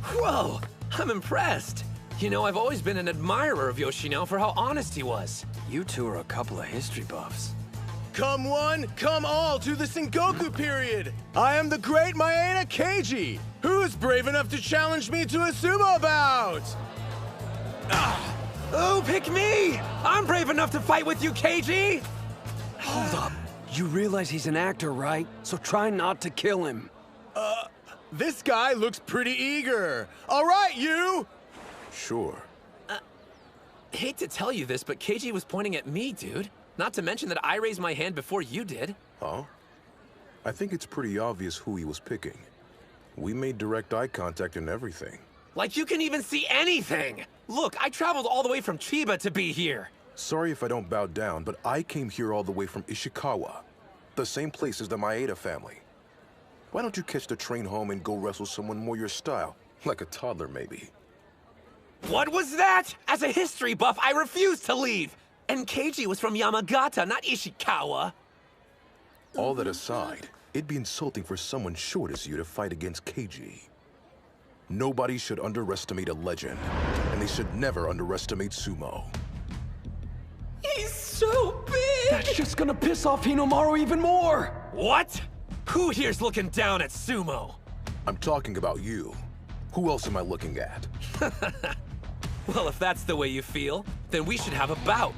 [SPEAKER 2] Whoa, I'm impressed. You know, I've always been an admirer of Yoshinao for how honest he was.
[SPEAKER 20] You two are a couple of history buffs.
[SPEAKER 16] Come one, come all to the Sengoku period! I am the great Maeda Keiji! Who's brave enough to challenge me to a sumo bout?
[SPEAKER 2] Oh, pick me! I'm brave enough to fight with you, Keiji!
[SPEAKER 20] Hold up. You realize he's an actor, right? So try not to kill him.
[SPEAKER 16] This guy looks pretty eager. All right, you!
[SPEAKER 3] Sure.
[SPEAKER 2] Hate to tell you this, but Keiji was pointing at me, dude. Not to mention that I raised my hand before you did.
[SPEAKER 7] Huh? I think it's pretty obvious who he was picking. We made direct eye contact and everything.
[SPEAKER 2] Like you can even see anything! Look, I traveled all the way from Chiba to be here.
[SPEAKER 7] Sorry if I don't bow down, but I came here all the way from Ishikawa. The same place as the Maeda family. Why don't you catch the train home and go wrestle someone more your style? Like a toddler, maybe.
[SPEAKER 2] What was that? As a history buff, I refuse to leave! And Keiji was from Yamagata, not Ishikawa.
[SPEAKER 7] All that aside, it'd be insulting for someone short as you to fight against Keiji. Nobody should underestimate a legend, and they should never underestimate sumo.
[SPEAKER 1] He's so big!
[SPEAKER 20] That's just gonna piss off Hinomaru even more!
[SPEAKER 2] What? Who here's looking down at sumo?
[SPEAKER 7] I'm talking about you. Who else am I looking at?
[SPEAKER 2] Well, if that's the way you feel, then we should have a bout.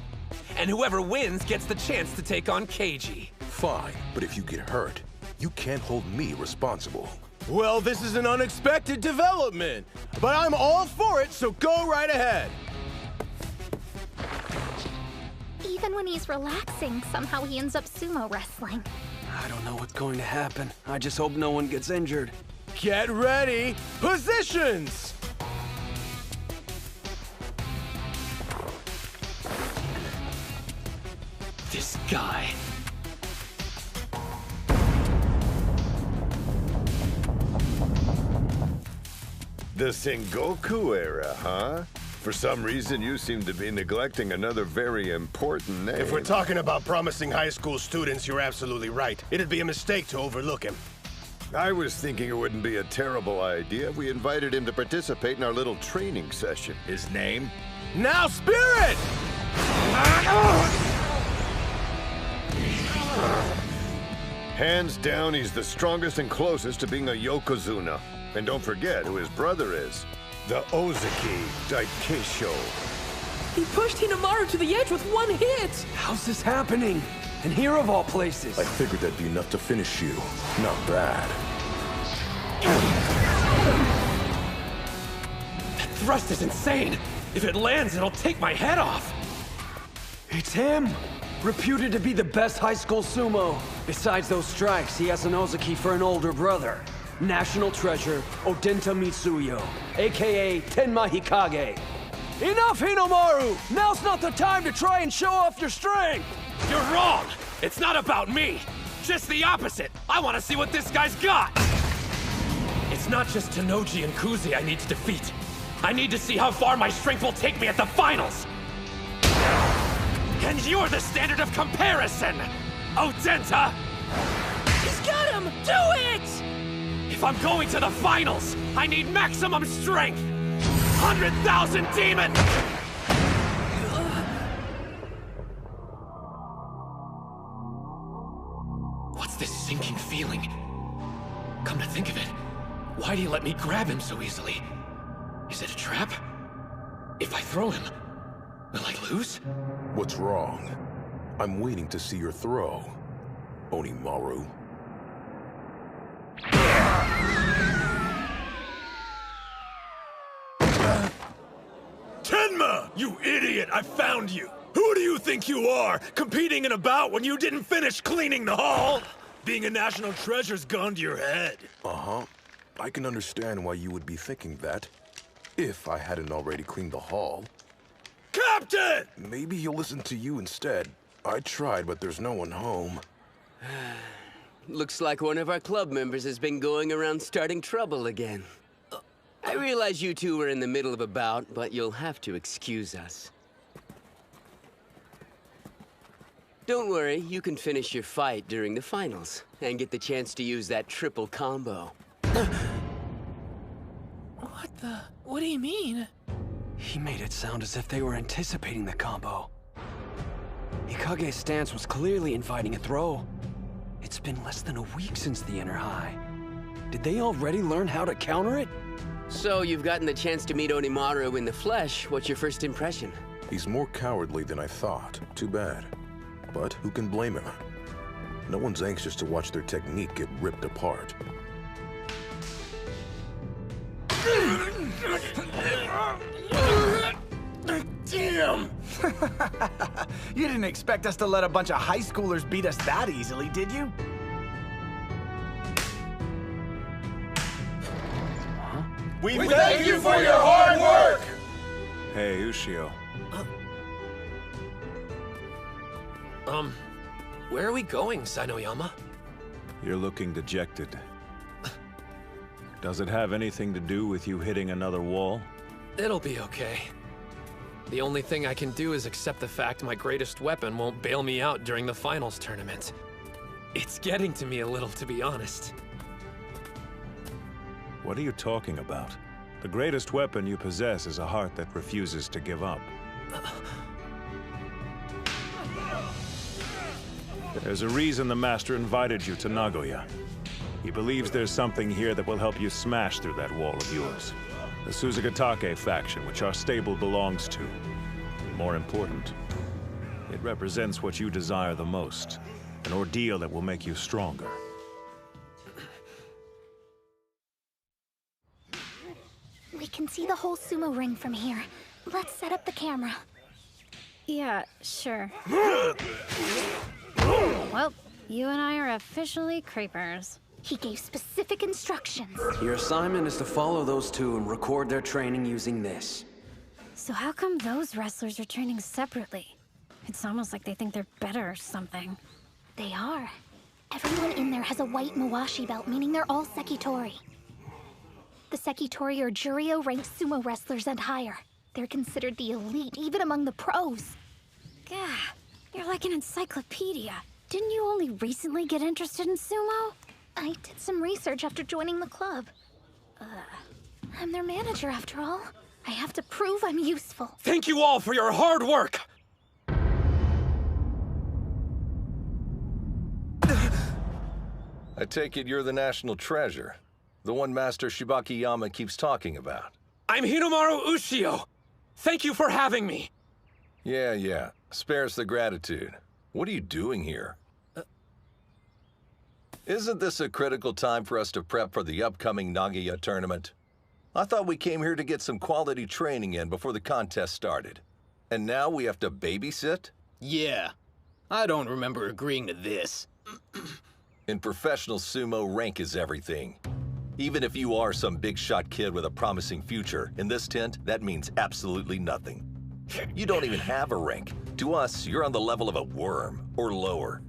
[SPEAKER 2] And whoever wins gets the chance to take on Keiji.
[SPEAKER 7] Fine, but if you get hurt, you can't hold me responsible.
[SPEAKER 16] Well, this is an unexpected development, but I'm all for it, so go right ahead.
[SPEAKER 24] Even when he's relaxing, somehow he ends up sumo wrestling.
[SPEAKER 20] I don't know what's going to happen. I just hope no one gets injured.
[SPEAKER 16] Get ready! Positions!
[SPEAKER 2] This guy.
[SPEAKER 12] The Sengoku era, huh? For some reason, you seem to be neglecting another very important name.
[SPEAKER 19] If we're talking about promising high school students, you're absolutely right. It'd be a mistake to overlook him.
[SPEAKER 12] I was thinking it wouldn't be a terrible idea if we invited him to participate in our little training session.
[SPEAKER 22] His name?
[SPEAKER 16] Now, Spirit!
[SPEAKER 12] Hands down, he's the strongest and closest to being a Yokozuna. And don't forget who his brother is. The Ozeki Daikesho.
[SPEAKER 1] He pushed Hinomaru to the edge with one hit!
[SPEAKER 20] How's this happening? And here of all places.
[SPEAKER 7] I figured that'd be enough to finish you. Not bad.
[SPEAKER 2] That thrust is insane! If it lands, it'll take my head off!
[SPEAKER 20] It's him! Reputed to be the best high school sumo. Besides those strikes, he has an Ozeki for an older brother. National treasure, Odenta Mitsuyo, aka Tenma Hikage. Enough, Hinomaru! Now's not the time to try and show off your strength!
[SPEAKER 2] You're wrong! It's not about me! Just the opposite! I want to see what this guy's got! It's not just Tenoji and Kuze I need to defeat. I need to see how far my strength will take me at the finals! And you're the standard of comparison! Odenta!
[SPEAKER 1] He's got him! Do it!
[SPEAKER 2] If I'm going to the finals, I need maximum strength! 100,000 demons! What's this sinking feeling? Come to think of it, why'd he let me grab him so easily? Is it a trap? If I throw him, will I lose?
[SPEAKER 7] What's wrong? I'm waiting to see your throw, Onimaru.
[SPEAKER 19] Tenma! You idiot! I found you! Who do you think you are, competing in a bout when you didn't finish cleaning the hall? Being a national treasure's gone to your head.
[SPEAKER 7] Uh-huh. I can understand why you would be thinking that. If I hadn't already cleaned the hall.
[SPEAKER 19] Captain!
[SPEAKER 7] Maybe he'll listen to you instead. I tried, but there's no one home.
[SPEAKER 11] Looks like one of our club members has been going around starting trouble again. I realize you two were in the middle of a bout, but you'll have to excuse us. Don't worry, you can finish your fight during the finals, and get the chance to use that triple combo.
[SPEAKER 1] What do you mean?
[SPEAKER 20] He made it sound as if they were anticipating the combo. Ikage's stance was clearly inviting a throw. It's been less than a week since the inner high. Did they already learn how to counter it?
[SPEAKER 11] So you've gotten the chance to meet Onimaru in the flesh. What's your first impression?
[SPEAKER 7] He's more cowardly than I thought. Too bad. But who can blame him? No one's anxious to watch their technique get ripped apart.
[SPEAKER 15] Damn! You didn't expect us to let a bunch of high schoolers beat us that easily, did you?
[SPEAKER 16] Huh?
[SPEAKER 15] We thank you for your hard work!
[SPEAKER 12] Hey, Ushio.
[SPEAKER 2] Where are we going, Sanoyama?
[SPEAKER 12] You're looking dejected. Does it have anything to do with you hitting another wall?
[SPEAKER 2] It'll be okay. The only thing I can do is accept the fact my greatest weapon won't bail me out during the finals tournament. It's getting to me a little, to be honest.
[SPEAKER 12] What are you talking about? The greatest weapon you possess is a heart that refuses to give up. There's a reason the Master invited you to Nagoya. He believes there's something here that will help you smash through that wall of yours. The Suzugatake faction, which our stable belongs to. More important, it represents what you desire the most. An ordeal that will make you stronger.
[SPEAKER 24] We can see the whole sumo ring from here. Let's set up the camera.
[SPEAKER 10] Yeah, sure. Well, you and I are officially creepers.
[SPEAKER 24] He gave specific instructions.
[SPEAKER 20] Your assignment is to follow those two and record their training using this.
[SPEAKER 10] So how come those wrestlers are training separately? It's almost like they think they're better or something.
[SPEAKER 24] They are. Everyone in there has a white Mawashi belt, meaning they're all Sekitori. The Sekitori are Juryo-ranked sumo wrestlers and higher. They're considered the elite, even among the pros.
[SPEAKER 10] Gah, you're like an encyclopedia. Didn't you only recently get interested in sumo?
[SPEAKER 24] I did some research after joining the club. I'm their manager, after all. I have to prove I'm useful.
[SPEAKER 2] Thank you all for your hard work!
[SPEAKER 4] I take it you're the national treasure. The one Master Shibakiyama keeps talking about.
[SPEAKER 2] I'm Hinomaru Ushio! Thank you for having me!
[SPEAKER 4] Yeah. Spares the gratitude. What are you doing here? Isn't this a critical time for us to prep for the upcoming Nagoya tournament? I thought we came here to get some quality training in before the contest started. And now we have to babysit?
[SPEAKER 21] Yeah. I don't remember agreeing to this.
[SPEAKER 4] In professional sumo, rank is everything. Even if you are some big-shot kid with a promising future, in this tent, that means absolutely nothing. You don't even have a rank. To us, you're on the level of a worm, or lower.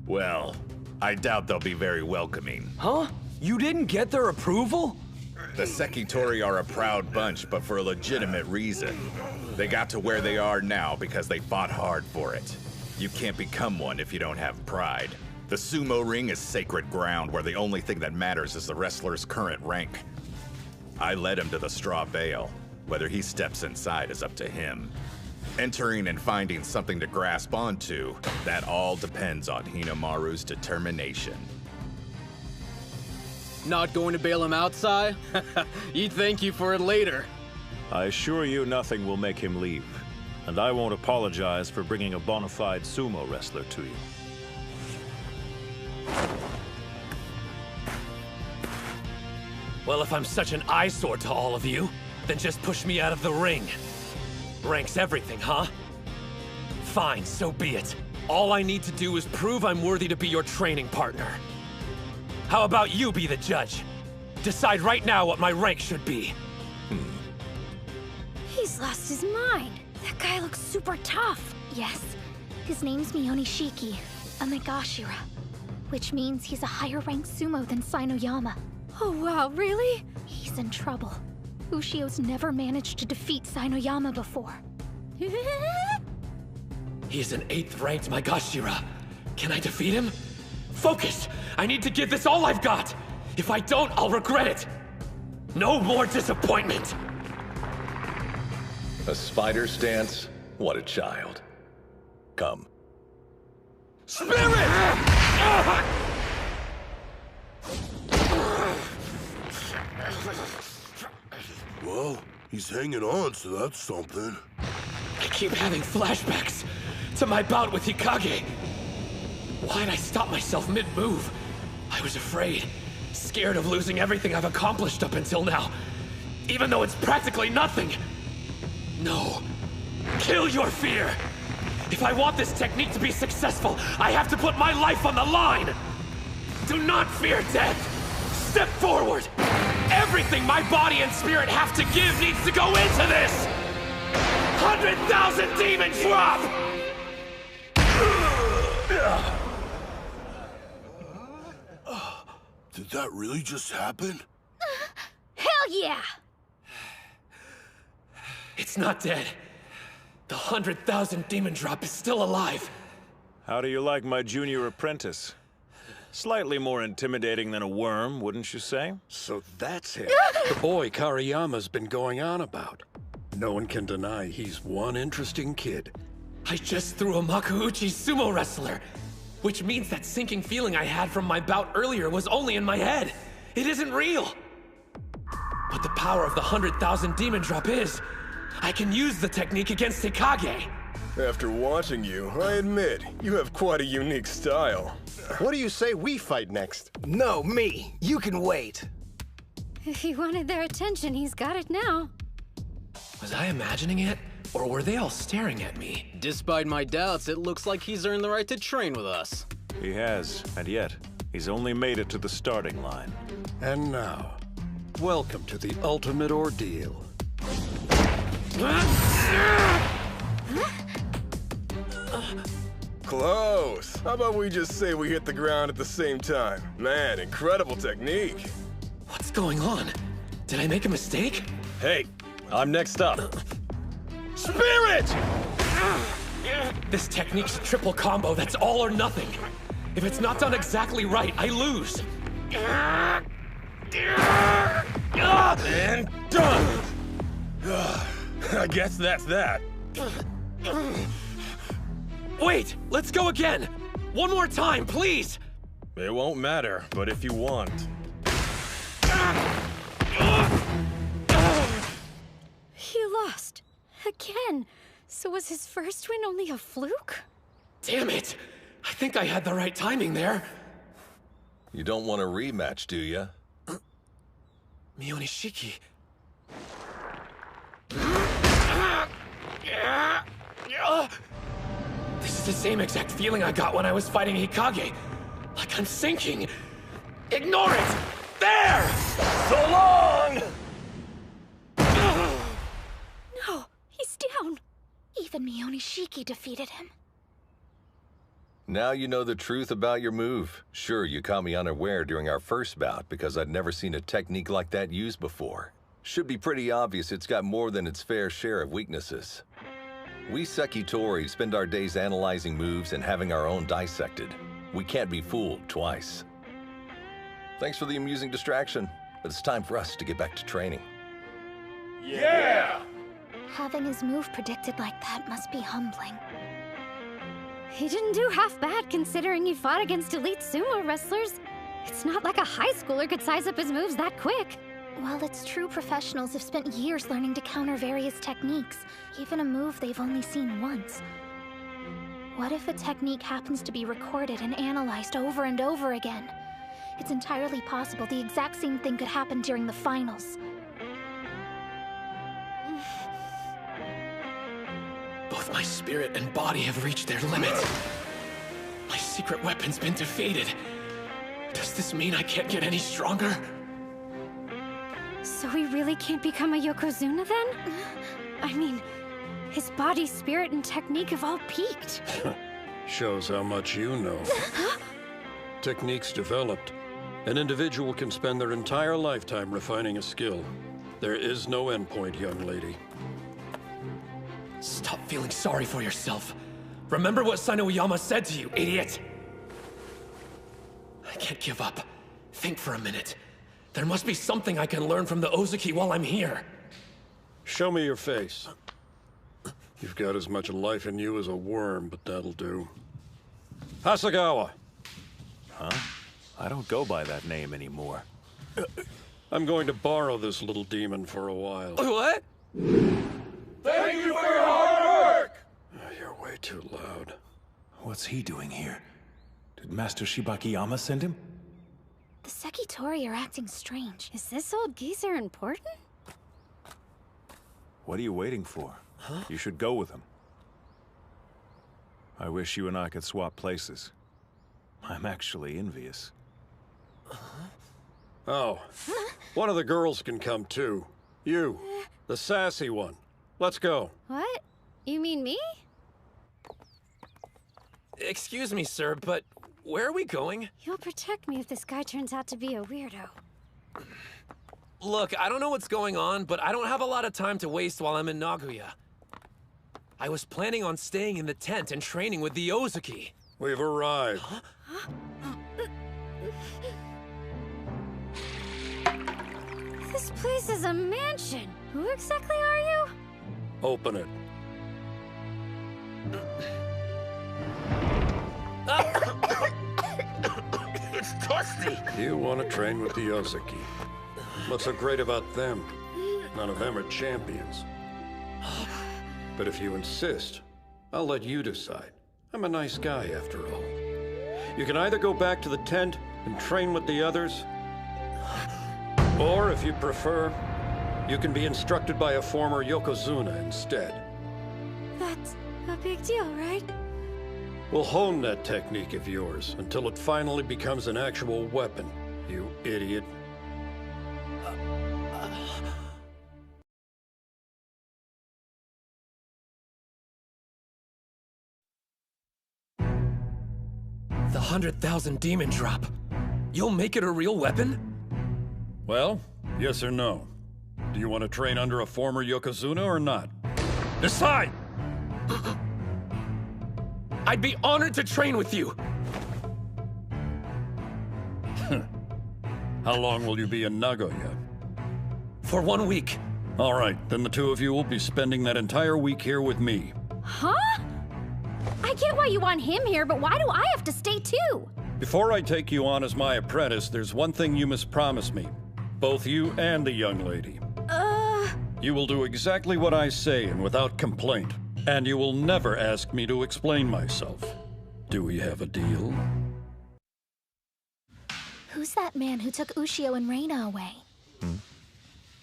[SPEAKER 8] Well, I doubt they'll be very welcoming.
[SPEAKER 20] Huh? You didn't get their approval?
[SPEAKER 8] The Sekitori are a proud bunch, but for a legitimate reason. They got to where they are now because they fought hard for it. You can't become one if you don't have pride. The sumo ring is sacred ground where the only thing that matters is the wrestler's current rank. I led him to the straw bale. Whether he steps inside is up to him. Entering and finding something to grasp onto, that all depends on Hinomaru's determination.
[SPEAKER 21] Not going to bail him out, Sai? He'd thank you for it later.
[SPEAKER 12] I assure you nothing will make him leave. And I won't apologize for bringing a bona fide sumo wrestler to you.
[SPEAKER 2] Well, if I'm such an eyesore to all of you, then just push me out of the ring. Rank's everything, huh? Fine, so be it. All I need to do is prove I'm worthy to be your training partner. How about you be the judge? Decide right now what my rank should be.
[SPEAKER 10] He's lost his mind. That guy looks super tough.
[SPEAKER 24] Yes. His name's Miyonishiki, a Megashira. which means he's a higher ranked sumo than Sainoyama.
[SPEAKER 10] Oh wow, really?
[SPEAKER 24] He's in trouble. Ushio's never managed to defeat Sainoyama before.
[SPEAKER 2] He's an 8th ranked Magashira. Can I defeat him? Focus! I need to give this all I've got! If I don't, I'll regret it! No more disappointment!
[SPEAKER 4] A spider's stance? What a child. Come.
[SPEAKER 2] Spirit!
[SPEAKER 5] Well, he's hanging on, so that's something.
[SPEAKER 2] I keep having flashbacks to my bout with Hikage. Why'd I stop myself mid-move? I was afraid, scared of losing everything I've accomplished up until now, even though it's practically nothing. No. Kill your fear! If I want this technique to be successful, I have to put my life on the line! Do not fear death! Step forward! Everything my body and spirit have to give needs to go into this! 100,000 demon drop!
[SPEAKER 5] Did that really just happen?
[SPEAKER 10] Hell yeah!
[SPEAKER 2] It's not dead. The 100,000 demon drop is still alive.
[SPEAKER 12] How do you like my junior apprentice? Slightly more intimidating than a worm, wouldn't you say?
[SPEAKER 6] So that's him. The boy Kariyama's been going on about. No one can deny he's one interesting kid.
[SPEAKER 2] I just threw a Makuuchi sumo wrestler, which means that sinking feeling I had from my bout earlier was only in my head. It isn't real. But the power of the 100,000 demon drop is, I can use the technique against Hikage.
[SPEAKER 9] After watching you, I admit, you have quite a unique style. What do you say we fight next?
[SPEAKER 15] No, me. You can wait.
[SPEAKER 10] If he wanted their attention, he's got it now.
[SPEAKER 2] Was I imagining it? Or were they all staring at me?
[SPEAKER 21] Despite my doubts, it looks like he's earned the right to train with us.
[SPEAKER 12] He has, and yet, he's only made it to the starting line.
[SPEAKER 6] And now, welcome to the ultimate ordeal.
[SPEAKER 9] Close. How about we just say we hit the ground at the same time? Man, incredible technique.
[SPEAKER 2] What's going on? Did I make a mistake?
[SPEAKER 9] Hey, I'm next up.
[SPEAKER 2] Spirit! This technique's a triple combo that's all or nothing. If it's not done exactly right, I lose.
[SPEAKER 9] And done! I guess that's that.
[SPEAKER 2] Wait, let's go again! One more time, please!
[SPEAKER 9] It won't matter, but if you want.
[SPEAKER 10] He lost. Again. So was his first win only a fluke?
[SPEAKER 2] Damn it! I think I had the right timing there.
[SPEAKER 4] You don't want a rematch, do you?
[SPEAKER 2] Mionishiki. This is the same exact feeling I got when I was fighting Hikage. Like I'm sinking. Ignore it! There!
[SPEAKER 9] So long!
[SPEAKER 10] No, he's down.
[SPEAKER 24] Even Mionishiki defeated him.
[SPEAKER 4] Now you know the truth about your move. Sure, you caught me unaware during our first bout because I'd never seen a technique like that used before. Should be pretty obvious it's got more than its fair share of weaknesses. We Sekitori spend our days analyzing moves and having our own dissected. We can't be fooled twice. Thanks for the amusing distraction, but it's time for us to get back to training.
[SPEAKER 9] Yeah!
[SPEAKER 24] Having his move predicted like that must be humbling.
[SPEAKER 10] He didn't do half bad considering he fought against elite sumo wrestlers. It's not like a high schooler could size up his moves that quick.
[SPEAKER 24] While it's true professionals have spent years learning to counter various techniques, even a move they've only seen once. What if a technique happens to be recorded and analyzed over and over again? It's entirely possible the exact same thing could happen during the finals.
[SPEAKER 2] Both my spirit and body have reached their limits. My secret weapon's been defeated. Does this mean I can't get any stronger?
[SPEAKER 10] So he really can't become a Yokozuna then? I mean, his body, spirit, and technique have all peaked.
[SPEAKER 6] Shows how much you know. techniques developed, an individual can spend their entire lifetime refining a skill. There is no endpoint, young lady.
[SPEAKER 2] Stop feeling sorry for yourself. Remember what Sino-Yama said to you, idiot! I can't give up. Think for a minute. There must be something I can learn from the Ozeki while I'm here.
[SPEAKER 6] Show me your face. You've got as much life in you as a worm, but that'll do. Hasegawa!
[SPEAKER 12] Huh? I don't go by that name anymore.
[SPEAKER 6] I'm going to borrow this little demon for a while.
[SPEAKER 2] What?
[SPEAKER 19] Thank you for your hard work!
[SPEAKER 6] You're way too loud.
[SPEAKER 12] What's he doing here? Did Master Shibakiyama send him?
[SPEAKER 24] The Sekitori are acting strange.
[SPEAKER 10] Is this old geezer important?
[SPEAKER 12] What are you waiting for? Huh? You should go with him. I wish you and I could swap places. I'm actually envious.
[SPEAKER 6] Oh, one of the girls can come too. You, the sassy one. Let's go.
[SPEAKER 10] What? You mean me?
[SPEAKER 2] Excuse me, sir, but where are we going?
[SPEAKER 10] You'll protect me if this guy turns out to be a weirdo.
[SPEAKER 2] Look, I don't know what's going on, but I don't have a lot of time to waste while I'm in Nagoya. I was planning on staying in the tent and training with the Ozeki.
[SPEAKER 6] We've arrived.
[SPEAKER 2] Huh?
[SPEAKER 10] This place is a mansion. Who exactly are you?
[SPEAKER 6] Open it.
[SPEAKER 2] It's dusty.
[SPEAKER 6] You want to train with the Ozeki. What's so great about them? None of them are champions. But if you insist, I'll let you decide. I'm a nice guy, after all. You can either go back to the tent and train with the others, or if you prefer, you can be instructed by a former Yokozuna instead.
[SPEAKER 10] That's a big deal, right?
[SPEAKER 6] We'll hone that technique of yours until it finally becomes an actual weapon, you idiot.
[SPEAKER 2] The 100,000 demon drop. You'll make it a real weapon?
[SPEAKER 6] Well, yes or no? Do you want to train under a former Yokozuna or not?
[SPEAKER 2] Decide! I'd be honored to train with you!
[SPEAKER 6] How long will you be in Nagoya?
[SPEAKER 2] For 1 week.
[SPEAKER 6] All right, then the two of you will be spending that entire week here with me.
[SPEAKER 10] Huh? I get why you want him here, but why do I have to stay too?
[SPEAKER 6] Before I take you on as my apprentice, there's one thing you must promise me. Both you and the young lady. You will do exactly what I say and without complaint. And you will never ask me to explain myself. Do we have a deal?
[SPEAKER 24] Who's that man who took Ushio and Reina away?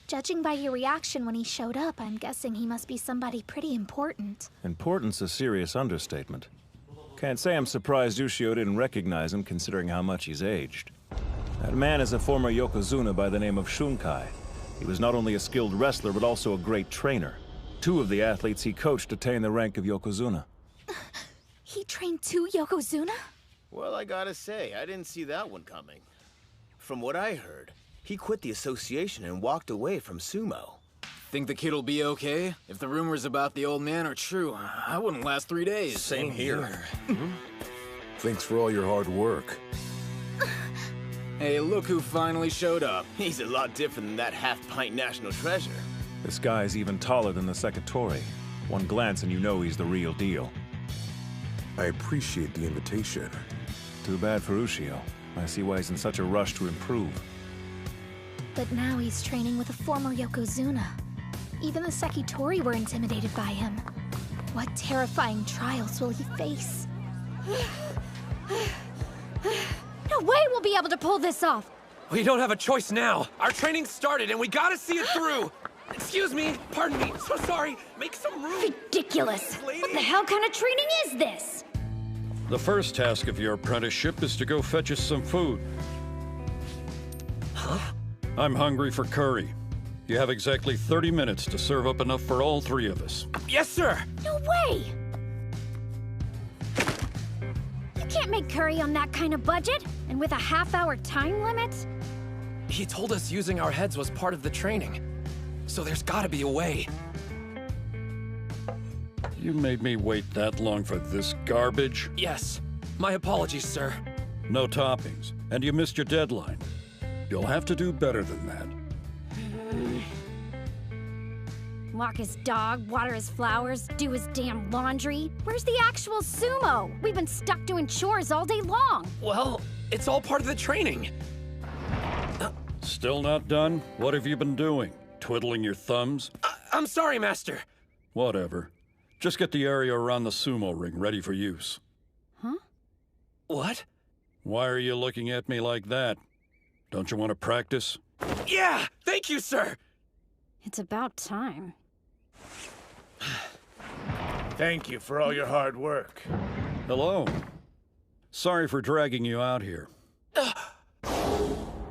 [SPEAKER 24] Judging by your reaction when he showed up, I'm guessing he must be somebody pretty important.
[SPEAKER 12] Important's a serious understatement. Can't say I'm surprised Ushio didn't recognize him, considering how much he's aged. That man is a former Yokozuna by the name of Shunkai. He was not only a skilled wrestler, but also a great trainer. 2 of the athletes he coached attained the rank of Yokozuna.
[SPEAKER 24] He trained 2 Yokozuna?
[SPEAKER 13] Well, I gotta say, I didn't see that one coming. From what I heard, he quit the association and walked away from sumo.
[SPEAKER 21] Think the kid'll be okay? If the rumors about the old man are true, I wouldn't last 3 days.
[SPEAKER 2] Same here.
[SPEAKER 7] Thanks for all your hard work.
[SPEAKER 21] Hey, look who finally showed up.
[SPEAKER 13] He's a lot different than that half-pint national treasure.
[SPEAKER 12] This guy's even taller than the Sekitori. One glance and you know he's the real deal.
[SPEAKER 7] I appreciate the invitation.
[SPEAKER 12] Too bad for Ushio. I see why he's in such a rush to improve.
[SPEAKER 24] But now he's training with a former Yokozuna. Even the Sekitori were intimidated by him. What terrifying trials will he face?
[SPEAKER 10] No way we'll be able to pull this off!
[SPEAKER 2] We don't have a choice now. Our training started and we gotta see it through. Excuse me, pardon me, so sorry. Make some room.
[SPEAKER 10] Ridiculous! What the hell kind of training is this?
[SPEAKER 6] The first task of your apprenticeship is to go fetch us some food.
[SPEAKER 2] Huh?
[SPEAKER 6] I'm hungry for curry. You have exactly 30 minutes to serve up enough for all 3 of us.
[SPEAKER 2] Yes, sir!
[SPEAKER 10] No way! You can't make curry on that kind of budget, and with a half-hour time limit.
[SPEAKER 2] He told us using our heads was part of the training. So there's gotta be a way.
[SPEAKER 6] You made me wait that long for this garbage?
[SPEAKER 2] Yes. My apologies, sir.
[SPEAKER 6] No toppings, and you missed your deadline. You'll have to do better than that.
[SPEAKER 10] Walk his dog, water his flowers, do his damn laundry. Where's the actual sumo? We've been stuck doing chores all day long.
[SPEAKER 2] Well, it's all part of the training.
[SPEAKER 6] Still not done? What have you been doing? Twiddling your thumbs?
[SPEAKER 2] I'm sorry, Master.
[SPEAKER 6] Whatever. Just get the area around the sumo ring ready for use.
[SPEAKER 10] Huh?
[SPEAKER 2] What?
[SPEAKER 6] Why are you looking at me like that? Don't you want to practice?
[SPEAKER 2] Yeah! Thank you, sir!
[SPEAKER 10] It's about time.
[SPEAKER 15] Thank you for all your hard work.
[SPEAKER 6] Hello. Sorry for dragging you out here.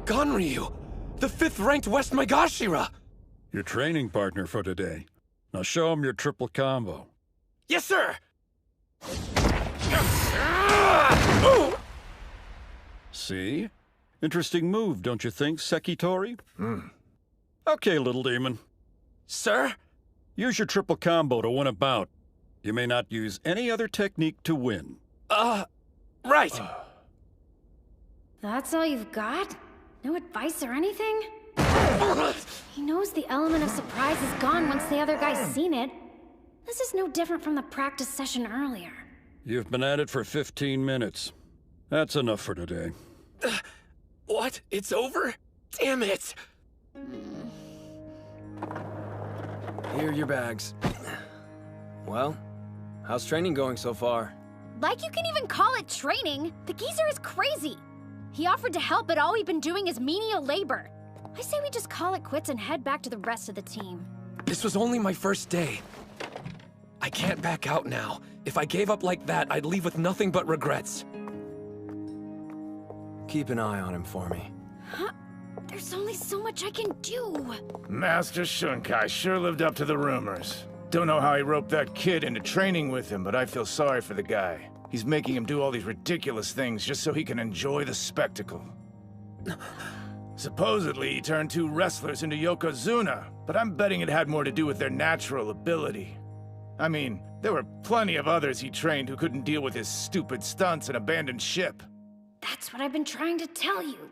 [SPEAKER 2] Ganryu! The 5th-ranked West Megashira!
[SPEAKER 6] Your training partner for today. Now show him your triple combo.
[SPEAKER 2] Yes, sir!
[SPEAKER 6] See? Interesting move, don't you think, Sekitori? Okay, little demon.
[SPEAKER 2] Sir?
[SPEAKER 6] Use your triple combo to win a bout. You may not use any other technique to win.
[SPEAKER 2] Right.
[SPEAKER 10] That's all you've got? No advice or anything? He knows the element of surprise is gone once the other guy's seen it. This is no different from the practice session earlier.
[SPEAKER 6] You've been at it for 15 minutes. That's enough for today.
[SPEAKER 2] What? It's over? Damn it!
[SPEAKER 20] Here are your bags. Well, how's training going so far?
[SPEAKER 10] Like you can even call it training? The geezer is crazy. He offered to help, but all we've been doing is menial labor. I say we just call it quits and head back to the rest of the team.
[SPEAKER 2] This was only my first day. I can't back out now. If I gave up like that, I'd leave with nothing but regrets.
[SPEAKER 20] Keep an eye on him for me.
[SPEAKER 10] Huh? There's only so much I can do.
[SPEAKER 15] Master Shunkai sure lived up to the rumors. Don't know how he roped that kid into training with him, but I feel sorry for the guy. He's making him do all these ridiculous things just so he can enjoy the spectacle. Supposedly, he turned 2 wrestlers into Yokozuna, but I'm betting it had more to do with their natural ability. I mean, there were plenty of others he trained who couldn't deal with his stupid stunts and abandoned ship.
[SPEAKER 10] That's what I've been trying to tell you.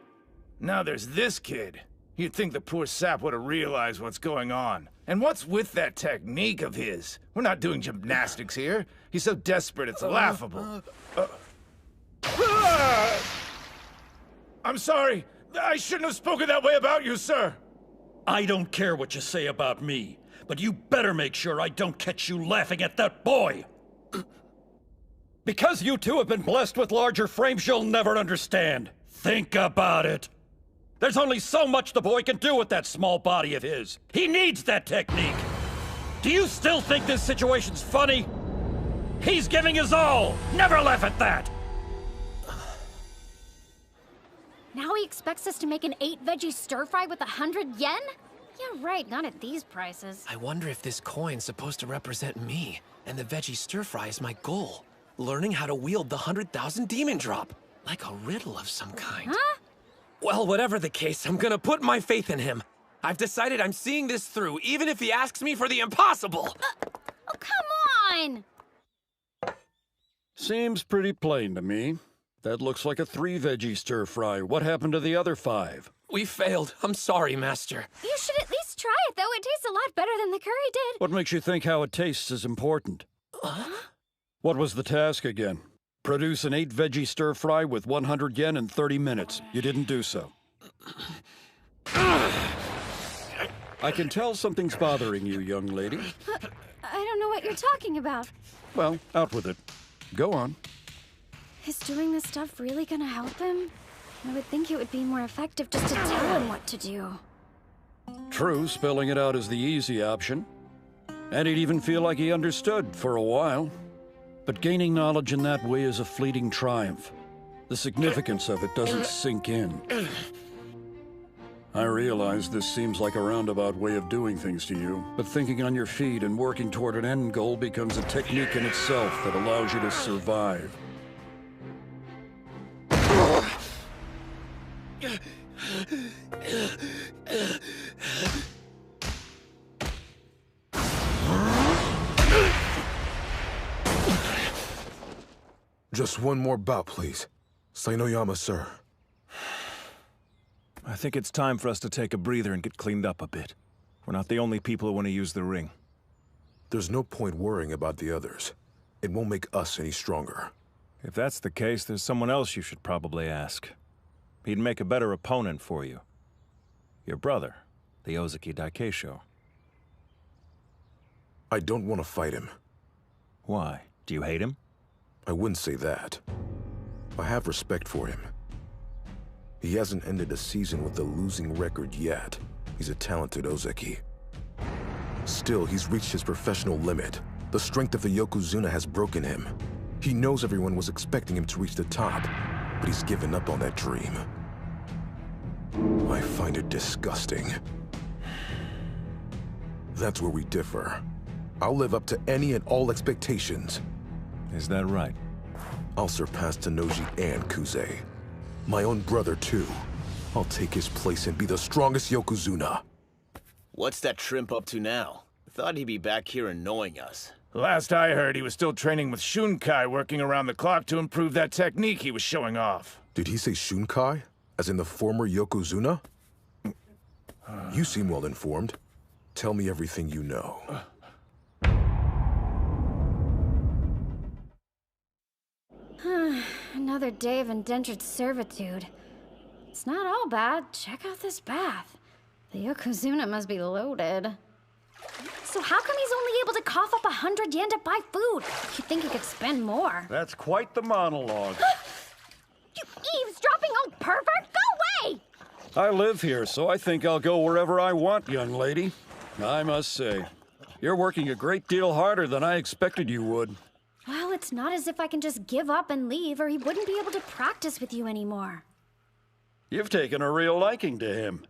[SPEAKER 15] Now there's this kid. You'd think the poor sap would have realized what's going on. And what's with that technique of his? We're not doing gymnastics here. He's so desperate it's laughable. I'm sorry. I shouldn't have spoken that way about you, sir.
[SPEAKER 6] I don't care what you say about me, but you better make sure I don't catch you laughing at that boy. Because you two have been blessed with larger frames you'll never understand. Think about it. There's only so much the boy can do with that small body of his. He needs that technique. Do you still think this situation's funny? He's giving his all. Never laugh at that.
[SPEAKER 10] Now he expects us to make an 8-veggie stir-fry with 100 yen? Yeah, right, not at these prices.
[SPEAKER 2] I wonder if this coin's supposed to represent me, and the veggie stir-fry is my goal. Learning how to wield the 100,000 demon drop. Like a riddle of some kind.
[SPEAKER 10] Huh?
[SPEAKER 2] Well, whatever the case, I'm gonna put my faith in him. I've decided I'm seeing this through, even if he asks me for the impossible.
[SPEAKER 10] Oh, come on!
[SPEAKER 6] Seems pretty plain to me. That looks like a 3-veggie stir-fry. What happened to the other 5?
[SPEAKER 2] We failed. I'm sorry, Master.
[SPEAKER 10] You should at least try it, though. It tastes a lot better than the curry did.
[SPEAKER 6] What makes you think how it tastes is important? What was the task again? Produce an 8-veggie stir-fry with 100 yen in 30 minutes. You didn't do so. I can tell something's bothering you, young lady.
[SPEAKER 10] I don't know what you're talking about.
[SPEAKER 6] Well, out with it. Go on.
[SPEAKER 10] Is doing this stuff really gonna help him? I would think it would be more effective just to tell him what to do.
[SPEAKER 6] True, spelling it out is the easy option. And he'd even feel like he understood for a while. But gaining knowledge in that way is a fleeting triumph. The significance of it doesn't sink in. I realize this seems like a roundabout way of doing things to you, but thinking on your feet and working toward an end goal becomes a technique in itself that allows you to survive.
[SPEAKER 7] Just one more bout, please. Sainoyama, sir.
[SPEAKER 12] I think it's time for us to take a breather and get cleaned up a bit. We're not the only people who want to use the ring.
[SPEAKER 7] There's no point worrying about the others. It won't make us any stronger.
[SPEAKER 12] If that's the case, there's someone else you should probably ask. He'd make a better opponent for you. Your brother, the Ozeki Daikeisho.
[SPEAKER 7] I don't want to fight him.
[SPEAKER 12] Why? Do you hate him?
[SPEAKER 7] I wouldn't say that. I have respect for him. He hasn't ended a season with a losing record yet. He's a talented Ozeki. Still, he's reached his professional limit. The strength of the Yokozuna has broken him. He knows everyone was expecting him to reach the top, but he's given up on that dream. I find it disgusting. That's where we differ. I'll live up to any and all expectations.
[SPEAKER 12] Is that right?
[SPEAKER 7] I'll surpass Tenoji and Kuze. My own brother, too. I'll take his place and be the strongest Yokozuna.
[SPEAKER 13] What's that shrimp up to now? I thought he'd be back here annoying us.
[SPEAKER 15] Last I heard, he was still training with Shunkai, working around the clock to improve that technique he was showing off.
[SPEAKER 7] Did he say Shunkai? As in the former Yokozuna? You seem well informed. Tell me everything you know.
[SPEAKER 10] Another day of indentured servitude. It's not all bad. Check out this bath. The Yokozuna must be loaded. So how come he's only able to cough up 100 yen to buy food? You'd think he could spend more.
[SPEAKER 6] That's quite the monologue.
[SPEAKER 10] You eavesdropping old pervert! Go away!
[SPEAKER 6] I live here, so I think I'll go wherever I want, young lady. I must say, you're working a great deal harder than I expected you would.
[SPEAKER 10] Well, it's not as if I can just give up and leave, or he wouldn't be able to practice with you anymore.
[SPEAKER 6] You've taken a real liking to him.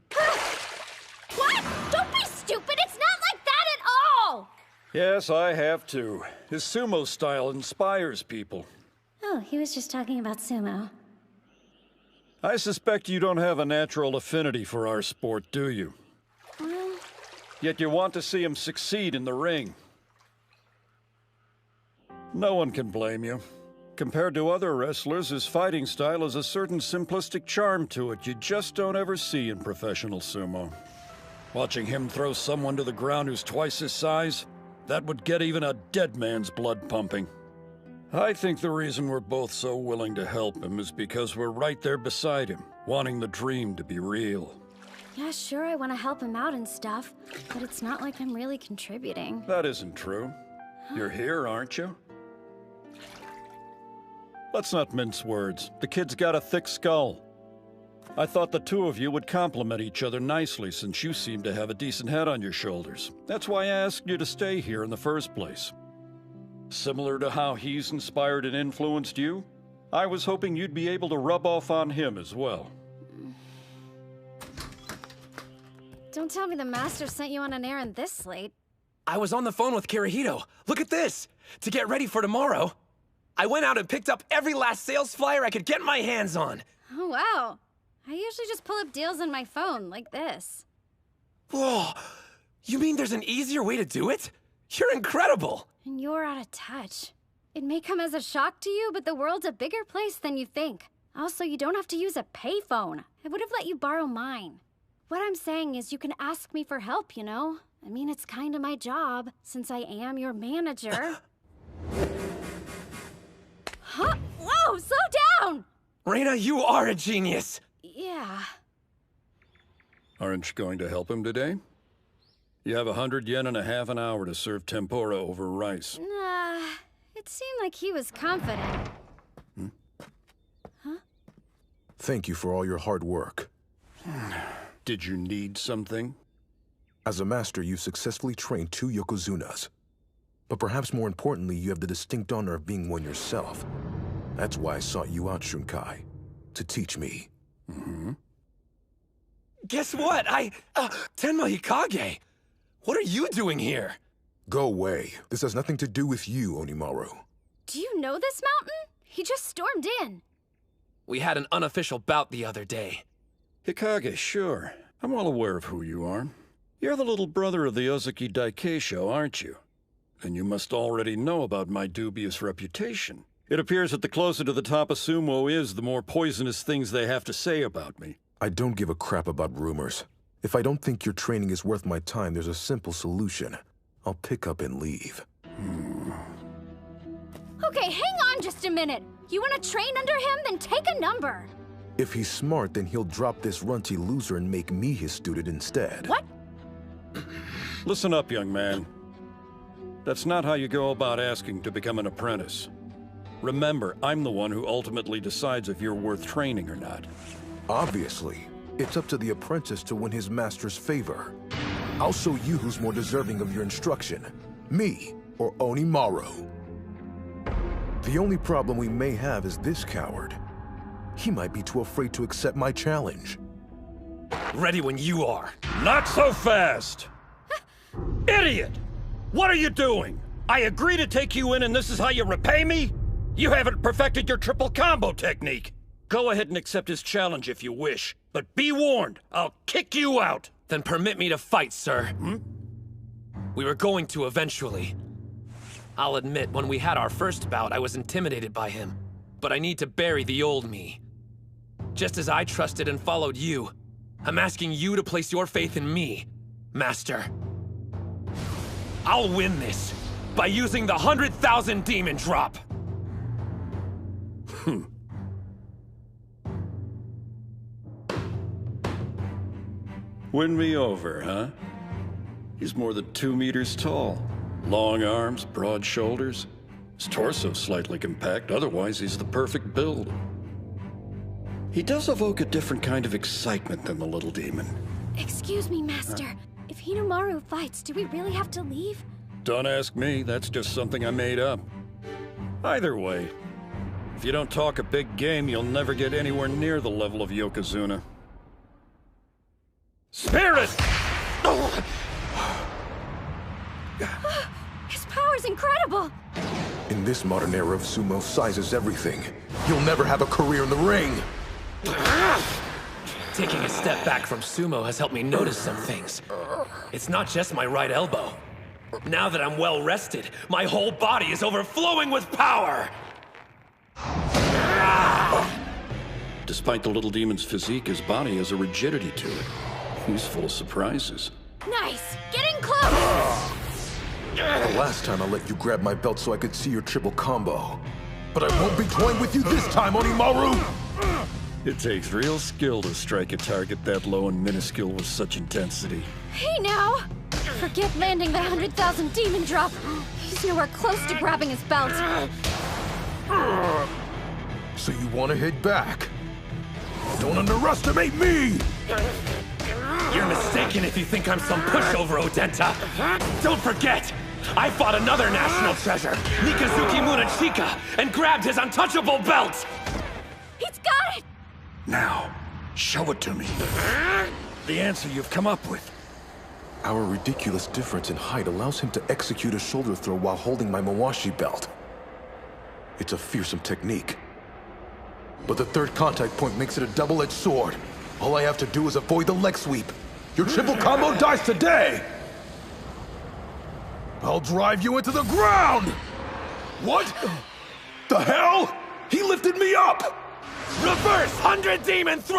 [SPEAKER 10] What? Don't be stupid! It's not like that at all!
[SPEAKER 6] Yes, I have too. His sumo style inspires people.
[SPEAKER 10] Oh, he was just talking about sumo.
[SPEAKER 6] I suspect you don't have a natural affinity for our sport, do you?
[SPEAKER 10] Well...
[SPEAKER 6] Yet you want to see him succeed in the ring. No one can blame you. Compared to other wrestlers, his fighting style has a certain simplistic charm to it you just don't ever see in professional sumo. Watching him throw someone to the ground who's twice his size, that would get even a dead man's blood pumping. I think the reason we're both so willing to help him is because we're right there beside him, wanting the dream to be real.
[SPEAKER 10] Yeah, sure, I want to help him out and stuff, but it's not like I'm really contributing.
[SPEAKER 6] That isn't true. You're here, aren't you? Let's not mince words. The kid's got a thick skull. I thought the two of you would complement each other nicely since you seem to have a decent head on your shoulders. That's why I asked you to stay here in the first place. Similar to how he's inspired and influenced you, I was hoping you'd be able to rub off on him as well.
[SPEAKER 10] Don't tell me the master sent you on an errand this late.
[SPEAKER 2] I was on the phone with Kirihito. Look at this! To get ready for tomorrow, I went out and picked up every last sales flyer I could get my hands on.
[SPEAKER 10] Oh, wow. I usually just pull up deals on my phone, like this.
[SPEAKER 2] Whoa! You mean there's an easier way to do it? You're incredible!
[SPEAKER 10] And you're out of touch. It may come as a shock to you, but the world's a bigger place than you think. Also, you don't have to use a payphone. I would have let you borrow mine. What I'm saying is you can ask me for help, you know? I mean, it's kind of my job, since I am your manager. Huh? Whoa, slow down!
[SPEAKER 2] Reina, you are a genius!
[SPEAKER 10] Yeah.
[SPEAKER 6] Aren't you going to help him today? You have 100 yen and a half an hour to serve tempura over rice.
[SPEAKER 10] Nah, it seemed like he was confident. Huh?
[SPEAKER 7] Thank you for all your hard work.
[SPEAKER 6] Did you need something?
[SPEAKER 7] As a master, you've successfully trained 2 Yokozunas. But perhaps more importantly, you have the distinct honor of being one yourself. That's why I sought you out, Shunkai. To teach me.
[SPEAKER 6] Mm-hmm.
[SPEAKER 2] Guess what? Tenma Hikage! What are you doing here?
[SPEAKER 7] Go away. This has nothing to do with you, Onimaru.
[SPEAKER 10] Do you know this mountain? He just stormed in.
[SPEAKER 2] We had an unofficial bout the other day.
[SPEAKER 6] Hikage, sure. I'm well aware of who you are. You're the little brother of the Ozeki Daikeisho, aren't you? And you must already know about my dubious reputation. It appears that the closer to the top a sumo is, the more poisonous things they have to say about me.
[SPEAKER 7] I don't give a crap about rumors. If I don't think your training is worth my time, there's a simple solution. I'll pick up and leave.
[SPEAKER 10] Okay, hang on just a minute. You want to train under him? Then take a number.
[SPEAKER 7] If he's smart, then he'll drop this runty loser and make me his student instead.
[SPEAKER 10] What?
[SPEAKER 6] Listen up, young man. That's not how you go about asking to become an apprentice. Remember, I'm the one who ultimately decides if you're worth training or not.
[SPEAKER 7] Obviously. It's up to the apprentice to win his master's favor. I'll show you who's more deserving of your instruction. Me or Onimaru. The only problem we may have is this coward. He might be too afraid to accept my challenge.
[SPEAKER 2] Ready when you are.
[SPEAKER 6] Not so fast! Idiot! What are you doing? I agree to take you in and this is how you repay me? You haven't perfected your triple combo technique. Go ahead and accept his challenge if you wish. But be warned, I'll kick you out!
[SPEAKER 2] Then permit me to fight, sir. We were going to eventually. I'll admit, when we had our first bout, I was intimidated by him. But I need to bury the old me. Just as I trusted and followed you, I'm asking you to place your faith in me, Master. I'll win this by using the 100,000 demon drop.
[SPEAKER 6] Win me over, huh? He's more than 2 meters tall. Long arms, broad shoulders. His torso's slightly compact, otherwise he's the perfect build. He does evoke a different kind of excitement than the little demon.
[SPEAKER 10] Excuse me, Master. If Hinomaru fights, do we really have to leave?
[SPEAKER 6] Don't ask me, that's just something I made up. Either way, if you don't talk a big game, you'll never get anywhere near the level of Yokozuna. Spirit!
[SPEAKER 10] His power's incredible!
[SPEAKER 7] In this modern era of sumo, size is everything. You'll never have a career in the ring!
[SPEAKER 2] Taking a step back from sumo has helped me notice some things. It's not just my right elbow. Now that I'm well rested, my whole body is overflowing with power!
[SPEAKER 6] Despite the little demon's physique, his body has a rigidity to it. He's full of surprises.
[SPEAKER 10] Nice! Get in close!
[SPEAKER 7] The last time I let you grab my belt so I could see your triple combo. But I won't be toying with you this time, Onimaru!
[SPEAKER 6] It takes real skill to strike a target that low and minuscule with such intensity.
[SPEAKER 10] Hey now! Forget landing the 100,000 demon drop. He's nowhere close to grabbing his belt.
[SPEAKER 7] So you want to hit back? Don't underestimate me!
[SPEAKER 2] You're mistaken if you think I'm some pushover, Odenta. Don't forget, I fought another national treasure, Mikazuki Munachika, and grabbed his untouchable belt!
[SPEAKER 10] He's got it!
[SPEAKER 6] Now, show it to me. The answer you've come up with.
[SPEAKER 7] Our ridiculous difference in height allows him to execute a shoulder throw while holding my Mawashi belt. It's a fearsome technique. But the third contact point makes it a double-edged sword. All I have to do is avoid the leg sweep. Your triple combo dies today! I'll drive you into the ground! What? The hell? He lifted me up!
[SPEAKER 2] Reverse 100 demon throw!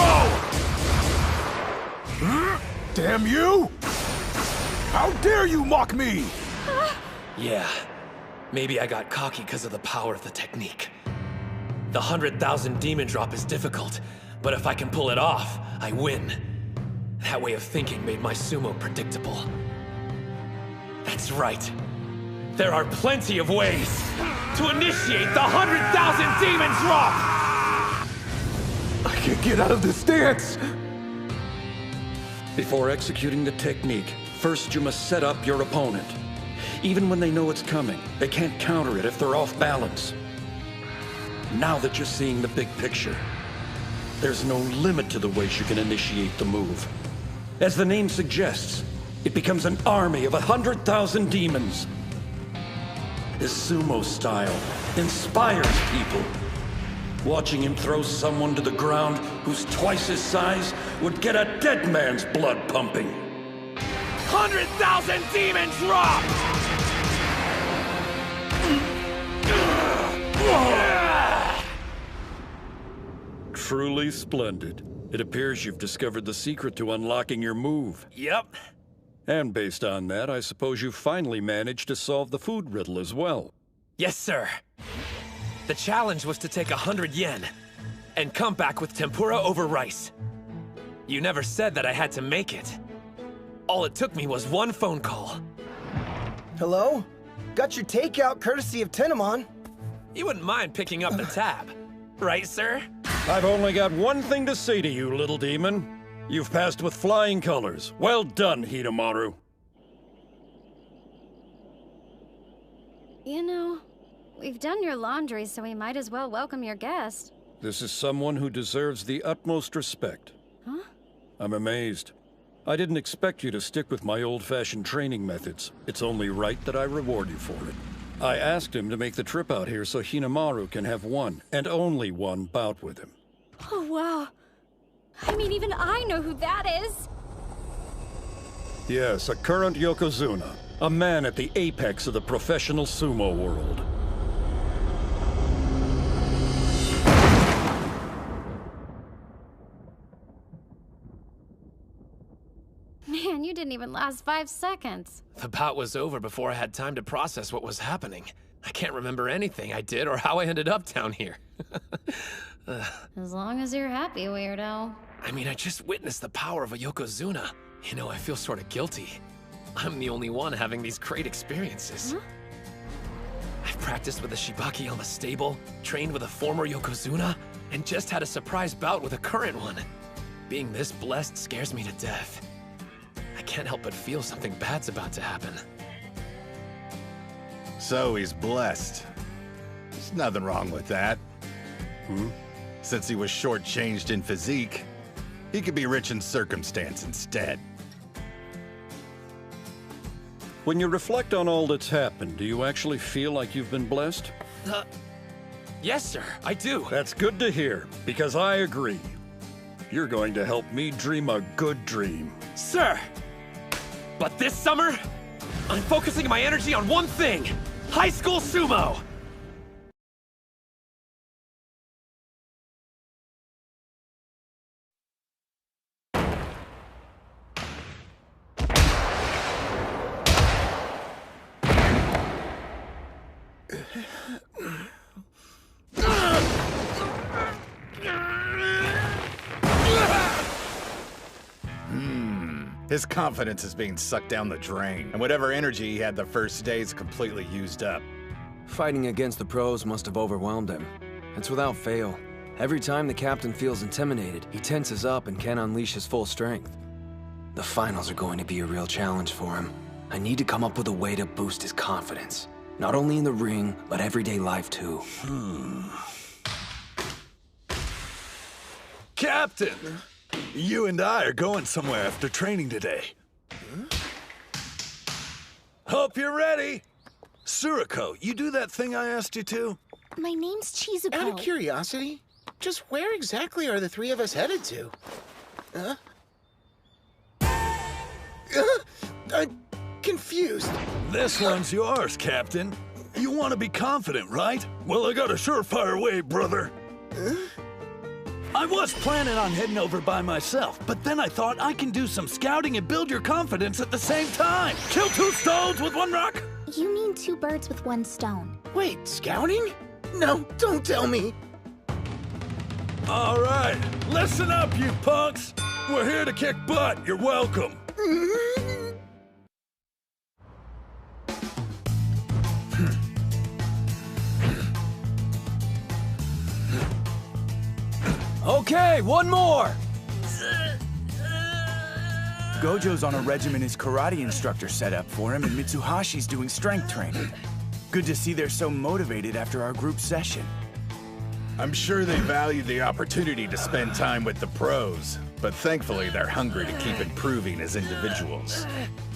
[SPEAKER 7] Damn you! How dare you mock me!
[SPEAKER 2] Yeah, maybe I got cocky because of the power of the technique. The 100,000 demon drop is difficult, but if I can pull it off, I win. That way of thinking made my sumo predictable. That's right. There are plenty of ways to initiate the 100,000 demon drop!
[SPEAKER 7] I can't get out of this stance!
[SPEAKER 6] Before executing the technique, first you must set up your opponent. Even when they know it's coming, they can't counter it if they're off balance. Now that you're seeing the big picture, there's no limit to the ways you can initiate the move. As the name suggests, it becomes an army of 100,000 demons. His sumo style inspires people. Watching him throw someone to the ground who's twice his size would get a dead man's blood pumping.
[SPEAKER 2] 100,000 demon drop!
[SPEAKER 6] Truly splendid. It appears you've discovered the secret to unlocking your move.
[SPEAKER 2] Yep.
[SPEAKER 6] And based on that, I suppose you finally managed to solve the food riddle as well.
[SPEAKER 2] Yes, sir. The challenge was to take 100 yen and come back with tempura over rice. You never said that I had to make it. All it took me was one phone call.
[SPEAKER 14] Hello? Got your takeout courtesy of Tennomon.
[SPEAKER 2] You wouldn't mind picking up the tab, right, sir?
[SPEAKER 6] I've only got one thing to say to you, little demon. You've passed with flying colors. Well done, Hinomaru.
[SPEAKER 10] You know, we've done your laundry, so we might as well welcome your guest.
[SPEAKER 6] This is someone who deserves the utmost respect.
[SPEAKER 10] Huh?
[SPEAKER 6] I'm amazed. I didn't expect you to stick with my old-fashioned training methods. It's only right that I reward you for it. I asked him to make the trip out here so Hinomaru can have one, and only one, bout with him.
[SPEAKER 10] Oh, wow. I mean, even I know who that is.
[SPEAKER 6] Yes, a current Yokozuna. A man at the apex of the professional sumo world.
[SPEAKER 10] Man, you didn't even last 5 seconds.
[SPEAKER 2] The bout was over before I had time to process what was happening. I can't remember anything I did or how I ended up down here.
[SPEAKER 10] As long as you're happy, weirdo.
[SPEAKER 2] I mean, I just witnessed the power of a Yokozuna. You know, I feel sort of guilty. I'm the only one having these great experiences.
[SPEAKER 10] Huh?
[SPEAKER 2] I've practiced with a Shibaki on the stable, trained with a former Yokozuna, and just had a surprise bout with a current one. Being this blessed scares me to death. I can't help but feel something bad's about to happen.
[SPEAKER 8] So he's blessed. There's nothing wrong with that. Since he was shortchanged in physique, he could be rich in circumstance instead.
[SPEAKER 6] When you reflect on all that's happened, do you actually feel like you've been blessed?
[SPEAKER 2] Yes, sir, I do.
[SPEAKER 6] That's good to hear, because I agree. You're going to help me dream a good dream.
[SPEAKER 2] Sir! But this summer, I'm focusing my energy on one thing! High School Sumo!
[SPEAKER 8] His confidence is being sucked down the drain, and whatever energy he had the first day is completely used up.
[SPEAKER 20] Fighting against the pros must have overwhelmed him. It's without fail. Every time the captain feels intimidated, he tenses up and can't unleash his full strength. The finals are going to be a real challenge for him. I need to come up with a way to boost his confidence. Not only in the ring, but everyday life too.
[SPEAKER 19] Captain! You and I are going somewhere after training today. Hope you're ready. Suriko, you do that thing I asked you to?
[SPEAKER 24] My name's Chizuko.
[SPEAKER 3] Out of curiosity, just where exactly are the three of us headed to? I'm confused.
[SPEAKER 19] This one's yours, Captain. You want to be confident, right? Well, I got a surefire way, brother. I was planning on heading over by myself, but then I thought I can do some scouting and build your confidence at the same time. Kill two stones with one rock?
[SPEAKER 24] You mean 2 birds with 1 stone.
[SPEAKER 3] Wait, scouting? No, don't tell me.
[SPEAKER 19] All right, listen up, you punks. We're here to kick butt. You're welcome.
[SPEAKER 20] Okay, one more!
[SPEAKER 17] Gojo's on a regimen his karate instructor set up for him, and Mitsuhashi's doing strength training. Good to see they're so motivated after our group session.
[SPEAKER 8] I'm sure they value the opportunity to spend time with the pros, but thankfully they're hungry to keep improving as individuals.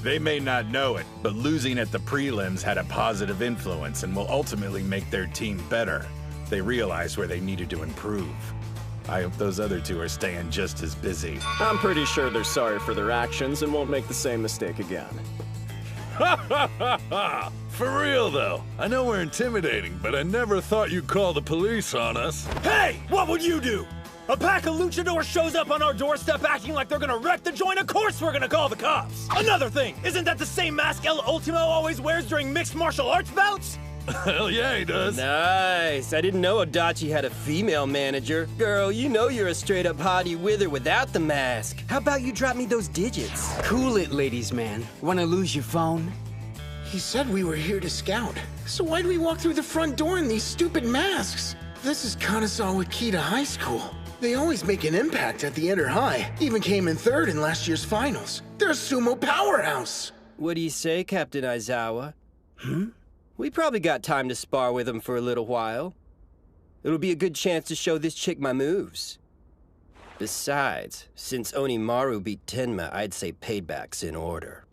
[SPEAKER 8] They may not know it, but losing at the prelims had a positive influence and will ultimately make their team better. They realized where they needed to improve.
[SPEAKER 1] I hope those other two are staying just as busy.
[SPEAKER 18] I'm pretty sure they're sorry for their actions and won't make the same mistake again.
[SPEAKER 19] Ha ha ha ha! For real though, I know we're intimidating, but I never thought you'd call the police on us.
[SPEAKER 22] Hey! What would you do? A pack of luchadors shows up on our doorstep acting like they're gonna wreck the joint. Of course we're gonna call the cops. Another thing, isn't that the same mask El Ultimo always wears during mixed martial arts bouts?
[SPEAKER 19] Hell yeah, he does.
[SPEAKER 23] Nice. I didn't know Odachi had a female manager. Girl, you know you're a straight-up hottie with or without the mask. How about you drop me those digits?
[SPEAKER 11] Cool it, ladies man. Wanna lose your phone?
[SPEAKER 3] He said we were here to scout. So why do we walk through the front door in these stupid masks? This is Hinomaru Ushio High School. They always make an impact at the Inter High. Even came in third in last year's finals. They're a sumo powerhouse.
[SPEAKER 23] What do you say, Captain Aizawa? We probably got time to spar with him for a little while. It'll be a good chance to show this chick my moves. Besides, since Onimaru beat Tenma, I'd say payback's in order.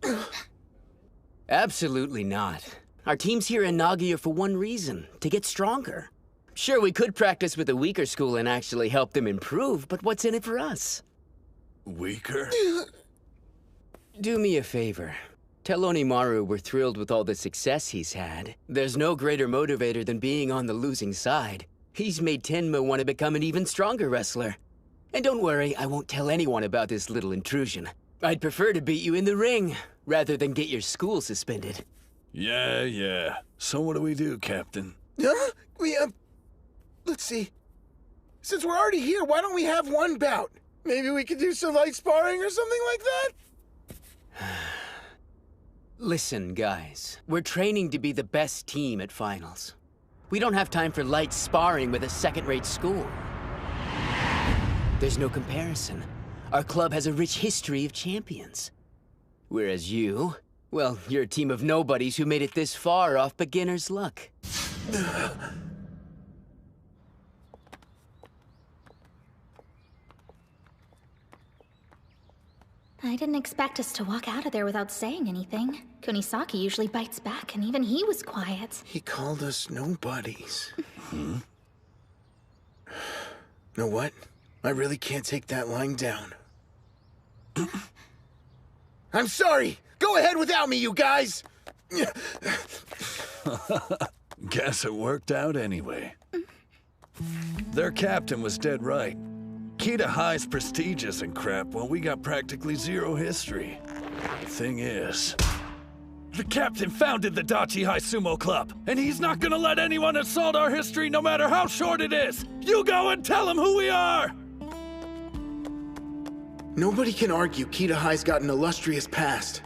[SPEAKER 11] Absolutely not. Our team's here in Nagoya for one reason, to get stronger. Sure, we could practice with a weaker school and actually help them improve, but what's in it for us?
[SPEAKER 19] Weaker?
[SPEAKER 11] Do me a favor. Tell Onimaru we're thrilled with all the success he's had. There's no greater motivator than being on the losing side. He's made Tenma want to become an even stronger wrestler. And don't worry, I won't tell anyone about this little intrusion. I'd prefer to beat you in the ring, rather than get your school suspended.
[SPEAKER 19] Yeah. So what do we do, Captain?
[SPEAKER 3] Let's see. Since we're already here, why don't we have one bout? Maybe we could do some light sparring or something like that?
[SPEAKER 11] Listen, guys. We're training to be the best team at finals. We don't have time for light sparring with a second-rate school. There's no comparison. Our club has a rich history of champions. Whereas you, well, you're a team of nobodies who made it this far off beginner's luck.
[SPEAKER 24] I didn't expect us to walk out of there without saying anything. Kunisaki usually bites back, and even he was quiet.
[SPEAKER 3] He called us nobodies. Know what? I really can't take that line down. I'm sorry! Go ahead without me, you guys!
[SPEAKER 19] Guess it worked out anyway. Their captain was dead right. Kita High's prestigious and crap, while we got practically zero history. The thing is, the captain founded the Odachi High Sumo Club, and he's not gonna let anyone assault our history no matter how short it is! You go and tell him who we are!
[SPEAKER 3] Nobody can argue Kita High's got an illustrious past.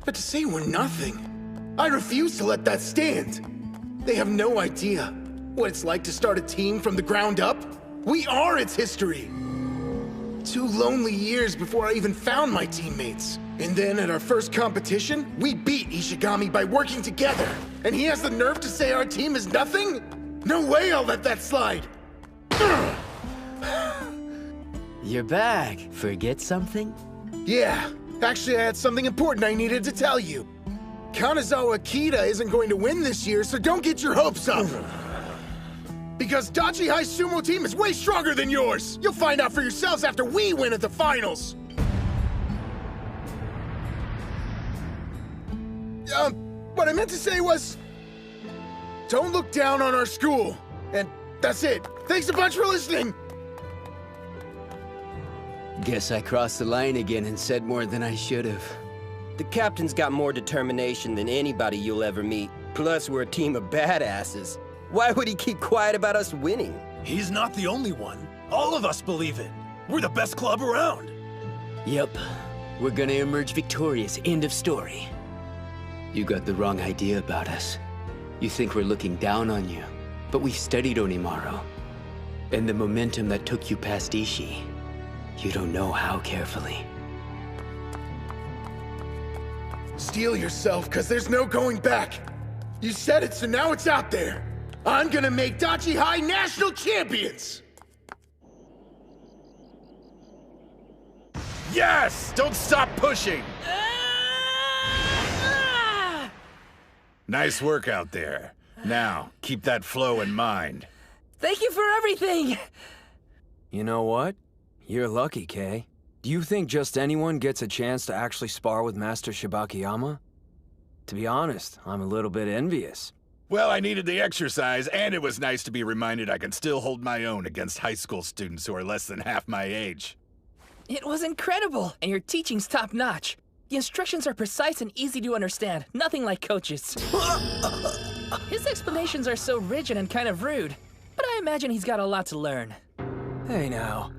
[SPEAKER 3] But to say we're nothing, I refuse to let that stand. They have no idea what it's like to start a team from the ground up. We are its history. 2 lonely years before I even found my teammates. And then at our first competition, we beat Ishigami by working together. And he has the nerve to say our team is nothing? No way I'll let that slide.
[SPEAKER 11] You're back. Forget something?
[SPEAKER 3] Yeah, actually I had something important I needed to tell you. Kanazawa Akita isn't going to win this year, so don't get your hopes up. Because Odachi High Sumo team is way stronger than yours! You'll find out for yourselves after we win at the finals! What I meant to say was... don't look down on our school. And that's it. Thanks a bunch for listening!
[SPEAKER 11] Guess I crossed the line again and said more than I should have.
[SPEAKER 23] The captain's got more determination than anybody you'll ever meet. Plus, we're a team of badasses. Why would he keep quiet about us winning?
[SPEAKER 22] He's not the only one. All of us believe it. We're the best club around.
[SPEAKER 11] Yep. We're gonna emerge victorious. End of story. You got the wrong idea about us. You think we're looking down on you. But we've studied Onimaru. And the momentum that took you past Ishii. You don't know how carefully.
[SPEAKER 3] Steel yourself, cause there's no going back. You said it, so now it's out there. I'm gonna make Odachi High national champions!
[SPEAKER 1] Yes! Don't stop pushing! Nice work out there. Now, keep that flow in mind.
[SPEAKER 11] Thank you for everything!
[SPEAKER 20] You know what? You're lucky, Kay. Do you think just anyone gets a chance to actually spar with Master Shibakiyama? To be honest, I'm a little bit envious.
[SPEAKER 1] Well, I needed the exercise, and it was nice to be reminded I can still hold my own against high school students who are less than half my age.
[SPEAKER 4] It was incredible, and your teaching's top-notch. The instructions are precise and easy to understand, nothing like Coach's. His explanations are so rigid and kind of rude, but I imagine he's got a lot to learn.
[SPEAKER 20] Hey now,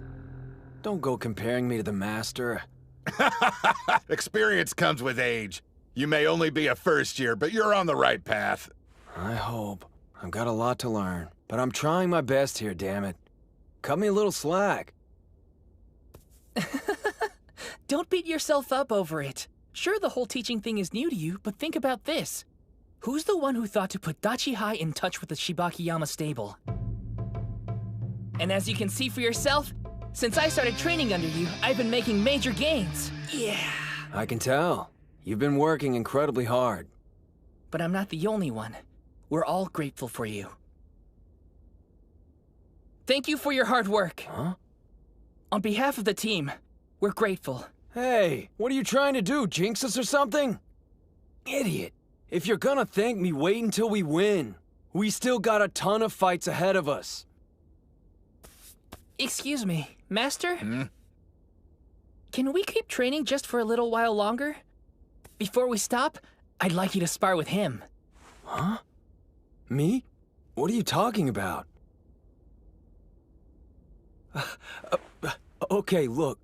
[SPEAKER 20] don't go comparing me to the master.
[SPEAKER 1] Experience comes with age. You may only be a first year, but you're on the right path.
[SPEAKER 20] I hope. I've got a lot to learn, but I'm trying my best here, damn it. Cut me a little slack.
[SPEAKER 4] Don't beat yourself up over it. Sure, the whole teaching thing is new to you, but think about this. Who's the one who thought to put Odachi High in touch with the Shibakiyama stable? And as you can see for yourself, since I started training under you, I've been making major gains. Yeah.
[SPEAKER 20] I can tell. You've been working incredibly hard.
[SPEAKER 4] But I'm not the only one. We're all grateful for you. Thank you for your hard work.
[SPEAKER 20] Huh?
[SPEAKER 4] On behalf of the team, we're grateful.
[SPEAKER 20] Hey, what are you trying to do, jinx us or something? Idiot. If you're gonna thank me, wait until we win. We still got a ton of fights ahead of us.
[SPEAKER 4] Excuse me, Master?
[SPEAKER 1] Hmm?
[SPEAKER 4] Can we keep training just for a little while longer? Before we stop, I'd like you to spar with him.
[SPEAKER 20] Huh? Me? What are you talking about? Okay, look.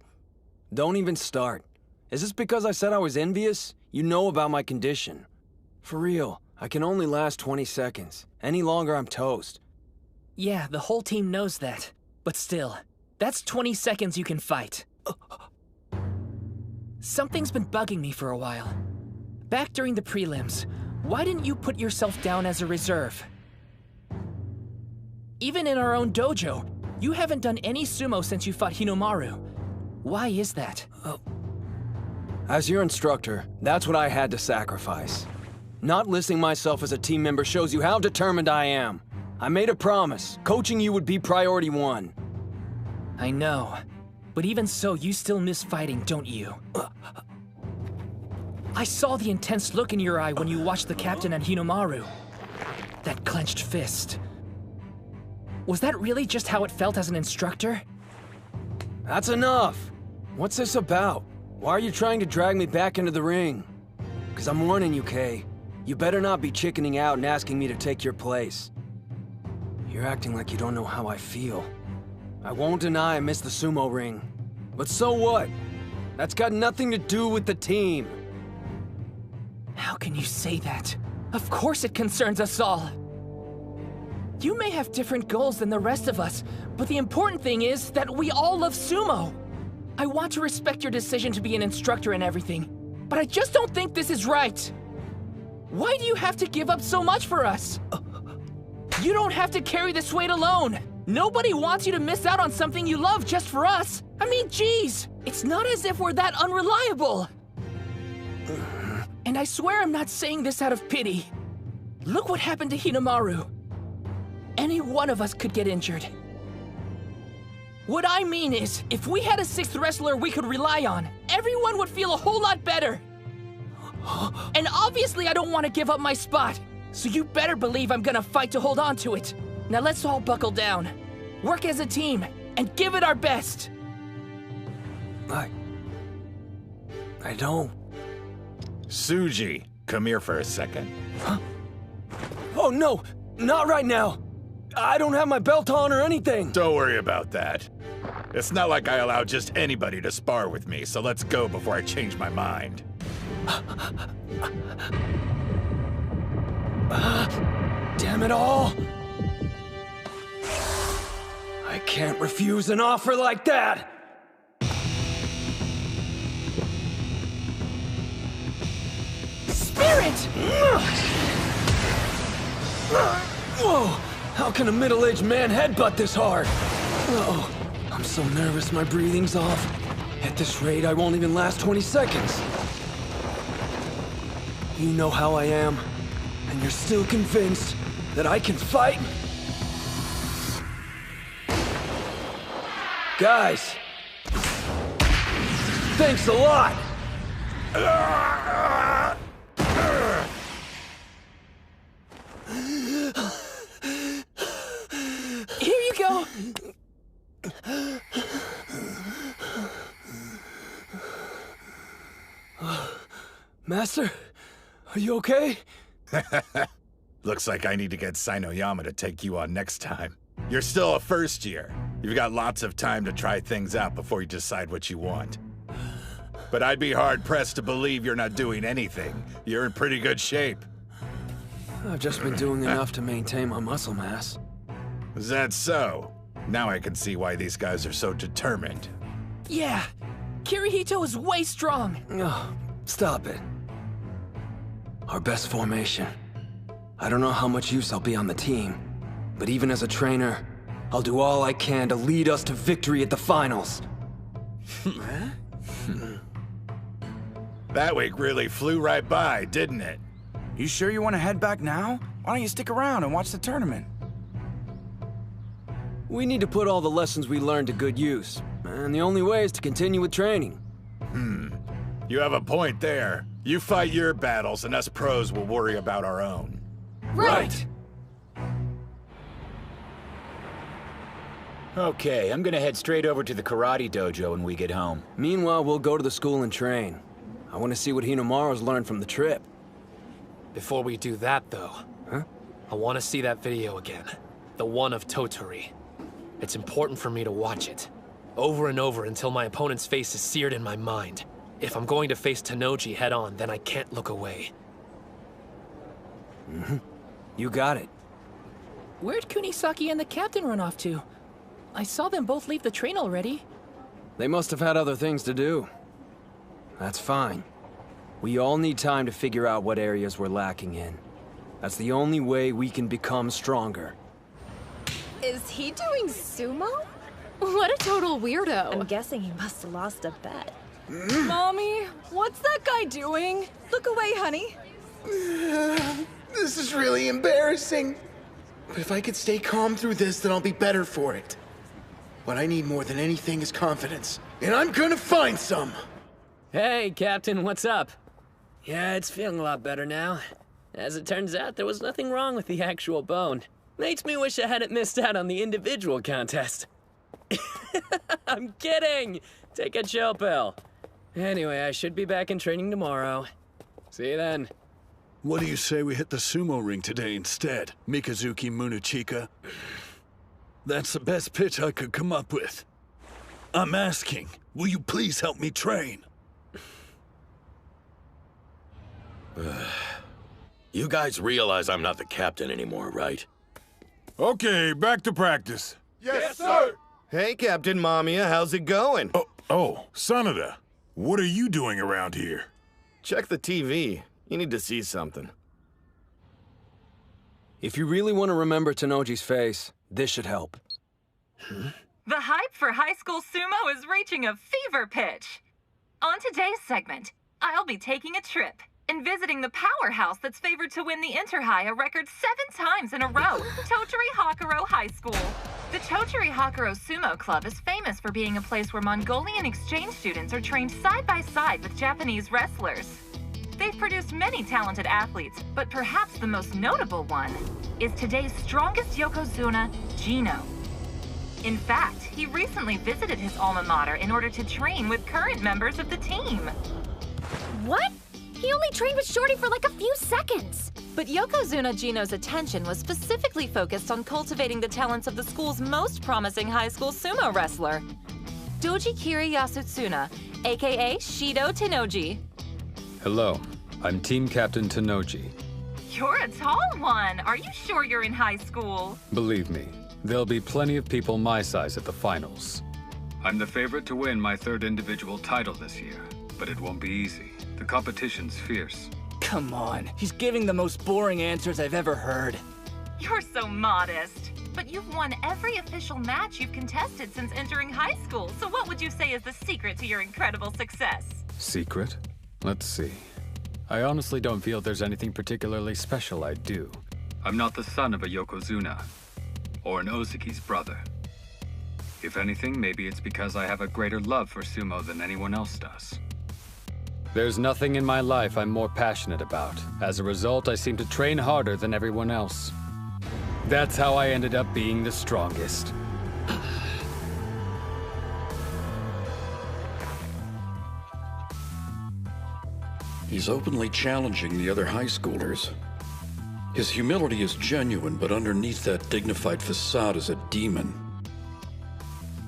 [SPEAKER 20] Don't even start. Is this because I said I was envious? You know about my condition. For real, I can only last 20 seconds. Any longer, I'm toast.
[SPEAKER 4] Yeah, the whole team knows that. But still, that's 20 seconds you can fight. Something's been bugging me for a while. Back during the prelims, why didn't you put yourself down as a reserve? Even in our own dojo, you haven't done any sumo since you fought Hinomaru. Why is that?
[SPEAKER 20] As your instructor, that's what I had to sacrifice. Not listing myself as a team member shows you how determined I am. I made a promise. Coaching you would be priority one.
[SPEAKER 4] I know. But even so, you still miss fighting, don't you? I saw the intense look in your eye when you watched the captain and Hinomaru. That clenched fist. Was that really just how it felt as an instructor?
[SPEAKER 20] That's enough! What's this about? Why are you trying to drag me back into the ring? Because I'm warning you, Kay. You better not be chickening out and asking me to take your place. You're acting like you don't know how I feel. I won't deny I miss the sumo ring. But so what? That's got nothing to do with the team.
[SPEAKER 4] How can you say that? Of course it concerns us all. You may have different goals than the rest of us, but the important thing is that we all love sumo. I want to respect your decision to be an instructor and everything, but I just don't think this is right. Why do you have to give up so much for us? You don't have to carry this weight alone. Nobody wants you to miss out on something you love just for us. I mean, geez, it's not as if we're that unreliable. And I swear I'm not saying this out of pity. Look what happened to Hinomaru. Any one of us could get injured. What I mean is, if we had a sixth wrestler we could rely on, everyone would feel a whole lot better. And obviously I don't want to give up my spot, so you better believe I'm gonna fight to hold on to it. Now let's all buckle down, work as a team, and give it our best.
[SPEAKER 20] I don't.
[SPEAKER 1] Suji, come here for a second.
[SPEAKER 20] Huh? Oh no, not right now. I don't have my belt on or anything.
[SPEAKER 1] Don't worry about that. It's not like I allow just anybody to spar with me, so let's go before I change my mind.
[SPEAKER 20] Damn it all! I can't refuse an offer like that!
[SPEAKER 4] Spirit!
[SPEAKER 20] Whoa! How can a middle-aged man headbutt this hard? Oh, I'm so nervous my breathing's off. At this rate, I won't even last 20 seconds. You know how I am, and you're still convinced that I can fight?
[SPEAKER 22] Guys, thanks a lot!
[SPEAKER 4] Here you go!
[SPEAKER 22] Master, are you okay?
[SPEAKER 1] Looks like I need to get Sinoyama to take you on next time. You're still a first year. You've got lots of time to try things out before you decide what you want. But I'd be hard-pressed to believe you're not doing anything. You're in pretty good shape.
[SPEAKER 20] I've just been doing enough to maintain my muscle mass.
[SPEAKER 1] Is that so? Now I can see why these guys are so determined.
[SPEAKER 4] Yeah, Kirihito is way strong.
[SPEAKER 20] Oh, stop it. Our best formation. I don't know how much use I'll be on the team, but even as a trainer, I'll do all I can to lead us to victory at the finals.
[SPEAKER 1] That week really flew right by, didn't it?
[SPEAKER 17] You sure you want to head back now? Why don't you stick around and watch the tournament?
[SPEAKER 20] We need to put all the lessons we learned to good use, and the only way is to continue with training.
[SPEAKER 1] You have a point there. You fight your battles, and us pros will worry about our own.
[SPEAKER 4] Right!
[SPEAKER 5] Okay, I'm gonna head straight over to the karate dojo when we get home.
[SPEAKER 20] Meanwhile, we'll go to the school and train. I want to see what Hinomaru's learned from the trip.
[SPEAKER 2] Before we do that, though, I want to see that video again. The one of Toturi. It's important for me to watch it. Over and over until my opponent's face is seared in my mind. If I'm going to face Tennoji head-on, then I can't look away.
[SPEAKER 20] You got it.
[SPEAKER 4] Where'd Kunisaki and the captain run off to? I saw them both leave the train already.
[SPEAKER 20] They must have had other things to do. That's fine. We all need time to figure out what areas we're lacking in. That's the only way we can become stronger.
[SPEAKER 9] Is he doing sumo?
[SPEAKER 16] What a total weirdo.
[SPEAKER 9] I'm guessing he must have lost a bet. Mommy, what's that guy doing? Look away, honey.
[SPEAKER 3] This is really embarrassing. But if I could stay calm through this, then I'll be better for it. What I need more than anything is confidence. And I'm gonna find some!
[SPEAKER 11] Hey, Captain, what's up? Yeah, it's feeling a lot better now. As it turns out, there was nothing wrong with the actual bone. Makes me wish I hadn't missed out on the individual contest. I'm kidding! Take a chill pill. Anyway, I should be back in training tomorrow. See you then.
[SPEAKER 19] What do you say we hit the sumo ring today instead, Mikazuki Munechika? That's the best pitch I could come up with. I'm asking, will you please help me train?
[SPEAKER 21] You guys realize I'm not the captain anymore, right?
[SPEAKER 25] Okay, back to practice.
[SPEAKER 21] Yes, sir!
[SPEAKER 13] Hey, Captain Mamiya, how's it going?
[SPEAKER 25] Oh, Sanada, what are you doing around here?
[SPEAKER 13] Check the TV. You need to see something.
[SPEAKER 20] If you really want to remember Tennoji's face, this should help.
[SPEAKER 26] The hype for High School Sumo is reaching a fever pitch. On today's segment, I'll be taking a trip and visiting the powerhouse that's favored to win the Inter-High a record 7 times in a row, Totori Hakuro High School. The Totori Hakuro Sumo Club is famous for being a place where Mongolian exchange students are trained side by side with Japanese wrestlers. They've produced many talented athletes, but perhaps the most notable one is today's strongest Yokozuna, Gino. In fact, he recently visited his alma mater in order to train with current members of the team.
[SPEAKER 10] What? He only trained with Shorty for like a few seconds.
[SPEAKER 9] But Yokozuna Gino's attention was specifically focused on cultivating the talents of the school's most promising high school sumo wrestler, Dojikiri Yasutsuna, aka Shido Tennoji.
[SPEAKER 27] Hello, I'm Team Captain Tennoji.
[SPEAKER 26] You're a tall one. Are you sure you're in high school?
[SPEAKER 27] Believe me, there'll be plenty of people my size at the finals. I'm the favorite to win my 3rd individual title this year, but it won't be easy. The competition's fierce.
[SPEAKER 28] Come on, he's giving the most boring answers I've ever heard.
[SPEAKER 26] You're so modest. But you've won every official match you've contested since entering high school, so what would you say is the secret to your incredible success?
[SPEAKER 27] Secret? Let's see. I honestly don't feel there's anything particularly special I do. I'm not the son of a Yokozuna, or an Ozeki's brother. If anything, maybe it's because I have a greater love for sumo than anyone else does. There's nothing in my life I'm more passionate about. As a result, I seem to train harder than everyone else. That's how I ended up being the strongest.
[SPEAKER 6] He's openly challenging the other high schoolers. His humility is genuine, but underneath that dignified facade is a demon.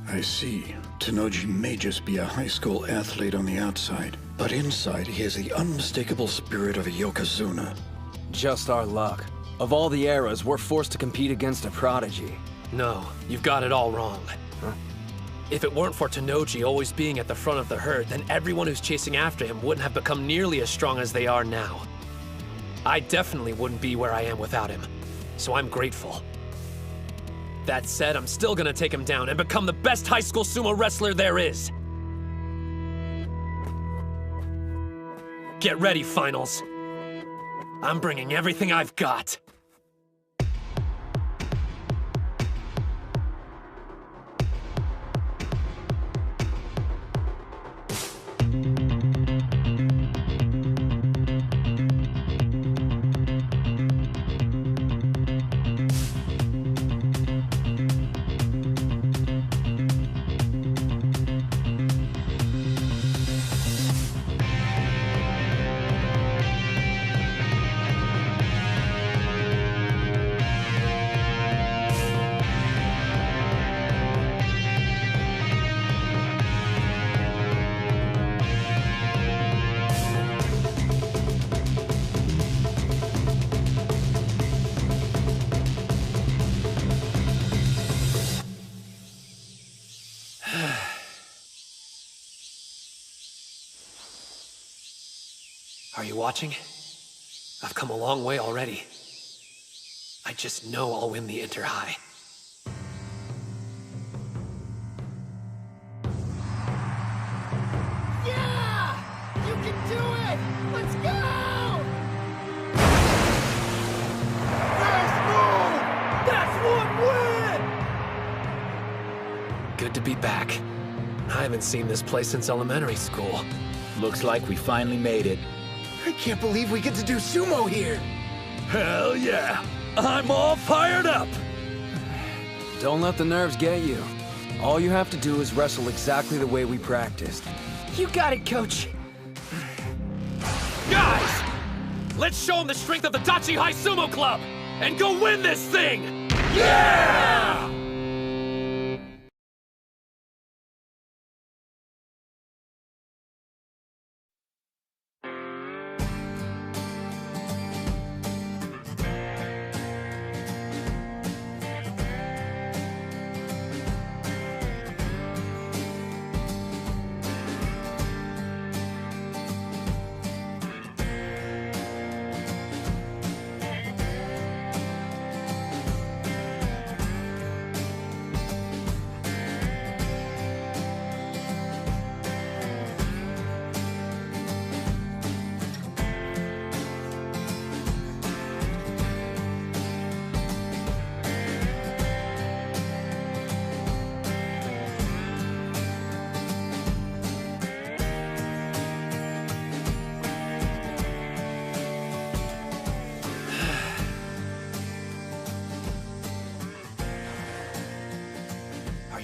[SPEAKER 6] I see. Tenoji may just be a high school athlete on the outside, but inside he has the unmistakable spirit of a Yokozuna.
[SPEAKER 20] Just our luck. Of all the eras, we're forced to compete against a prodigy.
[SPEAKER 2] No, you've got it all wrong.
[SPEAKER 20] Huh?
[SPEAKER 2] If it weren't for Tenoji always being at the front of the herd, then everyone who's chasing after him wouldn't have become nearly as strong as they are now. I definitely wouldn't be where I am without him, so I'm grateful. That said, I'm still gonna take him down and become the best high school sumo wrestler there is. Get ready, finals. I'm bringing everything I've got. Are you watching? I've come a long way already. I just know I'll win the Inter-High.
[SPEAKER 7] Yeah! You can do it! Let's go! Nice move! That's one win!
[SPEAKER 2] Good to be back. I haven't seen this place since elementary school.
[SPEAKER 5] Looks like we finally made it.
[SPEAKER 3] I can't believe we get to do sumo here!
[SPEAKER 19] Hell yeah! I'm all fired up!
[SPEAKER 20] Don't let the nerves get you. All you have to do is wrestle exactly the way we practiced.
[SPEAKER 4] You got it, Coach.
[SPEAKER 2] Guys! Let's show them the strength of the Odachi High Sumo Club! And go win this thing! Yeah!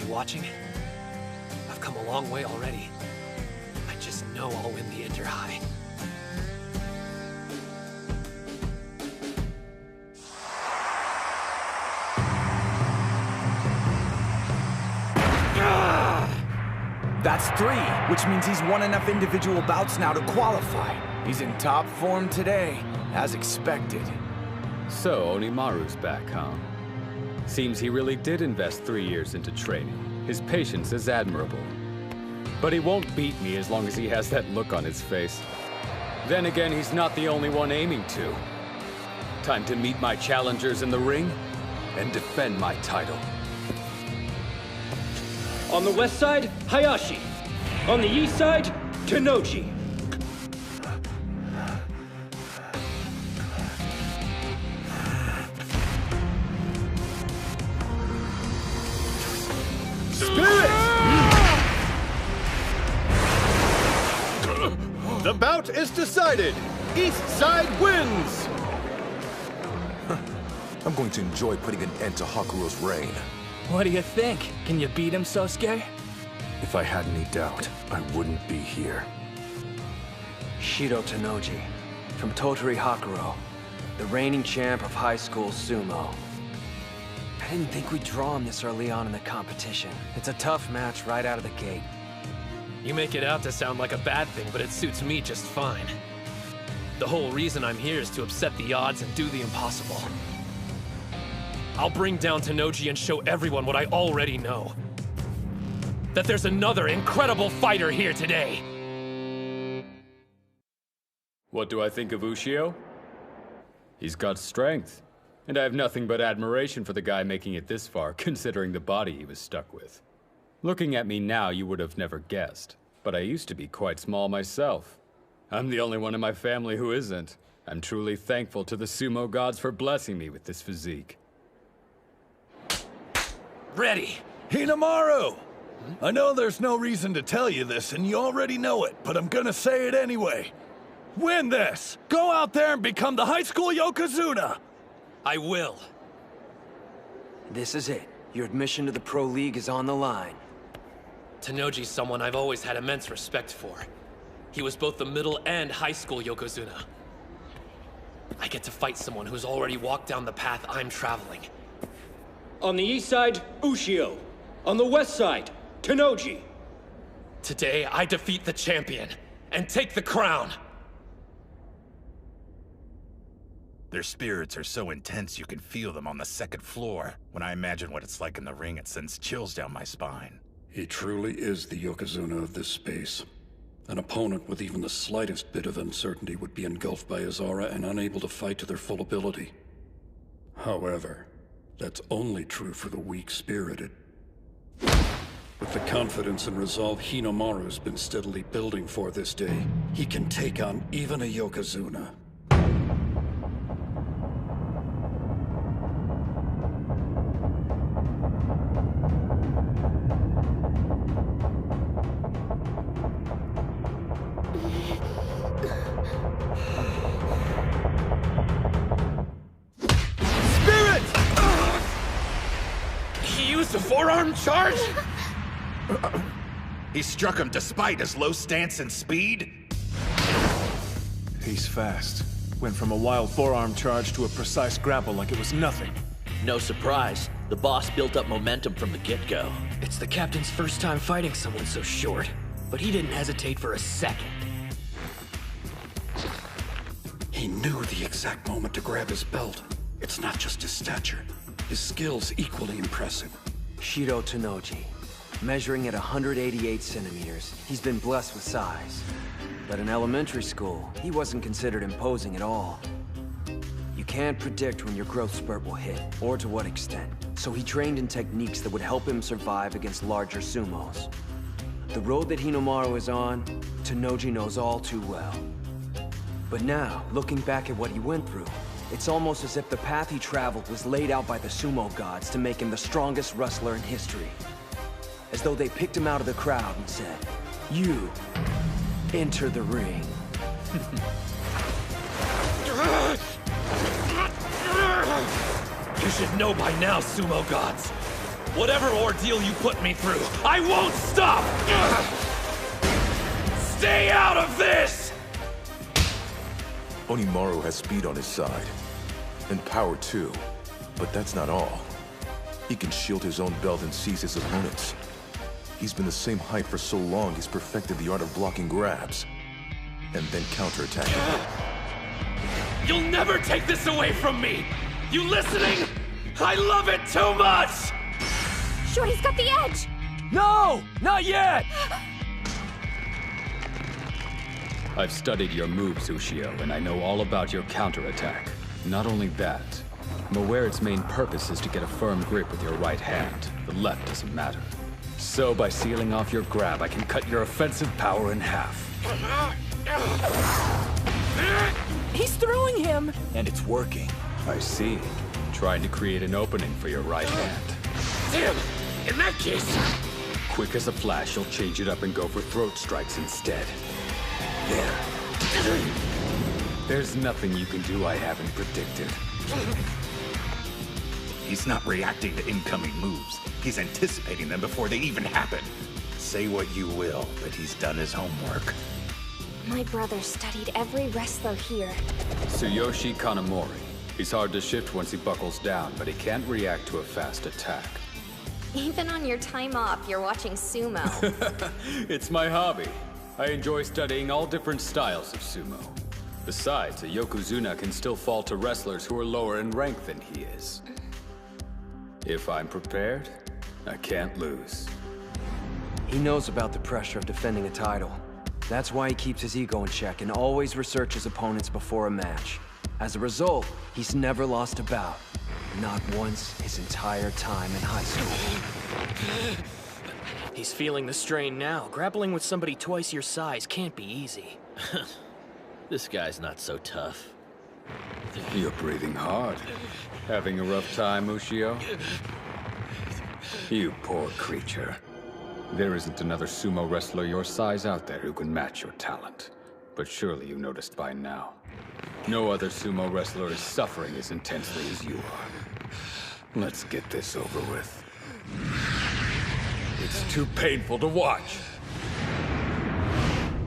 [SPEAKER 2] Watching? I've come a long way already. I just know I'll win the Inter-High.
[SPEAKER 17] That's 3, which means he's won enough individual bouts now to qualify. He's in top form today, as expected.
[SPEAKER 27] So, Onimaru's back, huh? Seems he really did invest 3 years into training. His patience is admirable. But he won't beat me as long as he has that look on his face. Then again, he's not the only one aiming to. Time to meet my challengers in the ring and defend my title.
[SPEAKER 8] On the west side, Hayashi. On the east side, Tenoji.
[SPEAKER 19] Spin!
[SPEAKER 1] bout is decided. East side wins!
[SPEAKER 12] I'm going to enjoy putting an end to Hakuro's reign.
[SPEAKER 28] What do you think? Can you beat him, Sosuke?
[SPEAKER 12] If I had any doubt, I wouldn't be here.
[SPEAKER 20] Shido Tenoji, from Totori Hakuro, the reigning champ of High School Sumo. I didn't think we'd draw him this early on in the competition. It's a tough match right out of the gate.
[SPEAKER 2] You make it out to sound like a bad thing, but it suits me just fine. The whole reason I'm here is to upset the odds and do the impossible. I'll bring down Tenoji and show everyone what I already know. That there's another incredible fighter here today.
[SPEAKER 27] What do I think of Ushio? He's got strength, and I have nothing but admiration for the guy making it this far, considering the body he was stuck with. Looking at me now, you would have never guessed, but I used to be quite small myself. I'm the only one in my family who isn't. I'm truly thankful to the sumo gods for blessing me with this physique.
[SPEAKER 2] Ready!
[SPEAKER 19] Hinomaru! I know there's no reason to tell you this, and you already know it, but I'm gonna say it anyway. Win this! Go out there and become the High School Yokozuna!
[SPEAKER 2] I will.
[SPEAKER 20] This is it. Your admission to the Pro League is on the line.
[SPEAKER 2] Tenoji's someone I've always had immense respect for. He was both the middle and high school Yokozuna. I get to fight someone who's already walked down the path I'm traveling.
[SPEAKER 8] On the east side, Ushio. On the west side, Tenoji.
[SPEAKER 2] Today, I defeat the champion and take the crown.
[SPEAKER 14] Their spirits are so intense you can feel them on the second floor. When I imagine what it's like in the ring, it sends chills down my spine.
[SPEAKER 6] He truly is the Yokozuna of this space. An opponent with even the slightest bit of uncertainty would be engulfed by his aura and unable to fight to their full ability. However, that's only true for the weak-spirited. With the confidence and resolve Hinomaru's been steadily building for this day, he can take on even a Yokozuna.
[SPEAKER 2] The forearm charge?
[SPEAKER 14] He struck him despite his low stance and speed?
[SPEAKER 17] He's fast. Went from a wild forearm charge to a precise grapple like it was nothing.
[SPEAKER 15] No surprise. The boss built up momentum from the get-go.
[SPEAKER 4] It's the captain's first time fighting someone so short, but he didn't hesitate for a second.
[SPEAKER 6] He knew the exact moment to grab his belt. It's not just his stature. His skill's equally impressive.
[SPEAKER 20] Shido Tenoji. Measuring at 188 centimeters, he's been blessed with size. But in elementary school, he wasn't considered imposing at all. You can't predict when your growth spurt will hit, or to what extent. So he trained in techniques that would help him survive against larger sumos. The road that Hinomaru is on, Tenoji knows all too well. But now, looking back at what he went through, it's almost as if the path he traveled was laid out by the sumo gods to make him the strongest wrestler in history. As though they picked him out of the crowd and said, "You, enter the ring."
[SPEAKER 2] You should know by now, sumo gods. Whatever ordeal you put me through, I won't stop! Stay out of this!
[SPEAKER 12] Onimaru has speed on his side. And power too. But that's not all. He can shield his own belt and seize his opponents. He's been the same height for so long he's perfected the art of blocking grabs. And then counterattacking.
[SPEAKER 2] You'll never take this away from me! You listening? I love it too much!
[SPEAKER 10] Shorty's got the edge!
[SPEAKER 20] No! Not yet!
[SPEAKER 27] I've studied your moves, Ushio, and I know all about your counterattack. Not only that, I'm aware its main purpose is to get a firm grip with your right hand. The left doesn't matter. So by sealing off your grab, I can cut your offensive power in half.
[SPEAKER 4] He's throwing him!
[SPEAKER 20] And it's working.
[SPEAKER 27] I see. Trying to create an opening for your right hand.
[SPEAKER 2] Damn! In that case...
[SPEAKER 27] Quick as a flash, you'll change it up and go for throat strikes instead. There. There's nothing you can do I haven't predicted.
[SPEAKER 14] He's not reacting to incoming moves. He's anticipating them before they even happen. Say what you will, but he's done his homework.
[SPEAKER 10] My brother studied every wrestler here.
[SPEAKER 27] Tsuyoshi Kanamori. He's hard to shift once he buckles down, but he can't react to a fast attack.
[SPEAKER 11] Even on your time off, you're watching sumo.
[SPEAKER 27] It's my hobby. I enjoy studying all different styles of sumo. Besides, a Yokozuna can still fall to wrestlers who are lower in rank than he is. If I'm prepared, I can't lose.
[SPEAKER 20] He knows about the pressure of defending a title. That's why he keeps his ego in check and always researches opponents before a match. As a result, he's never lost a bout. Not once his entire time in high school.
[SPEAKER 4] He's feeling the strain now. Grappling with somebody twice your size can't be easy.
[SPEAKER 15] This guy's not so tough.
[SPEAKER 27] You're breathing hard. Having a rough time, Ushio? You poor creature. There isn't another sumo wrestler your size out there who can match your talent. But surely you noticed by now. No other sumo wrestler is suffering as intensely as you are. Let's get this over with. It's too painful to watch.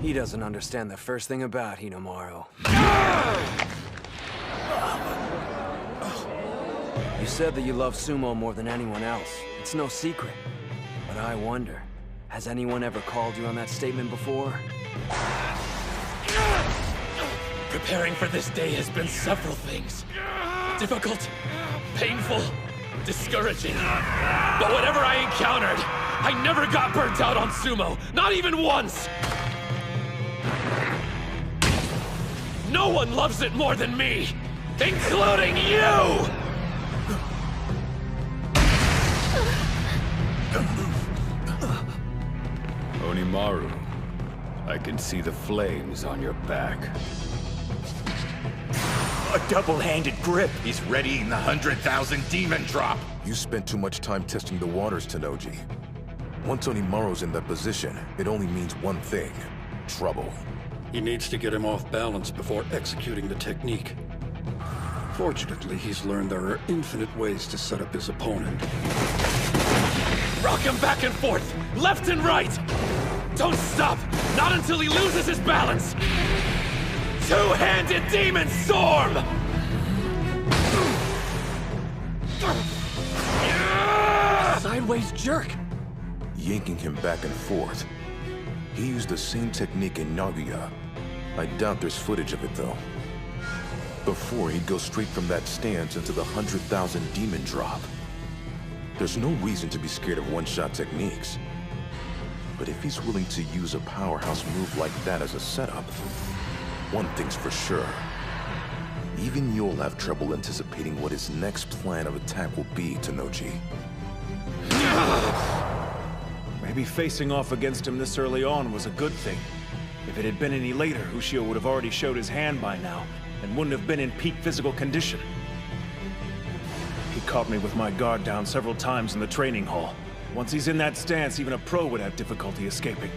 [SPEAKER 20] He doesn't understand the first thing about Hinomaru. You said that you love sumo more than anyone else. It's no secret. But I wonder, has anyone ever called you on that statement before?
[SPEAKER 2] Preparing for this day has been several things. Difficult, painful, discouraging. But whatever I encountered, I never got burnt out on sumo, not even once! No one loves it more than me, including you!
[SPEAKER 27] Hinomaru, I can see the flames on your back.
[SPEAKER 14] A double-handed grip. He's readying the 100,000 demon drop.
[SPEAKER 12] You spent too much time testing the waters, Tennoji. Once Hinomaru's in that position, it only means one thing: trouble.
[SPEAKER 6] He needs to get him off balance before executing the technique. Fortunately, he's learned there are infinite ways to set up his opponent.
[SPEAKER 2] Rock him back and forth, left and right! Don't stop! Not until he loses his balance! Two-handed demon storm!
[SPEAKER 4] Sideways jerk!
[SPEAKER 12] Yanking him back and forth. He used the same technique in Nagoya. I doubt there's footage of it, though. Before, he'd go straight from that stance into the 100,000 demon drop. There's no reason to be scared of one-shot techniques. But if he's willing to use a powerhouse move like that as a setup, one thing's for sure. Even you'll have trouble anticipating what his next plan of attack will be, Tennoji.
[SPEAKER 17] Maybe facing off against him this early on was a good thing. If it had been any later, Ushio would have already showed his hand by now, and wouldn't have been in peak physical condition. He caught me with my guard down several times in the training hall. Once he's in that stance, even a pro would have difficulty escaping.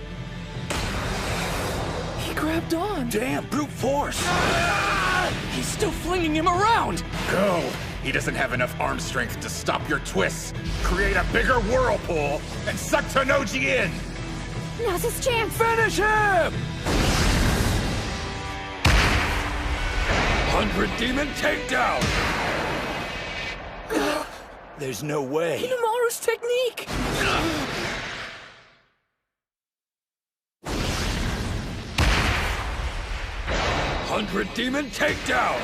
[SPEAKER 4] He grabbed on!
[SPEAKER 14] Damn, brute force!
[SPEAKER 4] He's still flinging him around!
[SPEAKER 14] Go! He doesn't have enough arm strength to stop your twists. Create a bigger whirlpool and suck Tennoji in!
[SPEAKER 10] Now's his chance!
[SPEAKER 27] Finish him!
[SPEAKER 2] 100 demon takedown!
[SPEAKER 17] There's no way.
[SPEAKER 4] Hinomaru's technique!
[SPEAKER 2] 100 demon takedown!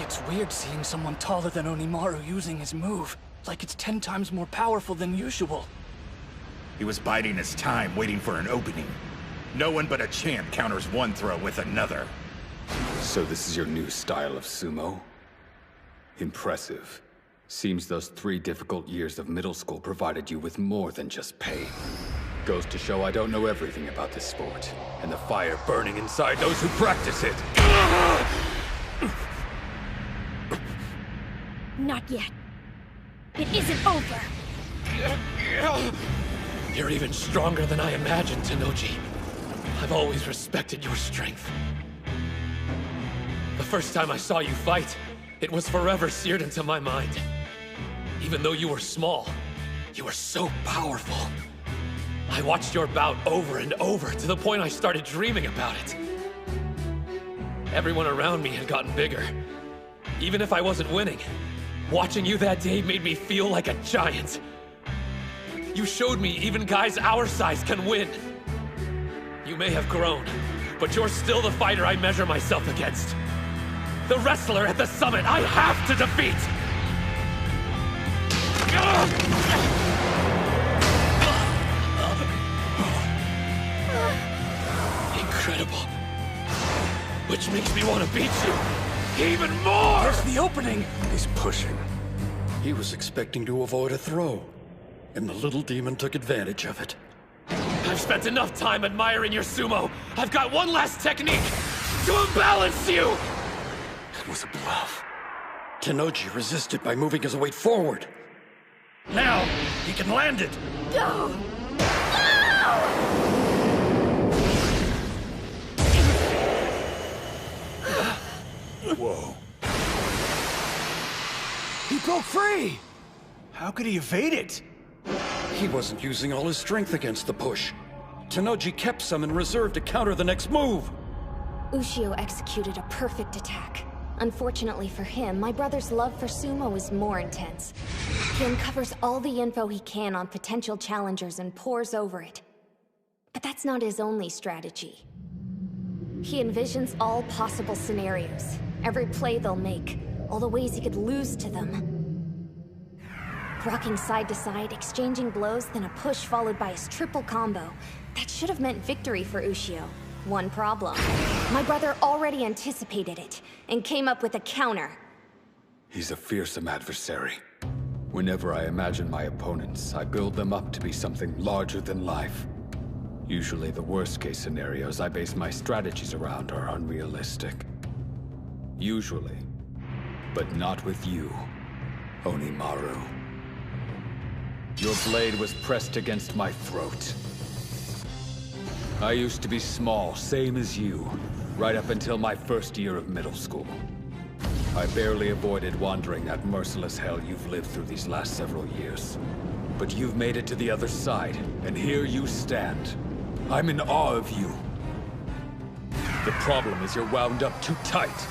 [SPEAKER 4] It's weird seeing someone taller than Hinomaru using his move. Like it's 10 times more powerful than usual.
[SPEAKER 14] He was biding his time, waiting for an opening. No one but a champ counters one throw with another.
[SPEAKER 27] So this is your new style of sumo? Impressive. Seems those 3 difficult years of middle school provided you with more than just pain. Goes to show I don't know everything about this sport, and the fire burning inside those who practice it.
[SPEAKER 10] Not yet. It isn't over.
[SPEAKER 2] You're even stronger than I imagined, Tennoji. I've always respected your strength. first time I saw you fight, it was forever seared into my mind. Even though you were small, you were so powerful. I watched your bout over and over to the point I started dreaming about it. Everyone around me had gotten bigger. Even if I wasn't winning, watching you that day made me feel like a giant. You showed me even guys our size can win. You may have grown, but you're still the fighter I measure myself against. The wrestler at the summit I have to defeat! Incredible. Which makes me want to beat you even more!
[SPEAKER 19] There's the opening! He's pushing. He was expecting to avoid a throw, and the little demon took advantage of it.
[SPEAKER 2] I've spent enough time admiring your sumo. I've got one last technique to unbalance you!
[SPEAKER 19] It was a bluff. Tenoji resisted by moving his weight forward. Now, he can land it!
[SPEAKER 7] No!
[SPEAKER 17] Whoa. He broke free! How could he evade it?
[SPEAKER 19] He wasn't using all his strength against the push. Tenoji kept some in reserve to counter the next move.
[SPEAKER 11] Ushio executed a perfect attack. Unfortunately for him, my brother's love for sumo is more intense. He uncovers all the info he can on potential challengers and pores over it. But that's not his only strategy. He envisions all possible scenarios, every play they'll make, all the ways he could lose to them. Rocking side to side, exchanging blows, then a push followed by his triple combo. That should have meant victory for Ushio. One problem. My brother already anticipated it, and came up with a counter.
[SPEAKER 27] He's a fearsome adversary. Whenever I imagine my opponents, I build them up to be something larger than life. Usually the worst-case scenarios I base my strategies around are unrealistic. Usually. But not with you, Hinomaru. Your blade was pressed against my throat. I used to be small, same as you, right up until my first year of middle school. I barely avoided wandering that merciless hell you've lived through these last several years. But you've made it to the other side, and here you stand. I'm in awe of you. The problem is you're wound up too tight.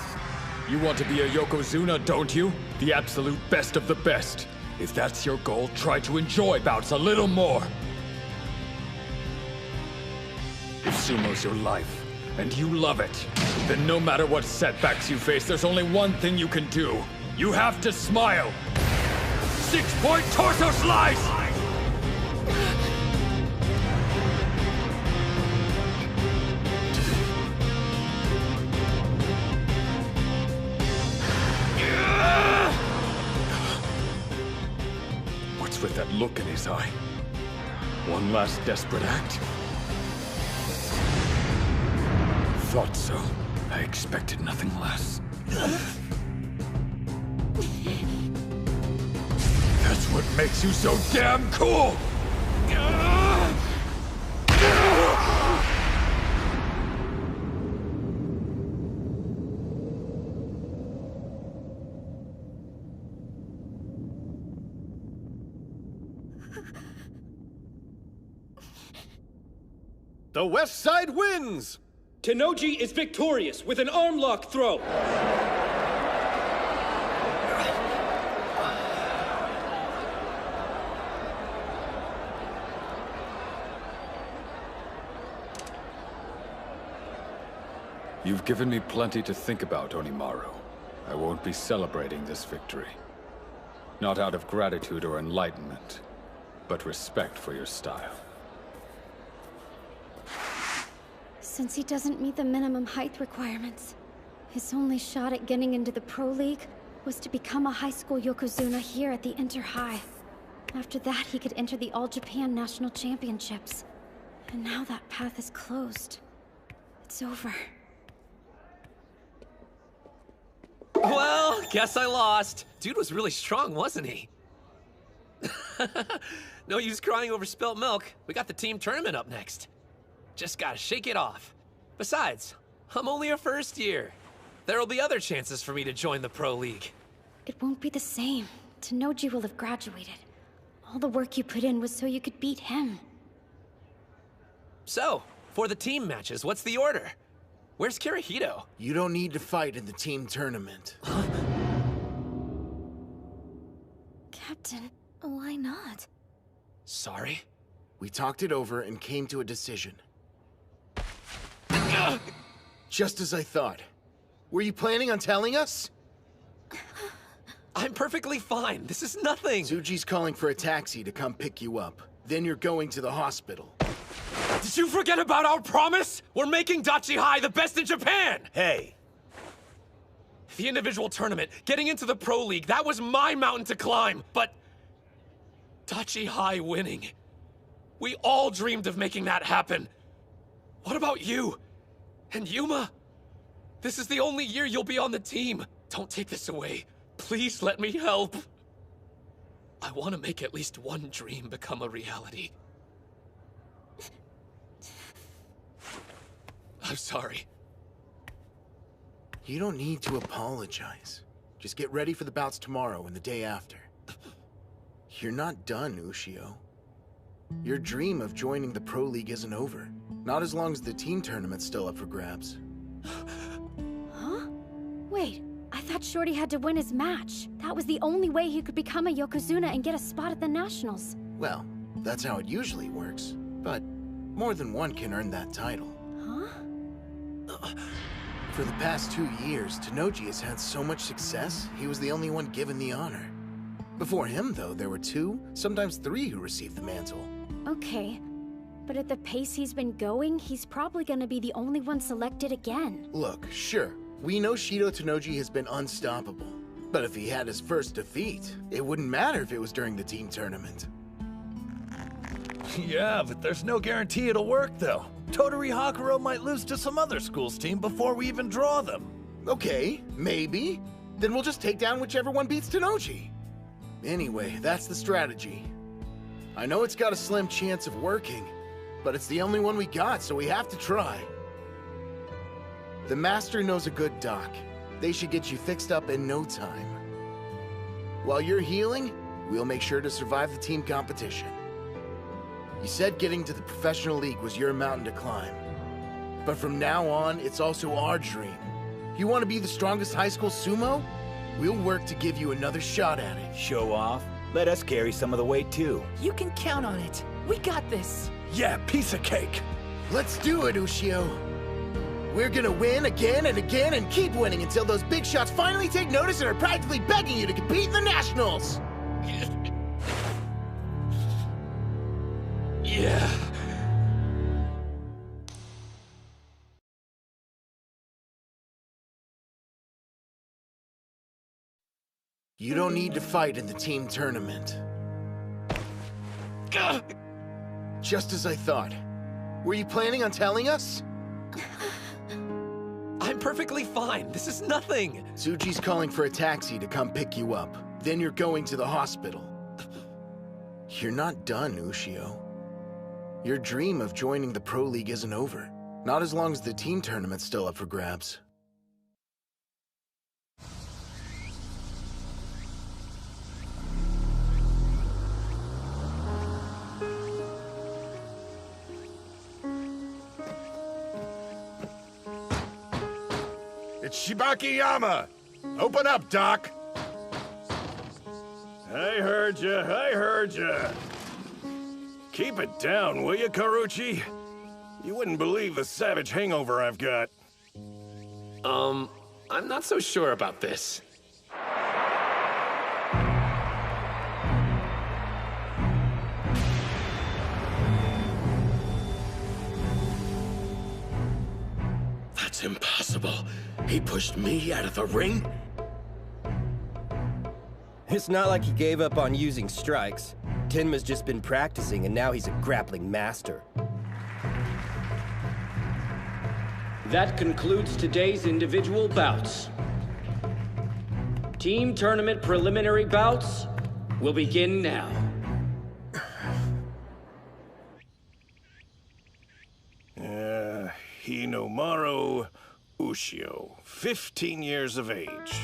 [SPEAKER 27] You want to be a Yokozuna, don't you? The absolute best of the best. If that's your goal, try to enjoy bouts a little more. If sumo's your life, and you love it, then no matter what setbacks you face, there's only one thing you can do. You have to smile. 6-point torso slice! What's with that look in his eye? One last desperate act? Thought so. I expected nothing less. That's what makes you so damn cool!
[SPEAKER 1] The West Side wins!
[SPEAKER 8] Tenoji is victorious with an arm lock throw.
[SPEAKER 27] You've given me plenty to think about, Hinomaru. I won't be celebrating this victory. Not out of gratitude or enlightenment, but respect for your style.
[SPEAKER 10] Since he doesn't meet the minimum height requirements, his only shot at getting into the Pro League was to become a high school Yokozuna here at the Inter-High. After that, he could enter the All-Japan National Championships. And now that path is closed. It's over.
[SPEAKER 2] Well, guess I lost. Dude was really strong, wasn't he? No use crying over spilt milk. We got the team tournament up next. Just gotta shake it off. Besides, I'm only a first year. there'll be other chances for me to join the Pro League.
[SPEAKER 10] It won't be the same. Tenoji will have graduated. All the work you put in was so you could beat him.
[SPEAKER 2] So, for the team matches, what's the order? Where's Kirihito?
[SPEAKER 3] You don't need to fight in the team tournament.
[SPEAKER 10] Captain, why not?
[SPEAKER 2] Sorry?
[SPEAKER 3] We talked it over and came to a decision. Just as I thought. Were you planning on telling us?
[SPEAKER 2] I'm perfectly fine. This is nothing.
[SPEAKER 3] Tsuji's calling for a taxi to come pick you up. Then you're going to the hospital.
[SPEAKER 2] Did you forget about our promise? We're making Odachi High the best in Japan!
[SPEAKER 14] Hey!
[SPEAKER 2] The individual tournament, getting into the Pro League, that was my mountain to climb, but... Odachi High winning. We all dreamed of making that happen. What about you? And Yuma? This is the only year you'll be on the team. Don't take this away. Please let me help. I want to make at least one dream become a reality. I'm sorry.
[SPEAKER 3] You don't need to apologize. Just get ready for the bouts tomorrow and the day after. You're not done, Ushio. Your dream of joining the Pro League isn't over. Not as long as the team tournament's still up for grabs.
[SPEAKER 10] Huh? Wait, I thought Shorty had to win his match. That was the only way he could become a Yokozuna and get a spot at the Nationals.
[SPEAKER 3] Well, that's how it usually works. But more than one can earn that title.
[SPEAKER 10] Huh?
[SPEAKER 3] For the past 2 years, Tenoji has had so much success, he was the only one given the honor. Before him, though, there were 2, sometimes 3 who received the mantle.
[SPEAKER 10] Okay, but at the pace he's been going, he's probably gonna be the only one selected again.
[SPEAKER 3] Look, sure, we know Shido Tenoji has been unstoppable. But if he had his first defeat, it wouldn't matter if it was during the team tournament.
[SPEAKER 19] Yeah, but there's no guarantee it'll work, though. Tottori Hakuro might lose to some other school's team before we even draw them.
[SPEAKER 3] Okay, maybe. Then we'll just take down whichever one beats Tenoji. Anyway, that's the strategy. I know it's got a slim chance of working, but it's the only one we got, so we have to try. The Master knows a good doc. They should get you fixed up in no time. While you're healing, we'll make sure to survive the team competition. You said getting to the professional league was your mountain to climb. But from now on, it's also our dream. You want to be the strongest high school sumo? We'll work to give you another shot at it.
[SPEAKER 5] Show off? Let us carry some of the weight, too.
[SPEAKER 4] You can count on it. We got this.
[SPEAKER 19] Yeah, piece of cake.
[SPEAKER 3] Let's do it, Ushio. We're gonna win again and again and keep winning until those big shots finally take notice and are practically begging you to compete in the Nationals.
[SPEAKER 2] Yeah.
[SPEAKER 3] You don't need to fight in the team tournament. Just as I thought. Were you planning on telling us?
[SPEAKER 2] I'm perfectly fine. This is nothing.
[SPEAKER 3] Tsuji's calling for a taxi to come pick you up. Then you're going to the hospital. You're not done, Ushio. Your dream of joining the Pro League isn't over. Not as long as the team tournament's still up for grabs.
[SPEAKER 14] It's Shibakiyama! Open up, Doc!
[SPEAKER 19] I heard ya. Keep it down, will you, Karuchi? You wouldn't believe the savage hangover I've got.
[SPEAKER 2] I'm not so sure about this.
[SPEAKER 13] That's impossible. He pushed me out of the ring?
[SPEAKER 16] It's not like he gave up on using strikes. Tenma's just been practicing, and now he's a grappling master.
[SPEAKER 8] That concludes today's individual bouts. Team tournament preliminary bouts will begin now.
[SPEAKER 19] Hinomaru
[SPEAKER 1] Ushio, 15 years of age.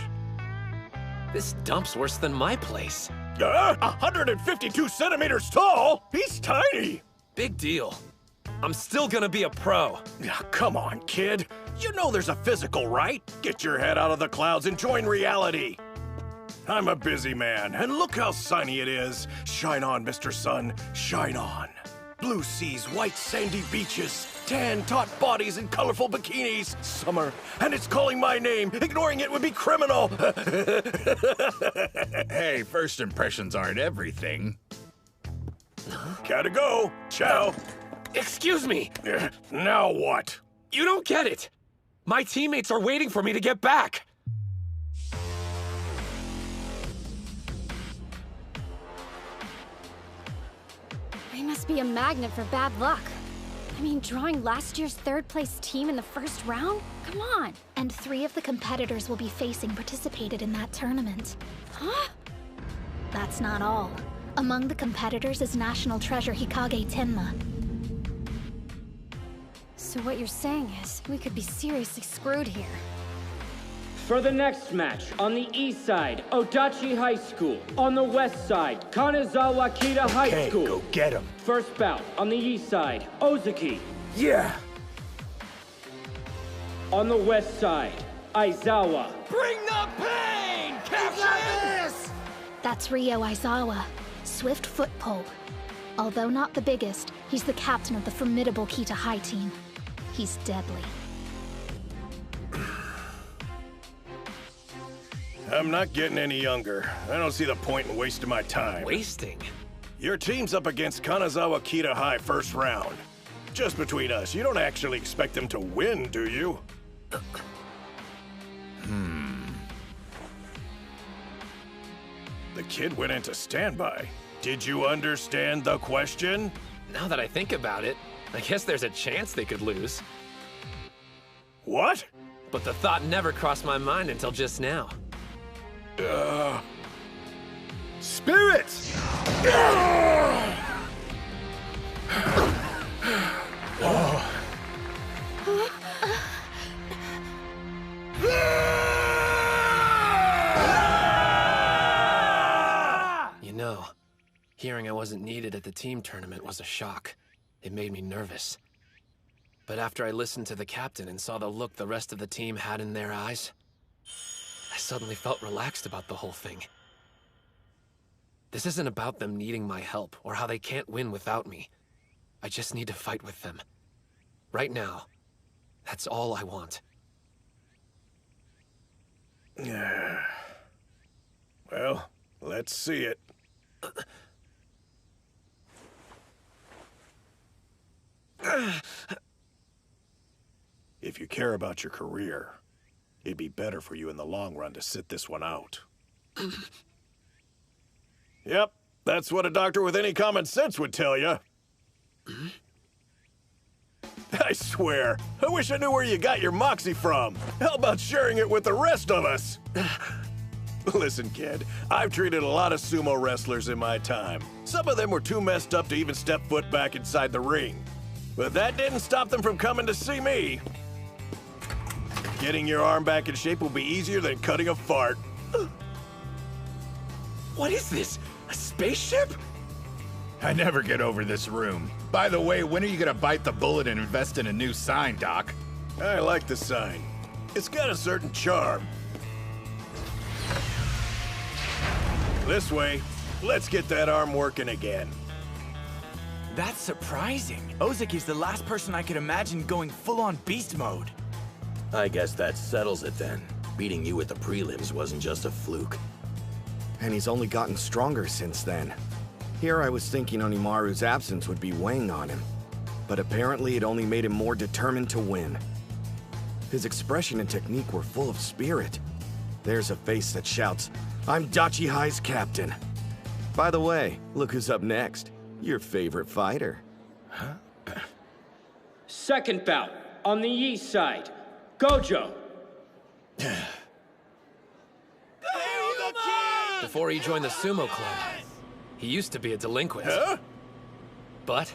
[SPEAKER 2] This dump's worse than my place.
[SPEAKER 1] 152 centimeters tall? He's tiny!
[SPEAKER 2] Big deal. I'm still gonna be a pro.
[SPEAKER 1] Come on, kid. You know there's a physical, right? Get your head out of the clouds and join reality. I'm a busy man, and look how sunny it is. Shine on, Mr. Sun, shine on. Blue seas, white sandy beaches, tan taut bodies and colorful bikinis. Summer, and it's calling my name. Ignoring it would be criminal.
[SPEAKER 14] Hey, first impressions aren't everything.
[SPEAKER 1] Gotta go. Ciao.
[SPEAKER 2] Excuse me.
[SPEAKER 1] Now what?
[SPEAKER 2] You don't get it. My teammates are waiting for me to get back.
[SPEAKER 10] He must be a magnet for bad luck. I mean, drawing last year's third-place team in the first round? Come on!
[SPEAKER 9] And 3 of the competitors we'll be facing participated in that tournament.
[SPEAKER 10] Huh?
[SPEAKER 9] That's not all. Among the competitors is National Treasure Hikage Tenma.
[SPEAKER 10] So what you're saying is, we could be seriously screwed here.
[SPEAKER 8] For the next match, on the east side, Odachi High School. On the west side, Kanazawa Kita High School.
[SPEAKER 1] Go get him.
[SPEAKER 8] First bout, on the east side, Ozeki.
[SPEAKER 1] Yeah.
[SPEAKER 8] On the west side, Aizawa.
[SPEAKER 7] Bring the pain, Captain!
[SPEAKER 9] That's Ryo Aizawa, swift foot pole. Although not the biggest, he's the captain of the formidable Kita High team. He's deadly.
[SPEAKER 1] I'm not getting any younger. I don't see the point in wasting my time.
[SPEAKER 2] Wasting?
[SPEAKER 1] Your team's up against Kanazawa Kita High first round. Just between us, you don't actually expect them to win, do you? The kid went into standby. Did you understand the question?
[SPEAKER 2] Now that I think about it, I guess there's a chance they could lose.
[SPEAKER 1] What?
[SPEAKER 2] But the thought never crossed my mind until just now.
[SPEAKER 1] Spirits!
[SPEAKER 2] You know, hearing I wasn't needed at the team tournament was a shock. It made me nervous. But after I listened to the captain and saw the look the rest of the team had in their eyes, I suddenly felt relaxed about the whole thing. This isn't about them needing my help or how they can't win without me. I just need to fight with them. Right now, that's all I want.
[SPEAKER 1] Well, let's see it. If you care about your career, it'd be better for you in the long run to sit this one out. Yep, that's what a doctor with any common sense would tell you. I swear, I wish I knew where you got your moxie from. How about sharing it with the rest of us? Listen, kid, I've treated a lot of sumo wrestlers in my time. Some of them were too messed up to even step foot back inside the ring. But that didn't stop them from coming to see me. Getting your arm back in shape will be easier than cutting a fart.
[SPEAKER 2] What is this? A spaceship?
[SPEAKER 14] I never get over this room. By the way, when are you gonna bite the bullet and invest in a new sign, Doc?
[SPEAKER 1] I like the sign. It's got a certain charm. This way, let's get that arm working again.
[SPEAKER 7] That's surprising. Ozeki's the last person I could imagine going full-on beast mode.
[SPEAKER 13] I guess that settles it then. Beating you at the prelims wasn't just a fluke.
[SPEAKER 18] And he's only gotten stronger since then. Here I was thinking Hinomaru's absence would be weighing on him. But apparently it only made him more determined to win. His expression and technique were full of spirit. There's a face that shouts, "I'm Odachi High's captain." By the way, look who's up next. Your favorite fighter.
[SPEAKER 8] Huh? Second bout, on the east side, Gojo.
[SPEAKER 2] Before he joined the sumo club, he used to be a delinquent.
[SPEAKER 1] Huh?
[SPEAKER 2] But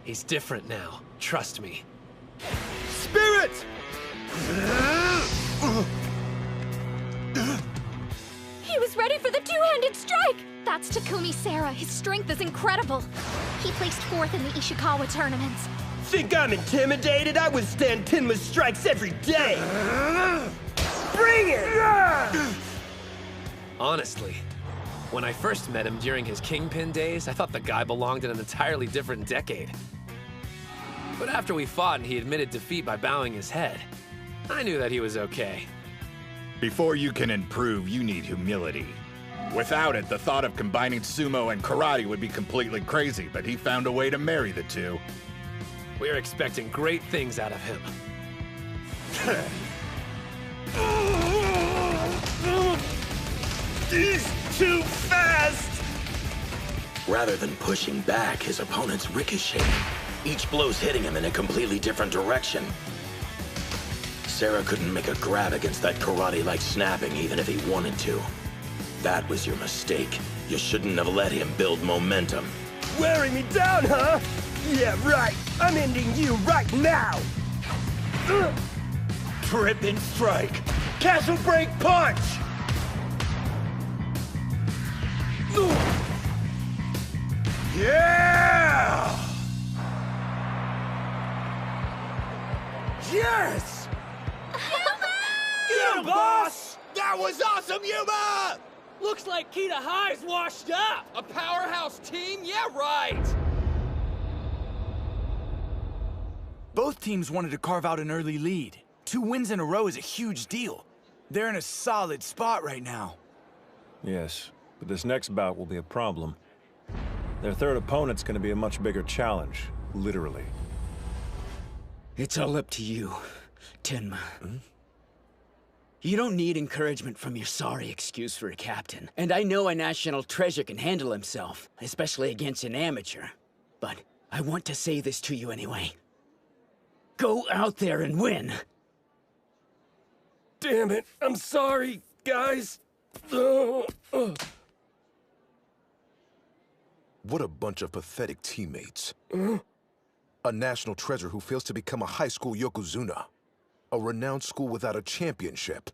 [SPEAKER 2] he's different now, trust me.
[SPEAKER 1] Spirit!
[SPEAKER 9] He was ready for the two-handed strike! That's Takumi Sara. His strength is incredible. He placed 4th in the Ishikawa tournaments.
[SPEAKER 16] Think I'm intimidated? I withstand Tenma's strikes every day! Bring it!
[SPEAKER 2] Honestly, when I first met him during his Kingpin days, I thought the guy belonged in an entirely different decade. But after we fought and he admitted defeat by bowing his head, I knew that he was okay.
[SPEAKER 14] Before you can improve, you need humility. Without it, the thought of combining sumo and karate would be completely crazy, but he found a way to marry the two.
[SPEAKER 2] We're expecting great things out of him.
[SPEAKER 13] He's too fast! Rather than pushing back, his opponent's ricocheting. Each blow's hitting him in a completely different direction. Sara couldn't make a grab against that karate-like snapping even if he wanted to. That was your mistake. You shouldn't have let him build momentum.
[SPEAKER 16] Wearing me down, huh? Yeah, right. I'm ending you right now! Trip and strike. Castle break punch!
[SPEAKER 13] Yeah! Yes!
[SPEAKER 16] Get him, boss!
[SPEAKER 13] That was awesome, Yuma!
[SPEAKER 2] Looks like Kita High's washed up! A powerhouse team? Yeah, right!
[SPEAKER 7] Both teams wanted to carve out an early lead. 2 wins in a row is a huge deal. They're in a solid spot right now.
[SPEAKER 17] Yes, but this next bout will be a problem. Their third opponent's gonna be a much bigger challenge, literally.
[SPEAKER 15] It's all up to you, Tenma. You don't need encouragement from your sorry excuse for a captain. And I know a national treasure can handle himself, especially against an amateur. But I want to say this to you anyway. Go out there and win!
[SPEAKER 13] Damn it, I'm sorry, guys.
[SPEAKER 12] What a bunch of pathetic teammates. A national treasure who fails to become a high school Yokozuna. A renowned school without a championship.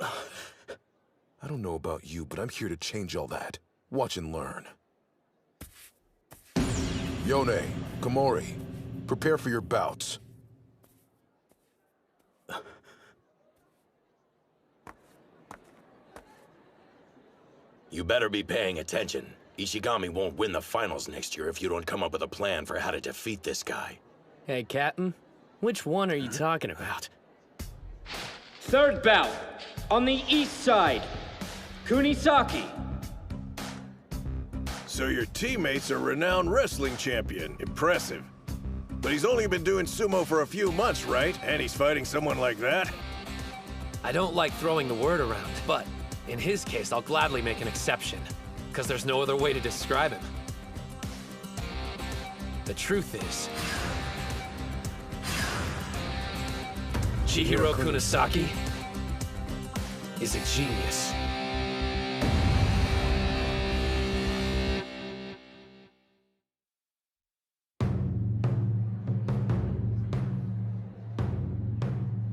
[SPEAKER 12] I don't know about you, but I'm here to change all that. Watch and learn. Yone, Komori, prepare for your bouts.
[SPEAKER 13] You better be paying attention. Ishigami won't win the finals next year if you don't come up with a plan for how to defeat this guy.
[SPEAKER 4] Hey, Captain. Which one are you talking about?
[SPEAKER 8] Third bout, on the east side, Kunisaki.
[SPEAKER 1] So your teammate's a renowned wrestling champion. Impressive. But he's only been doing sumo for a few months, right? And he's fighting someone like that?
[SPEAKER 2] I don't like throwing the word around, but in his case, I'll gladly make an exception, because there's no other way to describe him. The truth is, Chihiro Kunisaki is a genius.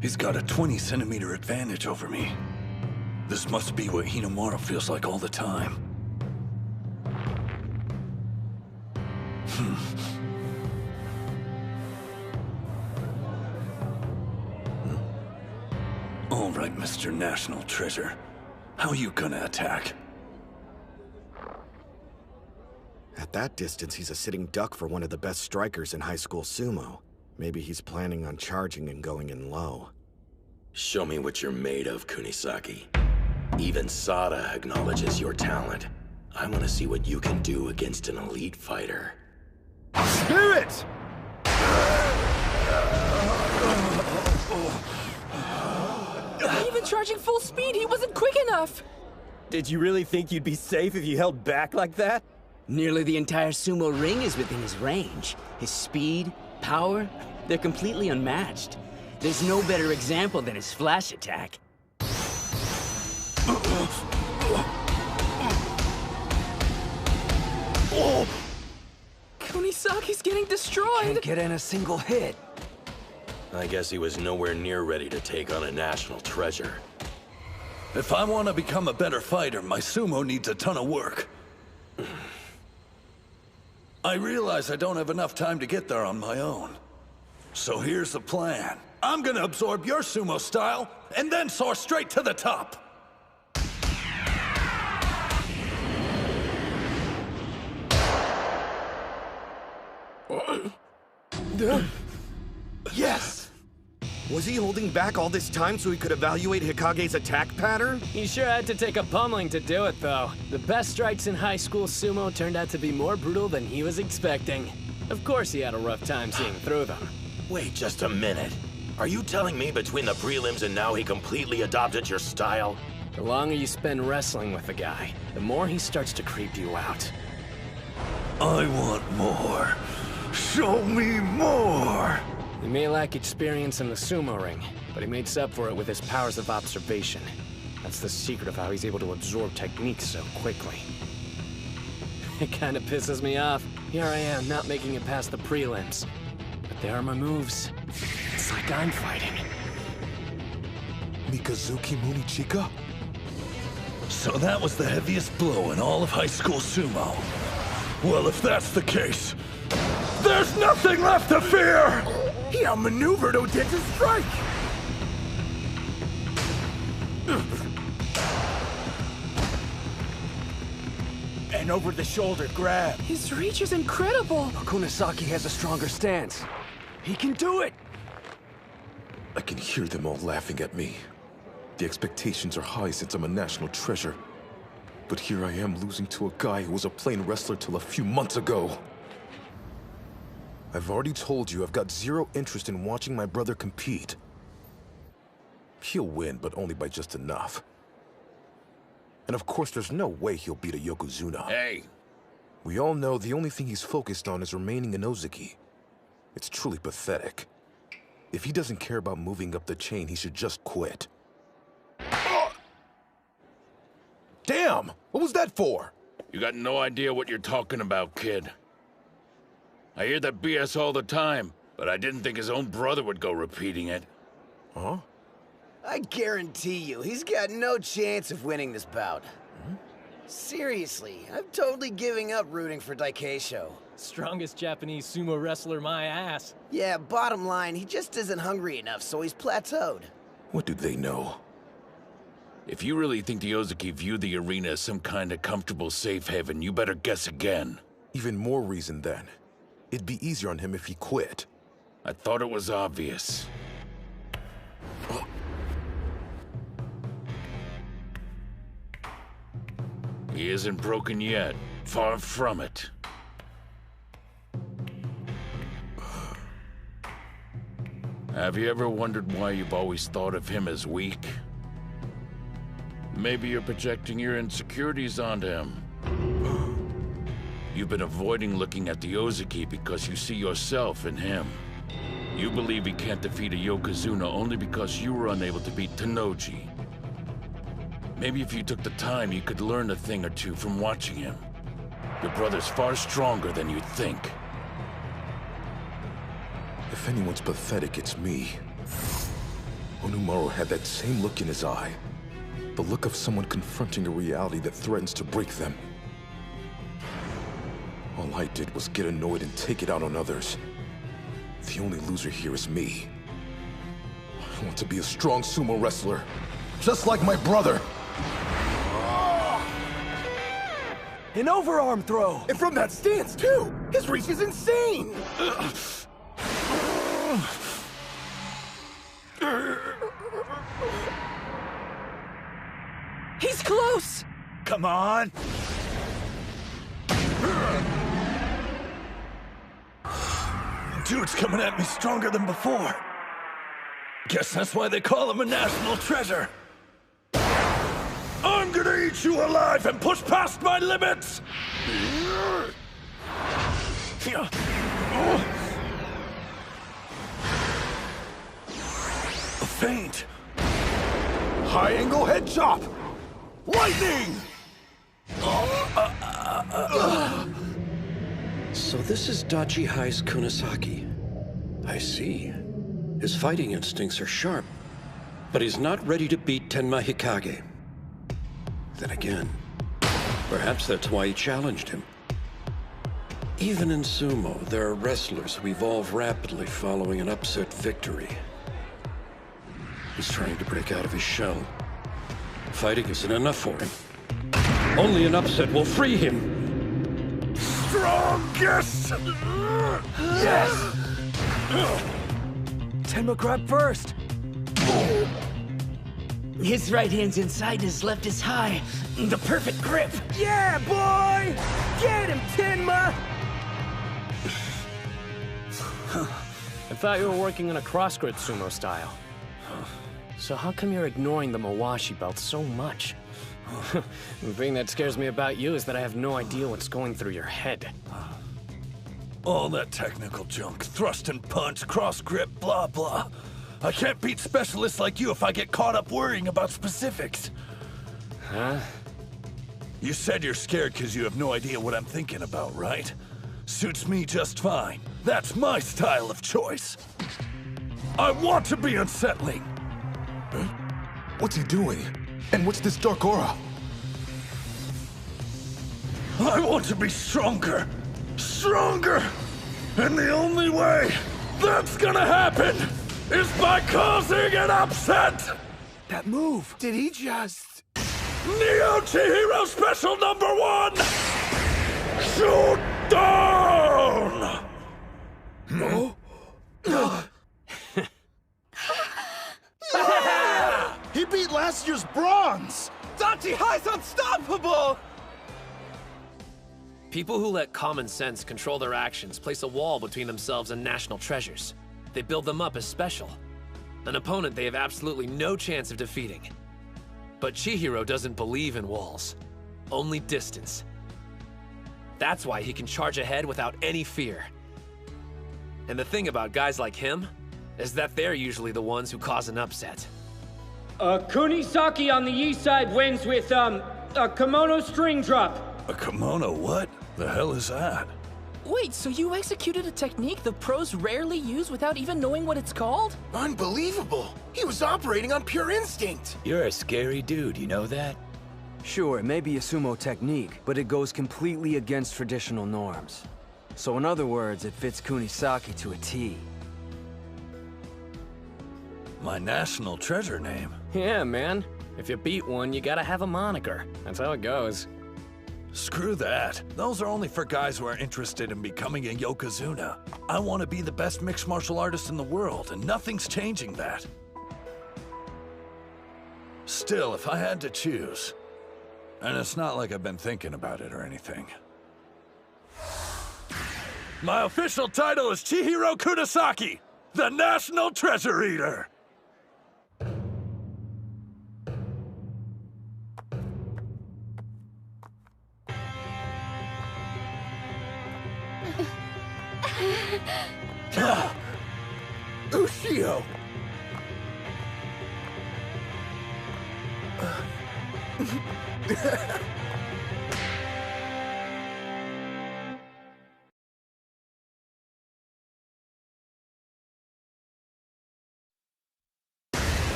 [SPEAKER 19] He's got a 20-centimeter advantage over me. This must be what Hinomaru feels like all the time. All right, Mr. National Treasure. How you gonna attack?
[SPEAKER 18] At that distance, he's a sitting duck for one of the best strikers in high school sumo. Maybe he's planning on charging and going in low.
[SPEAKER 13] Show me what you're made of, Kunisaki. Even Sada acknowledges your talent. I want to see what you can do against an elite fighter.
[SPEAKER 16] Spirit!
[SPEAKER 4] Even charging full speed, he wasn't quick enough!
[SPEAKER 16] Did you really think you'd be safe if you held back like that?
[SPEAKER 15] Nearly the entire sumo ring is within his range. His speed, power, they're completely unmatched. There's no better example than his flash attack.
[SPEAKER 4] Kunisaki's getting destroyed!
[SPEAKER 15] Can't get in a single hit.
[SPEAKER 13] I guess he was nowhere near ready to take on a national treasure.
[SPEAKER 19] If I want to become a better fighter, my sumo needs a ton of work. I realize I don't have enough time to get there on my own. So here's the plan. I'm gonna absorb your sumo style, and then soar straight to the top.
[SPEAKER 18] Yes! Was he holding back all this time so he could evaluate Hikage's attack pattern?
[SPEAKER 4] He sure had to take a pummeling to do it, though. The best strikes in high school sumo turned out to be more brutal than he was expecting. Of course he had a rough time seeing through them.
[SPEAKER 13] Wait just a minute. Are you telling me between the prelims and now he completely adopted your style?
[SPEAKER 4] The longer you spend wrestling with a guy, the more he starts to creep you out.
[SPEAKER 19] I want more. Show me more!
[SPEAKER 4] He may lack experience in the sumo ring, but he makes up for it with his powers of observation. That's the secret of how he's able to absorb techniques so quickly. It kinda pisses me off. Here I am, not making it past the prelims. But there are my moves. It's like I'm fighting.
[SPEAKER 12] Mikazuki Munichika?
[SPEAKER 19] So that was the heaviest blow in all of high school sumo. Well, if that's the case, there's nothing left to fear!
[SPEAKER 3] He outmaneuvered Odeta's strike!
[SPEAKER 7] An over-the-shoulder grab.
[SPEAKER 4] His reach is incredible!
[SPEAKER 7] Kunisaki has a stronger stance. He can do it!
[SPEAKER 12] I can hear them all laughing at me. The expectations are high since I'm a national treasure. But here I am losing to a guy who was a plain wrestler till a few months ago. I've already told you I've got zero interest in watching my brother compete. He'll win, but only by just enough. And of course, there's no way he'll beat a Yokozuna.
[SPEAKER 14] Hey!
[SPEAKER 12] We all know the only thing he's focused on is remaining in Ozeki. It's truly pathetic. If he doesn't care about moving up the chain, he should just quit. Damn! What was that for?
[SPEAKER 14] You got no idea what you're talking about, kid. I hear that BS all the time, but I didn't think his own brother would go repeating it.
[SPEAKER 12] Huh?
[SPEAKER 20] I guarantee you, he's got no chance of winning this bout. Seriously, I'm totally giving up rooting for Daikeisho.
[SPEAKER 4] Strongest Japanese sumo wrestler, my ass.
[SPEAKER 20] Yeah, bottom line, he just isn't hungry enough, so he's plateaued.
[SPEAKER 12] What do they know?
[SPEAKER 14] If you really think the Ozeki view the arena as some kind of comfortable safe haven, you better guess again.
[SPEAKER 12] Even more reason then. It'd be easier on him if he quit.
[SPEAKER 14] I thought it was obvious. He isn't broken yet. Far from it. Have you ever wondered why you've always thought of him as weak? Maybe you're projecting your insecurities onto him. You've been avoiding looking at the Ozeki because you see yourself in him. You believe he can't defeat a Yokozuna only because you were unable to beat Tennoji. Maybe if you took the time, you could learn a thing or two from watching him. Your brother's far stronger than you think.
[SPEAKER 12] If anyone's pathetic, it's me. Hinomaru had that same look in his eye. The look of someone confronting a reality that threatens to break them. All I did was get annoyed and take it out on others. The only loser here is me. I want to be a strong sumo wrestler, just like my brother.
[SPEAKER 3] An overarm throw! And from that stance, too! His reach is insane!
[SPEAKER 4] He's close!
[SPEAKER 7] Come on!
[SPEAKER 19] Dude's coming at me stronger than before. Guess that's why they call him a national treasure. I'm gonna eat you alive and push past my limits! A feint.
[SPEAKER 3] High angle head chop! Lightning!
[SPEAKER 21] So this is Odachi High's Kunisaki. I see.
[SPEAKER 6] His fighting instincts are sharp, but he's not ready to beat Tenma Hikage. Then again, perhaps that's why he challenged him. Even in sumo, there are wrestlers who evolve rapidly following an upset victory. He's trying to break out of his shell. Fighting isn't enough for him. Only an upset will free him.
[SPEAKER 19] Strongest! Yes!
[SPEAKER 15] Tenma grab first. His right hand's inside, his left is high. The perfect grip.
[SPEAKER 7] Yeah, boy! Get him, Tenma!
[SPEAKER 21] I thought you were working in a cross-grid sumo style. So how come you're ignoring the Mawashi belt so much? The thing that scares me about you is that I have no idea what's going through your head.
[SPEAKER 19] All that technical junk, thrust and punch, cross grip, blah blah. I can't beat specialists like you if I get caught up worrying about specifics.
[SPEAKER 21] Huh?
[SPEAKER 19] You said you're scared because you have no idea what I'm thinking about, right? Suits me just fine. That's my style of choice. I want to be unsettling.
[SPEAKER 12] Huh? What's he doing? And what's this dark aura?
[SPEAKER 19] I want to be stronger. Stronger! And the only way that's gonna happen is by causing an upset!
[SPEAKER 3] That move! Did he just...
[SPEAKER 19] Neo Chihiro Special #1! Shoot down!
[SPEAKER 3] No?
[SPEAKER 19] Yeah!
[SPEAKER 3] He beat last year's bronze!
[SPEAKER 2] Odachi High's unstoppable! People who let common sense control their actions place a wall between themselves and national treasures. They build them up as special. An opponent they have absolutely no chance of defeating. But Chihiro doesn't believe in walls, only distance. That's why he can charge ahead without any fear. And the thing about guys like him is that they're usually the ones who cause an upset.
[SPEAKER 8] Kunisaki on the east side wins with, a kimono string drop.
[SPEAKER 19] A kimono what? The hell is that?
[SPEAKER 4] Wait, so you executed a technique the pros rarely use without even knowing what it's called?
[SPEAKER 3] Unbelievable! He was operating on pure instinct!
[SPEAKER 5] You're a scary dude, you know that?
[SPEAKER 22] Sure, it may be a sumo technique, but it goes completely against traditional norms. So in other words, it fits Kunisaki to a T.
[SPEAKER 19] My national treasure name.
[SPEAKER 21] Yeah, man. If you beat one, you gotta have a moniker. That's how it goes.
[SPEAKER 19] Screw that. Those are only for guys who are interested in becoming a Yokozuna. I want to be the best mixed martial artist in the world, and nothing's changing that. Still, if I had to choose, and it's not like I've been thinking about it or anything. My official title is Chihiro Kunisaki, the National Treasure Eater!
[SPEAKER 3] Ushio!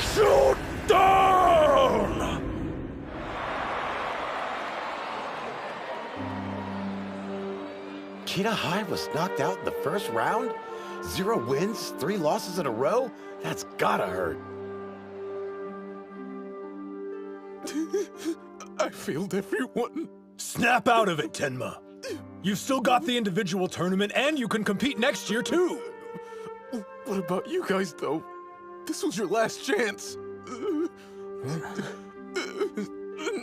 [SPEAKER 19] Shoot down!
[SPEAKER 20] Kita High was knocked out in the first round? 0 wins, 3 losses in a row? That's gotta hurt.
[SPEAKER 23] I failed everyone.
[SPEAKER 17] Snap out of it, Tenma. You've still got the individual tournament, and you can compete next year, too.
[SPEAKER 23] What about you guys, though? This was your last chance.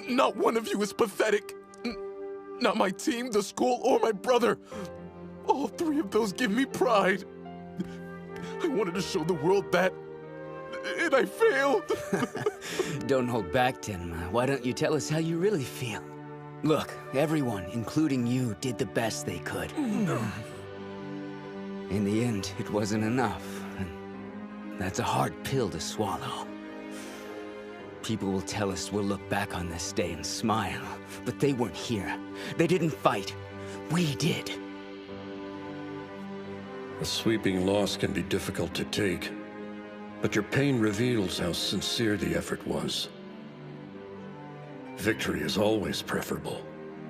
[SPEAKER 23] Not one of you is pathetic. Not my team, the school, or my brother. All 3 of those give me pride. I wanted to show the world that, and I failed.
[SPEAKER 15] Don't hold back, Tenma. Why don't you tell us how you really feel? Look, everyone, including you, did the best they could. In the end, it wasn't enough. And that's a hard pill to swallow. People will tell us we'll look back on this day and smile, but they weren't here. They didn't fight. We did.
[SPEAKER 6] A sweeping loss can be difficult to take, but your pain reveals how sincere the effort was. Victory is always preferable,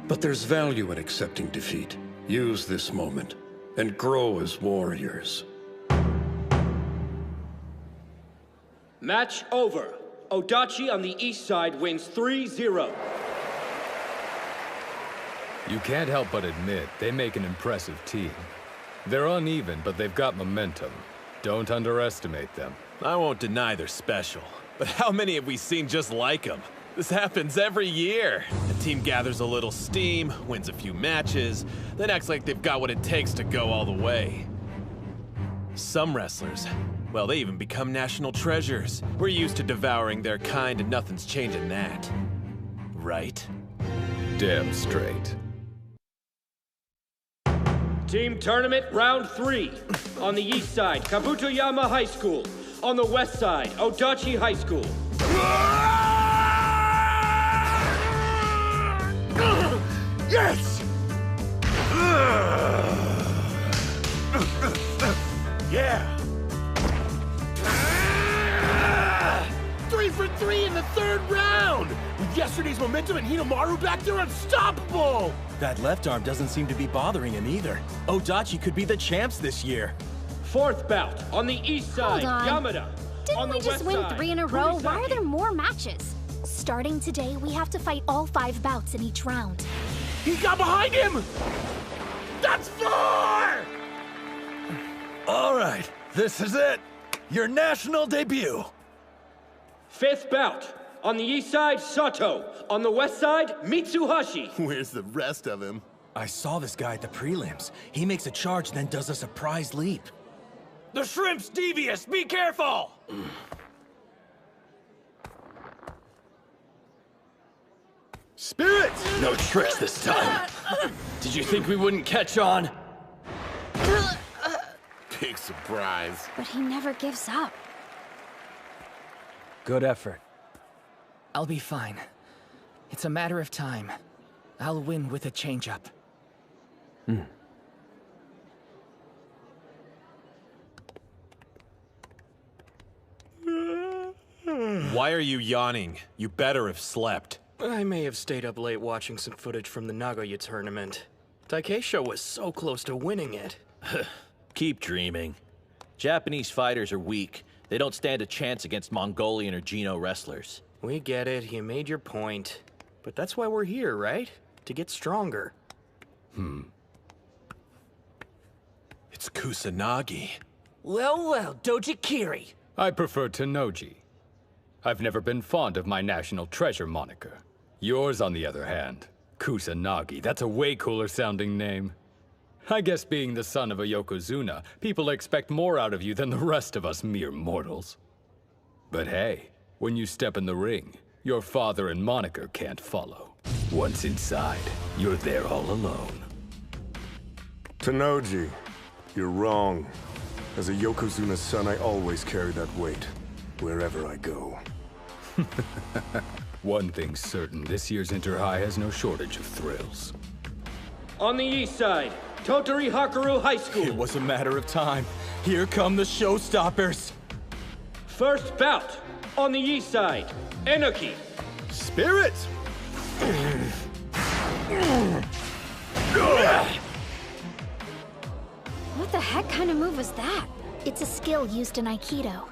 [SPEAKER 6] but there's value in accepting defeat. Use this moment and grow as warriors.
[SPEAKER 8] Match over. Odachi on the east side wins 3-0.
[SPEAKER 9] You can't help but admit they make an impressive team. They're uneven, but they've got momentum. Don't underestimate them.
[SPEAKER 10] I won't deny they're special, but how many have we seen just like them? This happens every year. A team gathers a little steam, wins a few matches, then acts like they've got what it takes to go all the way. Some wrestlers, well, they even become national treasures. We're used to devouring their kind and nothing's changing that. Right?
[SPEAKER 9] Damn straight.
[SPEAKER 8] Team tournament round 3. On the east side, Kabutoyama High School. On the west side, Odachi High School.
[SPEAKER 1] Yes! Yeah!
[SPEAKER 11] 3 for 3 in the 3rd round! With yesterday's momentum and Hinomaru back, they're unstoppable!
[SPEAKER 10] That left arm doesn't seem to be bothering him either. Odachi could be the champs this year.
[SPEAKER 8] 4th bout, on the east side,
[SPEAKER 24] Hold on.
[SPEAKER 8] Yamada.
[SPEAKER 24] Didn't we just win 3 in a row? Why are there more matches? Starting today, we have to fight all 5 bouts in each round.
[SPEAKER 11] He got behind him! That's 4!
[SPEAKER 10] All right, this is it. Your national debut.
[SPEAKER 8] 5th bout. On the east side, Sato. On the west side, Mitsuhashi.
[SPEAKER 11] Where's the rest of him?
[SPEAKER 10] I saw this guy at the prelims. He makes a charge, then does a surprise leap.
[SPEAKER 11] The shrimp's devious! Be careful!
[SPEAKER 10] Spirit!
[SPEAKER 2] No tricks this time. Did you think we wouldn't catch on?
[SPEAKER 11] Big surprise.
[SPEAKER 24] But he never gives up.
[SPEAKER 22] Good effort.
[SPEAKER 4] I'll be fine. It's a matter of time. I'll win with a change-up.
[SPEAKER 10] Why are you yawning? You better have slept.
[SPEAKER 21] I may have stayed up late watching some footage from the Nagoya tournament. Takeisho was so close to winning it.
[SPEAKER 25] Keep dreaming. Japanese fighters are weak. They don't stand a chance against Mongolian or Gino wrestlers.
[SPEAKER 21] We get it, you made your point. But that's why we're here, right? To get stronger.
[SPEAKER 10] It's Kusanagi.
[SPEAKER 4] Well, Dojikiri.
[SPEAKER 9] I prefer Tennoji. I've never been fond of my national treasure moniker. Yours, on the other hand, Kusanagi. That's a way cooler sounding name. I guess being the son of a Yokozuna, people expect more out of you than the rest of us mere mortals. But hey, when you step in the ring, your father and moniker can't follow. Once inside, you're there all alone.
[SPEAKER 12] Tennoji, you're wrong. As a Yokozuna son, I always carry that weight, wherever I go.
[SPEAKER 9] One thing's certain, this year's Inter-High has no shortage of thrills.
[SPEAKER 8] On the east side, Totori Hakaru High School.
[SPEAKER 10] It was a matter of time. Here come the showstoppers.
[SPEAKER 8] 1st bout. On the east side, Enoki.
[SPEAKER 10] Spirit!
[SPEAKER 24] What the heck kind of move was that? It's a skill used in Aikido.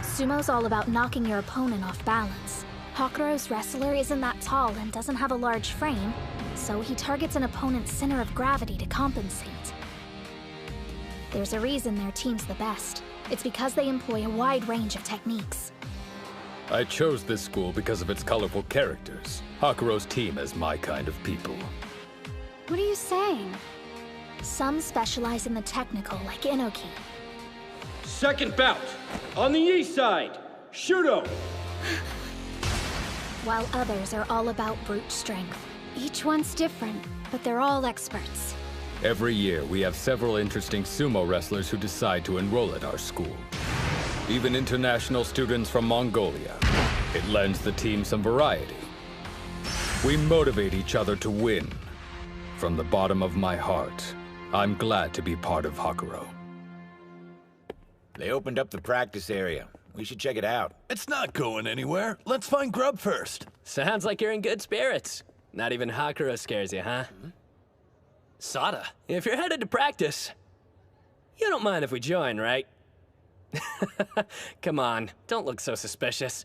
[SPEAKER 24] Sumo's all about knocking your opponent off balance. Hakaru's wrestler isn't that tall and doesn't have a large frame, so he targets an opponent's center of gravity to compensate. There's a reason their team's the best. It's because they employ a wide range of techniques.
[SPEAKER 9] I chose this school because of its colorful characters. Hakuro's team is my kind of people.
[SPEAKER 24] What are you saying? Some specialize in the technical, like Inoki.
[SPEAKER 8] 2nd bout. On the east side, Shudo.
[SPEAKER 24] While others are all about brute strength. Each one's different, but they're all experts.
[SPEAKER 9] Every year, we have several interesting sumo wrestlers who decide to enroll at our school. Even international students from Mongolia. It lends the team some variety. We motivate each other to win. From the bottom of my heart, I'm glad to be part of Hakuro.
[SPEAKER 5] They opened up the practice area. We should check it out.
[SPEAKER 19] It's not going anywhere. Let's find grub first.
[SPEAKER 21] Sounds like you're in good spirits. Not even Hakuro scares you, huh? Sada, if you're headed to practice, you don't mind if we join, right? Come on, don't look so suspicious.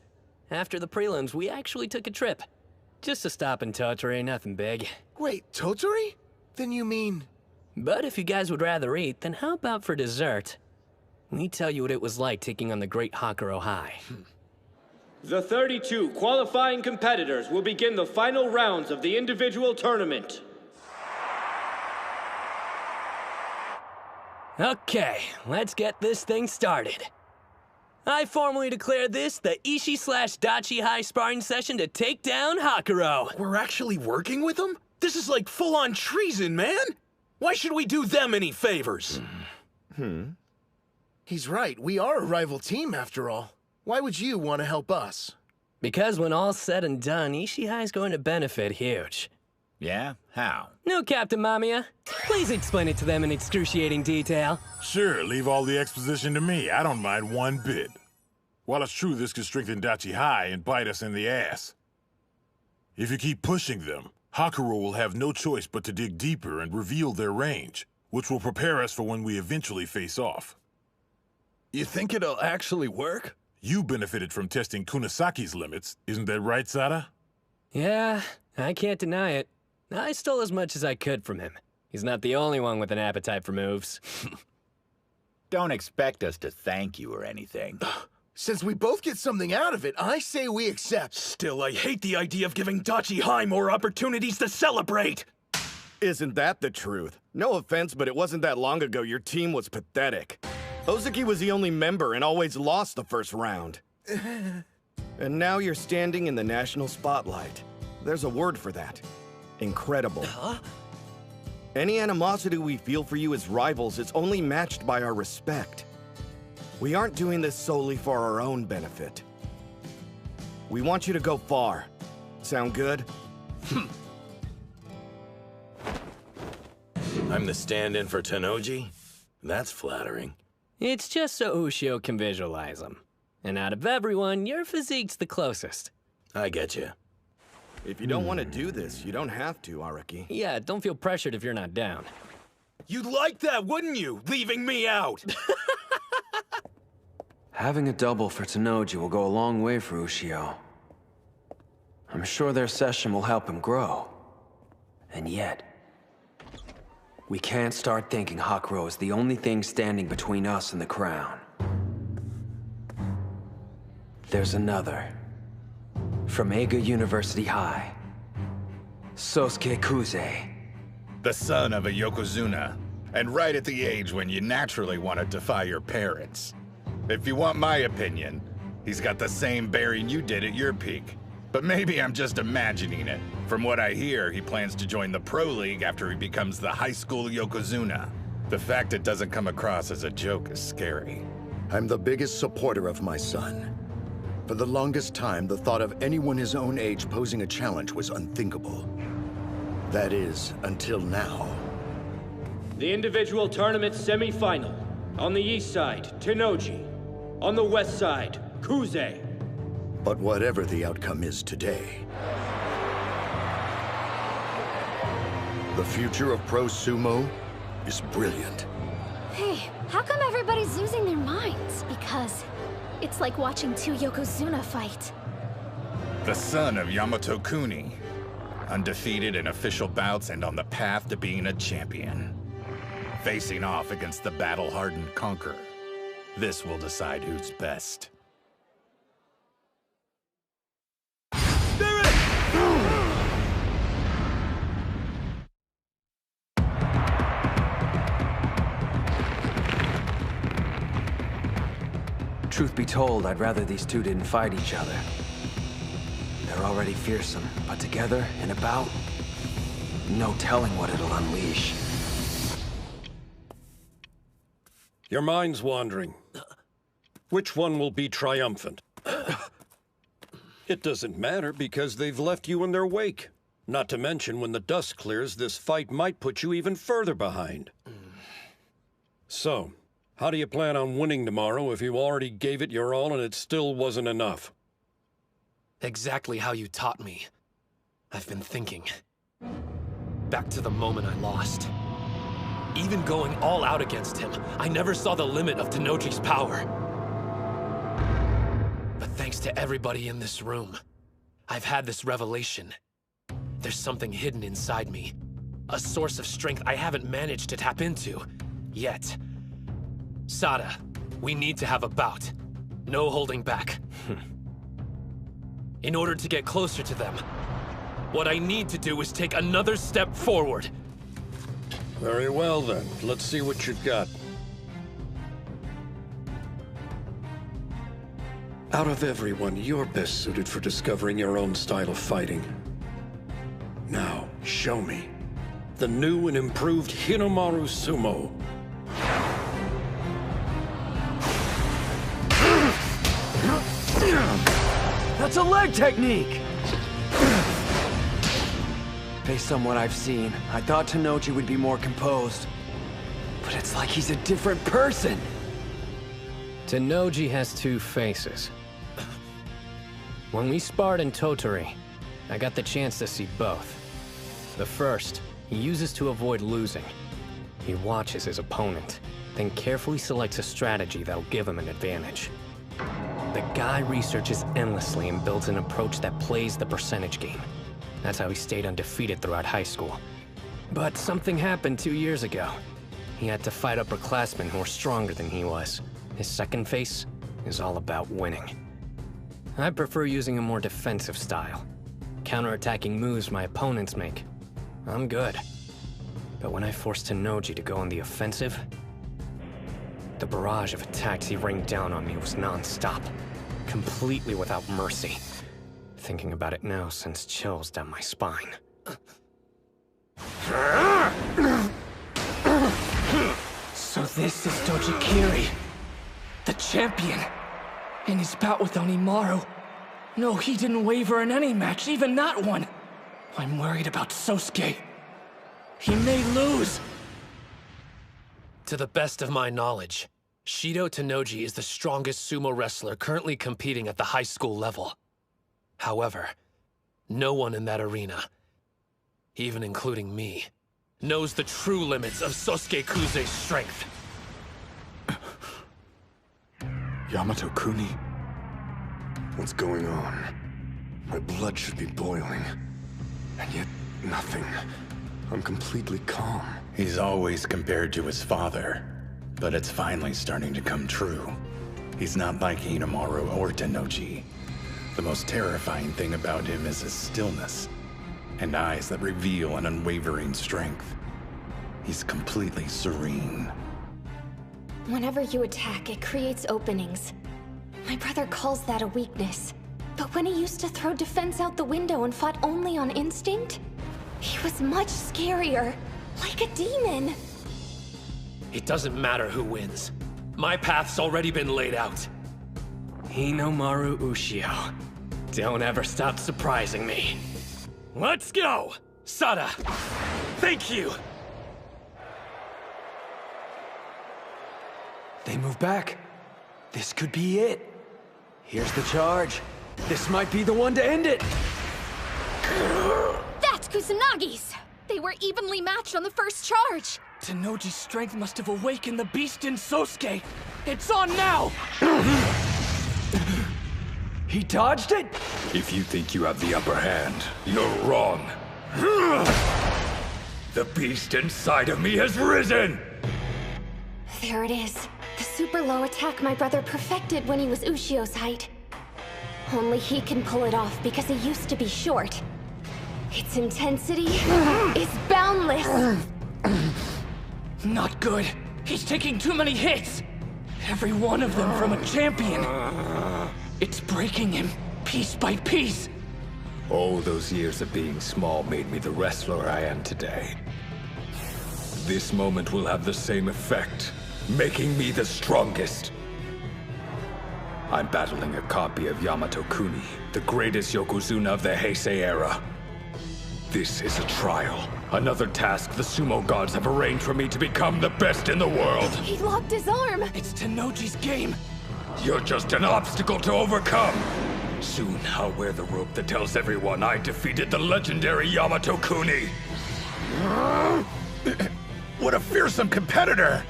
[SPEAKER 21] After the prelims, we actually took a trip. Just to stop in Tottori, nothing big.
[SPEAKER 3] Wait, Tottori? Then you mean...
[SPEAKER 21] But if you guys would rather eat, then how about for dessert? We tell you what it was like taking on the great Hinomaru High.
[SPEAKER 8] The 32 qualifying competitors will begin the final rounds of the individual tournament.
[SPEAKER 21] Okay, let's get this thing started. I formally declare this the Ishi/Dachi High sparring session to take down Hakuro.
[SPEAKER 11] We're actually working with them? This is like full-on treason, man! Why should we do them any favors?
[SPEAKER 3] He's right. We are a rival team, after all. Why would you want to help us?
[SPEAKER 21] Because when all's said and done, Ishi High's going to benefit huge.
[SPEAKER 5] Yeah? How?
[SPEAKER 21] No, Captain Mamiya. Please explain it to them in excruciating detail.
[SPEAKER 7] Sure, leave all the exposition to me. I don't mind one bit. While it's true this could strengthen Dachi High and bite us in the ass, if you keep pushing them, Hakuro will have no choice but to dig deeper and reveal their range, which will prepare us for when we eventually face off.
[SPEAKER 19] You think it'll actually work?
[SPEAKER 7] You benefited from testing Kunasaki's limits, isn't that right, Sada?
[SPEAKER 21] Yeah, I can't deny it. I stole as much as I could from him. He's not the only one with an appetite for moves.
[SPEAKER 5] Don't expect us to thank you or anything.
[SPEAKER 3] Since we both get something out of it, I say we accept.
[SPEAKER 11] Still, I hate the idea of giving Dachi High more opportunities to celebrate!
[SPEAKER 13] Isn't that the truth? No offense, but it wasn't that long ago your team was pathetic. Ozeki was the only member and always lost the first round. And now you're standing in the national spotlight. There's a word for that. Incredible.
[SPEAKER 11] Huh?
[SPEAKER 13] Any animosity we feel for you as rivals is only matched by our respect. We aren't doing this solely for our own benefit. We want you to go far. Sound good?
[SPEAKER 11] I'm the stand-in for Tennoji? That's flattering.
[SPEAKER 21] It's just so Ushio can visualize him. And out of everyone, your physique's the closest.
[SPEAKER 11] I get you.
[SPEAKER 13] If you don't want to do this, you don't have to, Araki.
[SPEAKER 21] Yeah, don't feel pressured if you're not down.
[SPEAKER 11] You'd like that, wouldn't you? Leaving me out!
[SPEAKER 22] Having a double for Tennoji will go a long way for Ushio. I'm sure their session will help him grow. And yet, we can't start thinking Hakuro is the only thing standing between us and the crown. There's another. From Eiga University High. Sosuke Kuze.
[SPEAKER 5] The son of a Yokozuna, and right at the age when you naturally want to defy your parents. If you want my opinion, he's got the same bearing you did at your peak. But maybe I'm just imagining it. From what I hear, he plans to join the Pro League after he becomes the High School Yokozuna. The fact it doesn't come across as a joke is scary.
[SPEAKER 14] I'm the biggest supporter of my son. For the longest time, the thought of anyone his own age posing a challenge was unthinkable. That is, until now.
[SPEAKER 8] The individual tournament semi-final. On the east side, Tennoji. On the west side, Kuze.
[SPEAKER 14] But whatever the outcome is today, the future of pro-sumo is brilliant.
[SPEAKER 24] Hey, how come everybody's losing their minds? Because it's like watching two Yokozuna fight.
[SPEAKER 5] The son of Yamato Kuni. Undefeated in official bouts and on the path to being a champion. Facing off against the battle-hardened conqueror. This will decide who's best.
[SPEAKER 22] Truth be told, I'd rather these two didn't fight each other. They're already fearsome, but together, in a bout, no telling what it'll unleash.
[SPEAKER 6] Your mind's wandering. Which one will be triumphant? It doesn't matter because they've left you in their wake. Not to mention, when the dust clears, this fight might put you even further behind. So,
[SPEAKER 16] How do you plan on winning tomorrow if you already gave it your all and it still wasn't enough?
[SPEAKER 2] Exactly how you taught me. I've been thinking. Back to the moment I lost. Even going all out against him, I never saw the limit of Tennoji's power. But thanks to everybody in this room, I've had this revelation. There's something hidden inside me. A source of strength I haven't managed to tap into yet. Sada, we need to have a bout. No holding back. In order to get closer to them, what I need to do is take another step forward.
[SPEAKER 16] Very well then. Let's see what you've got.
[SPEAKER 6] Out of everyone, you're best suited for discovering your own style of fighting. Now, show me.
[SPEAKER 16] The new and improved Hinomaru Sumo.
[SPEAKER 22] That's a leg technique! Based on what I've seen, I thought Tennoji would be more composed. But it's like he's a different person!
[SPEAKER 21] Tennoji has two faces. When we sparred in Tottori, I got the chance to see both. The first, he uses to avoid losing. He watches his opponent, then carefully selects a strategy that'll give him an advantage. The guy researches endlessly and builds an approach that plays the percentage game. That's how he stayed undefeated throughout high school. But something happened 2 years ago. He had to fight upperclassmen who were stronger than he was. His second face is all about winning. I prefer using a more defensive style. Counterattacking moves my opponents make. I'm good. But when I forced Tennoji to go on the offensive, the barrage of attacks he rained down on me was non-stop, completely without mercy. Thinking about it now sends chills down my spine.
[SPEAKER 4] So this is Dojikiri, the champion. In his bout with Hinomaru. No, he didn't waver in any match, even that one. I'm worried about Sosuke. He may lose.
[SPEAKER 2] To the best of my knowledge, Shido Tennoji is the strongest sumo wrestler currently competing at the high school level. However, no one in that arena, even including me, knows the true limits of Sosuke Kuze's strength.
[SPEAKER 17] Yamato-kuni? What's going on? My blood should be boiling. And yet, nothing. I'm completely calm.
[SPEAKER 5] He's always compared to his father, but it's finally starting to come true. He's not like Hinomaru or Tennoji. The most terrifying thing about him is his stillness, and eyes that reveal an unwavering strength. He's completely serene.
[SPEAKER 24] Whenever you attack, it creates openings. My brother calls that a weakness. But when he used to throw defense out the window and fought only on instinct, he was much scarier, like a demon.
[SPEAKER 2] It doesn't matter who wins. My path's already been laid out.
[SPEAKER 21] Hinomaru Ushio. Don't ever stop surprising me.
[SPEAKER 2] Let's go! Sada, thank you!
[SPEAKER 22] They move back. This could be it. Here's the charge. This might be the one to end it.
[SPEAKER 24] That's Kusanagi's! They were evenly matched on the first charge.
[SPEAKER 4] Tennoji's strength must have awakened the beast in Sosuke. It's on now!
[SPEAKER 22] He dodged it?
[SPEAKER 19] If you think you have the upper hand, you're wrong. The beast inside of me has risen!
[SPEAKER 24] There it is. The super low attack my brother perfected when he was Ushio's height. Only he can pull it off because he used to be short. Its intensity is boundless.
[SPEAKER 4] Not good. He's taking too many hits. Every one of them from a champion. It's breaking him, piece by piece.
[SPEAKER 19] All those years of being small made me the wrestler I am today. This moment will have the same effect, making me the strongest. I'm battling a copy of Yamato-kuni, the greatest Yokozuna of the Heisei era.
[SPEAKER 9] This is a trial. Another task the sumo gods have arranged for me to become the best in the world.
[SPEAKER 24] He locked his arm!
[SPEAKER 9] It's Tennoji's game. You're just an obstacle to overcome. Soon I'll wear the rope that tells everyone I defeated the legendary Yamato Kuni.
[SPEAKER 5] What a fearsome competitor!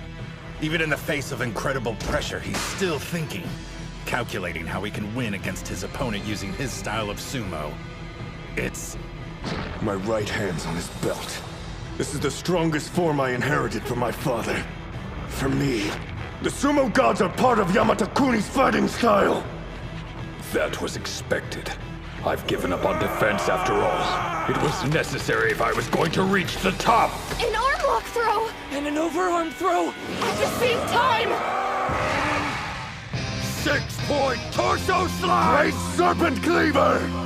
[SPEAKER 5] Even in the face of incredible pressure, he's still thinking, calculating how he can win against his opponent using his style of sumo. It's...
[SPEAKER 17] My right hand's on his belt. This is the strongest form I inherited from my father. For me, the sumo gods are part of Yamato Kuni's fighting style!
[SPEAKER 9] That was expected. I've given up on defense after all. It was necessary if I was going to reach the top.
[SPEAKER 24] An arm lock throw!
[SPEAKER 4] And an overarm throw!
[SPEAKER 24] At the same time!
[SPEAKER 19] 6-point torso slide!
[SPEAKER 17] Great Serpent Cleaver!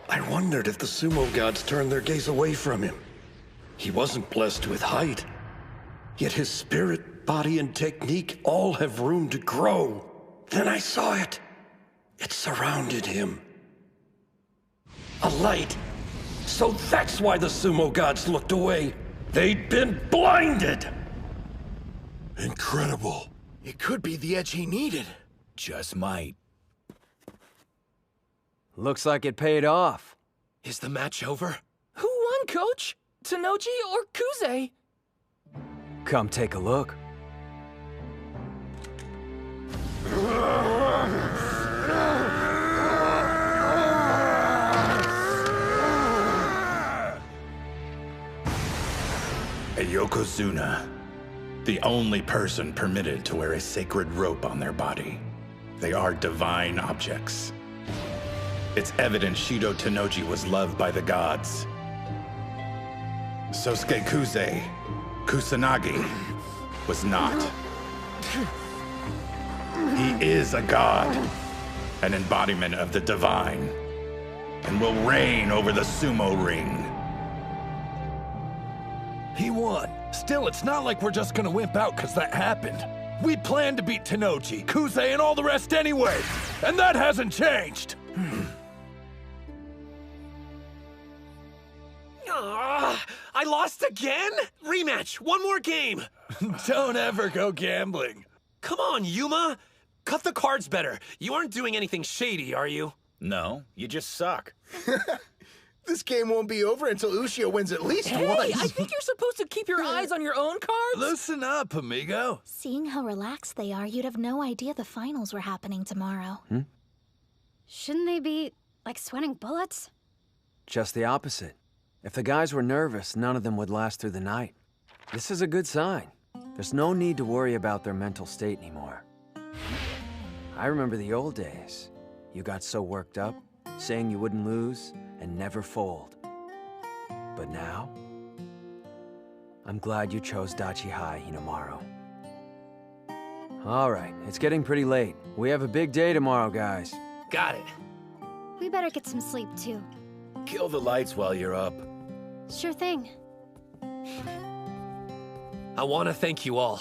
[SPEAKER 16] I wondered if the sumo gods turned their gaze away from him. He wasn't blessed with height. Yet his spirit, body, and technique all have room to grow. Then I saw it. It surrounded him. A light. So that's why the sumo gods looked away. They'd been blinded!
[SPEAKER 11] Incredible.
[SPEAKER 3] It could be the edge he needed.
[SPEAKER 19] Just might.
[SPEAKER 22] Looks like it paid off.
[SPEAKER 2] Is the match over?
[SPEAKER 4] Who won, Coach? Tennoji or Kuze?
[SPEAKER 22] Come take a look.
[SPEAKER 5] A Yokozuna. The only person permitted to wear a sacred rope on their body. They are divine objects. It's evident Shido Tennoji was loved by the gods. Sosuke Kusanagi, was not. He is a god, an embodiment of the divine, and will reign over the sumo ring.
[SPEAKER 19] He won. Still, it's not like we're just gonna wimp out because that happened. We planned to beat Tennoji, Kuze, and all the rest anyway, and that hasn't changed.
[SPEAKER 2] I lost again? Rematch, one more game.
[SPEAKER 19] Don't ever go gambling.
[SPEAKER 2] Come on, Yuma. Cut the cards better. You aren't doing anything shady, are you?
[SPEAKER 25] No, you just suck.
[SPEAKER 3] This game won't be over until Ushio wins at least once.
[SPEAKER 4] I think you're supposed to keep your eyes on your own cards.
[SPEAKER 19] Listen up, amigo.
[SPEAKER 24] Seeing how relaxed they are, you'd have no idea the finals were happening tomorrow.
[SPEAKER 1] Shouldn't they be, like, sweating bullets?
[SPEAKER 22] Just the opposite. If the guys were nervous, none of them would last through the night. This is a good sign. There's no need to worry about their mental state anymore. I remember the old days. You got so worked up, saying you wouldn't lose and never fold. But now, I'm glad you chose Odachi High, Hinomaru. All right, it's getting pretty late. We have a big day tomorrow, guys.
[SPEAKER 2] Got it.
[SPEAKER 1] We better get some sleep, too.
[SPEAKER 19] Kill the lights while you're up.
[SPEAKER 1] Sure thing.
[SPEAKER 2] I want to thank you all.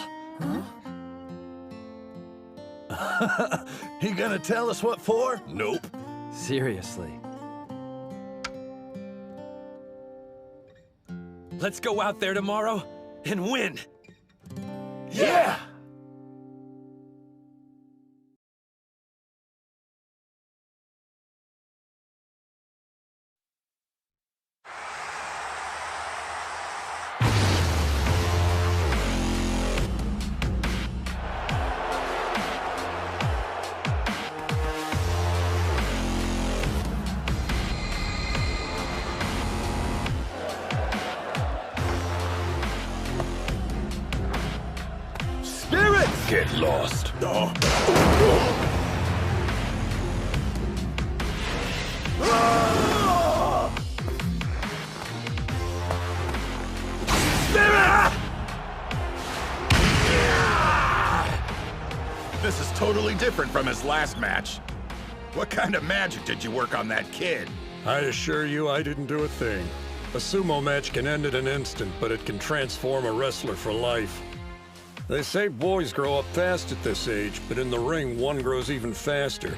[SPEAKER 19] He gonna tell us what for? Nope.
[SPEAKER 22] Seriously.
[SPEAKER 2] Let's go out there tomorrow and win.
[SPEAKER 19] Yeah! Get lost.
[SPEAKER 5] This is totally different from his last match. What kind of magic did you work on that kid?
[SPEAKER 16] I assure you I didn't do a thing. A sumo match can end in an instant, but it can transform a wrestler for life.
[SPEAKER 6] They say boys grow up fast at this age, but in the ring, one grows even faster.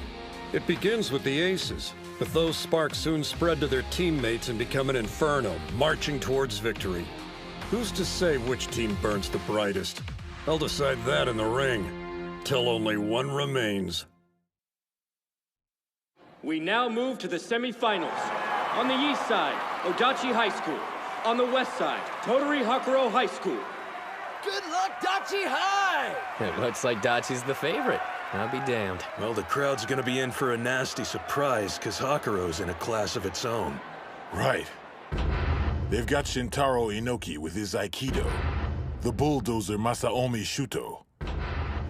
[SPEAKER 6] It begins with the aces, but those sparks soon spread to their teammates and become an inferno, marching towards victory. Who's to say which team burns the brightest? I'll decide that in the ring, till only one remains.
[SPEAKER 8] We now move to the semifinals. On the east side, Odachi High School. On the west side, Tottori Hakuro High School.
[SPEAKER 21] Good luck, Dachi High! It looks like Dachi's the favorite. I'll be damned.
[SPEAKER 6] Well, the crowd's gonna be in for a nasty surprise, because Hakuro's in a class of its own.
[SPEAKER 7] Right. They've got Shintaro Inoki with his Aikido, the bulldozer Masaomi Shuto,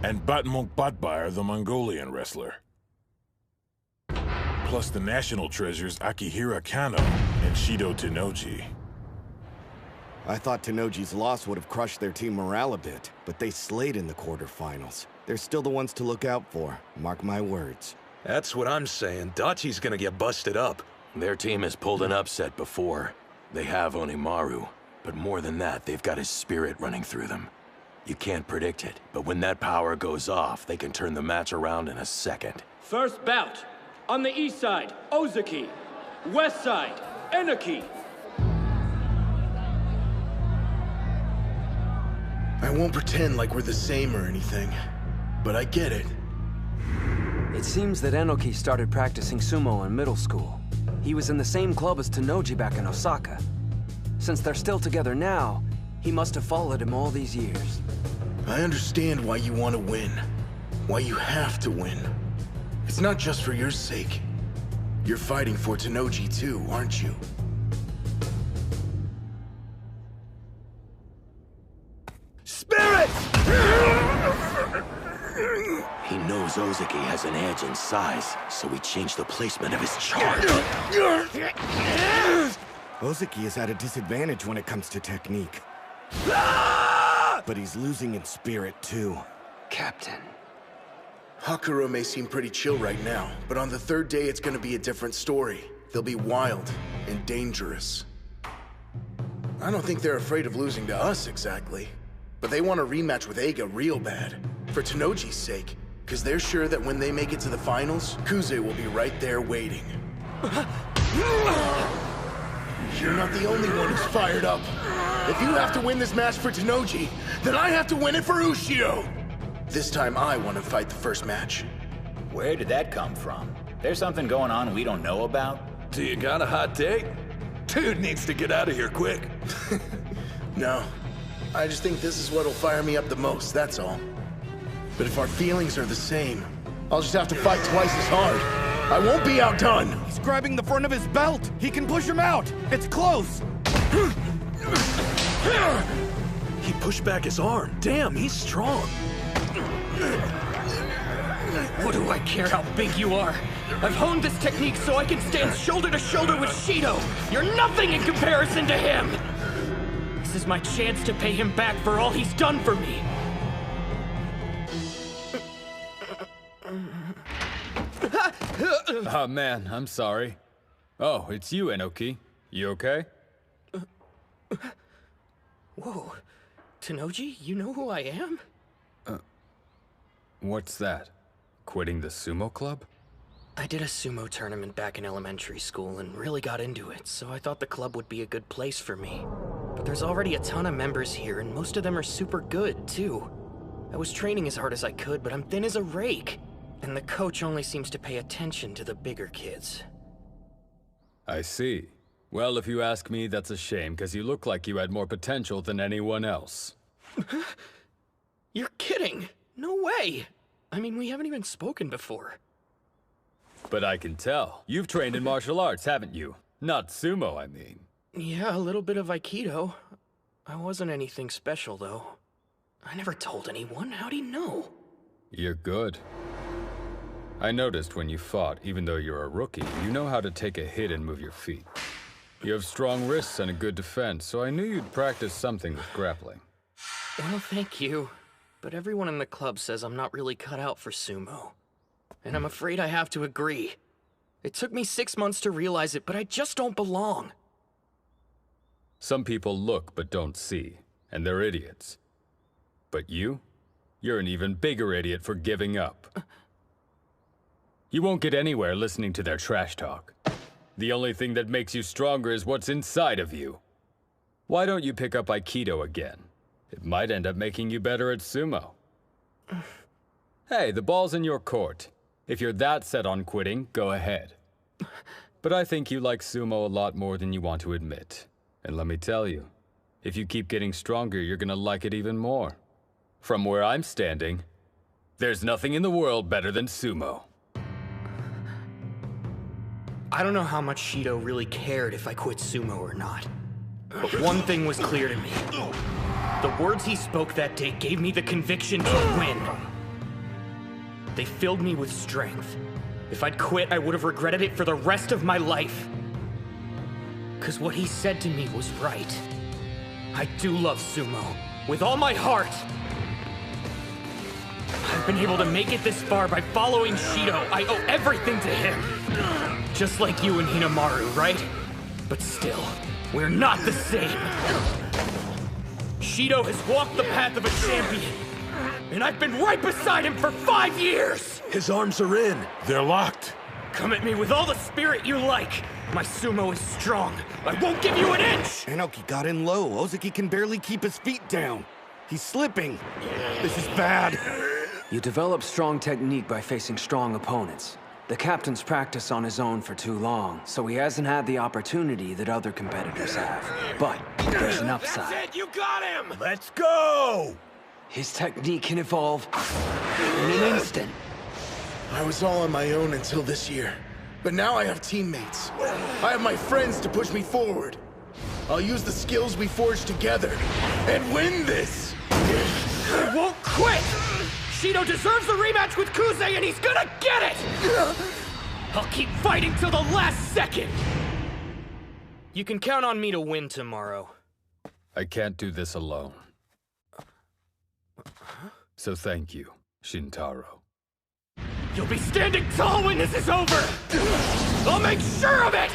[SPEAKER 7] and Batmunk Batbai, the Mongolian wrestler. Plus the national treasures Akihira Kano and Shido Tennoji.
[SPEAKER 13] I thought Tennoji's loss would have crushed their team morale a bit, but they slayed in the quarterfinals. They're still the ones to look out for, mark my words.
[SPEAKER 6] That's what I'm saying. Dachi's gonna get busted up.
[SPEAKER 12] Their team has pulled an upset before. They have Hinomaru, but more than that, they've got his spirit running through them. You can't predict it, but when that power goes off, they can turn the match around in a second.
[SPEAKER 8] First bout. On the east side, Ozeki. West side, Enoki.
[SPEAKER 3] I won't pretend like we're the same or anything, but I get it.
[SPEAKER 22] It seems that Enoki started practicing sumo in middle school. He was in the same club as Tennoji back in Osaka. Since they're still together now, he must have followed him all these years.
[SPEAKER 3] I understand why you want to win. Why you have to win. It's not just for your sake. You're fighting for Tennoji too, aren't you?
[SPEAKER 12] Spirit! He knows Ozeki has an edge in size, so he changed the placement of his charge.
[SPEAKER 13] Ozeki is at a disadvantage when it comes to technique. But he's losing in spirit too.
[SPEAKER 22] Captain.
[SPEAKER 3] Hakuro may seem pretty chill right now, but on the third day it's gonna be a different story. They'll be wild and dangerous. I don't think they're afraid of losing to us exactly, but they want a rematch with Eiga real bad, for Tennoji's sake, because they're sure that when they make it to the finals, Kuze will be right there waiting. You're not the only one who's fired up. If you have to win this match for Tennoji, then I have to win it for Ushio! This time I want to fight the first match.
[SPEAKER 15] Where did that come from? There's something going on we don't know about?
[SPEAKER 6] Do you got a hot take? Dude needs to get out of here quick.
[SPEAKER 3] No. I just think this is what'll fire me up the most, that's all. But if our feelings are the same, I'll just have to fight twice as hard. I won't be outdone!
[SPEAKER 13] He's grabbing the front of his belt! He can push him out! It's close!
[SPEAKER 6] He pushed back his arm. Damn, he's strong.
[SPEAKER 4] What do I care how big you are? I've honed this technique so I can stand shoulder to shoulder with Shido. You're nothing in comparison to him! This is my chance to pay him back for all he's done for me.
[SPEAKER 9] Oh man, I'm sorry. Oh, it's you, Enoki. You okay?
[SPEAKER 4] Whoa. Tennoji, you know who I am?
[SPEAKER 9] What's that? Quitting the sumo club?
[SPEAKER 4] I did a sumo tournament back in elementary school and really got into it, so I thought the club would be a good place for me. But there's already a ton of members here, and most of them are super good, too. I was training as hard as I could, but I'm thin as a rake. And the coach only seems to pay attention to the bigger kids.
[SPEAKER 9] I see. Well, if you ask me, that's a shame, because you look like you had more potential than anyone else.
[SPEAKER 4] You're kidding! No way! I mean, we haven't even spoken before.
[SPEAKER 9] But I can tell. You've trained in martial arts, haven't you? Not sumo, I mean.
[SPEAKER 4] Yeah, a little bit of Aikido. I wasn't anything special, though. I never told anyone. How'd he know?
[SPEAKER 9] You're good. I noticed when you fought, even though you're a rookie, you know how to take a hit and move your feet. You have strong wrists and a good defense, so I knew you'd practice something with grappling.
[SPEAKER 4] Well, thank you. But everyone in the club says I'm not really cut out for sumo. And I'm afraid I have to agree. It took me 6 months to realize it, but I just don't belong.
[SPEAKER 9] Some people look but don't see, and they're idiots. But you're an even bigger idiot for giving up. You won't get anywhere listening to their trash talk. The only thing that makes you stronger is what's inside of you. Why don't you pick up Aikido again? It might end up making you better at sumo. Hey, the ball's in your court. If you're that set on quitting, go ahead. But I think you like sumo a lot more than you want to admit. And let me tell you, if you keep getting stronger, you're gonna like it even more. From where I'm standing, there's nothing in the world better than sumo.
[SPEAKER 10] I don't know how much Shido really cared if I quit sumo or not. But one thing was clear to me. The words he spoke that day gave me the conviction to win. They filled me with strength. If I'd quit, I would have regretted it for the rest of my life. 'Cause what he said to me was right. I do love sumo, with all my heart. I've been able to make it this far by following Shido. I owe everything to him. Just like you and Hinomaru, right? But still, we're not the same. Shido has walked the path of a champion, and I've been right beside him for 5 years!
[SPEAKER 11] His arms are in.
[SPEAKER 7] They're locked.
[SPEAKER 10] Come at me with all the spirit you like. My sumo is strong. I won't give you an inch!
[SPEAKER 13] Inoki got in low. Ozeki can barely keep his feet down. He's slipping. This is bad.
[SPEAKER 22] You develop strong technique by facing strong opponents. The captain's practiced on his own for too long, so he hasn't had the opportunity that other competitors have. But there's an upside.
[SPEAKER 11] That's it, you got him! Let's go!
[SPEAKER 22] His technique can evolve in an instant.
[SPEAKER 3] I was all on my own until this year. But now I have teammates. I have my friends to push me forward. I'll use the skills we forged together and win this!
[SPEAKER 10] I won't quit! Shido deserves a rematch with Kuze, and he's gonna get it! I'll keep fighting till the last second! You can count on me to win tomorrow.
[SPEAKER 9] I can't do this alone. So thank you, Shintaro.
[SPEAKER 10] You'll be standing tall when this is over! I'll make sure of it!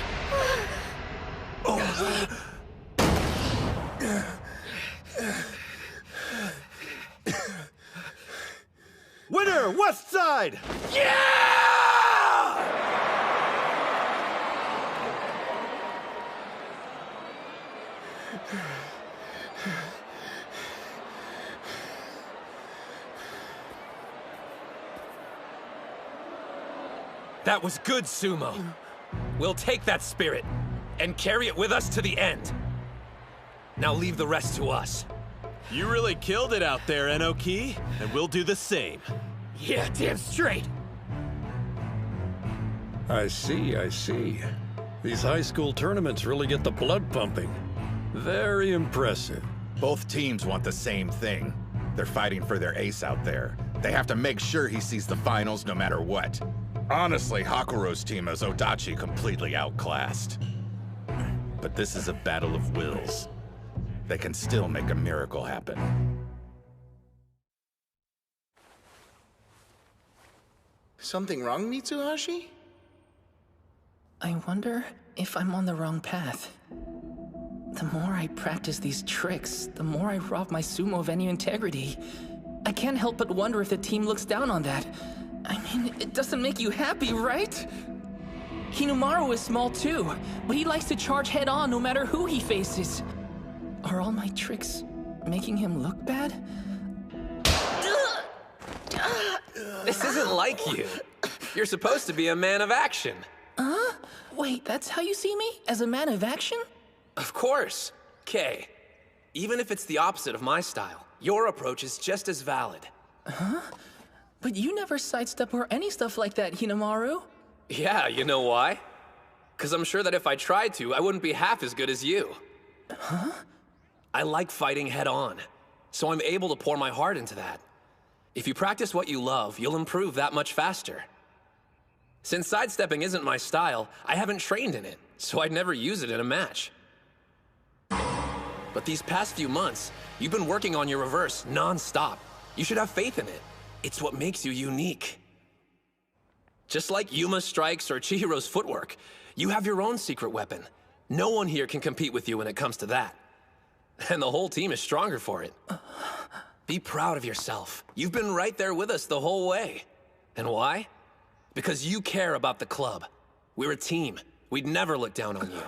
[SPEAKER 11] Winner, West Side!
[SPEAKER 10] Yeah!
[SPEAKER 2] That was good, Sumo. We'll take that spirit and carry it with us to the end. Now leave the rest to us.
[SPEAKER 25] You really killed it out there, Inoki, and we'll do the same.
[SPEAKER 10] Yeah, damn straight.
[SPEAKER 16] I see, I see. These high school tournaments really get the blood pumping. Very impressive.
[SPEAKER 5] Both teams want the same thing. They're fighting for their ace out there. They have to make sure he sees the finals no matter what. Honestly, Hakuro's team has Odachi completely outclassed. But this is a battle of wills. They can still make a miracle happen.
[SPEAKER 3] Something wrong, Mitsuhashi?
[SPEAKER 4] I wonder if I'm on the wrong path. The more I practice these tricks, the more I rob my sumo of any integrity. I can't help but wonder if the team looks down on that. I mean, it doesn't make you happy, right? Hinomaru is small too, but he likes to charge head-on no matter who he faces. Are all my tricks making him look bad?
[SPEAKER 2] This isn't like you. You're supposed to be a man of action.
[SPEAKER 4] Huh? Wait, that's how you see me? As a man of action?
[SPEAKER 2] Of course. Kay, even if it's the opposite of my style, your approach is just as valid.
[SPEAKER 4] Huh? But you never sidestep or any stuff like that, Hinomaru.
[SPEAKER 2] Yeah, you know why? 'Cause I'm sure that if I tried to, I wouldn't be half as good as you.
[SPEAKER 4] Huh?
[SPEAKER 2] I like fighting head-on, so I'm able to pour my heart into that. If you practice what you love, you'll improve that much faster. Since sidestepping isn't my style, I haven't trained in it, so I'd never use it in a match. But these past few months, you've been working on your reverse non-stop. You should have faith in it. It's what makes you unique. Just like Yuma's strikes or Chihiro's footwork, you have your own secret weapon. No one here can compete with you when it comes to that. And the whole team is stronger for it. Be proud of yourself. You've been right there with us the whole way. And why? Because you care about the club. We're a team. We'd never look down on you.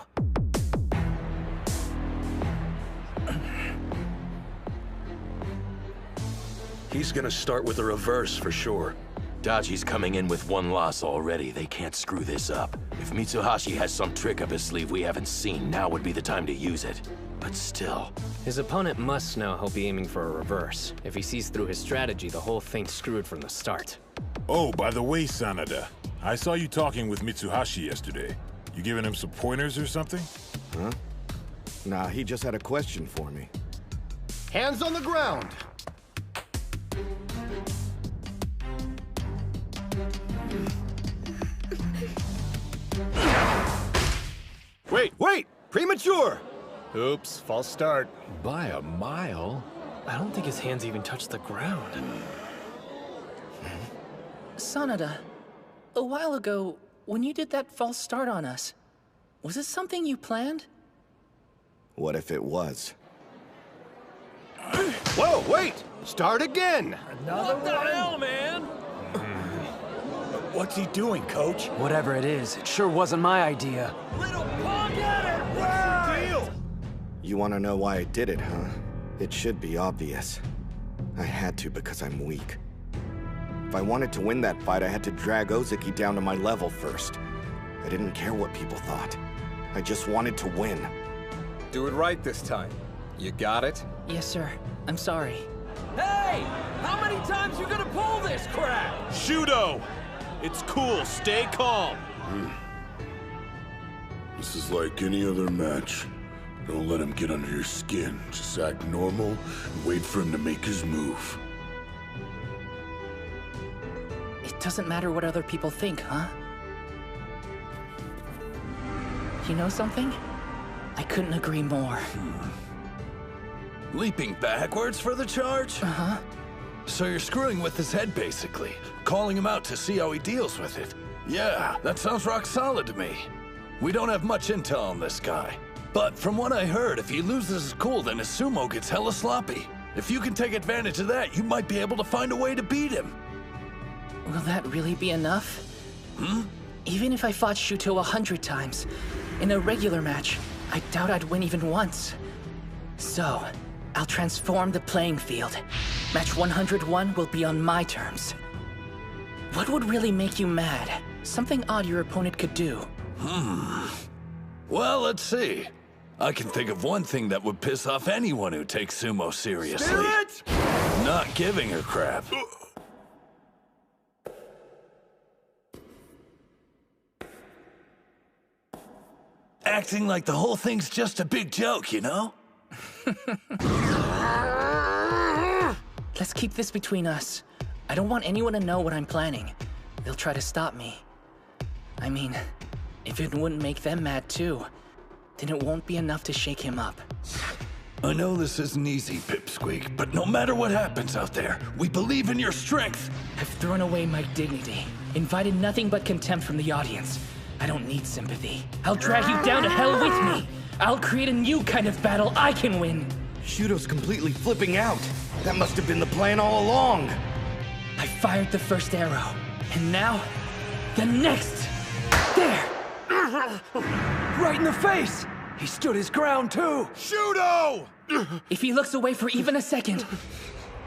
[SPEAKER 12] He's gonna start with a reverse for sure. Dachi's coming in with one loss already. They can't screw this up. If Mitsuhashi has some trick up his sleeve we haven't seen, now would be the time to use it. But still...
[SPEAKER 21] His opponent must know he'll be aiming for a reverse. If he sees through his strategy, the whole thing's screwed from the start.
[SPEAKER 7] Oh, by the way, Sanada, I saw you talking with Mitsuhashi yesterday. You giving him some pointers or something?
[SPEAKER 13] Huh? Nah, he just had a question for me.
[SPEAKER 11] Hands on the ground!
[SPEAKER 13] Wait! Premature!
[SPEAKER 10] Oops, false start.
[SPEAKER 21] By a mile? I don't think his hands even touched the ground.
[SPEAKER 4] Sanada, a while ago, when you did that false start on us, was it something you planned?
[SPEAKER 13] What if it was? Whoa, wait! Start again!
[SPEAKER 2] What the hell, man?
[SPEAKER 11] What's he doing, coach?
[SPEAKER 22] Whatever it is, it sure wasn't my idea.
[SPEAKER 11] Little punk at it! What's the deal?
[SPEAKER 13] You want to know why I did it, huh? It should be obvious. I had to because I'm weak. If I wanted to win that fight, I had to drag Ozeki down to my level first. I didn't care what people thought. I just wanted to win.
[SPEAKER 14] Do it right this time. You got it?
[SPEAKER 4] Yes, sir. I'm sorry.
[SPEAKER 11] Hey! How many times you gonna pull this crap?
[SPEAKER 17] Shudo! It's cool, stay calm.
[SPEAKER 18] This is like any other match. Don't let him get under your skin. Just act normal and wait for him to make his move.
[SPEAKER 4] It doesn't matter what other people think, huh? You know something? I couldn't agree more.
[SPEAKER 19] Leaping backwards for the charge?
[SPEAKER 4] Uh-huh.
[SPEAKER 19] So you're screwing with his head, basically. Calling him out to see how he deals with it. Yeah, that sounds rock solid to me. We don't have much intel on this guy. But from what I heard, if he loses his cool, then his sumo gets hella sloppy. If you can take advantage of that, you might be able to find a way to beat him.
[SPEAKER 4] Will that really be enough? Even if I fought Shuto 100 times, in a regular match, I doubt I'd win even once. So, I'll transform the playing field. Match 101 will be on my terms. What would really make you mad? Something odd your opponent could do.
[SPEAKER 19] Well, let's see. I can think of one thing that would piss off anyone who takes sumo seriously.
[SPEAKER 11] Spirit!
[SPEAKER 19] Not giving a crap. Acting like the whole thing's just a big joke, you know?
[SPEAKER 4] Let's keep this between us. I don't want anyone to know what I'm planning. They'll try to stop me. I mean, if it wouldn't make them mad too, then it won't be enough to shake him up.
[SPEAKER 19] I know this isn't easy, Pipsqueak, but no matter what happens out there, we believe in your strength.
[SPEAKER 4] I've thrown away my dignity, invited nothing but contempt from the audience. I don't need sympathy. I'll drag you down to hell with me. I'll create a new kind of battle I can win.
[SPEAKER 13] Shudo's completely flipping out. That must have been the plan all along.
[SPEAKER 4] I fired the first arrow, and now, the next. There!
[SPEAKER 11] Right in the face! He stood his ground too! Shudo!
[SPEAKER 4] If he looks away for even a second,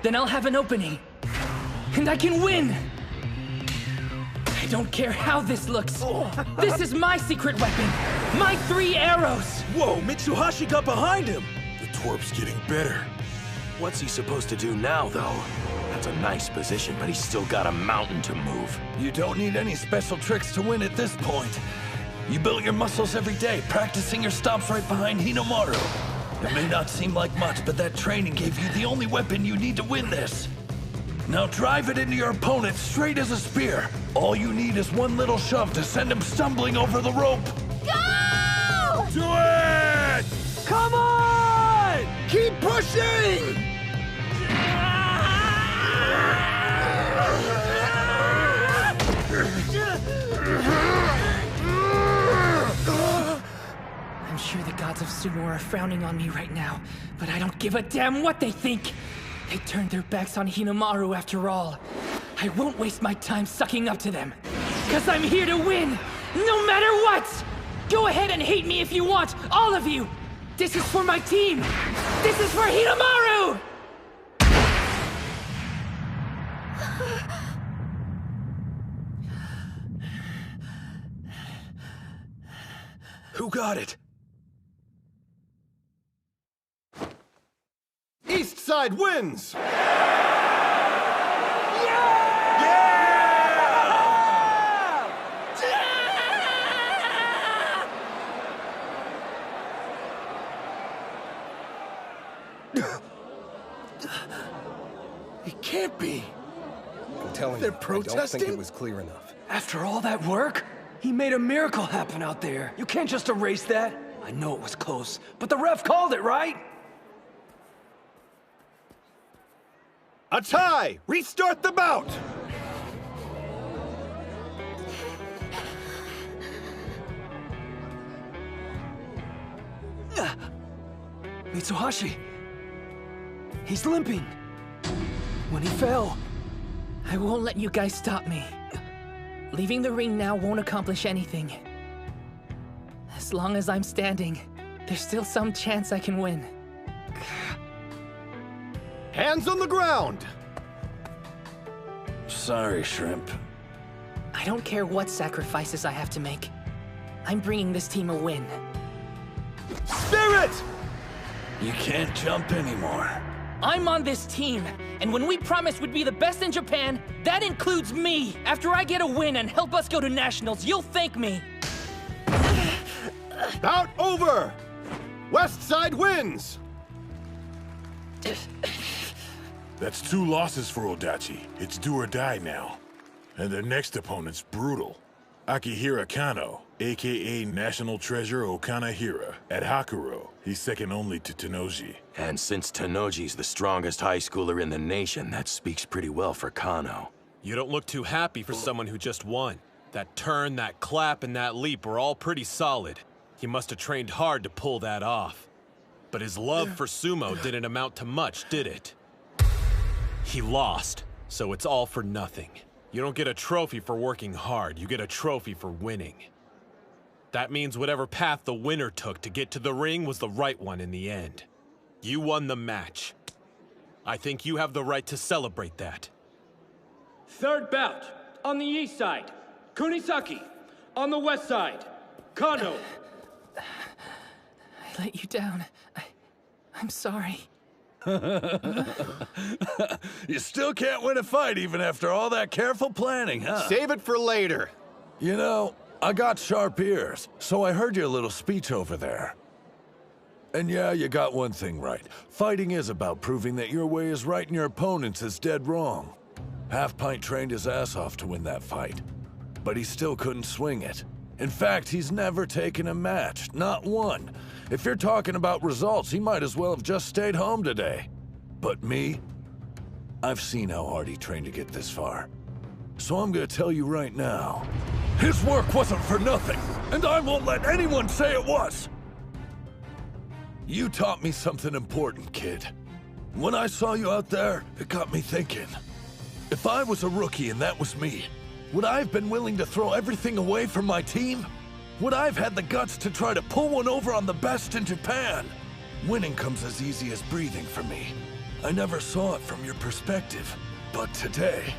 [SPEAKER 4] then I'll have an opening. And I can win! I don't care how this looks. This is my secret weapon. My 3 arrows!
[SPEAKER 19] Whoa, Mitsuhashi got behind him!
[SPEAKER 18] The twerp's getting better.
[SPEAKER 12] What's he supposed to do now, though? That's a nice position, but he's still got a mountain to move.
[SPEAKER 19] You don't need any special tricks to win at this point. You build your muscles every day, practicing your stomps right behind Hinomaru. It may not seem like much, but that training gave you the only weapon you need to win this. Now drive it into your opponent straight as a spear. All you need is one little shove to send him stumbling over the rope.
[SPEAKER 11] Go!
[SPEAKER 19] Do it!
[SPEAKER 11] Come on! Keep pushing!
[SPEAKER 4] I'm sure the gods of sumo are frowning on me right now, but I don't give a damn what they think. They turned their backs on Hinomaru after all. I won't waste my time sucking up to them. 'Cause I'm here to win, no matter what! Go ahead and hate me if you want, all of you! This is for my team! This is for Hinomaru!
[SPEAKER 19] Who got it?
[SPEAKER 11] East side wins!
[SPEAKER 3] It can't be.
[SPEAKER 14] I'm telling
[SPEAKER 3] They're
[SPEAKER 14] you,
[SPEAKER 3] protesting?
[SPEAKER 14] I don't think it was clear enough.
[SPEAKER 1] After all that work? He made a miracle happen out there. You can't just erase that. I know it was close, but the ref called it, right?
[SPEAKER 13] A tie! Restart the bout!
[SPEAKER 1] Mitsuhashi. He's limping. When he fell.
[SPEAKER 4] I won't let you guys stop me. Leaving the ring now won't accomplish anything. As long as I'm standing, there's still some chance I can win.
[SPEAKER 13] Hands on the ground!
[SPEAKER 19] Sorry, Shrimp.
[SPEAKER 4] I don't care what sacrifices I have to make. I'm bringing this team a win.
[SPEAKER 13] Spirit!
[SPEAKER 19] You can't jump anymore.
[SPEAKER 4] I'm on this team, and when we promised we'd be the best in Japan, that includes me. After I get a win and help us go to nationals, you'll thank me.
[SPEAKER 13] Bout over! West side wins!
[SPEAKER 7] That's 2 losses for Odachi. It's do or die now. And their next opponent's brutal. Akihira Kano, aka National Treasure Okanahira, at Hakuro. He's second only to Tenoji.
[SPEAKER 12] And since Tenoji's the strongest high schooler in the nation, that speaks pretty well for Kano.
[SPEAKER 17] You don't look too happy for someone who just won. That turn, that clap, and that leap were all pretty solid. He must have trained hard to pull that off. But his love for sumo didn't amount to much, did it? He lost, so it's all for nothing. You don't get a trophy for working hard, you get a trophy for winning. That means whatever path the winner took to get to the ring was the right one in the end. You won the match. I think you have the right to celebrate that.
[SPEAKER 8] Third bout, on the east side, Kunisaki. On the west side, Kano.
[SPEAKER 4] I let you down. I'm sorry.
[SPEAKER 19] You still can't win a fight even after all that careful planning, huh?
[SPEAKER 13] Save it for later.
[SPEAKER 19] You know, I got sharp ears, so I heard your little speech over there. And yeah, you got one thing right. Fighting is about proving that your way is right and your opponent's is dead wrong. Half-Pint trained his ass off to win that fight, but he still couldn't swing it. In fact, he's never taken a match, not one. If you're talking about results, he might as well have just stayed home today. But me? I've seen how hard he trained to get this far. So I'm gonna tell you right now, his work wasn't for nothing, and I won't let anyone say it was! You taught me something important, kid. When I saw you out there, it got me thinking. If I was a rookie and that was me, would I have been willing to throw everything away for my team? Would I have had the guts to try to pull one over on the best in Japan? Winning comes as easy as breathing for me. I never saw it from your perspective. But today,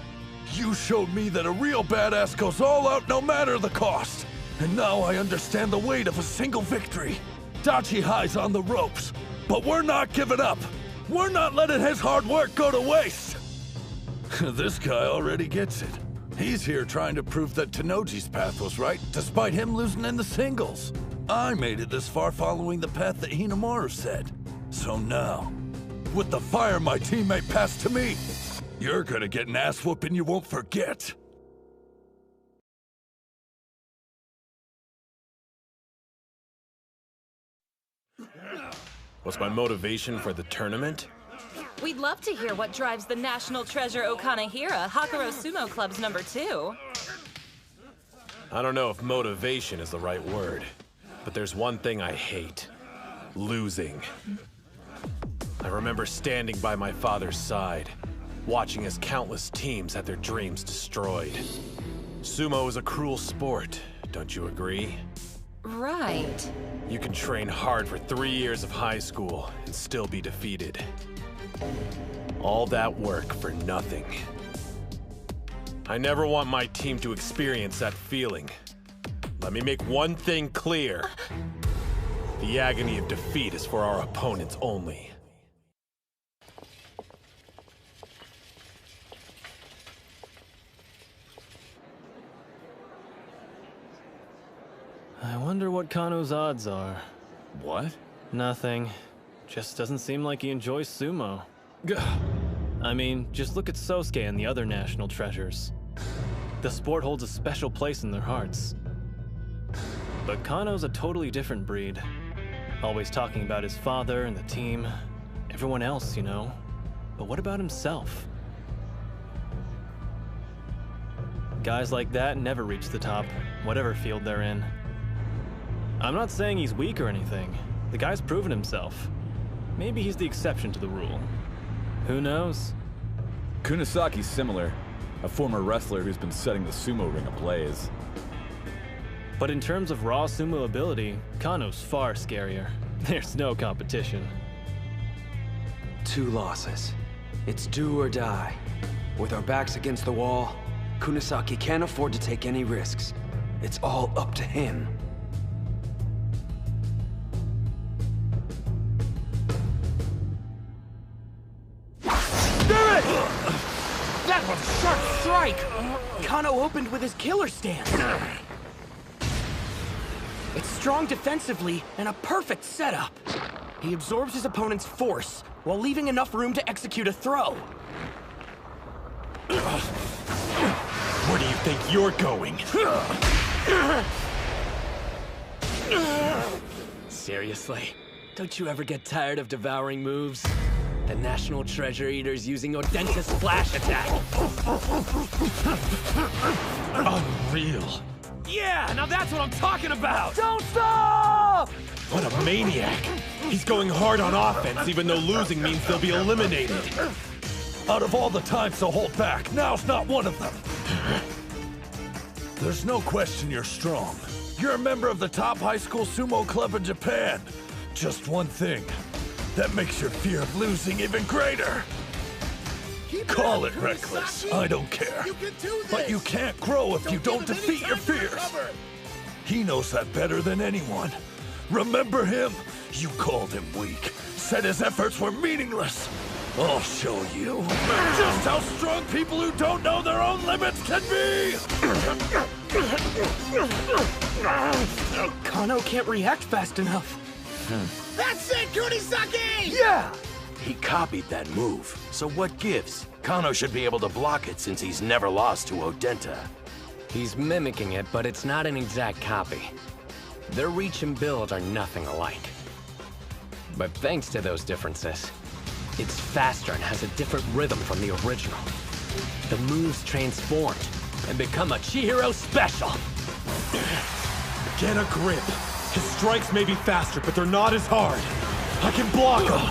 [SPEAKER 19] you showed me that a real badass goes all out no matter the cost. And now I understand the weight of a single victory. Odachi High's on the ropes, but we're not giving up. We're not letting his hard work go to waste. This guy already gets it. He's here trying to prove that Tenoji's path was right, despite him losing in the singles. I made it this far following the path that Hinomaru said. So now, with the fire my teammate passed to me, you're gonna get an ass whooping you won't forget.
[SPEAKER 17] What's my motivation for the tournament?
[SPEAKER 20] We'd love to hear what drives the National Treasure Okanahira, Hinomaru Sumo Club's #2.
[SPEAKER 17] I don't know if motivation is the right word, but there's one thing I hate. Losing. I remember standing by my father's side, watching as countless teams had their dreams destroyed. Sumo is a cruel sport, don't you agree?
[SPEAKER 20] Right.
[SPEAKER 17] You can train hard for 3 years of high school and still be defeated. All that work for nothing. I never want my team to experience that feeling. Let me make one thing clear. The agony of defeat is for our opponents only.
[SPEAKER 21] I wonder what Kano's odds are.
[SPEAKER 17] What?
[SPEAKER 21] Nothing. Just doesn't seem like he enjoys sumo. I mean, just look at Sosuke and the other national treasures. The sport holds a special place in their hearts. But Kano's a totally different breed. Always talking about his father and the team. Everyone else, you know. But what about himself? Guys like that never reach the top, whatever field they're in. I'm not saying he's weak or anything. The guy's proven himself. Maybe he's the exception to the rule. Who knows?
[SPEAKER 6] Kunasaki's similar. A former wrestler who's been setting the sumo ring ablaze.
[SPEAKER 21] But in terms of raw sumo ability, Kano's far scarier. There's no competition.
[SPEAKER 22] 2 losses. It's do or die. With our backs against the wall, Kunasaki can't afford to take any risks. It's all up to him.
[SPEAKER 10] That was a sharp strike! Kano opened with his killer stance. It's strong defensively and a perfect setup. He absorbs his opponent's force while leaving enough room to execute a throw.
[SPEAKER 17] Where do you think you're going?
[SPEAKER 4] Seriously? Don't you ever get tired of devouring moves? The National Treasure Eater's using Odenta's splash attack.
[SPEAKER 17] Unreal.
[SPEAKER 2] Yeah, now that's what I'm talking about!
[SPEAKER 1] Don't stop!
[SPEAKER 17] What a maniac! He's going hard on offense, even though losing means they'll be eliminated.
[SPEAKER 19] Out of all the times to hold back, now's not one of them. There's no question you're strong. You're a member of the top high school sumo club in Japan. Just one thing. That makes your fear of losing even greater. Call it reckless, I don't care. But you can't grow if you don't defeat your fears. He knows that better than anyone. Remember him? You called him weak. Said his efforts were meaningless. I'll show you just how strong people who don't know their own limits can be!
[SPEAKER 10] Kano can't react fast enough.
[SPEAKER 11] That's it, Kunisaki!
[SPEAKER 1] Yeah!
[SPEAKER 12] He copied that move, so what gives? Kano should be able to block it since he's never lost to Odenta.
[SPEAKER 4] He's mimicking it, but it's not an exact copy. Their reach and build are nothing alike. But thanks to those differences, it's faster and has a different rhythm from the original. The moves transformed and become a Chihiro special.
[SPEAKER 17] Get a grip. His strikes may be faster, but they're not as hard. I can block them.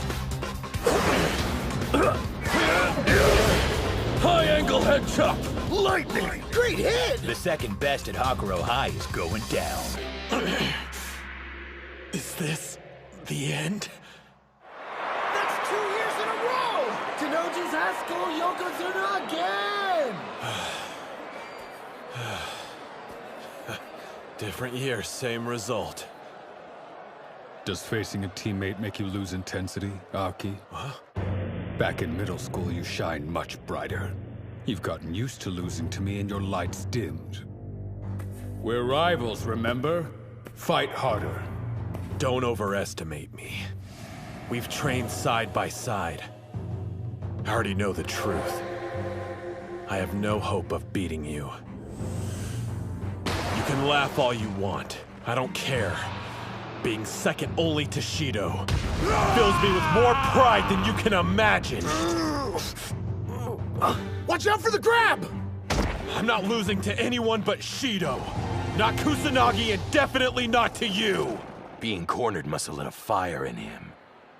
[SPEAKER 19] High angle head chop! Lightning!
[SPEAKER 11] Great hit!
[SPEAKER 9] The second best at Hinomaru High is going down.
[SPEAKER 17] Is this the end?
[SPEAKER 11] That's 2 years in a row! Tenoji's High School Yokozuna again!
[SPEAKER 17] Different year, same result.
[SPEAKER 15] Does facing a teammate make you lose intensity, Aki?
[SPEAKER 17] Huh?
[SPEAKER 15] Back in middle school, you shined much brighter. You've gotten used to losing to me and your lights dimmed. We're rivals, remember? Fight harder.
[SPEAKER 17] Don't overestimate me. We've trained side by side. I already know the truth. I have no hope of beating you. You can laugh all you want. I don't care. Being second only to Shido fills me with more pride than you can imagine.
[SPEAKER 11] Watch out for the grab!
[SPEAKER 17] I'm not losing to anyone but Shido. Not Kusanagi and definitely not to you.
[SPEAKER 12] Being cornered must have lit a fire in him.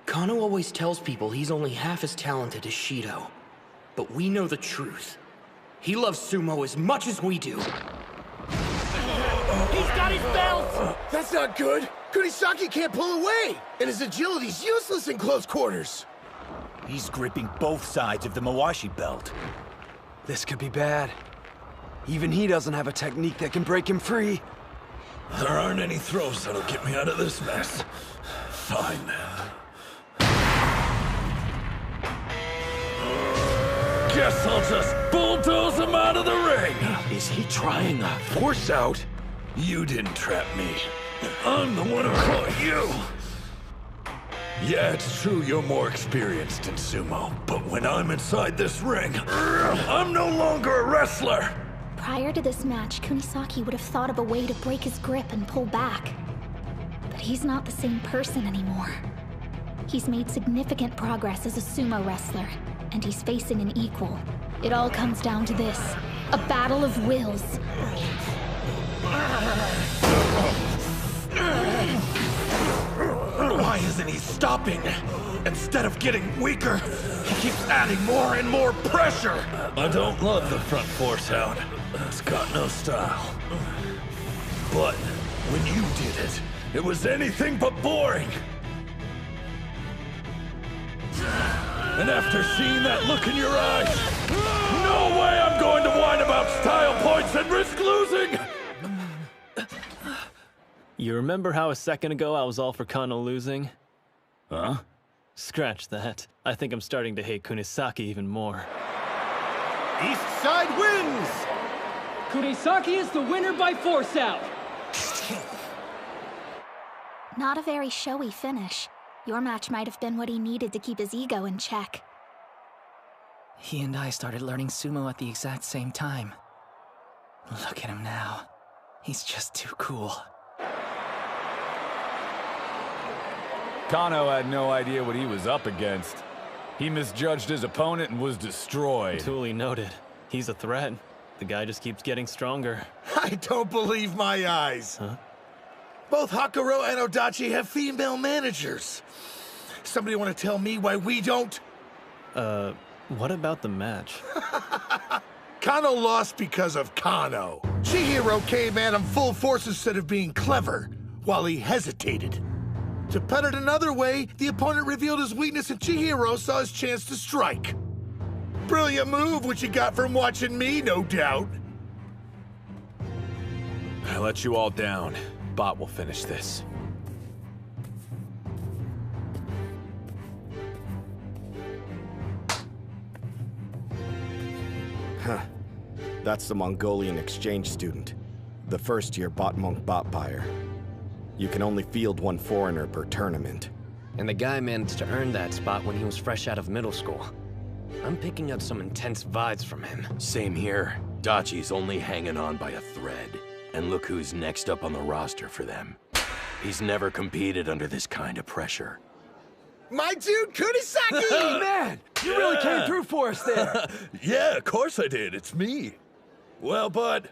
[SPEAKER 10] Kano always tells people he's only half as talented as Shido. But we know the truth. He loves sumo as much as we do.
[SPEAKER 11] He's got his belt! That's not good! Kunisaki can't pull away! And his agility's useless in close quarters!
[SPEAKER 9] He's gripping both sides of the Mawashi belt.
[SPEAKER 1] This could be bad. Even he doesn't have a technique that can break him free.
[SPEAKER 19] There aren't any throws that'll get me out of this mess. Fine, then. Guess I'll just bulldoze him out of the ring!
[SPEAKER 9] Is he trying a force out?
[SPEAKER 19] You didn't trap me. I'm the one who caught you! Yeah, it's true you're more experienced in sumo, but when I'm inside this ring, I'm no longer a wrestler!
[SPEAKER 5] Prior to this match, Kunisaki would have thought of a way to break his grip and pull back. But he's not the same person anymore. He's made significant progress as a sumo wrestler, and he's facing an equal. It all comes down to this: a battle of wills.
[SPEAKER 19] Why isn't he stopping? Instead of getting weaker, he keeps adding more and more pressure! I don't love the front force out. It's got no style. But when you did it, it was anything but boring. And after seeing that look in your eyes, no way I'm going to whine about style points and risk losing!
[SPEAKER 2] You remember how a second ago I was all for Kano losing?
[SPEAKER 19] Huh?
[SPEAKER 2] Scratch that. I think I'm starting to hate Kunisaki even more.
[SPEAKER 8] East side wins! Kunisaki is the winner by force out!
[SPEAKER 5] Not a very showy finish. Your match might have been what he needed to keep his ego in check.
[SPEAKER 4] He and I started learning sumo at the exact same time. Look at him now. He's just too cool.
[SPEAKER 6] Kano had no idea what he was up against. He misjudged his opponent and was destroyed.
[SPEAKER 2] Duly noted. He's a threat. The guy just keeps getting stronger.
[SPEAKER 11] I don't believe my eyes.
[SPEAKER 2] Huh?
[SPEAKER 11] Both Hakuro and Odachi have female managers. Somebody want to tell me why we don't?
[SPEAKER 2] What about the match?
[SPEAKER 11] Kano lost because of Kano. Chihiro came at him full force instead of being clever, while he hesitated. To put it another way, the opponent revealed his weakness and Chihiro saw his chance to strike. Brilliant move, which you got from watching me, no doubt.
[SPEAKER 17] I let you all down. Bot will finish this.
[SPEAKER 13] Huh. That's the Mongolian exchange student. The first-year bot monk bot buyer. You can only field one foreigner per tournament.
[SPEAKER 21] And the guy managed to earn that spot when he was fresh out of middle school. I'm picking up some intense vibes from him.
[SPEAKER 12] Same here. Dachi's only hanging on by a thread. And look who's next up on the roster for them. He's never competed under this kind of pressure.
[SPEAKER 11] My dude, Kunisaki!
[SPEAKER 1] Man, you really came through for us there.
[SPEAKER 19] Yeah, of course I did. It's me. Well, bud,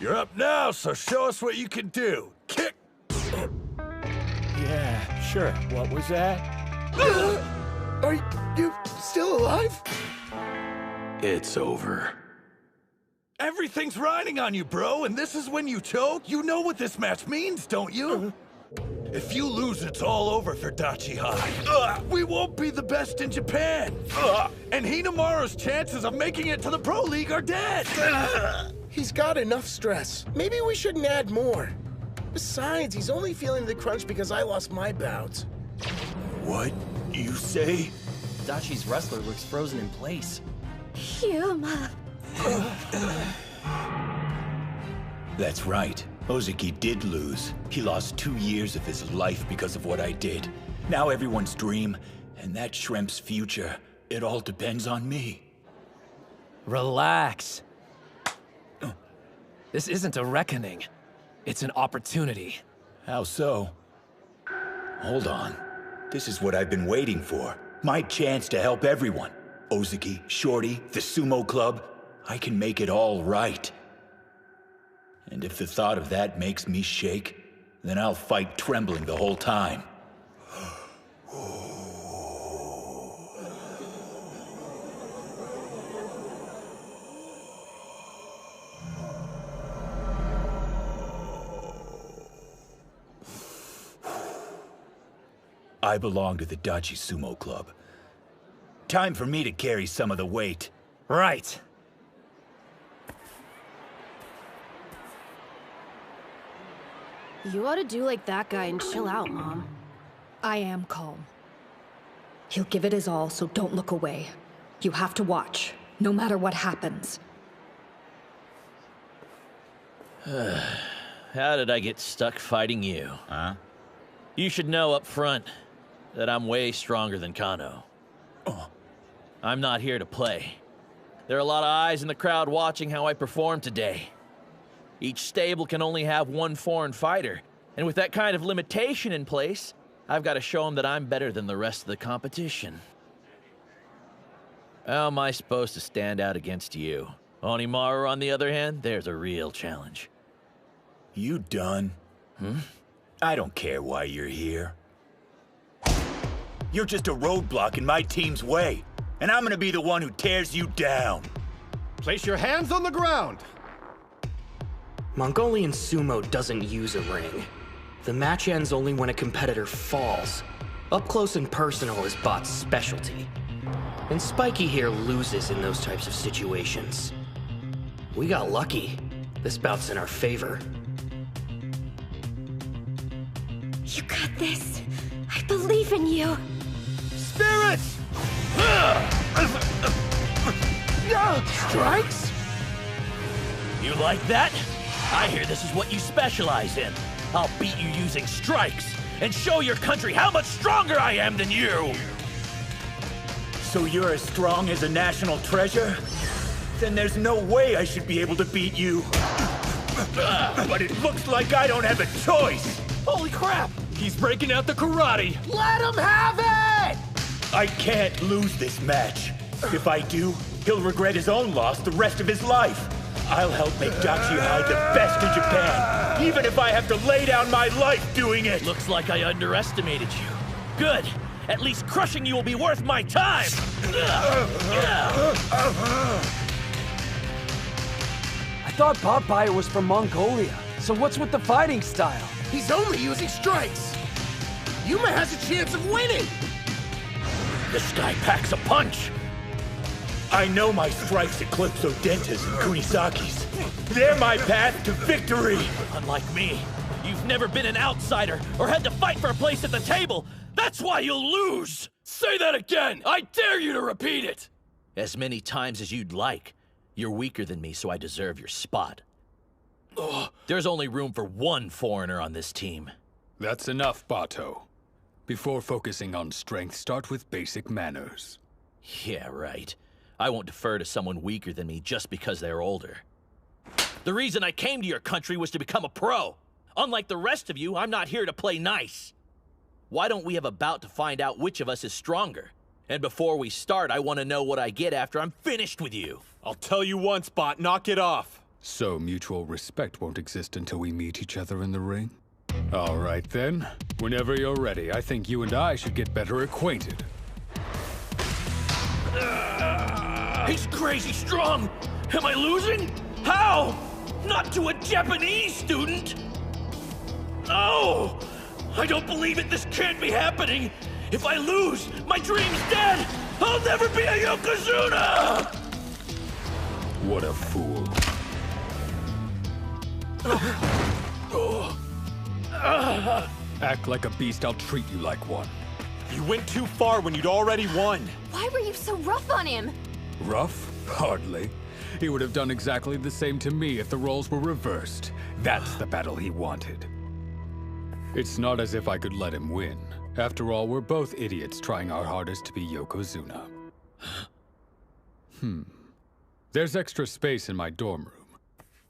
[SPEAKER 19] you're up now, so show us what you can do. Kick!
[SPEAKER 11] Yeah, sure. What was that? Are you still alive?
[SPEAKER 12] It's over.
[SPEAKER 19] Everything's riding on you, bro, and this is when you choke? You know what this match means, don't you? If you lose, it's all over for Odachi High. We won't be the best in Japan. And Hinomaru's chances of making it to the Pro League are dead.
[SPEAKER 11] He's got enough stress. Maybe we shouldn't add more. Besides, he's only feeling the crunch because I lost my bout.
[SPEAKER 9] What you say?
[SPEAKER 10] Dachi's wrestler looks frozen in place.
[SPEAKER 5] Hyuma.
[SPEAKER 9] That's right. Ozeki did lose. He lost 2 years of his life because of what I did. Now everyone's dream, and that shrimp's future, it all depends on me.
[SPEAKER 2] Relax. This isn't a reckoning. It's an opportunity.
[SPEAKER 9] How so? Hold on. This is what I've been waiting for. My chance to help everyone. Ozeki, Shorty, the sumo club. I can make it all right. And if the thought of that makes me shake, then I'll fight trembling the whole time. I belong to the Odachi Sumo Club. Time for me to carry some of the weight.
[SPEAKER 2] Right.
[SPEAKER 16] You ought to do like that guy and chill out, Mom.
[SPEAKER 18] I am calm. He'll give it his all, so don't look away. You have to watch, no matter what happens.
[SPEAKER 23] How did I get stuck fighting you?
[SPEAKER 9] Huh?
[SPEAKER 23] You should know up front that I'm way stronger than Kano. I'm not here to play. There are a lot of eyes in the crowd watching how I perform today. Each stable can only have one foreign fighter, and with that kind of limitation in place, I've got to show them that I'm better than the rest of the competition. How am I supposed to stand out against you? Hinomaru, on the other hand, there's a real challenge.
[SPEAKER 9] You done? I don't care why you're here. You're just a roadblock in my team's way, and I'm gonna be the one who tears you down.
[SPEAKER 24] Place your hands on the ground!
[SPEAKER 10] Mongolian sumo doesn't use a ring. The match ends only when a competitor falls. Up close and personal is Bot's specialty. And Spiky here loses in those types of situations. We got lucky. This bout's in our favor.
[SPEAKER 5] You got this. I believe in you.
[SPEAKER 24] Spirits!
[SPEAKER 23] Strikes? You like that? I hear this is what you specialize in. I'll beat you using strikes and show your country how much stronger I am than you!
[SPEAKER 9] So you're as strong as a national treasure? Then there's no way I should be able to beat you. But it looks like I don't have a choice!
[SPEAKER 23] Holy crap! He's breaking out the karate!
[SPEAKER 24] Let him have it!
[SPEAKER 9] I can't lose this match. If I do, he'll regret his own loss the rest of his life. I'll help make Odachi High the best in Japan, even if I have to lay down my life doing it!
[SPEAKER 23] Looks like I underestimated you. Good! At least crushing you will be worth my time!
[SPEAKER 1] I thought Popeye was from Mongolia, so what's with the fighting style?
[SPEAKER 11] He's only using strikes. Yuma has a chance of winning.
[SPEAKER 23] This guy packs a punch!
[SPEAKER 9] I know my strikes eclipse Odenta's and Kunisaki's. They're my path to victory!
[SPEAKER 23] Unlike me, you've never been an outsider or had to fight for a place at the table! That's why you'll lose! Say that again! I dare you to repeat it! As many times as you'd like. You're weaker than me, so I deserve your spot. There's only room for one foreigner on this team.
[SPEAKER 15] That's enough, Bato. Before focusing on strength, start with basic manners.
[SPEAKER 23] Yeah, right. I won't defer to someone weaker than me just because they're older. The reason I came to your country was to become a pro. Unlike the rest of you, I'm not here to play nice. Why don't we have a bout to find out which of us is stronger? And before we start, I want to know what I get after I'm finished with you.
[SPEAKER 17] I'll tell you once, Bot, knock it off.
[SPEAKER 15] So mutual respect won't exist until we meet each other in the ring? All right then. Whenever you're ready, I think you and I should get better acquainted.
[SPEAKER 23] He's crazy strong! Am I losing? How? Not to a Japanese student? No! I don't believe it! This can't be happening! If I lose, my dream's dead! I'll never be a Yokozuna!
[SPEAKER 15] What a fool. Act like a beast, I'll treat you like one.
[SPEAKER 17] You went too far when you'd already won.
[SPEAKER 16] Why were you so rough on him?
[SPEAKER 15] Rough? Hardly. He would have done exactly the same to me if the roles were reversed. That's the battle he wanted. It's not as if I could let him win. After all, we're both idiots trying our hardest to be Yokozuna. There's extra space in my dorm room.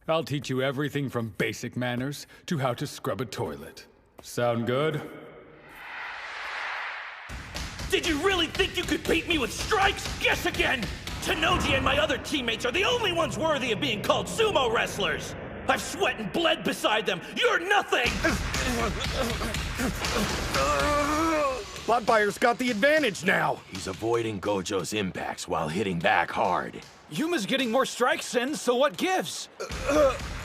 [SPEAKER 15] I'll teach you everything from basic manners to how to scrub a toilet. Sound good?
[SPEAKER 23] Did you really think you could beat me with strikes? Guess again! Tanoji and my other teammates are the only ones worthy of being called sumo wrestlers! I've sweat and bled beside them! You're nothing!
[SPEAKER 13] Bloodfire's got the advantage now!
[SPEAKER 12] He's avoiding Gojo's impacts while hitting back hard.
[SPEAKER 1] Yuma's getting more strikes in, so what gives?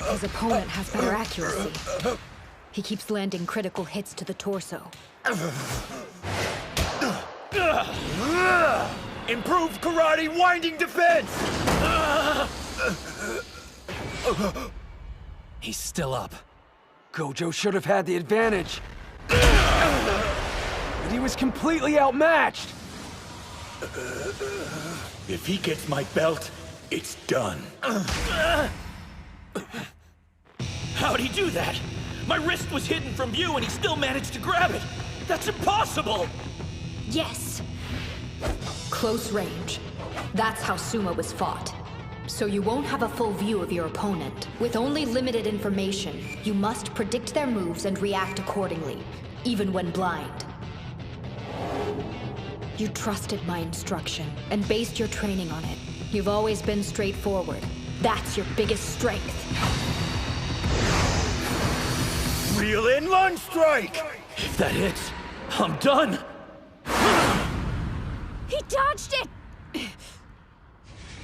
[SPEAKER 18] His opponent has better accuracy. He keeps landing critical hits to the torso.
[SPEAKER 9] Improved karate winding defense!
[SPEAKER 2] He's still up.
[SPEAKER 1] Gojo should have had the advantage. But he was completely outmatched.
[SPEAKER 9] If he gets my belt, it's done.
[SPEAKER 3] How'd he do that? My wrist was hidden from view and he still managed to grab it. That's impossible!
[SPEAKER 18] Yes. Close range. That's how sumo was fought. So you won't have a full view of your opponent. With only limited information, you must predict their moves and react accordingly, even when blind. You trusted my instruction and based your training on it. You've always been straightforward. That's your biggest strength.
[SPEAKER 9] Reel in lunge strike!
[SPEAKER 3] If that hits, I'm done!
[SPEAKER 7] He dodged it!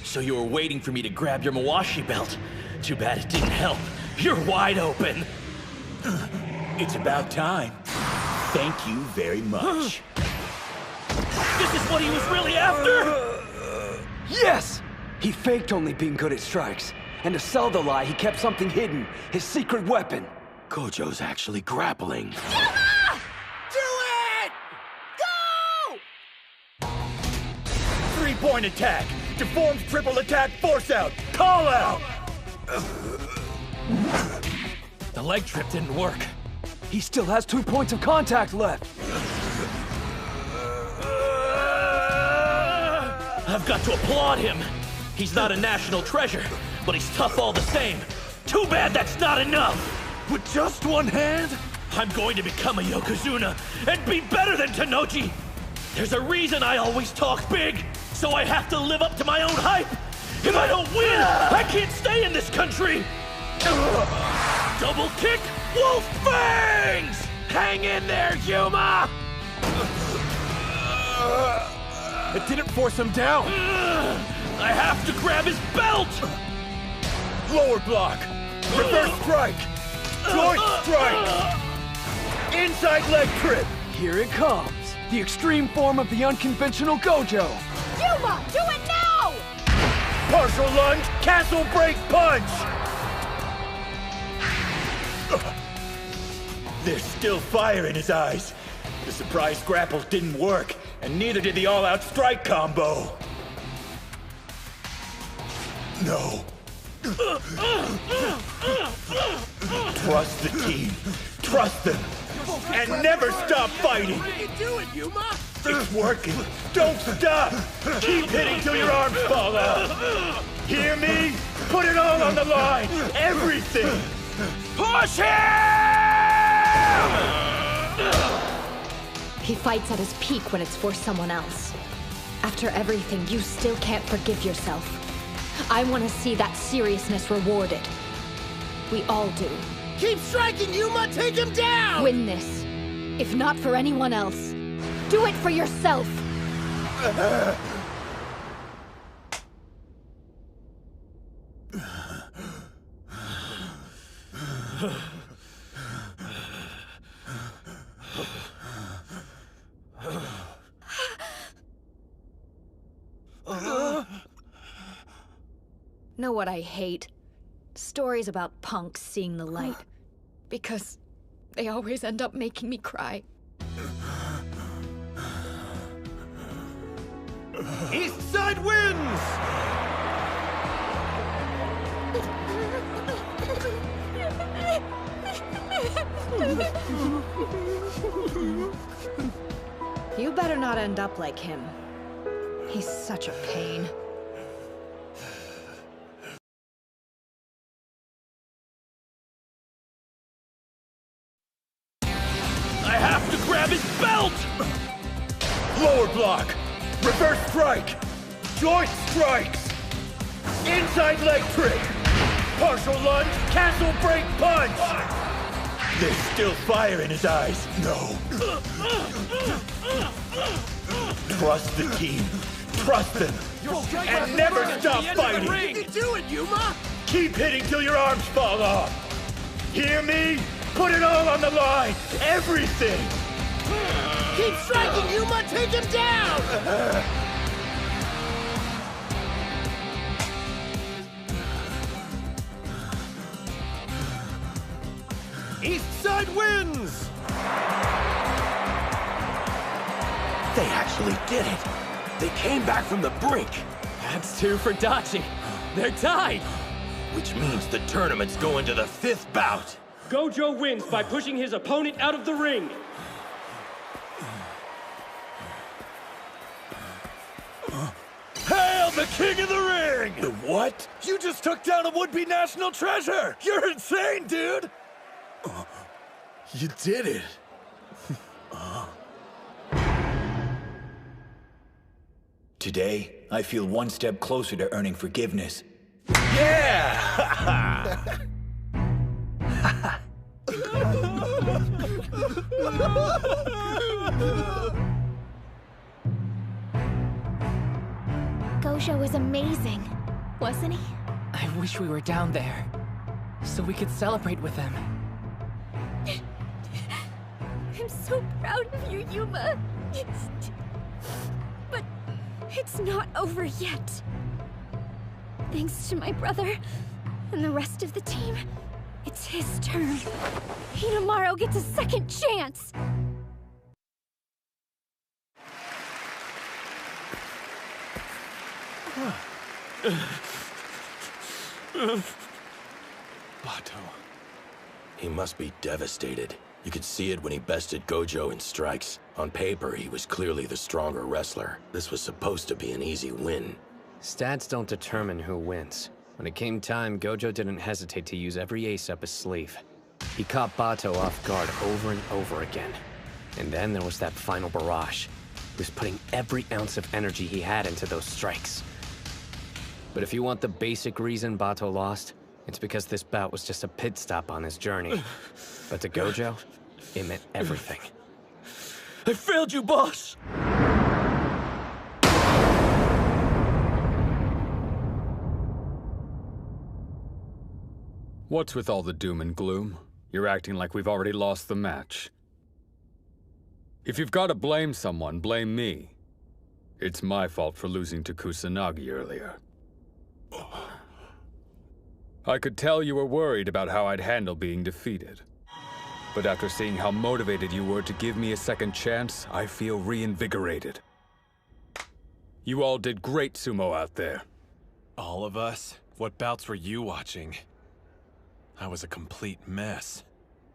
[SPEAKER 3] So you were waiting for me to grab your Mawashi belt. Too bad it didn't help. You're wide open.
[SPEAKER 9] It's about time. Thank you very much.
[SPEAKER 3] This is what he was really after?
[SPEAKER 1] Yes! He faked only being good at strikes. And to sell the lie, he kept something hidden. His secret weapon.
[SPEAKER 12] Gojo's actually grappling.
[SPEAKER 24] Yuma! Do it! Go!
[SPEAKER 9] 3-point attack! Deformed triple attack force out! Call out!
[SPEAKER 2] The leg trip didn't work.
[SPEAKER 1] He still has 2 points of contact left.
[SPEAKER 3] I've got to applaud him. He's not a national treasure, but he's tough all the same. Too bad that's not enough. With just one hand, I'm going to become a Yokozuna and be better than Tanoji. There's a reason I always talk big, so I have to live up to my own hype. If I don't win, I can't stay in this country. Double kick, wolf fangs! Hang in there, Yuma!
[SPEAKER 2] It didn't force him down.
[SPEAKER 3] I have to grab his belt!
[SPEAKER 9] Lower block! Reverse strike! Joint strike! Inside leg trip!
[SPEAKER 1] Here it comes. The extreme form of the unconventional Gojo.
[SPEAKER 7] Yuma, do it now!
[SPEAKER 9] Partial lunge, castle break punch! There's still fire in his eyes. The surprise grapple didn't work, and neither did the all-out strike combo. No. Trust the team. Trust them. And never stop fighting.
[SPEAKER 24] Do it, Yuma!
[SPEAKER 9] It's working. Don't stop. Keep hitting till your arms fall out. Hear me? Put it all on the line. Everything.
[SPEAKER 3] Push him!
[SPEAKER 18] He fights at his peak when it's for someone else. After everything, you still can't forgive yourself. I want to see that seriousness rewarded. We all do.
[SPEAKER 24] Keep striking, Yuma! Take him down!
[SPEAKER 18] Win this. If not for anyone else, do it for yourself! Know what I hate? Stories about punks seeing the light. Because they always end up making me cry.
[SPEAKER 24] East Side wins!
[SPEAKER 18] You better not end up like him. He's such a pain.
[SPEAKER 3] I have to grab his belt!
[SPEAKER 9] Lower block. Reverse strike. Joint strikes. Inside leg trick. Partial lunge. Castle break punch. There's still fire in his eyes. No. Trust the team. Trust them. And never stop fighting.
[SPEAKER 24] You can do it, Yuma!
[SPEAKER 9] Keep hitting till your arms fall off. Hear me? Put it all on the line. Everything.
[SPEAKER 24] Keep striking, Yuma! Take him down! East side wins!
[SPEAKER 12] They actually did it! They came back from the brink!
[SPEAKER 4] That's 2 for Dachi. They're tied!
[SPEAKER 12] Which means the tournament's going to the 5th bout!
[SPEAKER 8] Gojo wins by pushing his opponent out of the ring.
[SPEAKER 19] Hail the king of the ring!
[SPEAKER 12] The what?
[SPEAKER 19] You just took down a would-be national treasure! You're insane, dude! You did it.
[SPEAKER 9] Today, I feel one step closer to earning forgiveness.
[SPEAKER 19] Yeah!
[SPEAKER 5] Gojo was amazing, wasn't he?
[SPEAKER 4] I wish we were down there, so we could celebrate with them.
[SPEAKER 7] I'm so proud of you, Yuma. But it's not over yet. Thanks to my brother and the rest of the team, it's his turn. Hinomaru gets a second chance.
[SPEAKER 12] Bato. He must be devastated. You could see it when he bested Gojo in strikes. On paper, he was clearly the stronger wrestler. This was supposed to be an easy win.
[SPEAKER 21] Stats don't determine who wins. When it came time, Gojo didn't hesitate to use every ace up his sleeve. He caught Bato off guard over and over again. And then there was that final barrage. He was putting every ounce of energy he had into those strikes. But if you want the basic reason Bato lost, it's because this bout was just a pit stop on his journey. But to Gojo, it meant everything.
[SPEAKER 19] I failed you, boss!
[SPEAKER 15] What's with all the doom and gloom? You're acting like we've already lost the match. If you've got to blame someone, blame me. It's my fault for losing to Kusanagi earlier. I could tell you were worried about how I'd handle being defeated. But after seeing how motivated you were to give me a second chance, I feel reinvigorated. You all did great sumo out there.
[SPEAKER 17] All of us? What bouts were you watching? I was a complete mess.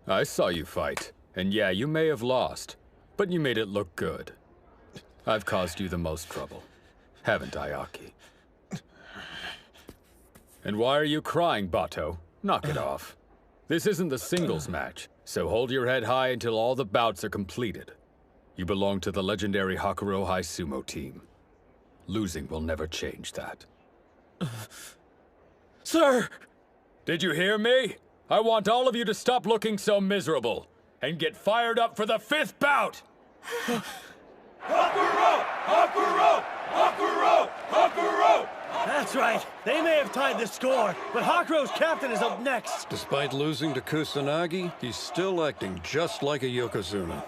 [SPEAKER 15] I saw you fight, and yeah, you may have lost, but you made it look good. I've caused you the most trouble, haven't I, Aki? And why are you crying, Bato? Knock it off. This isn't the singles match, so hold your head high until all the bouts are completed. You belong to the legendary Hinomaru High sumo team. Losing will never change that.
[SPEAKER 19] Sir!
[SPEAKER 15] Did you hear me? I want all of you to stop looking so miserable and get fired up for the 5th bout!
[SPEAKER 24] Hakuro! Hakuro! Hakuro! Hakuro!
[SPEAKER 14] That's right. They may have tied the score, but Hakuro's captain is up next.
[SPEAKER 20] Despite losing to Kusanagi, he's still acting just like a Yokozuna.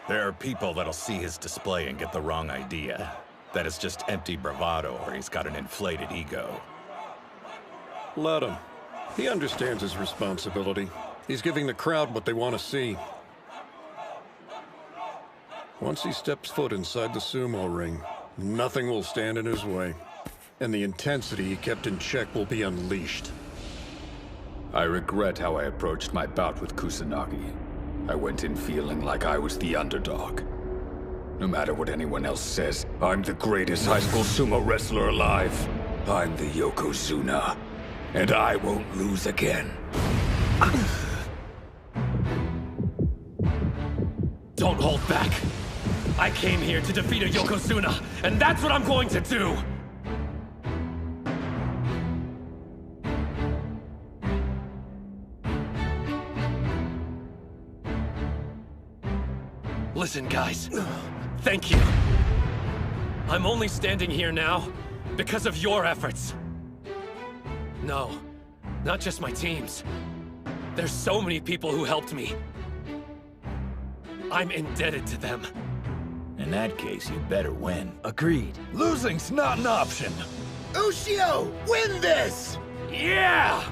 [SPEAKER 22] There are people that'll see his display and get the wrong idea. That it's just empty bravado or he's got an inflated ego.
[SPEAKER 20] Let him. He understands his responsibility. He's giving the crowd what they want to see. Once he steps foot inside the sumo ring, nothing will stand in his way. And the intensity he kept in check will be unleashed.
[SPEAKER 15] I regret how I approached my bout with Kusanagi. I went in feeling like I was the underdog. No matter what anyone else says, I'm the greatest high school sumo wrestler alive. I'm the Yokozuna, and I won't lose again.
[SPEAKER 2] Don't hold back. I came here to defeat a Yokozuna, and that's what I'm going to do! Listen, guys. Thank you. I'm only standing here now because of your efforts. No, not just my team's. There's so many people who helped me. I'm indebted to them.
[SPEAKER 9] In that case, you better win.
[SPEAKER 19] Agreed. Losing's not an option.
[SPEAKER 24] Ushio, win this!
[SPEAKER 2] Yeah!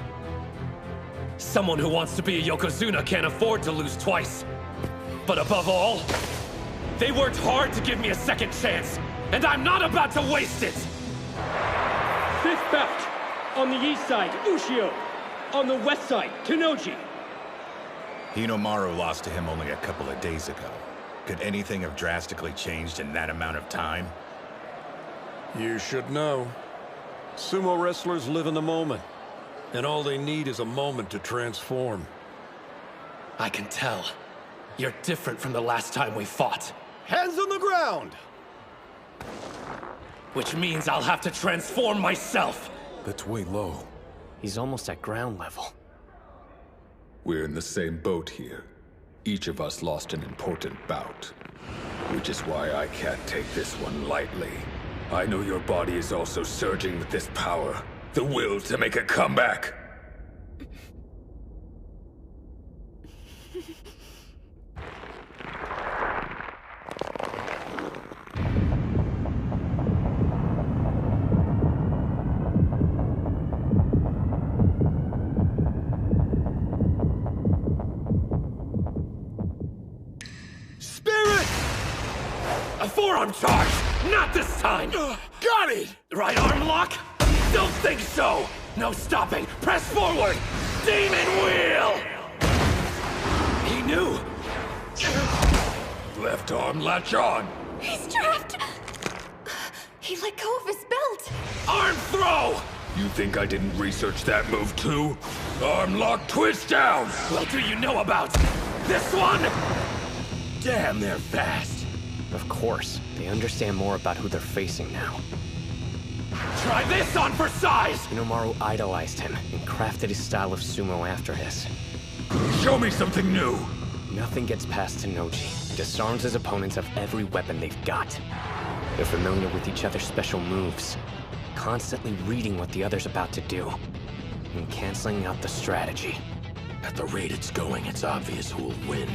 [SPEAKER 2] Someone who wants to be a Yokozuna can't afford to lose twice. But above all, they worked hard to give me a second chance, and I'm not about to waste it!
[SPEAKER 8] Fifth bout. On the east side, Ushio. On the west side, Tennoji.
[SPEAKER 22] Hinomaru lost to him only a couple of days ago. Could anything have drastically changed in that amount of time?
[SPEAKER 20] You should know. Sumo wrestlers live in the moment, and all they need is a moment to transform.
[SPEAKER 2] I can tell. You're different from the last time we fought.
[SPEAKER 14] Hands on the ground!
[SPEAKER 2] Which means I'll have to transform myself.
[SPEAKER 15] That's way low.
[SPEAKER 21] He's almost at ground level.
[SPEAKER 15] We're in the same boat here. Each of us lost an important bout. Which is why I can't take this one lightly. I know your body is also surging with this power. The will to make a comeback.
[SPEAKER 2] A forearm charge! Not this time!
[SPEAKER 24] Got it!
[SPEAKER 2] Right arm lock? Don't think so! No stopping! Press forward! Demon wheel! He knew!
[SPEAKER 15] Left arm latch on!
[SPEAKER 7] He's trapped! He let go of his belt!
[SPEAKER 2] Arm throw!
[SPEAKER 15] You think I didn't research that move too? Arm lock twist down!
[SPEAKER 2] What do you know about this one? Damn, they're fast!
[SPEAKER 21] Of course. They understand more about who they're facing now.
[SPEAKER 2] Try this on for size!
[SPEAKER 21] Hinomaru idolized him and crafted his style of sumo after his.
[SPEAKER 15] Show me something new!
[SPEAKER 21] Nothing gets past Tennoji. He disarms his opponents of every weapon they've got. They're familiar with each other's special moves, constantly reading what the other's about to do, and canceling out the strategy.
[SPEAKER 12] At the rate it's going, it's obvious who'll win.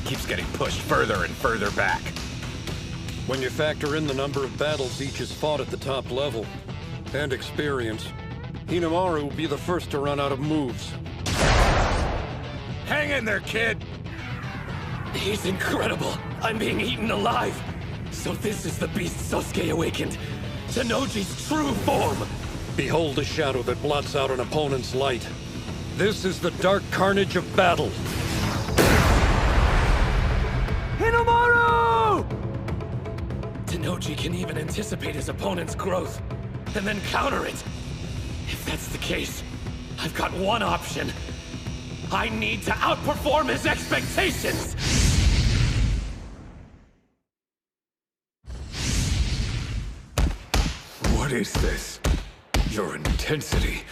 [SPEAKER 22] Keeps getting pushed further and further back.
[SPEAKER 20] When you factor in the number of battles each has fought at the top level, and experience, Hinomaru will be the first to run out of moves.
[SPEAKER 22] Hang in there, kid!
[SPEAKER 2] He's incredible! I'm being eaten alive! So this is the beast Sosuke awakened! Tennoji's true form!
[SPEAKER 20] Behold the shadow that blots out an opponent's light. This is the dark carnage of battle.
[SPEAKER 2] Hinomaru! Tennoji can even anticipate his opponent's growth, and then counter it. If that's the case, I've got one option. I need to outperform his expectations!
[SPEAKER 15] What is this? Your intensity.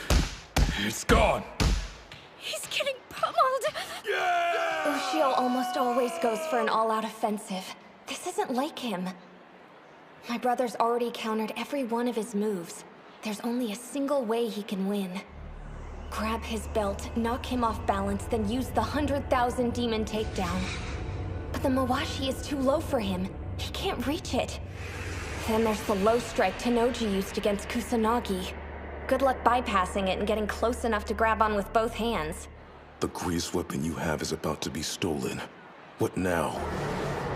[SPEAKER 15] It's gone.
[SPEAKER 7] He's getting pummeled! Ushio almost always goes for an all-out offensive. This isn't like him. My brother's already countered every one of his moves. There's only a single way he can win. Grab his belt, knock him off balance, then use the 100,000 demon takedown. But the Mawashi is too low for him. He can't reach it. Then there's the low strike Tennoji used against Kusanagi. Good luck bypassing it and getting close enough to grab on with both hands.
[SPEAKER 6] The greatest weapon you have is about to be stolen. What now?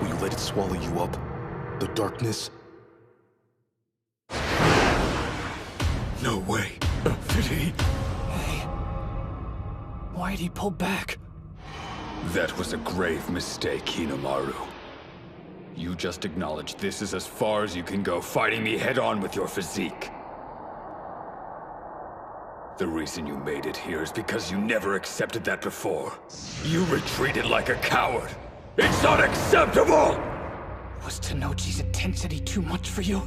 [SPEAKER 6] Will you let it swallow you up? The darkness?
[SPEAKER 15] No way. Did he?
[SPEAKER 1] Why'd he pull back?
[SPEAKER 15] That was a grave mistake, Hinomaru. You just acknowledged this is as far as you can go, fighting me head-on with your physique. The reason you made it here is because you never accepted that before. You retreated like a coward. It's unacceptable!
[SPEAKER 1] Was Tennoji's intensity too much for you?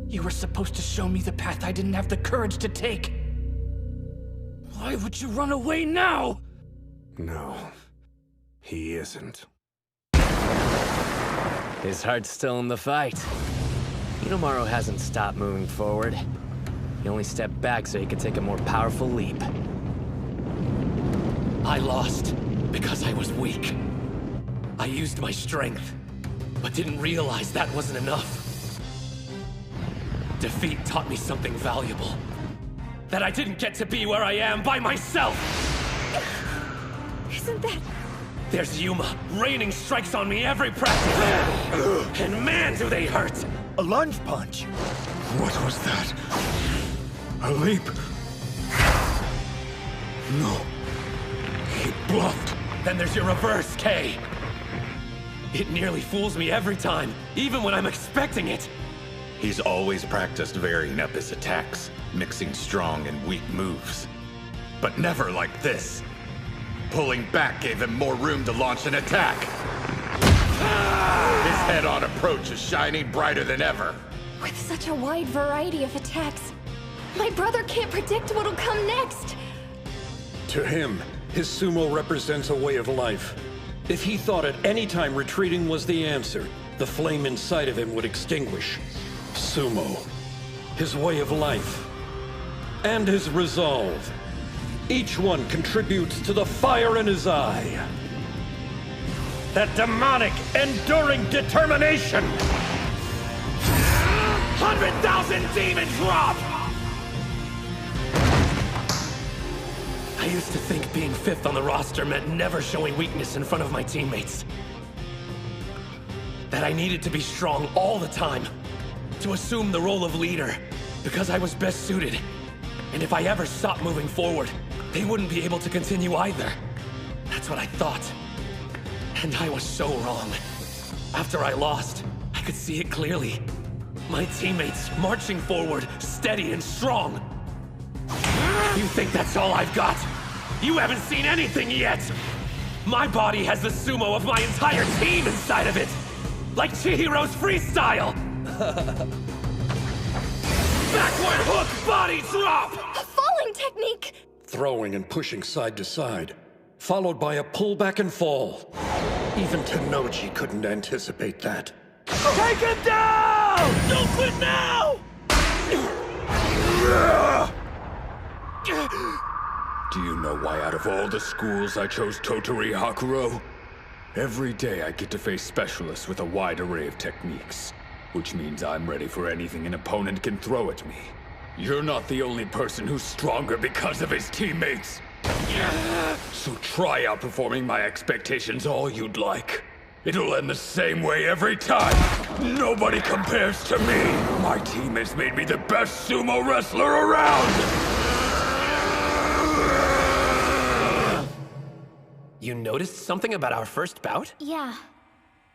[SPEAKER 1] You were supposed to show me the path I didn't have the courage to take. Why would you run away now?
[SPEAKER 6] No, he isn't.
[SPEAKER 21] His heart's still in the fight. Hinomaru hasn't stopped moving forward. He only stepped back so he could take a more powerful leap.
[SPEAKER 2] I lost. Because I was weak. I used my strength, but didn't realize that wasn't enough. Defeat taught me something valuable. That I didn't get to be where I am by myself!
[SPEAKER 7] Isn't that...
[SPEAKER 2] There's Yuma, raining strikes on me every practice! And man, do they hurt!
[SPEAKER 19] A lunge punch! What was that? A leap? No. He bluffed.
[SPEAKER 2] Then there's your reverse, K. It nearly fools me every time, even when I'm expecting it.
[SPEAKER 22] He's always practiced varying up his attacks, mixing strong and weak moves. But never like this. Pulling back gave him more room to launch an attack. His head-on approach is shining brighter than ever.
[SPEAKER 7] With such a wide variety of attacks, my brother can't predict what'll come next.
[SPEAKER 20] To him, his sumo represents a way of life. If he thought at any time retreating was the answer, the flame inside of him would extinguish. Sumo, his way of life, and his resolve. Each one contributes to the fire in his eye. That demonic, enduring determination!
[SPEAKER 2] 100,000 demon drop! I used to think being 5th on the roster meant never showing weakness in front of my teammates. That I needed to be strong all the time, to assume the role of leader, because I was best suited. And if I ever stopped moving forward, they wouldn't be able to continue either. That's what I thought. And I was so wrong. After I lost, I could see it clearly. My teammates marching forward, steady and strong. You think that's all I've got? You haven't seen anything yet! My body has the sumo of my entire team inside of it! Like Chihiro's freestyle! Backward hook body drop!
[SPEAKER 7] A falling technique!
[SPEAKER 20] Throwing and pushing side to side, followed by a pullback and fall. Even Tennoji couldn't anticipate that.
[SPEAKER 3] Take him down! Don't quit now!
[SPEAKER 15] Do you know why out of all the schools I chose Totori Hakuro? Every day I get to face specialists with a wide array of techniques, which means I'm ready for anything an opponent can throw at me. You're not the only person who's stronger because of his teammates. So try outperforming my expectations all you'd like. It'll end the same way every time. Nobody compares to me. My team has made me the best sumo wrestler around.
[SPEAKER 2] You noticed something about our first bout?
[SPEAKER 5] Yeah.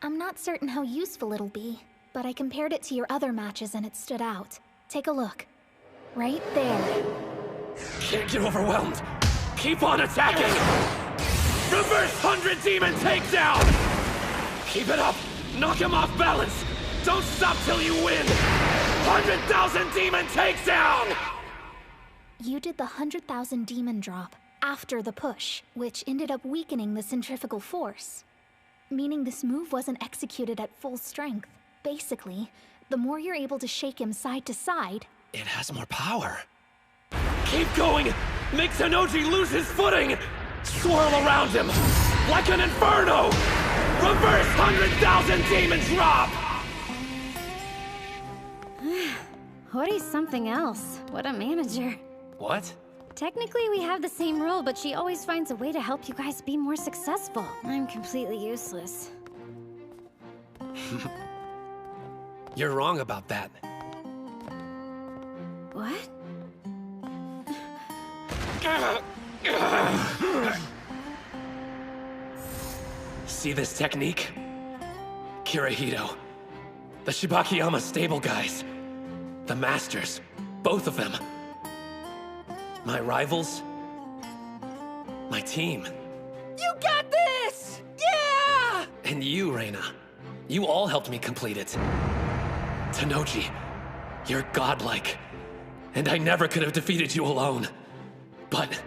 [SPEAKER 5] I'm not certain how useful it'll be, but I compared it to your other matches and it stood out. Take a look. Right there.
[SPEAKER 2] Can't get overwhelmed. Keep on attacking! Reverse 100 demon takedown! Keep it up! Knock him off balance! Don't stop till you win! 100,000 demon takedown!
[SPEAKER 5] You did the 100,000 demon drop after the push, which ended up weakening the centrifugal force. Meaning this move wasn't executed at full strength. Basically, the more you're able to shake him side to side,
[SPEAKER 2] it has more power. Keep going! Make Tennoji lose his footing! Swirl around him! Like an inferno! Reverse 100,000 demon drop!
[SPEAKER 7] Hori's something else. What a manager.
[SPEAKER 2] What?
[SPEAKER 7] Technically, we have the same role, but she always finds a way to help you guys be more successful. I'm completely useless.
[SPEAKER 2] You're wrong about that.
[SPEAKER 7] What?
[SPEAKER 2] See this technique? Kirihito. The Shibakiyama stable guys. The masters. Both of them. My rivals. My team.
[SPEAKER 4] You got this! Yeah!
[SPEAKER 2] And you, Reina. You all helped me complete it. Tennoji, you're godlike. And I never could have defeated you alone. But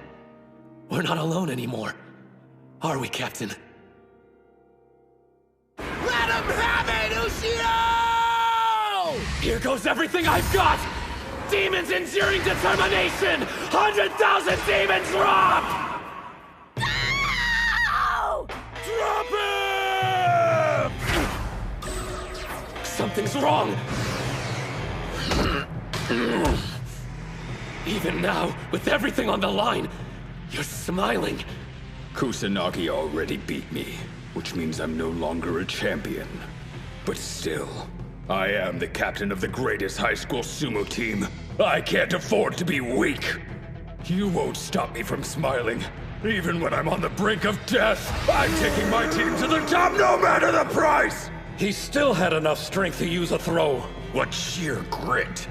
[SPEAKER 2] we're not alone anymore. Are we, Captain?
[SPEAKER 24] Let him have it, Ushio!
[SPEAKER 2] Here goes everything I've got! Demons enduring determination! 100,000 demon drop!
[SPEAKER 24] No!
[SPEAKER 21] something's wrong! Even now, with everything on the line, you're smiling.
[SPEAKER 15] Kusanagi already beat me, which means I'm no longer a champion. But still, I am the captain of the greatest high school sumo team. I can't afford to be weak. You won't stop me from smiling. Even when I'm on the brink of death, I'm taking my team to the top no matter the price!
[SPEAKER 20] He still had enough strength to use a throw.
[SPEAKER 9] What sheer grit.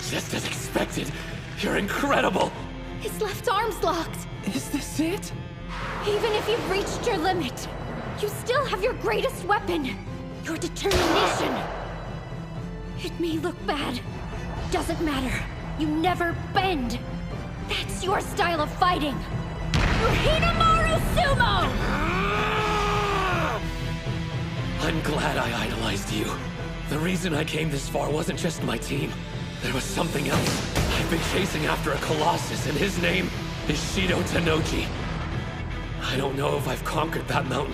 [SPEAKER 21] Just as expected. You're incredible.
[SPEAKER 7] His left arm's locked.
[SPEAKER 4] Is this it?
[SPEAKER 7] Even if you've reached your limit, you still have your greatest weapon. Your determination. It may look bad. Doesn't matter. You never bend. That's your style of fighting. You're Hinomaru Sumo!
[SPEAKER 21] I'm glad I idolized you. The reason I came this far wasn't just my team. There was something else. I've been chasing after a colossus, and his name is Shido Tanoji. I don't know if I've conquered that mountain.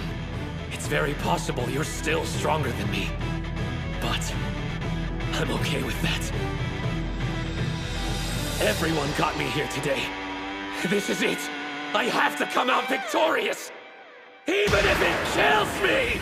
[SPEAKER 21] It's very possible you're still stronger than me. But I'm okay with that. Everyone got me here today. This is it. I have to come out victorious, even if it kills me!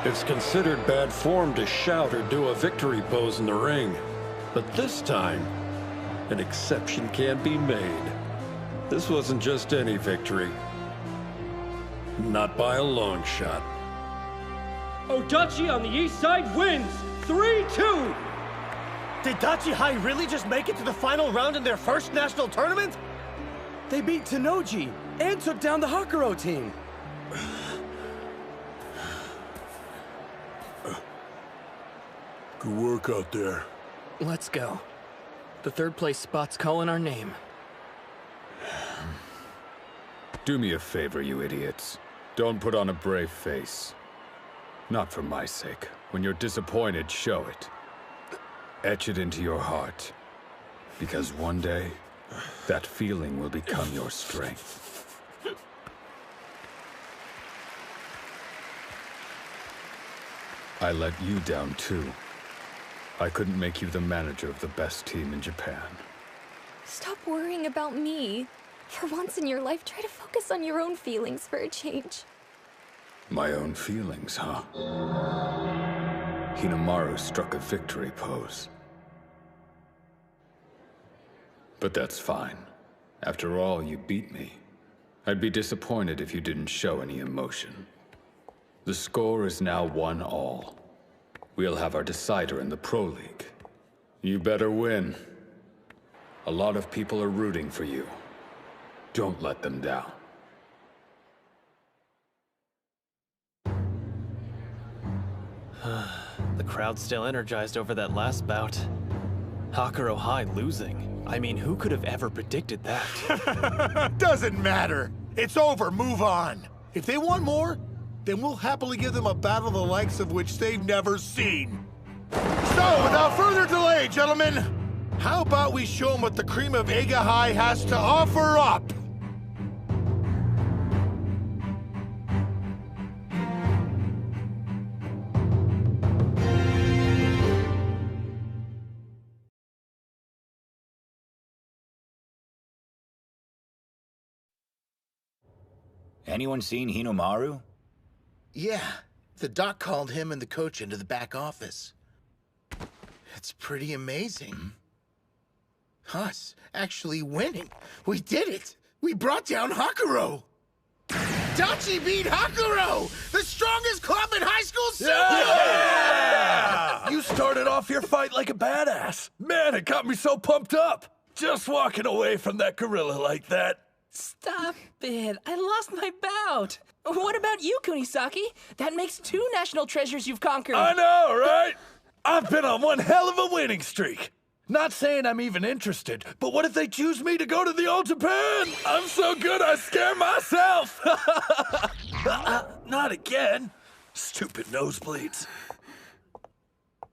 [SPEAKER 20] It's considered bad form to shout or do a victory pose in the ring. But this time, an exception can be made. This wasn't just any victory. Not by a long shot.
[SPEAKER 8] Odachi on the east side wins! 3-2!
[SPEAKER 14] Did Odachi High really just make it to the final round in their first national tournament?
[SPEAKER 10] They beat Tanoji and took down the Hakuro team.
[SPEAKER 19] Good work out there.
[SPEAKER 4] Let's go. The third place spot's calling our name.
[SPEAKER 15] Do me a favor, you idiots. Don't put on a brave face. Not for my sake. When you're disappointed, show it. Etch it into your heart. Because one day, that feeling will become your strength. I let you down too. I couldn't make you the manager of the best team in Japan.
[SPEAKER 7] Stop worrying about me. For once in your life, try to focus on your own feelings for a change.
[SPEAKER 15] My own feelings, huh? Hinomaru struck a victory pose. But that's fine. After all, you beat me. I'd be disappointed if you didn't show any emotion. The score is now 1-1. We'll have our decider in the Pro League. You better win. A lot of people are rooting for you. Don't let them down.
[SPEAKER 21] The crowd's still energized over that last bout. Hakuro High losing. I mean, who could have ever predicted that?
[SPEAKER 11] Doesn't matter. It's over. Move on. If they want more, then we'll happily give them a battle the likes of which they've never seen. So, without further delay, gentlemen, how about we show them what the cream of Eiga High has to offer up?
[SPEAKER 9] Anyone seen Hinomaru?
[SPEAKER 11] Yeah, the doc called him and the coach into the back office. It's pretty amazing. Us actually winning. We did it. We brought down Hakuro.
[SPEAKER 24] Odachi beat Hakuro! The strongest club in high school sumo!
[SPEAKER 19] Yeah! You started off your fight like a badass. Man, it got me so pumped up. Just walking away from that gorilla like that.
[SPEAKER 4] Stop it. I lost my bout. What about you, Kunisaki? That makes 2 national treasures you've conquered.
[SPEAKER 19] I know, right? I've been on one hell of a winning streak. Not saying I'm even interested, but what if they choose me to go to the All Japan? I'm so good I scare myself. Not again. Stupid nosebleeds.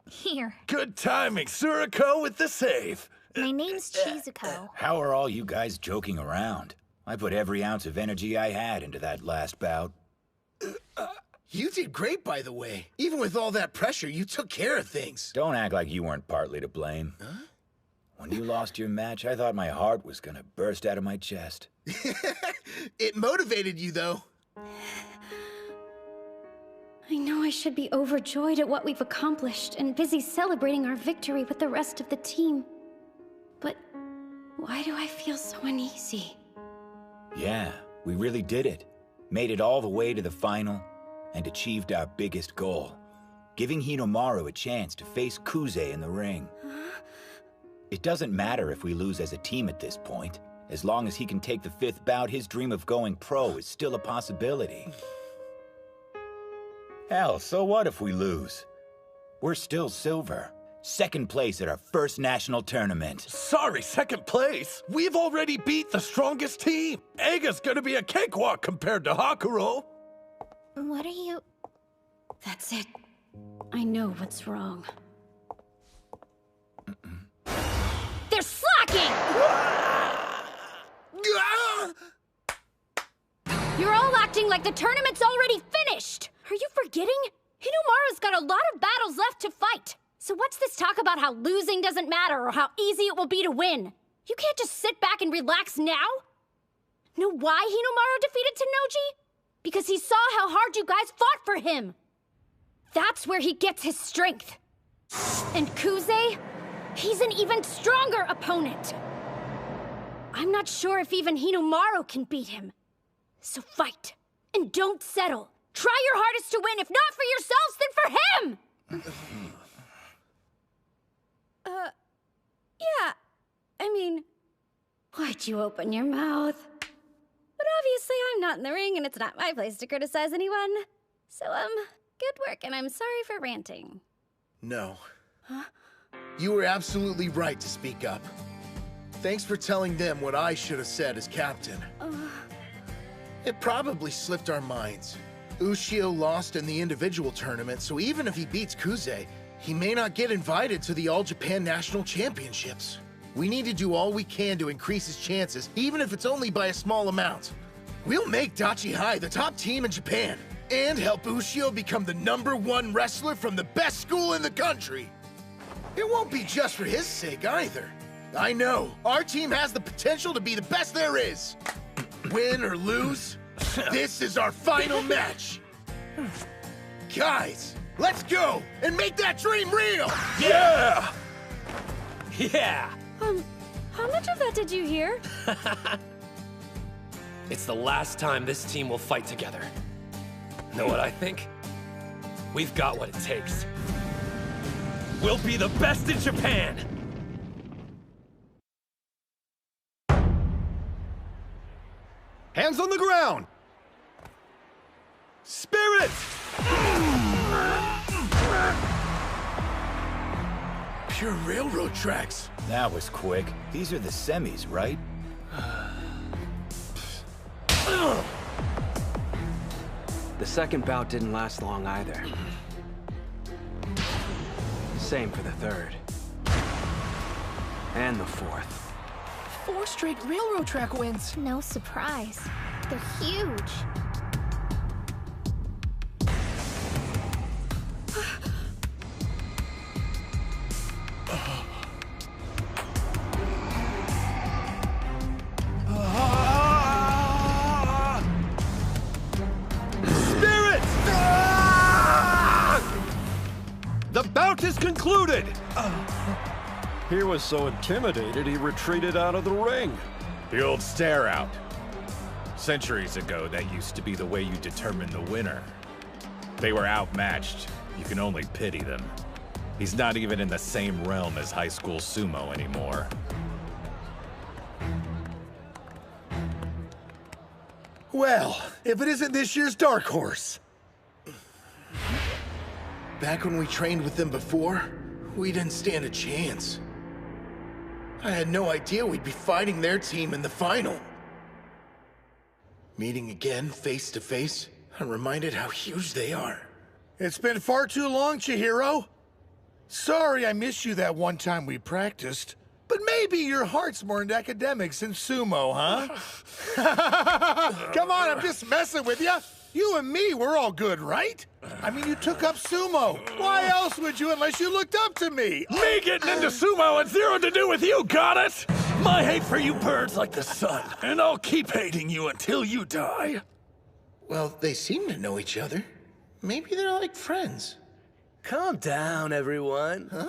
[SPEAKER 5] Here.
[SPEAKER 19] Good timing, Suriko with the save.
[SPEAKER 5] My name's Chizuko.
[SPEAKER 9] How are all you guys joking around? I put every ounce of energy I had into that last bout.
[SPEAKER 24] You did great, by the way. Even with all that pressure, you took care of things.
[SPEAKER 9] Don't act like you weren't partly to blame.
[SPEAKER 24] Huh?
[SPEAKER 9] When you lost your match, I thought my heart was gonna burst out of my chest.
[SPEAKER 24] It motivated you, though.
[SPEAKER 7] I know I should be overjoyed at what we've accomplished and busy celebrating our victory with the rest of the team. But why do I feel so uneasy?
[SPEAKER 9] Yeah, we really did it. Made it all the way to the final and achieved our biggest goal. Giving Hinomaru a chance to face Kuze in the ring. It doesn't matter if we lose as a team at this point. As long as he can take the 5th bout, his dream of going pro is still a possibility. Hell, so what if we lose? We're still silver. 2nd place at our first national tournament.
[SPEAKER 19] Sorry, 2nd place? We've already beat the strongest team. Eiga's gonna be a cakewalk compared to Hakuro.
[SPEAKER 5] What are you...
[SPEAKER 7] That's it. I know what's wrong.
[SPEAKER 5] They're slacking!
[SPEAKER 7] You're all acting like the tournament's already finished! Are you forgetting? Hinomaru's got a lot of battles left to fight. So what's this talk about how losing doesn't matter or how easy it will be to win? You can't just sit back and relax now? Know why Hinomaru defeated Tenoji? Because he saw how hard you guys fought for him. That's where he gets his strength. And Kuze? He's an even stronger opponent. I'm not sure if even Hinomaru can beat him. So fight. And don't settle. Try your hardest to win, if not for yourselves, then for him! Yeah. I mean, why'd you open your mouth? But obviously I'm not in the ring and it's not my place to criticize anyone. So, good work and I'm sorry for ranting.
[SPEAKER 24] No.
[SPEAKER 7] Huh?
[SPEAKER 24] You were absolutely right to speak up. Thanks for telling them what I should have said as captain. It probably slipped our minds. Ushio lost in the individual tournament, so even if he beats Kuze, he may not get invited to the All Japan National Championships. We need to do all we can to increase his chances, even if it's only by a small amount. We'll make Odachi High the top team in Japan, and help Ushio become the #1 wrestler from the best school in the country. It won't be just for his sake either. I know, our team has the potential to be the best there is. Win or lose, this is our final match. Guys, let's go and make that dream real!
[SPEAKER 19] Yeah!
[SPEAKER 2] Yeah!
[SPEAKER 7] How much of that did you hear?
[SPEAKER 2] It's the last time this team will fight together. Know what I think? We've got what it takes. We'll be the best in Japan!
[SPEAKER 13] Hands on the ground! Spirit!
[SPEAKER 24] Pure railroad tracks.
[SPEAKER 9] That was quick. These are the semis, right?
[SPEAKER 21] The second bout didn't last long either. Same for the third. And the fourth.
[SPEAKER 4] 4 straight railroad track wins.
[SPEAKER 5] No surprise. They're huge.
[SPEAKER 13] Spirit! The bout is concluded! He was so intimidated he retreated out of the ring. The old stare out.
[SPEAKER 22] Centuries ago, that used to be the way you determine the winner. They were outmatched. You can only pity them. He's not even in the same realm as High School Sumo anymore.
[SPEAKER 11] Well, if it isn't this year's dark horse.
[SPEAKER 24] Back when we trained with them before, we didn't stand a chance. I had no idea we'd be fighting their team in the final. Meeting again, face to face, I'm reminded how huge they are.
[SPEAKER 11] It's been far too long, Chihiro. Sorry I missed you that one time we practiced. But maybe your heart's more into academics than sumo, huh? Come on, I'm just messing with you. You and me, we're all good, right? I mean, you took up sumo. Why else would you unless you looked up to me?
[SPEAKER 19] Me getting into sumo had zero to do with you, got it? My hate for you burns like the sun, and I'll keep hating you until you die.
[SPEAKER 24] Well, they seem to know each other. Maybe they're like friends.
[SPEAKER 16] Calm down, everyone.
[SPEAKER 24] Huh?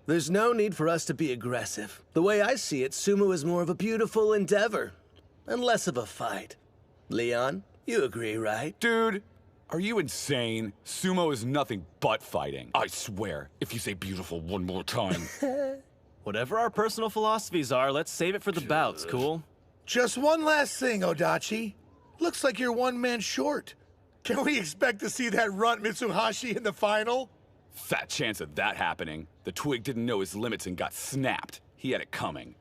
[SPEAKER 16] There's no need for us to be aggressive. The way I see it, sumo is more of a beautiful endeavor, and less of a fight. Leon, you agree, right?
[SPEAKER 15] Dude, are you insane? Sumo is nothing but fighting. I swear, if you say beautiful one more time.
[SPEAKER 17] Whatever our personal philosophies are, let's save it for the bouts, cool?
[SPEAKER 11] Just one last thing, Odachi. Looks like you're one man short. Can we expect to see that runt Mitsuhashi in the final?
[SPEAKER 15] Fat chance of that happening. The twig didn't know his limits and got snapped. He had it coming.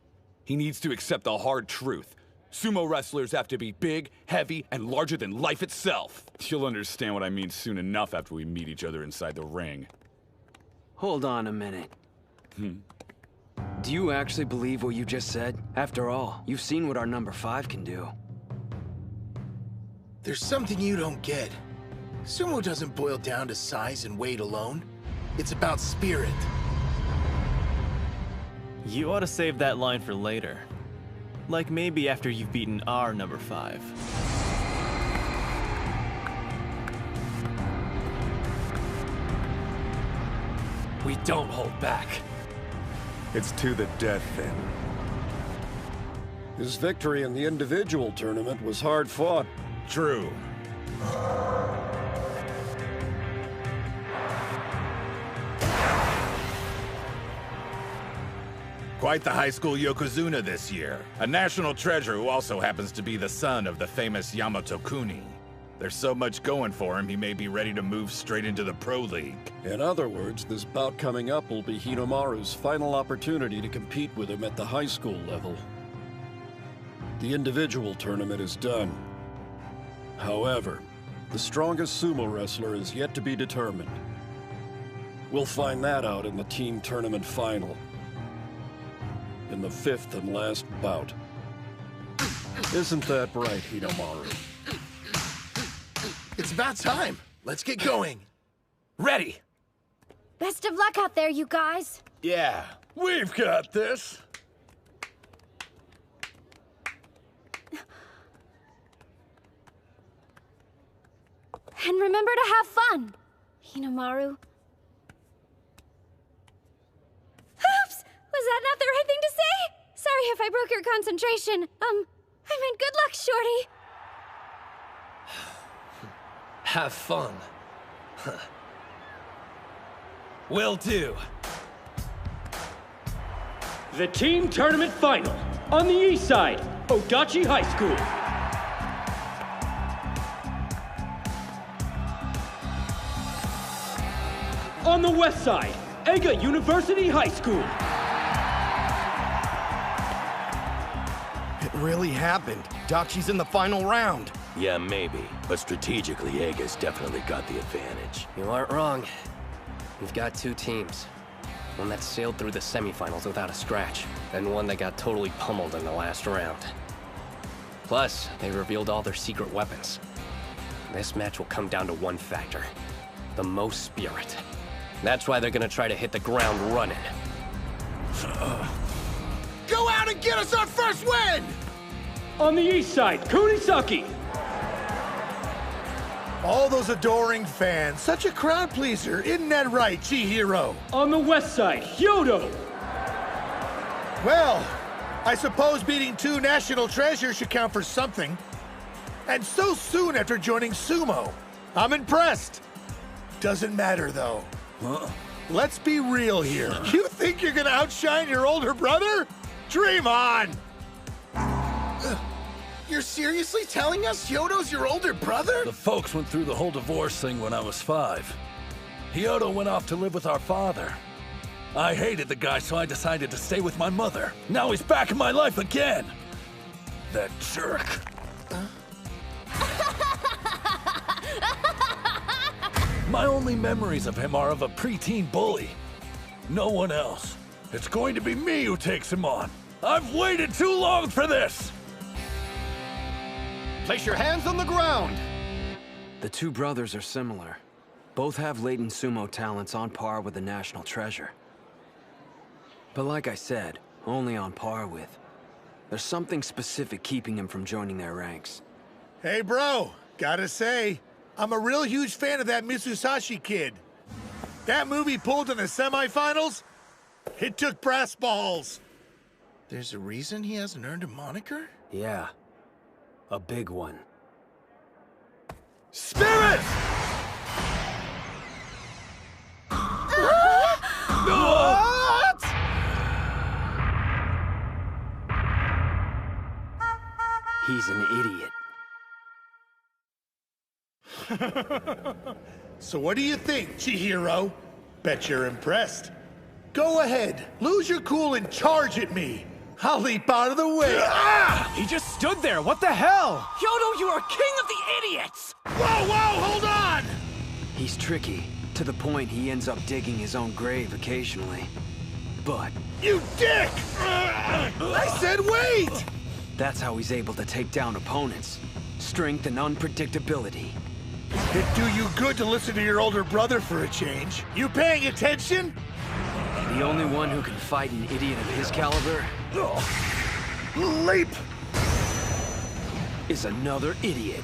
[SPEAKER 15] He needs to accept the hard truth. Sumo wrestlers have to be big, heavy, and larger than life itself. You'll understand what I mean soon enough after we meet each other inside the ring.
[SPEAKER 21] Hold on a minute. Do you actually believe what you just said? After all, you've seen what our number 5 can do.
[SPEAKER 24] There's something you don't get. Sumo doesn't boil down to size and weight alone. It's about spirit.
[SPEAKER 17] You ought to save that line for later. Like maybe after you've beaten our number 5.
[SPEAKER 2] We don't hold back.
[SPEAKER 13] It's to the death, then.
[SPEAKER 18] His victory in the individual tournament was hard fought.
[SPEAKER 22] True. Quite the High School Yokozuna this year. A national treasure who also happens to be the son of the famous Yamato Kuni. There's so much going for him, he may be ready to move straight into the Pro League.
[SPEAKER 18] In other words, this bout coming up will be Hinomaru's final opportunity to compete with him at the high school level. The individual tournament is done. However, the strongest sumo wrestler is yet to be determined. We'll find that out in the team tournament final. In the 5th and last bout. Isn't that right, Hinomaru?
[SPEAKER 24] It's about time. Let's get going.
[SPEAKER 2] Ready!
[SPEAKER 7] Best of luck out there, you guys.
[SPEAKER 19] Yeah, we've got this.
[SPEAKER 7] And remember to have fun, Hinomaru. Oops! Was that not the right thing to say? Sorry if I broke your concentration. I meant good luck, Shorty.
[SPEAKER 2] Have fun. Will do.
[SPEAKER 8] The team tournament final. On the east side, Odachi High School. On the west side, Ega University High School.
[SPEAKER 10] It really happened. Dachi's in the final round.
[SPEAKER 12] Yeah, maybe. But strategically, Ega's definitely got the advantage.
[SPEAKER 21] You aren't wrong. We've got 2 teams. One that sailed through the semifinals without a scratch, and one that got totally pummeled in the last round. Plus, they revealed all their secret weapons. This match will come down to one factor. The most spirit. That's why they're gonna try to hit the ground running.
[SPEAKER 24] Go out and get us our first win!
[SPEAKER 8] On the east side, Kunisaki.
[SPEAKER 11] All those adoring fans, such a crowd pleaser, isn't that right, Chihiro?
[SPEAKER 8] On the west side, Hyodo.
[SPEAKER 11] Well, I suppose beating 2 national treasures should count for something. And so soon after joining sumo. I'm impressed. Doesn't matter, though.
[SPEAKER 19] Huh?
[SPEAKER 11] Let's be real here. You think you're gonna outshine your older brother? Dream on!
[SPEAKER 24] You're seriously telling us Hyodo's your older brother?
[SPEAKER 19] The folks went through the whole divorce thing when I was 5. Hyodo went off to live with our father. I hated the guy, so I decided to stay with my mother. Now he's back in my life again. That jerk. My only memories of him are of a preteen bully. No one else. It's going to be me who takes him on. I've waited too long for this!
[SPEAKER 1] Place your hands on the ground!
[SPEAKER 21] The two brothers are similar. Both have latent sumo talents on par with the national treasure. But like I said, only on par with. There's something specific keeping him from joining their ranks.
[SPEAKER 11] Hey, bro. Gotta say, I'm a real huge fan of that Mitsusashi kid. That movie pulled in the semifinals, it took brass balls.
[SPEAKER 24] There's a reason he hasn't earned a moniker?
[SPEAKER 21] Yeah. A big one.
[SPEAKER 11] Spirit!
[SPEAKER 24] What?
[SPEAKER 21] He's an idiot.
[SPEAKER 11] So what do you think, Chihiro? Bet you're impressed. Go ahead, lose your cool and charge at me. I'll leap out of the way.
[SPEAKER 14] He just stood there, what the hell?
[SPEAKER 4] Hyodo, you are king of the idiots!
[SPEAKER 11] Whoa, hold on!
[SPEAKER 21] He's tricky, to the point he ends up digging his own grave occasionally. But...
[SPEAKER 11] You dick! I said wait!
[SPEAKER 21] That's how he's able to take down opponents. Strength and unpredictability.
[SPEAKER 11] It'd do you good to listen to your older brother for a change. You paying attention?
[SPEAKER 21] The only one who can fight an idiot of his caliber...
[SPEAKER 11] Leap!
[SPEAKER 21] ...is another idiot.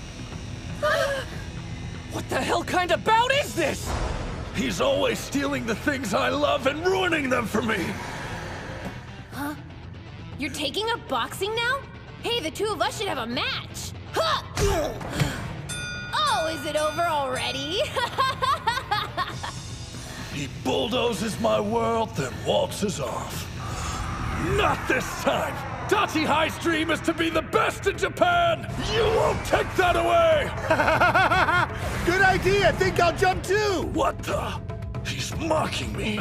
[SPEAKER 4] What the hell kind of bout is this?
[SPEAKER 19] He's always stealing the things I love and ruining them for me.
[SPEAKER 7] Huh? You're taking up boxing now? Hey, the two of us should have a match. Huh! Oh, is it over already?
[SPEAKER 19] He bulldozes my world, then waltzes off. Not this time! Odachi High's dream is to be the best in Japan! You won't take that away!
[SPEAKER 11] Good idea! Think I'll jump too!
[SPEAKER 19] What the? He's mocking me.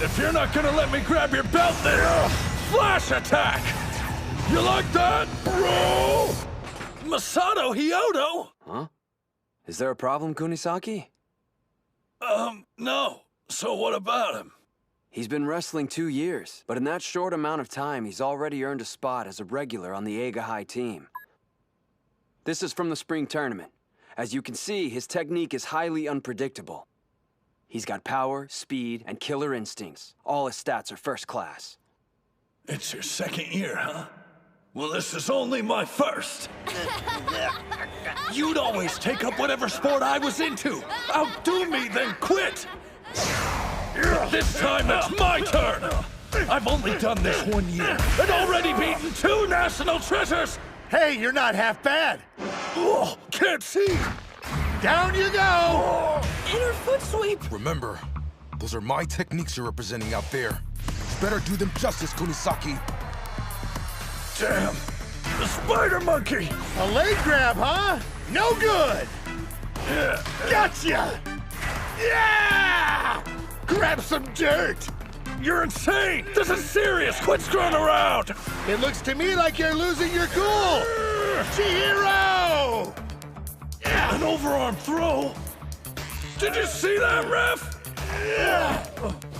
[SPEAKER 19] If you're not gonna let me grab your belt, then flash attack! You like that, bro? Masato Hyodo?
[SPEAKER 21] Huh? Is there a problem, Kunisaki?
[SPEAKER 19] No. So what about him?
[SPEAKER 21] He's been wrestling 2 years, but in that short amount of time, he's already earned a spot as a regular on the Eiga High team. This is from the spring tournament. As you can see, his technique is highly unpredictable. He's got power, speed, and killer instincts. All his stats are first class.
[SPEAKER 19] It's your second year, huh? Well, this is only my first. You'd always take up whatever sport I was into. Outdo me, then quit. This time it's my turn. I've only done this 1 year and already beaten 2 national treasures.
[SPEAKER 11] Hey, you're not half bad.
[SPEAKER 19] Oh, can't see.
[SPEAKER 11] Down you go.
[SPEAKER 4] Inner foot sweep.
[SPEAKER 3] Remember, those are my techniques you're representing out there. You better do them justice, Kunisaki.
[SPEAKER 19] Damn, the spider monkey.
[SPEAKER 11] A leg grab, huh? No good. Gotcha. Yeah! Grab some dirt.
[SPEAKER 19] You're insane. This is serious. Quit screwing around.
[SPEAKER 11] It looks to me like you're losing your cool. Chihiro!
[SPEAKER 19] An overarm throw? Did you see that, ref?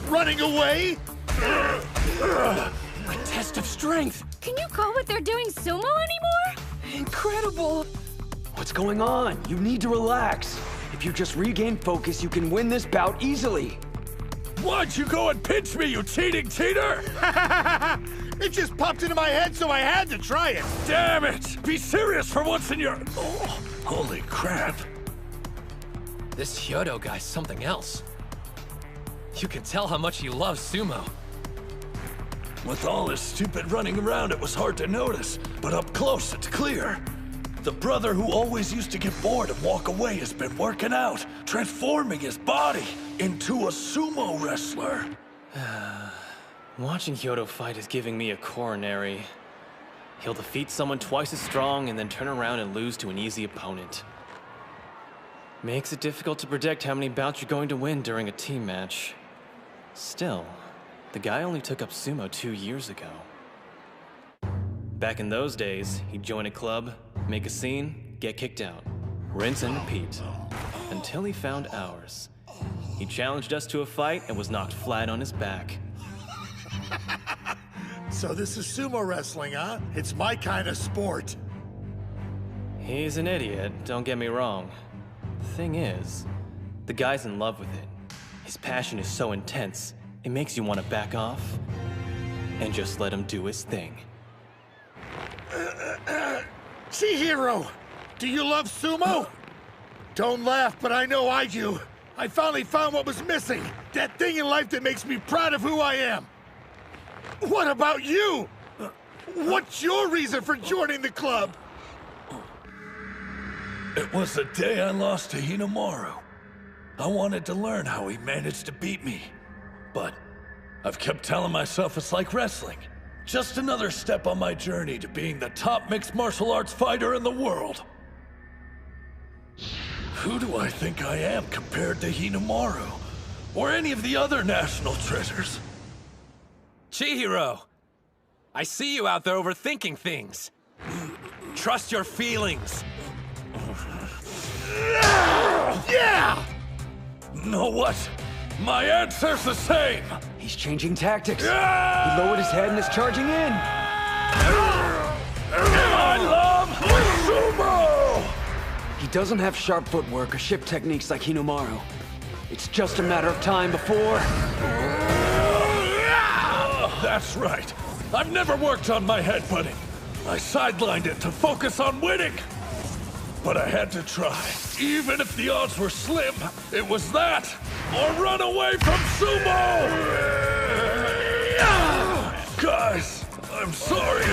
[SPEAKER 11] Running away?
[SPEAKER 4] A test of strength.
[SPEAKER 7] Can you call what they're doing sumo anymore?
[SPEAKER 4] Incredible.
[SPEAKER 21] What's going on? You need to relax. If you just regain focus, you can win this bout easily.
[SPEAKER 19] Why'd you go and pinch me, you cheating cheater?
[SPEAKER 11] It just popped into my head, so I had to try it.
[SPEAKER 19] Damn it! Be serious for once in your... Oh, holy crap.
[SPEAKER 2] This Hyodo guy's something else. You can tell how much he loves sumo.
[SPEAKER 19] With all his stupid running around, it was hard to notice, but up close, it's clear. The brother who always used to get bored and walk away has been working out, transforming his body into a sumo wrestler.
[SPEAKER 17] Watching Hyodo fight is giving me a coronary. He'll defeat someone twice as strong and then turn around and lose to an easy opponent. Makes it difficult to predict how many bouts you're going to win during a team match. Still, the guy only took up sumo 2 years ago. Back in those days, he'd join a club, make a scene, get kicked out. Rinse and repeat. Until he found ours. He challenged us to a fight and was knocked flat on his back.
[SPEAKER 11] So this is sumo wrestling, huh? It's my kind of sport.
[SPEAKER 17] He's an idiot, don't get me wrong. The thing is, the guy's in love with it. His passion is so intense, it makes you want to back off and just let him do his thing.
[SPEAKER 11] Chihiro, do you love sumo? Don't laugh, but I know I do. I finally found what was missing. That thing in life that makes me proud of who I am. What about you? What's your reason for joining the club?
[SPEAKER 19] It was the day I lost to Hinomaru. I wanted to learn how he managed to beat me. But I've kept telling myself it's like wrestling. Just another step on my journey to being the top mixed martial arts fighter in the world. Who do I think I am compared to Hinomaru? Or any of the other national treasures?
[SPEAKER 2] Chihiro! I see you out there overthinking things. Trust your feelings.
[SPEAKER 19] Yeah! Know what? My answer's the same!
[SPEAKER 6] He's changing tactics. He lowered his head and is charging in.
[SPEAKER 19] I love sumo!
[SPEAKER 6] He doesn't have sharp footwork or ship techniques like Hinomaru. It's just a matter of time before...
[SPEAKER 19] That's right. I've never worked on my headbutting. I sidelined it to focus on winning. But I had to try. Even if the odds were slim, it was that, or run away from sumo! Guys, I'm sorry.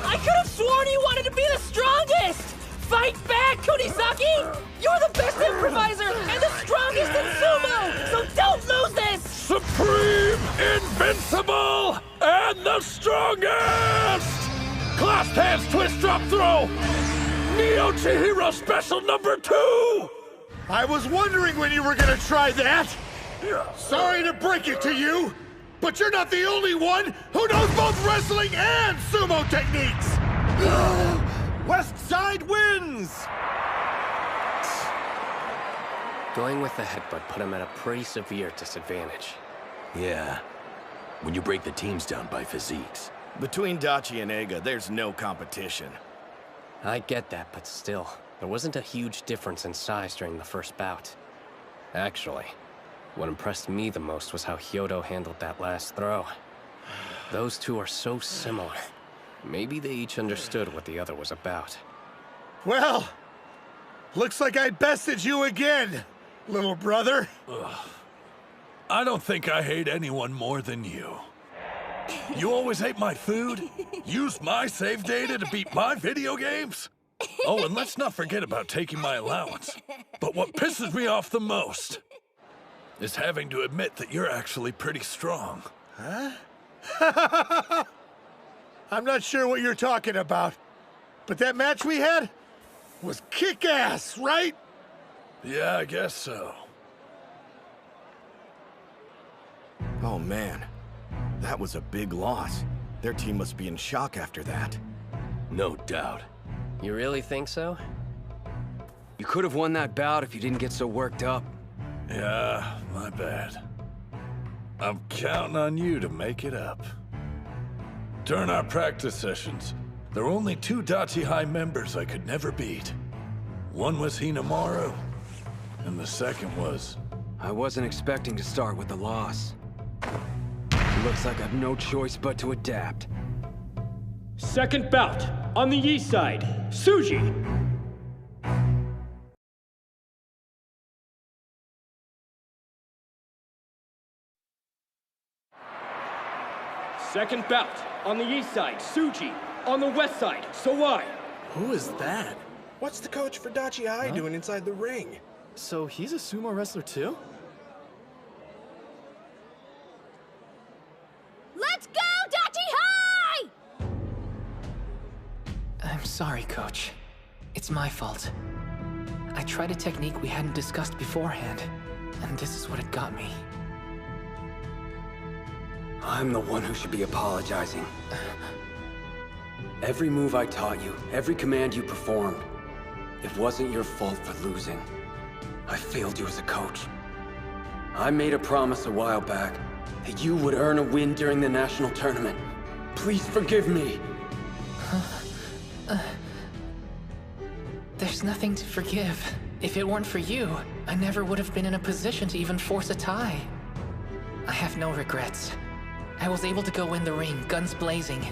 [SPEAKER 4] I could have sworn you wanted to be the strongest! Fight back, Kunisaki! You're the best improviser and the strongest in sumo! So don't lose this!
[SPEAKER 19] Supreme, invincible, and the strongest! Clasped hands, twist, drop, throw! Neo Chihiro special number 2!
[SPEAKER 11] I was wondering when you were gonna try that! Sorry to break it to you, but you're not the only one who knows both wrestling and sumo techniques!
[SPEAKER 1] West Side wins!
[SPEAKER 21] Going with the headbutt put him at a pretty severe disadvantage.
[SPEAKER 12] Yeah, when you break the teams down by physiques.
[SPEAKER 1] Between Dachi and Eiga, there's no competition.
[SPEAKER 21] I get that, but still, there wasn't a huge difference in size during the first bout. Actually, what impressed me the most was how Hyodo handled that last throw. Those two are so similar. Maybe they each understood what the other was about.
[SPEAKER 11] Well, looks like I bested you again, little brother.
[SPEAKER 19] I don't think I hate anyone more than you. You always ate my food, used my save data to beat my video games. Oh, and let's not forget about taking my allowance. But what pisses me off the most is having to admit that you're actually pretty strong.
[SPEAKER 11] Huh? I'm not sure what you're talking about, but that match we had was kick-ass, right?
[SPEAKER 19] Yeah, I guess so.
[SPEAKER 1] Oh man, that was a big loss. Their team must be in shock after that.
[SPEAKER 12] No doubt.
[SPEAKER 21] You really think so?
[SPEAKER 6] You could have won that bout if you didn't get so worked up.
[SPEAKER 19] Yeah, my bad. I'm counting on you to make it up. During our practice sessions, there were only 2 Odachi High members I could never beat. One was Hinomaru, and the second was...
[SPEAKER 6] I wasn't expecting to start with a loss. Looks like I've no choice but to adapt.
[SPEAKER 8] Second bout, on the east side, Suji. Second bout. On the east side, Tsuji. On the west side, Sawai.
[SPEAKER 10] Who is that? What's the coach for Odachi High doing inside the ring?
[SPEAKER 17] So he's a sumo wrestler too?
[SPEAKER 7] Let's go, Odachi High!
[SPEAKER 4] I'm sorry, Coach. It's my fault. I tried a technique we hadn't discussed beforehand, and this is what it got me.
[SPEAKER 6] I'm the one who should be apologizing. Every move I taught you, every command you performed, it wasn't your fault for losing. I failed you as a coach. I made a promise a while back that you would earn a win during the national tournament. Please forgive me.
[SPEAKER 4] There's nothing to forgive. If it weren't for you, I never would have been in a position to even force a tie. I have no regrets. I was able to go in the ring, guns blazing.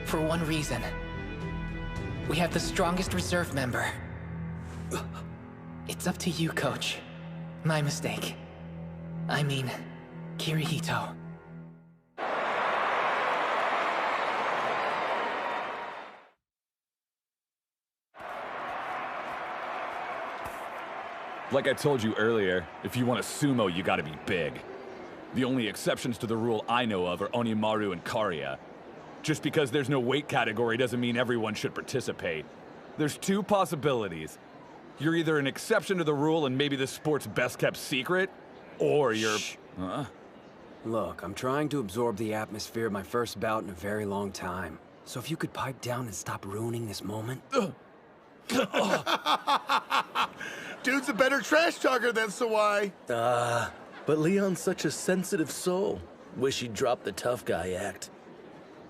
[SPEAKER 4] For one reason. We have the strongest reserve member. It's up to you, Coach. My mistake. I mean, Kirihito.
[SPEAKER 13] Like I told you earlier, if you want a sumo, you gotta be big. The only exceptions to the rule I know of are Onimaru and Karya. Just because there's no weight category doesn't mean everyone should participate. There's two possibilities. You're either an exception to the rule and maybe the sport's best kept secret, or you're... Huh?
[SPEAKER 6] Look, I'm trying to absorb the atmosphere of my first bout in a very long time. So if you could pipe down and stop ruining this moment...
[SPEAKER 11] Dude's a better trash talker than Sawai.
[SPEAKER 16] But Leon's such a sensitive soul. Wish he'd drop the tough guy act.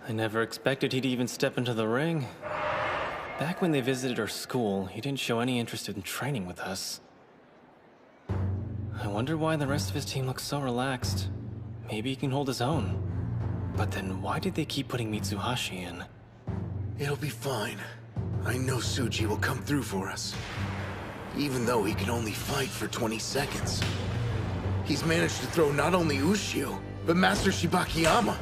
[SPEAKER 17] I never expected he'd even step into the ring. Back when they visited our school, he didn't show any interest in training with us. I wonder why the rest of his team looks so relaxed. Maybe he can hold his own. But then why did they keep putting Mitsuhashi in?
[SPEAKER 24] It'll be fine. I know Tsuji will come through for us. Even though he can only fight for 20 seconds. He's managed to throw not only Ushio, but Master Shibakiyama.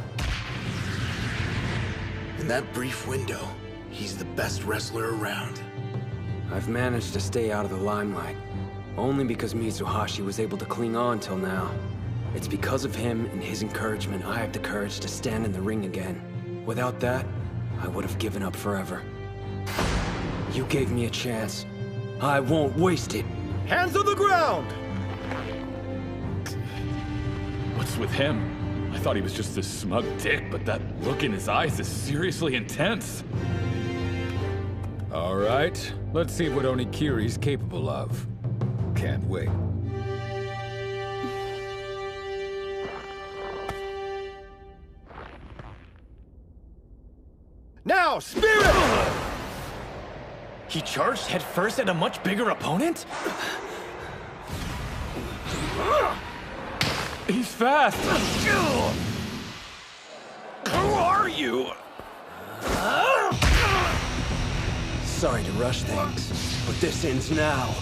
[SPEAKER 24] In that brief window, he's the best wrestler around.
[SPEAKER 6] I've managed to stay out of the limelight. Only because Mitsuhashi was able to cling on till now. It's because of him and his encouragement I have the courage to stand in the ring again. Without that, I would have given up forever. You gave me a chance. I won't waste it.
[SPEAKER 10] Hands on the ground!
[SPEAKER 13] What's with him? I thought he was just this smug dick, but that look in his eyes is seriously intense.
[SPEAKER 15] All right, let's see what Onikiri's capable of. Can't wait.
[SPEAKER 10] Now, Spirit!
[SPEAKER 17] He charged headfirst at a much bigger opponent?
[SPEAKER 13] He's fast! Who are you?
[SPEAKER 6] Sorry to rush things, but this ends now.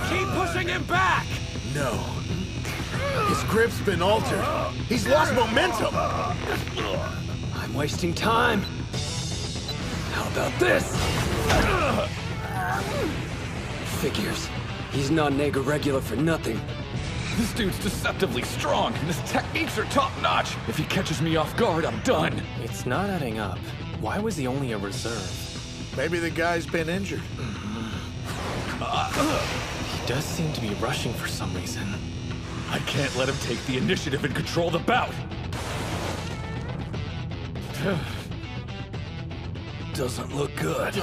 [SPEAKER 2] Keep pushing him back!
[SPEAKER 24] No. His grip's been altered. He's lost momentum.
[SPEAKER 6] I'm wasting time. How about this? Figures. He's not an egg irregular for nothing.
[SPEAKER 13] This dude's deceptively strong, and his techniques are top-notch. If he catches me off guard, I'm done.
[SPEAKER 17] It's not adding up. Why was he only a reserve?
[SPEAKER 11] Maybe the guy's been injured.
[SPEAKER 17] He does seem to be rushing for some reason.
[SPEAKER 13] I can't let him take the initiative and control the bout.
[SPEAKER 19] Doesn't look good.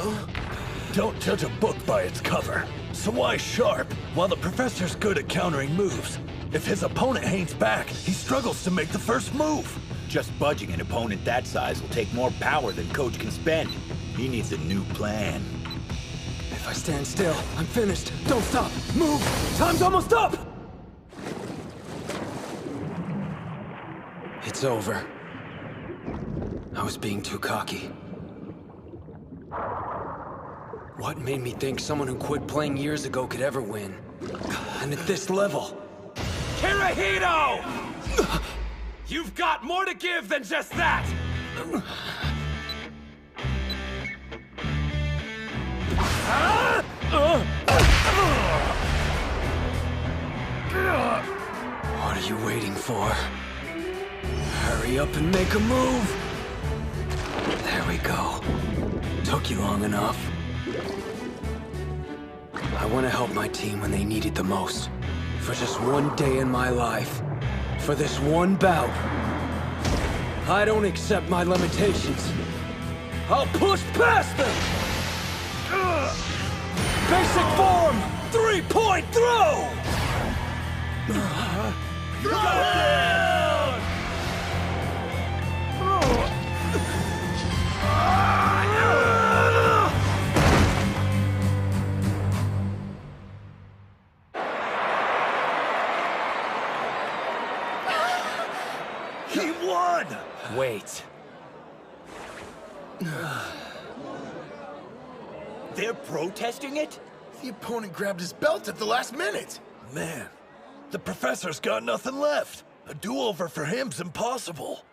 [SPEAKER 19] Don't judge a book by its cover. Sawai's sharp, while the professor's good at countering moves. If his opponent hangs back, he struggles to make the first move.
[SPEAKER 5] Just budging an opponent that size will take more power than Coach can spend. He needs a new plan.
[SPEAKER 6] If I stand still, I'm finished. Don't stop. Move! Time's almost up! It's over. I was being too cocky. What made me think someone who quit playing years ago could ever win? And at this level.
[SPEAKER 2] Kirihito! You've got more to give than just that!
[SPEAKER 6] What are you waiting for? Hurry up and make a move! There we go. Took you long enough. I want to help my team when they need it the most. For just one day in my life. For this one bout. I don't accept my limitations. I'll push past them! Basic form! 3-point throw!
[SPEAKER 19] Throw down!
[SPEAKER 2] He won! Wait.
[SPEAKER 5] They're protesting it?
[SPEAKER 24] The opponent grabbed his belt at the last minute.
[SPEAKER 19] Man, the professor's got nothing left. A do-over for him's impossible.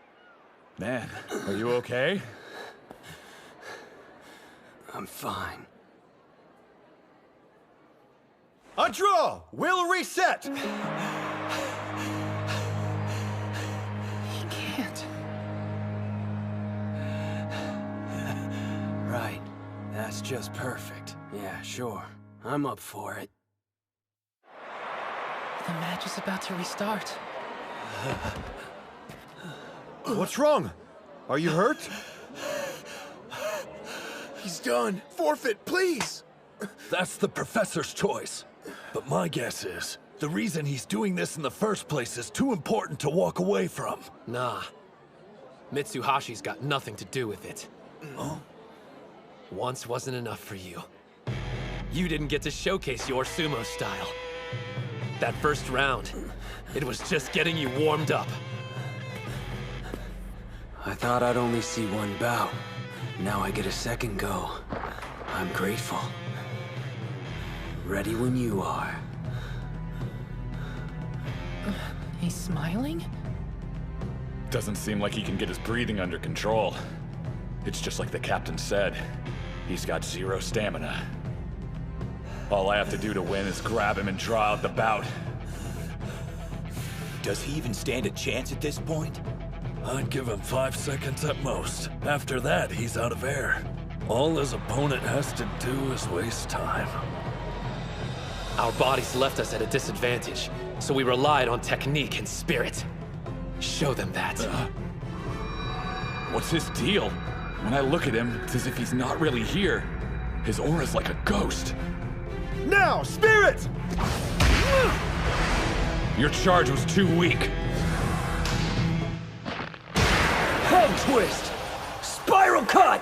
[SPEAKER 13] Man, are you okay?
[SPEAKER 6] I'm fine.
[SPEAKER 11] A draw! We'll reset!
[SPEAKER 4] He can't.
[SPEAKER 6] Right. That's just perfect. Yeah, sure. I'm up for it.
[SPEAKER 4] The match is about to restart.
[SPEAKER 11] What's wrong? Are you hurt?
[SPEAKER 24] He's done. Forfeit, please!
[SPEAKER 19] That's the professor's choice. But my guess is, the reason he's doing this in the first place is too important to walk away from.
[SPEAKER 2] Nah. Mitsuhashi's got nothing to do with it.
[SPEAKER 19] Huh?
[SPEAKER 2] Once wasn't enough for you. You didn't get to showcase your sumo style. That first round, it was just getting you warmed up.
[SPEAKER 6] I thought I'd only see one bout. Now I get a second go. I'm grateful. Ready when you are.
[SPEAKER 4] He's smiling?
[SPEAKER 13] Doesn't seem like he can get his breathing under control. It's just like the captain said. He's got 0 stamina. All I have to do to win is grab him and draw out the bout.
[SPEAKER 5] Does he even stand a chance at this point?
[SPEAKER 19] I'd give him 5 seconds at most. After that, he's out of air. All his opponent has to do is waste time.
[SPEAKER 2] Our bodies left us at a disadvantage, so we relied on technique and spirit. Show them that.
[SPEAKER 13] What's his deal? When I look at him, it's as if he's not really here. His aura's like a ghost.
[SPEAKER 11] Now, spirit!
[SPEAKER 13] Your charge was too weak.
[SPEAKER 6] Head twist! Spiral cut!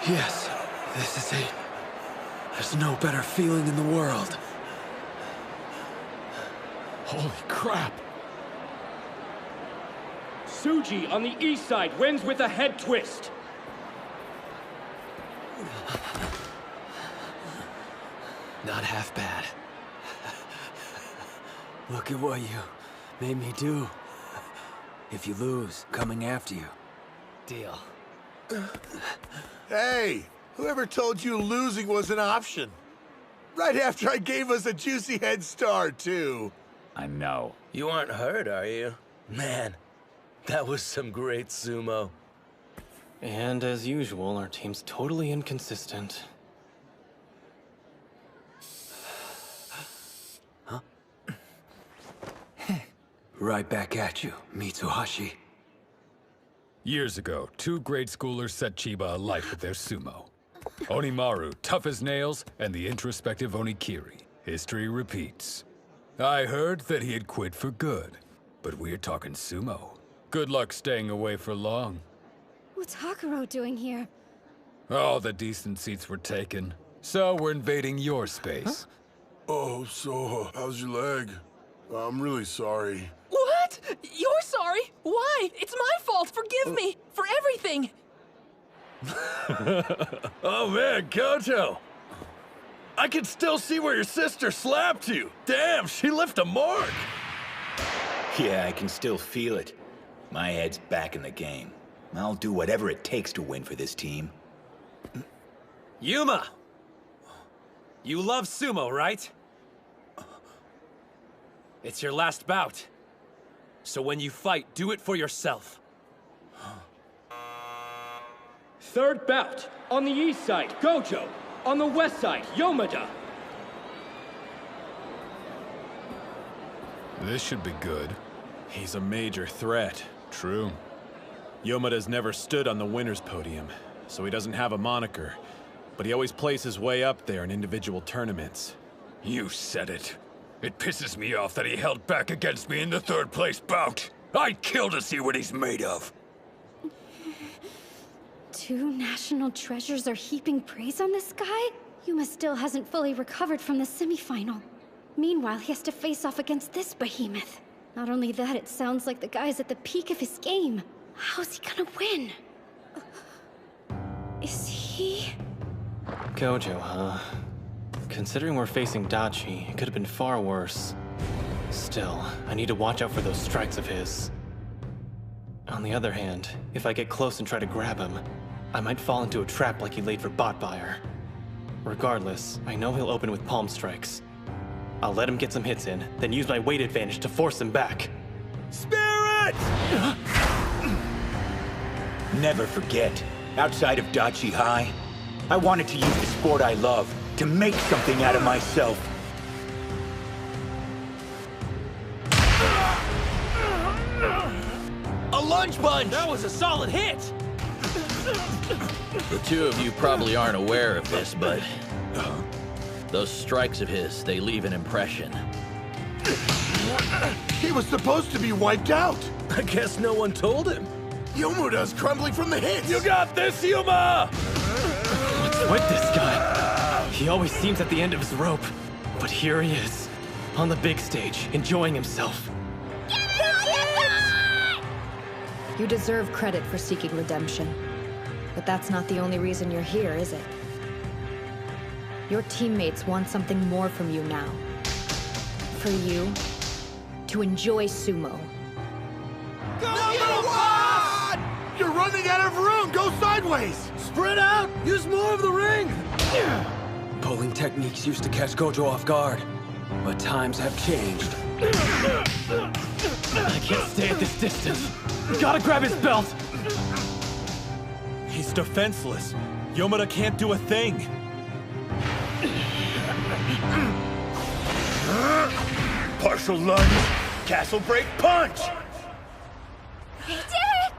[SPEAKER 6] Yes, this is it. There's no better feeling in the world.
[SPEAKER 13] Holy crap!
[SPEAKER 8] Tsuji on the east side wins with a head twist.
[SPEAKER 2] Not half bad.
[SPEAKER 6] Look at what you made me do. If you lose, coming after you.
[SPEAKER 2] Deal.
[SPEAKER 11] Hey, whoever told you losing was an option? Right after I gave us a juicy head start, too.
[SPEAKER 13] I know.
[SPEAKER 16] You aren't hurt, are you? Man, that was some great sumo.
[SPEAKER 17] And as usual, our team's totally inconsistent.
[SPEAKER 6] Huh? Right back at you, Mitsuhashi.
[SPEAKER 15] Years ago, 2 grade schoolers set Chiba alight with their sumo. Onimaru, tough as nails, and the introspective Onikiri. History repeats. I heard that he had quit for good, but we're talking sumo. Good luck staying away for long.
[SPEAKER 7] What's Hakuro doing here?
[SPEAKER 15] All the decent seats were taken, so we're invading your space.
[SPEAKER 9] Oh, so, how's your leg? I'm really sorry.
[SPEAKER 4] What? You're sorry? Why? It's my fault. Forgive me for everything.
[SPEAKER 19] Oh man, Gojo! I can still see where your sister slapped you! Damn, she left a mark!
[SPEAKER 5] Yeah, I can still feel it. My head's back in the game. I'll do whatever it takes to win for this team.
[SPEAKER 2] Yuma! You love sumo, right? It's your last bout. So when you fight, do it for yourself.
[SPEAKER 8] Third bout. On the east side, Gojo. On the west side, Yomada.
[SPEAKER 15] This should be good.
[SPEAKER 2] He's a major threat.
[SPEAKER 15] True.
[SPEAKER 2] Yomada's never stood on the winner's podium, so he doesn't have a moniker. But he always plays his way up there in individual tournaments.
[SPEAKER 15] You said it. It pisses me off that he held back against me in the third place bout. I'd kill to see what he's made of.
[SPEAKER 7] Two national treasures are heaping praise on this guy? Yuma still hasn't fully recovered from the semifinal. Meanwhile, he has to face off against this behemoth. Not only that, it sounds like the guy's at the peak of his game. How's he gonna win? Is he...
[SPEAKER 17] Gojo, huh? Considering we're facing Dachi, it could have been far worse. Still, I need to watch out for those strikes of his. On the other hand, if I get close and try to grab him, I might fall into a trap like he laid for Botfire. Regardless, I know he'll open with palm strikes. I'll let him get some hits in, then use my weight advantage to force him back.
[SPEAKER 5] Spirit! Never forget, outside of Odachi High, I wanted to use the sport I love to make something out of myself.
[SPEAKER 2] A lunge punch! That was a solid hit!
[SPEAKER 18] The two of you probably aren't aware of this, but those strikes of his, they leave an impression.
[SPEAKER 11] He was supposed to be wiped out.
[SPEAKER 16] I guess no one told him.
[SPEAKER 11] Yomuda's crumbling from the hits.
[SPEAKER 19] You got this, Yuma!
[SPEAKER 17] What's with this guy? He always seems at the end of his rope. But here he is, on the big stage, enjoying himself.
[SPEAKER 20] You deserve credit for seeking redemption. But that's not the only reason you're here, is it? Your teammates want something more from you now. For you to enjoy sumo.
[SPEAKER 11] Number one! You're running out of room! Go sideways!
[SPEAKER 16] Spread out! Use more of the ring! Pulling techniques used to catch Gojo off guard. But times have changed.
[SPEAKER 17] I can't stay at this distance. Gotta grab his belt!
[SPEAKER 2] He's defenseless. Yomada can't do a thing.
[SPEAKER 5] Partial lunge, castle break punch!
[SPEAKER 7] He did it!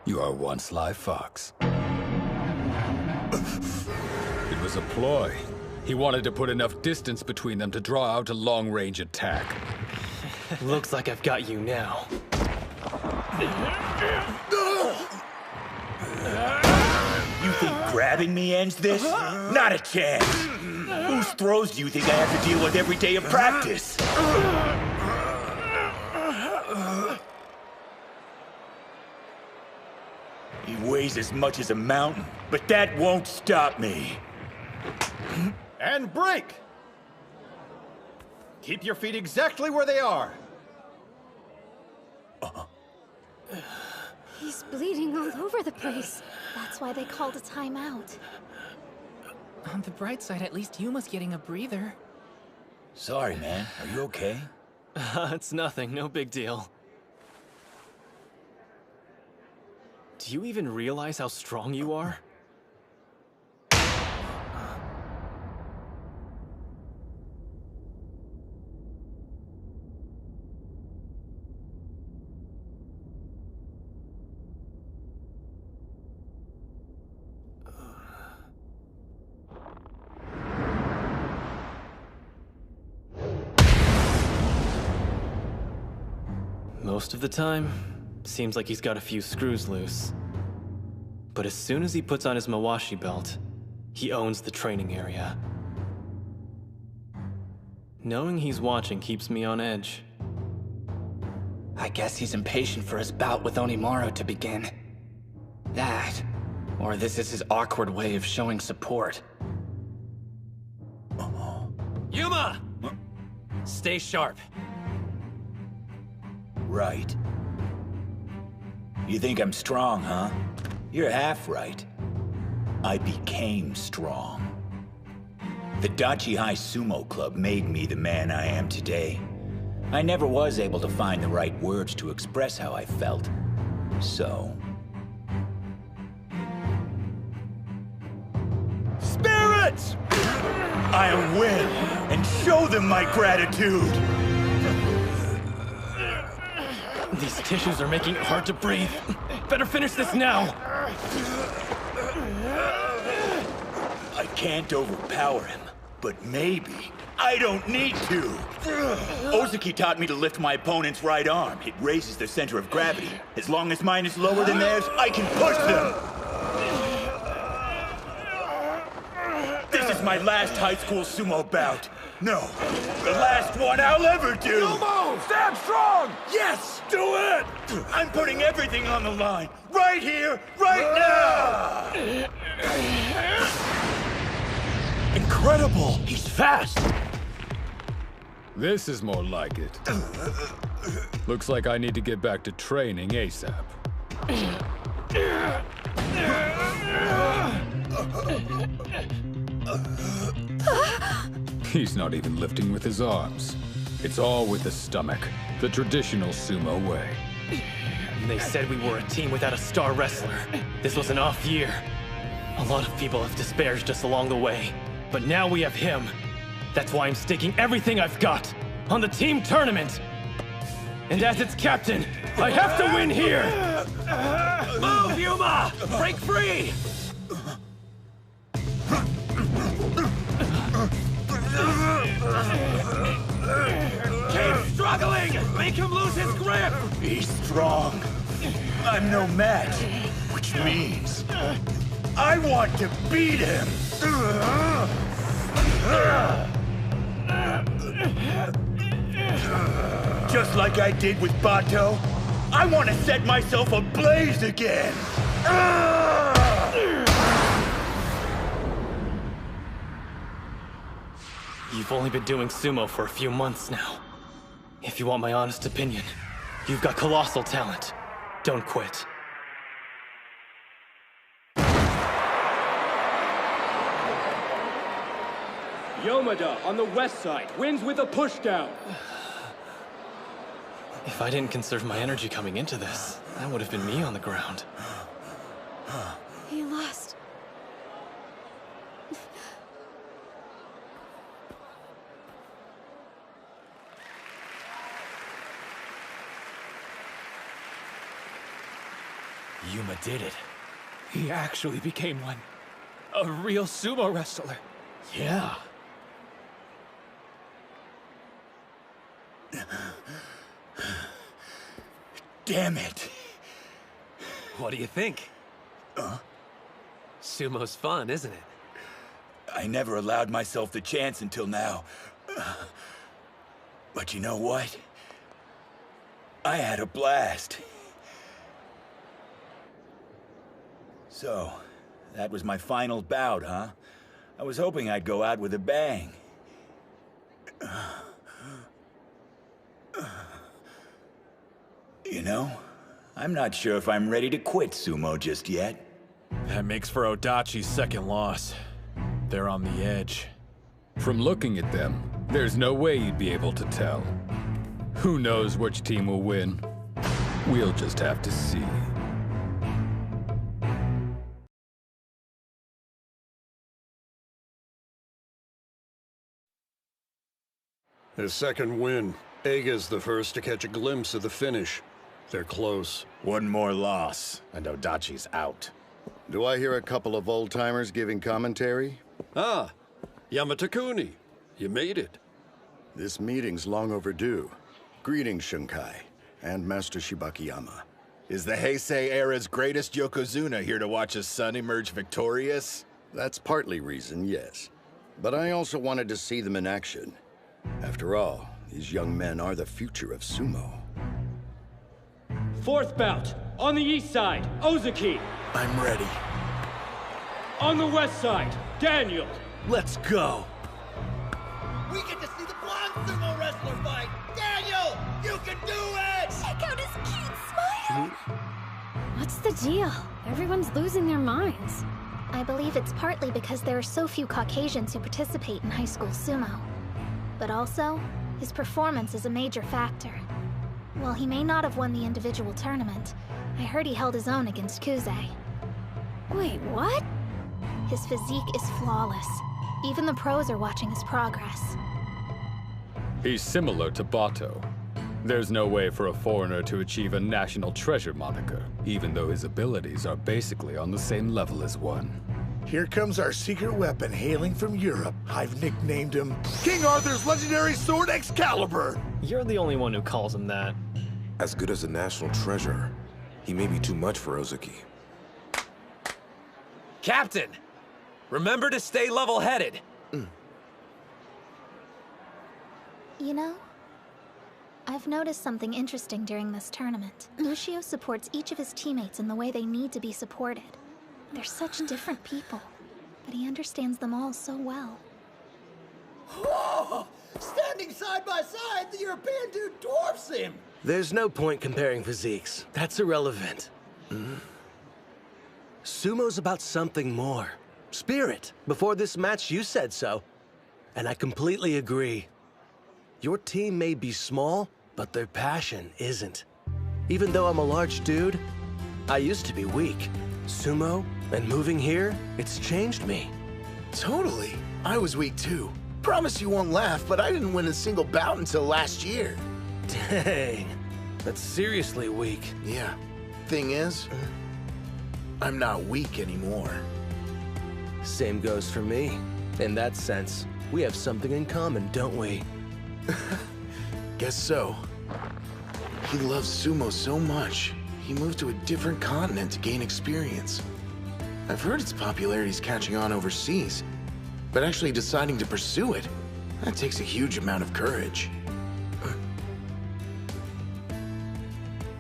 [SPEAKER 15] You are one sly fox. It was a ploy. He wanted to put enough distance between them to draw out a long-range attack.
[SPEAKER 17] Looks like I've got you now.
[SPEAKER 5] You think grabbing me ends this? Not a chance! Whose throws do you think I have to deal with every day of practice? He weighs as much as a mountain, but that won't stop me.
[SPEAKER 10] And break! Keep your feet exactly where they are.
[SPEAKER 7] He's bleeding all over the place. That's why they called a timeout.
[SPEAKER 4] On the bright side, at least Yuma's getting a breather.
[SPEAKER 5] Sorry, man. Are you okay?
[SPEAKER 17] It's nothing, no big deal. Do you even realize how strong you are? Most of the time, seems like he's got a few screws loose. But as soon as he puts on his Mawashi belt, he owns the training area. Knowing he's watching keeps me on edge.
[SPEAKER 4] I guess he's impatient for his bout with Onimaru to begin. That Or this is his awkward way of showing support.
[SPEAKER 2] Yuma! Stay sharp.
[SPEAKER 5] Right. You think I'm strong, huh? You're half right. I became strong. The Odachi High Sumo Club made me the man I am today. I never was able to find the right words to express how I felt. So... Spirits! I'll win and show them my gratitude!
[SPEAKER 17] These tissues are making it hard to breathe. Better finish this now!
[SPEAKER 5] I can't overpower him, but maybe I don't need to. Ozeki taught me to lift my opponent's right arm. It raises the center of gravity. As long as mine is lower than theirs, I can push them! This is my last high school sumo bout. No, the last one I'll ever do!
[SPEAKER 19] Sumo! Stand strong!
[SPEAKER 5] Yes! Do it! I'm putting everything on the line. Right here, right now!
[SPEAKER 19] Incredible! He's fast!
[SPEAKER 15] This is more like it. Looks like I need to get back to training ASAP. He's not even lifting with his arms. It's all with the stomach, the traditional sumo way.
[SPEAKER 17] They said we were a team without a star wrestler. This was an off year. A lot of people have disparaged us along the way, but now we have him. That's why I'm staking everything I've got on the team tournament. And as its captain, I have to win here!
[SPEAKER 2] Move, Yuma! Break free! Keep struggling! Make him lose his grip!
[SPEAKER 5] He's strong. I'm no match, which means I want to beat him! Just like I did with Bato, I want to set myself ablaze again!
[SPEAKER 17] You've only been doing sumo for a few months now. If you want my honest opinion, you've got colossal talent. Don't quit.
[SPEAKER 8] Yomada on the west side wins with a pushdown.
[SPEAKER 17] If I didn't conserve my energy coming into this, that would have been me on the ground.
[SPEAKER 7] He lost.
[SPEAKER 2] Yuma did it.
[SPEAKER 4] He actually became one. A real sumo wrestler.
[SPEAKER 2] Yeah.
[SPEAKER 5] Damn it.
[SPEAKER 2] What do you think? Sumo's fun, isn't it?
[SPEAKER 5] I never allowed myself the chance until now. But you know what? I had a blast. So, that was my final bout, huh? I was hoping I'd go out with a bang. You know, I'm not sure if I'm ready to quit sumo just yet.
[SPEAKER 12] That makes for Odachi's second loss. They're on the edge.
[SPEAKER 15] From looking at them, there's no way you'd be able to tell. Who knows which team will win? We'll just have to see.
[SPEAKER 3] His second win. Eiga's the first to catch a glimpse of the finish. They're close.
[SPEAKER 14] One more loss, and Odachi's out.
[SPEAKER 22] Do I hear a couple of old-timers giving commentary?
[SPEAKER 3] Ah, Yamatakuni. You made it.
[SPEAKER 22] This meeting's long overdue. Greetings, Shunkai, and Master Shibakiyama.
[SPEAKER 14] Is the Heisei era's greatest Yokozuna here to watch his son emerge victorious?
[SPEAKER 22] That's partly reason, yes. But I also wanted to see them in action. After all, these young men are the future of sumo.
[SPEAKER 8] Fourth bout, on the east side, Ozeki.
[SPEAKER 5] I'm ready.
[SPEAKER 8] On the west side, Daniel.
[SPEAKER 11] Let's go.
[SPEAKER 1] We get to see the blonde sumo wrestler fight! Daniel, you can do it!
[SPEAKER 7] Check out his cute smile! What's the deal? Everyone's losing their minds. I believe it's partly because there are so few Caucasians who participate in high school sumo. But also, his performance is a major factor. While he may not have won the individual tournament, I heard he held his own against Kuze. Wait, what? His physique is flawless. Even the pros are watching his progress.
[SPEAKER 15] He's similar to Bato. There's no way for a foreigner to achieve a national treasure moniker, even though his abilities are basically on the same level as one.
[SPEAKER 11] Here comes our secret weapon hailing from Europe. I've nicknamed him King Arthur's legendary sword Excalibur!
[SPEAKER 17] You're the only one who calls him that.
[SPEAKER 21] As good as a national treasure, he may be too much for Ozeki.
[SPEAKER 2] Captain! Remember to stay level-headed.
[SPEAKER 7] You know, I've noticed something interesting during this tournament. Ushio supports each of his teammates in the way they need to be supported. They're such different people, but he understands them all so well.
[SPEAKER 1] Whoa! Standing side by side, the European dude dwarfs him!
[SPEAKER 16] There's no point comparing physiques. That's irrelevant. Sumo's about something more. Spirit. Before this match, you said so. And I completely agree. Your team may be small, but their passion isn't. Even though I'm a large dude, I used to be weak. Sumo, and moving here, it's changed me.
[SPEAKER 10] Totally. I was weak too. Promise you won't laugh, but I didn't win a single bout until last year.
[SPEAKER 16] Dang. That's seriously weak.
[SPEAKER 10] Yeah. Thing is, I'm not weak anymore.
[SPEAKER 16] Same goes for me. In that sense, we have something in common, don't we?
[SPEAKER 10] Guess so. He loves sumo so much, he moved to a different continent to gain experience. I've heard its popularity's catching on overseas, but actually deciding to pursue it, that takes a huge amount of courage.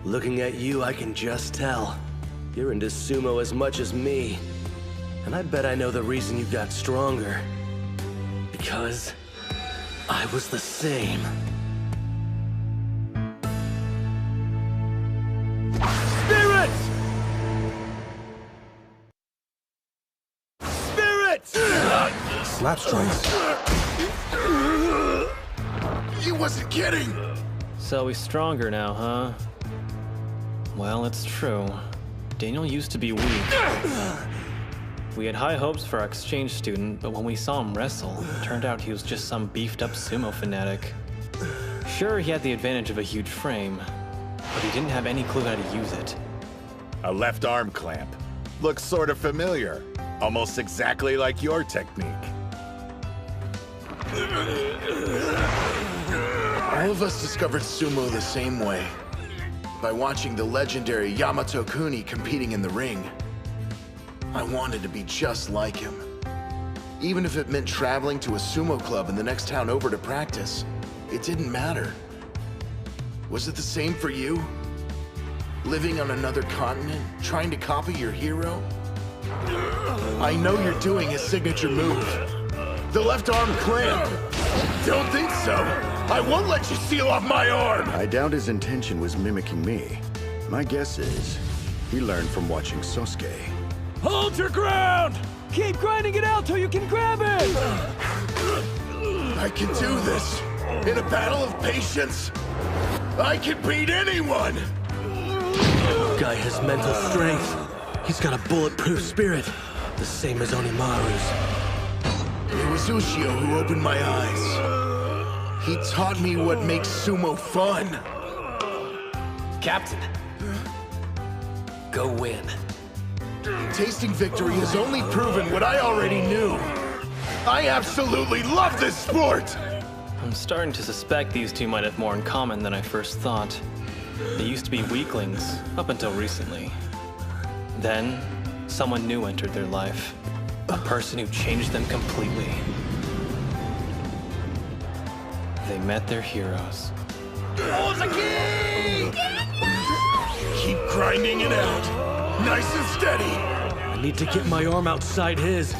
[SPEAKER 16] Looking at you, I can just tell. You're into sumo as much as me. And I bet I know the reason you got stronger. Because I was the same.
[SPEAKER 11] Spirit! Spirit!
[SPEAKER 21] Slap strikes.
[SPEAKER 10] He wasn't kidding!
[SPEAKER 17] So he's stronger now, huh? Well, it's true. Daniel used to be weak. We had high hopes for our exchange student, but when we saw him wrestle, it turned out he was just some beefed-up sumo fanatic. Sure, he had the advantage of a huge frame, but he didn't have any clue how to use it.
[SPEAKER 14] A left arm clamp. Looks sort of familiar. Almost exactly like your technique.
[SPEAKER 10] All of us discovered sumo the same way. By watching the legendary Yamato Kuni competing in the ring. I wanted to be just like him. Even if it meant traveling to a sumo club in the next town over to practice, it didn't matter. Was it the same for you? Living on another continent, trying to copy your hero? I know you're doing his signature move. The left arm clamp. Don't think so. I won't let you seal off my arm!
[SPEAKER 22] I doubt his intention was mimicking me. My guess is, he learned from watching Sosuke.
[SPEAKER 19] Hold your ground! Keep grinding it out till you can grab it!
[SPEAKER 10] I can do this! In a battle of patience! I can beat anyone!
[SPEAKER 16] Guy has mental strength. He's got a bulletproof spirit, the same as Onimaru's.
[SPEAKER 10] It was Ushio who opened my eyes. He taught me what makes sumo fun.
[SPEAKER 2] Captain, go win.
[SPEAKER 10] Tasting victory has only proven what I already knew. I absolutely love this sport!
[SPEAKER 17] I'm starting to suspect these two might have more in common than I first thought. They used to be weaklings, up until recently. Then, someone new entered their life. A person who changed them completely. They met their heroes.
[SPEAKER 10] Ozeki! Keep grinding it out. Nice and steady.
[SPEAKER 16] I need to get my arm outside his.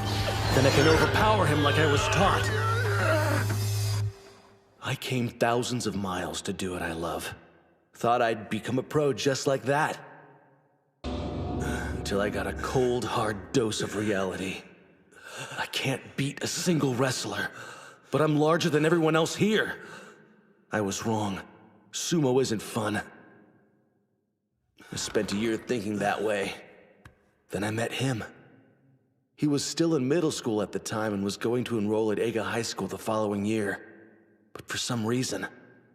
[SPEAKER 16] Then I can overpower him like I was taught. I came thousands of miles to do what I love. Thought I'd become a pro just like that. Until I got a cold, hard dose of reality. I can't beat a single wrestler, but I'm larger than everyone else here. I was wrong. Sumo isn't fun. I spent a year thinking that way. Then I met him. He was still in middle school at the time and was going to enroll at Eiga High School the following year. But for some reason,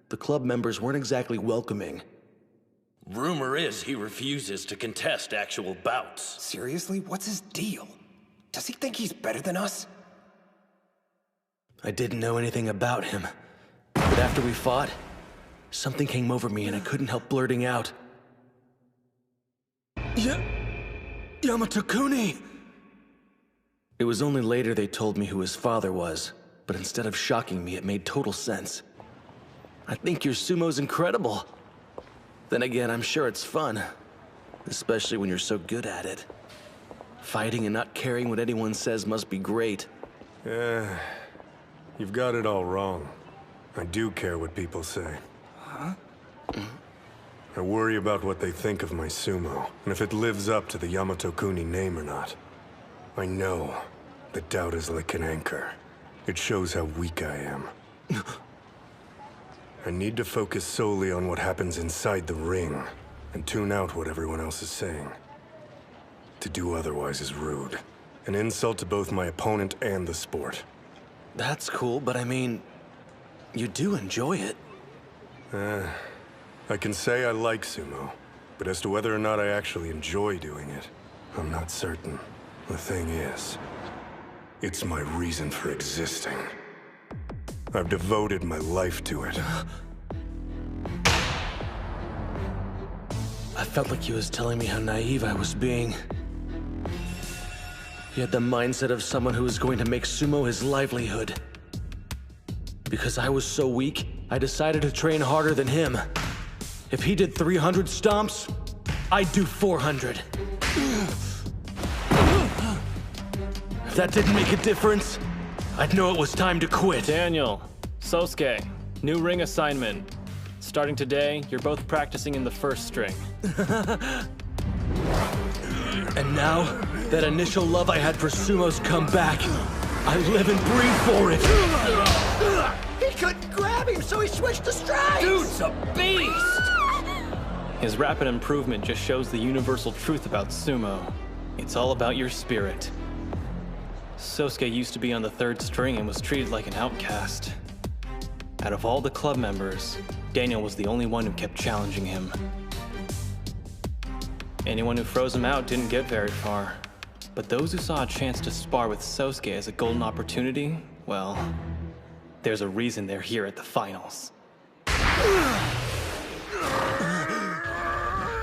[SPEAKER 16] the club members weren't exactly welcoming.
[SPEAKER 18] Rumor is he refuses to contest actual bouts.
[SPEAKER 6] Seriously? What's his deal? Does he think he's better than us?
[SPEAKER 16] I didn't know anything about him. But after we fought, something came over me and I couldn't help blurting out. Yamato-kuni! It was only later they told me who his father was, but instead of shocking me, it made total sense. I think your sumo's incredible. Then again, I'm sure it's fun. Especially when you're so good at it. Fighting and not caring what anyone says must be great.
[SPEAKER 3] You've got it all wrong. I do care what people say.
[SPEAKER 6] Huh?
[SPEAKER 3] I worry about what they think of my sumo, and if it lives up to the Yamato-kuni name or not. I know that doubt is like an anchor. It shows how weak I am. I need to focus solely on what happens inside the ring, and tune out what everyone else is saying. To do otherwise is rude. An insult to both my opponent and the sport.
[SPEAKER 16] That's cool, but I mean, you do enjoy it.
[SPEAKER 3] I can say I like sumo, but as to whether or not I actually enjoy doing it, I'm not certain. The thing is, it's my reason for existing. I've devoted my life to it.
[SPEAKER 16] I felt like he was telling me how naive I was being. He had the mindset of someone who was going to make sumo his livelihood. Because I was so weak, I decided to train harder than him. If he did 300 stomps, I'd do 400. If that didn't make a difference, I'd know it was time to quit.
[SPEAKER 17] Daniel, Sosuke, new ring assignment. Starting today, you're both practicing in the first string.
[SPEAKER 16] And now, that initial love I had for sumo's come back. I live and breathe for it.
[SPEAKER 6] He couldn't grab him, so he switched to strikes!
[SPEAKER 17] Dude's a beast! His rapid improvement just shows the universal truth about sumo. It's all about your spirit. Sosuke used to be on the third string and was treated like an outcast. Out of all the club members, Daniel was the only one who kept challenging him. Anyone who froze him out didn't get very far. But those who saw a chance to spar with Sosuke as a golden opportunity, well, there's a reason they're here at the finals.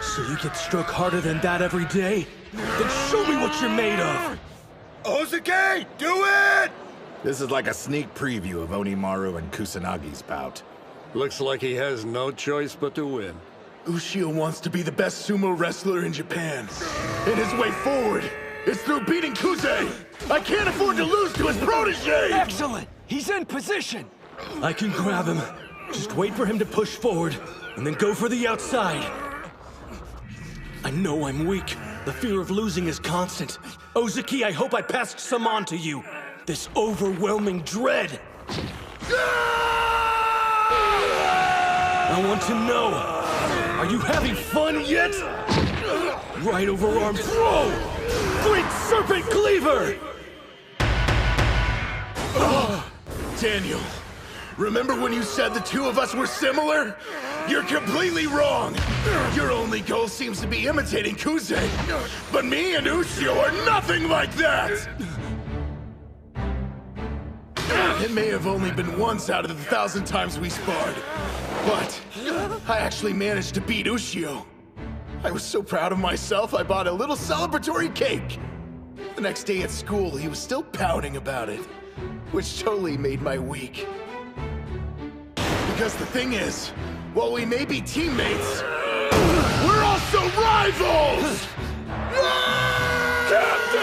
[SPEAKER 16] So you get struck harder than that every day? Then show me what you're made of!
[SPEAKER 14] Ozeki, do it! This is like a sneak preview of Hinomaru and Kusanagi's bout.
[SPEAKER 3] Looks like he has no choice but to win.
[SPEAKER 10] Ushio wants to be the best sumo wrestler in Japan. And his way forward is through beating Kuze! I can't afford to lose to his protege!
[SPEAKER 4] Excellent! He's in position!
[SPEAKER 16] I can grab him. Just wait for him to push forward, and then go for the outside. I know I'm weak. The fear of losing is constant. Ozeki, I hope I passed some on to you. This overwhelming dread. I want to know, are you having fun yet? Right overarm throw! Great serpent cleaver!
[SPEAKER 10] Daniel, remember when you said the two of us were similar? You're completely wrong! Your only goal seems to be imitating Kuze, but me and Ushio are nothing like that! It may have only been once out of the 1,000 times we sparred, but I actually managed to beat Ushio. I was so proud of myself, I bought a little celebratory cake. The next day at school, he was still pouting about it, which totally made my week. Because the thing is, while we may be teammates, we're also rivals! Captain!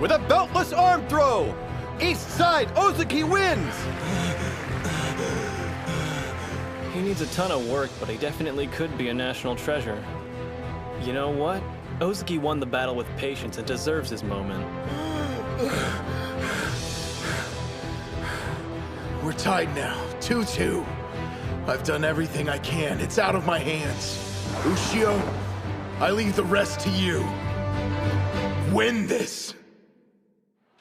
[SPEAKER 9] with a beltless arm throw. East side, Ozeki wins.
[SPEAKER 17] He needs a ton of work, but he definitely could be a national treasure. You know what? Ozeki won the battle with patience and deserves his moment.
[SPEAKER 10] We're tied now, 2-2. I've done everything I can. It's out of my hands. Ushio, I leave the rest to you. Win this!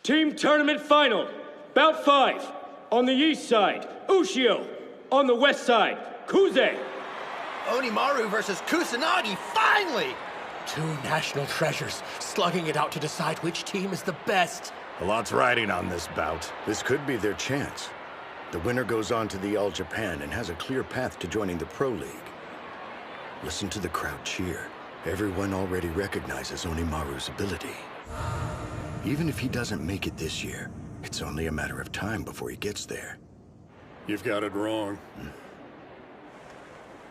[SPEAKER 8] Team tournament final. Bout 5. On the east side, Ushio. On the west side, Kuze.
[SPEAKER 6] Hinomaru versus Kusanagi, finally! Two national treasures, slugging it out to decide which team is the best.
[SPEAKER 14] A lot's riding on this bout.
[SPEAKER 22] This could be their chance. The winner goes on to the All Japan and has a clear path to joining the Pro League. Listen to the crowd cheer. Everyone already recognizes Hinomaru's ability. Even if he doesn't make it this year, it's only a matter of time before he gets there.
[SPEAKER 3] You've got it wrong.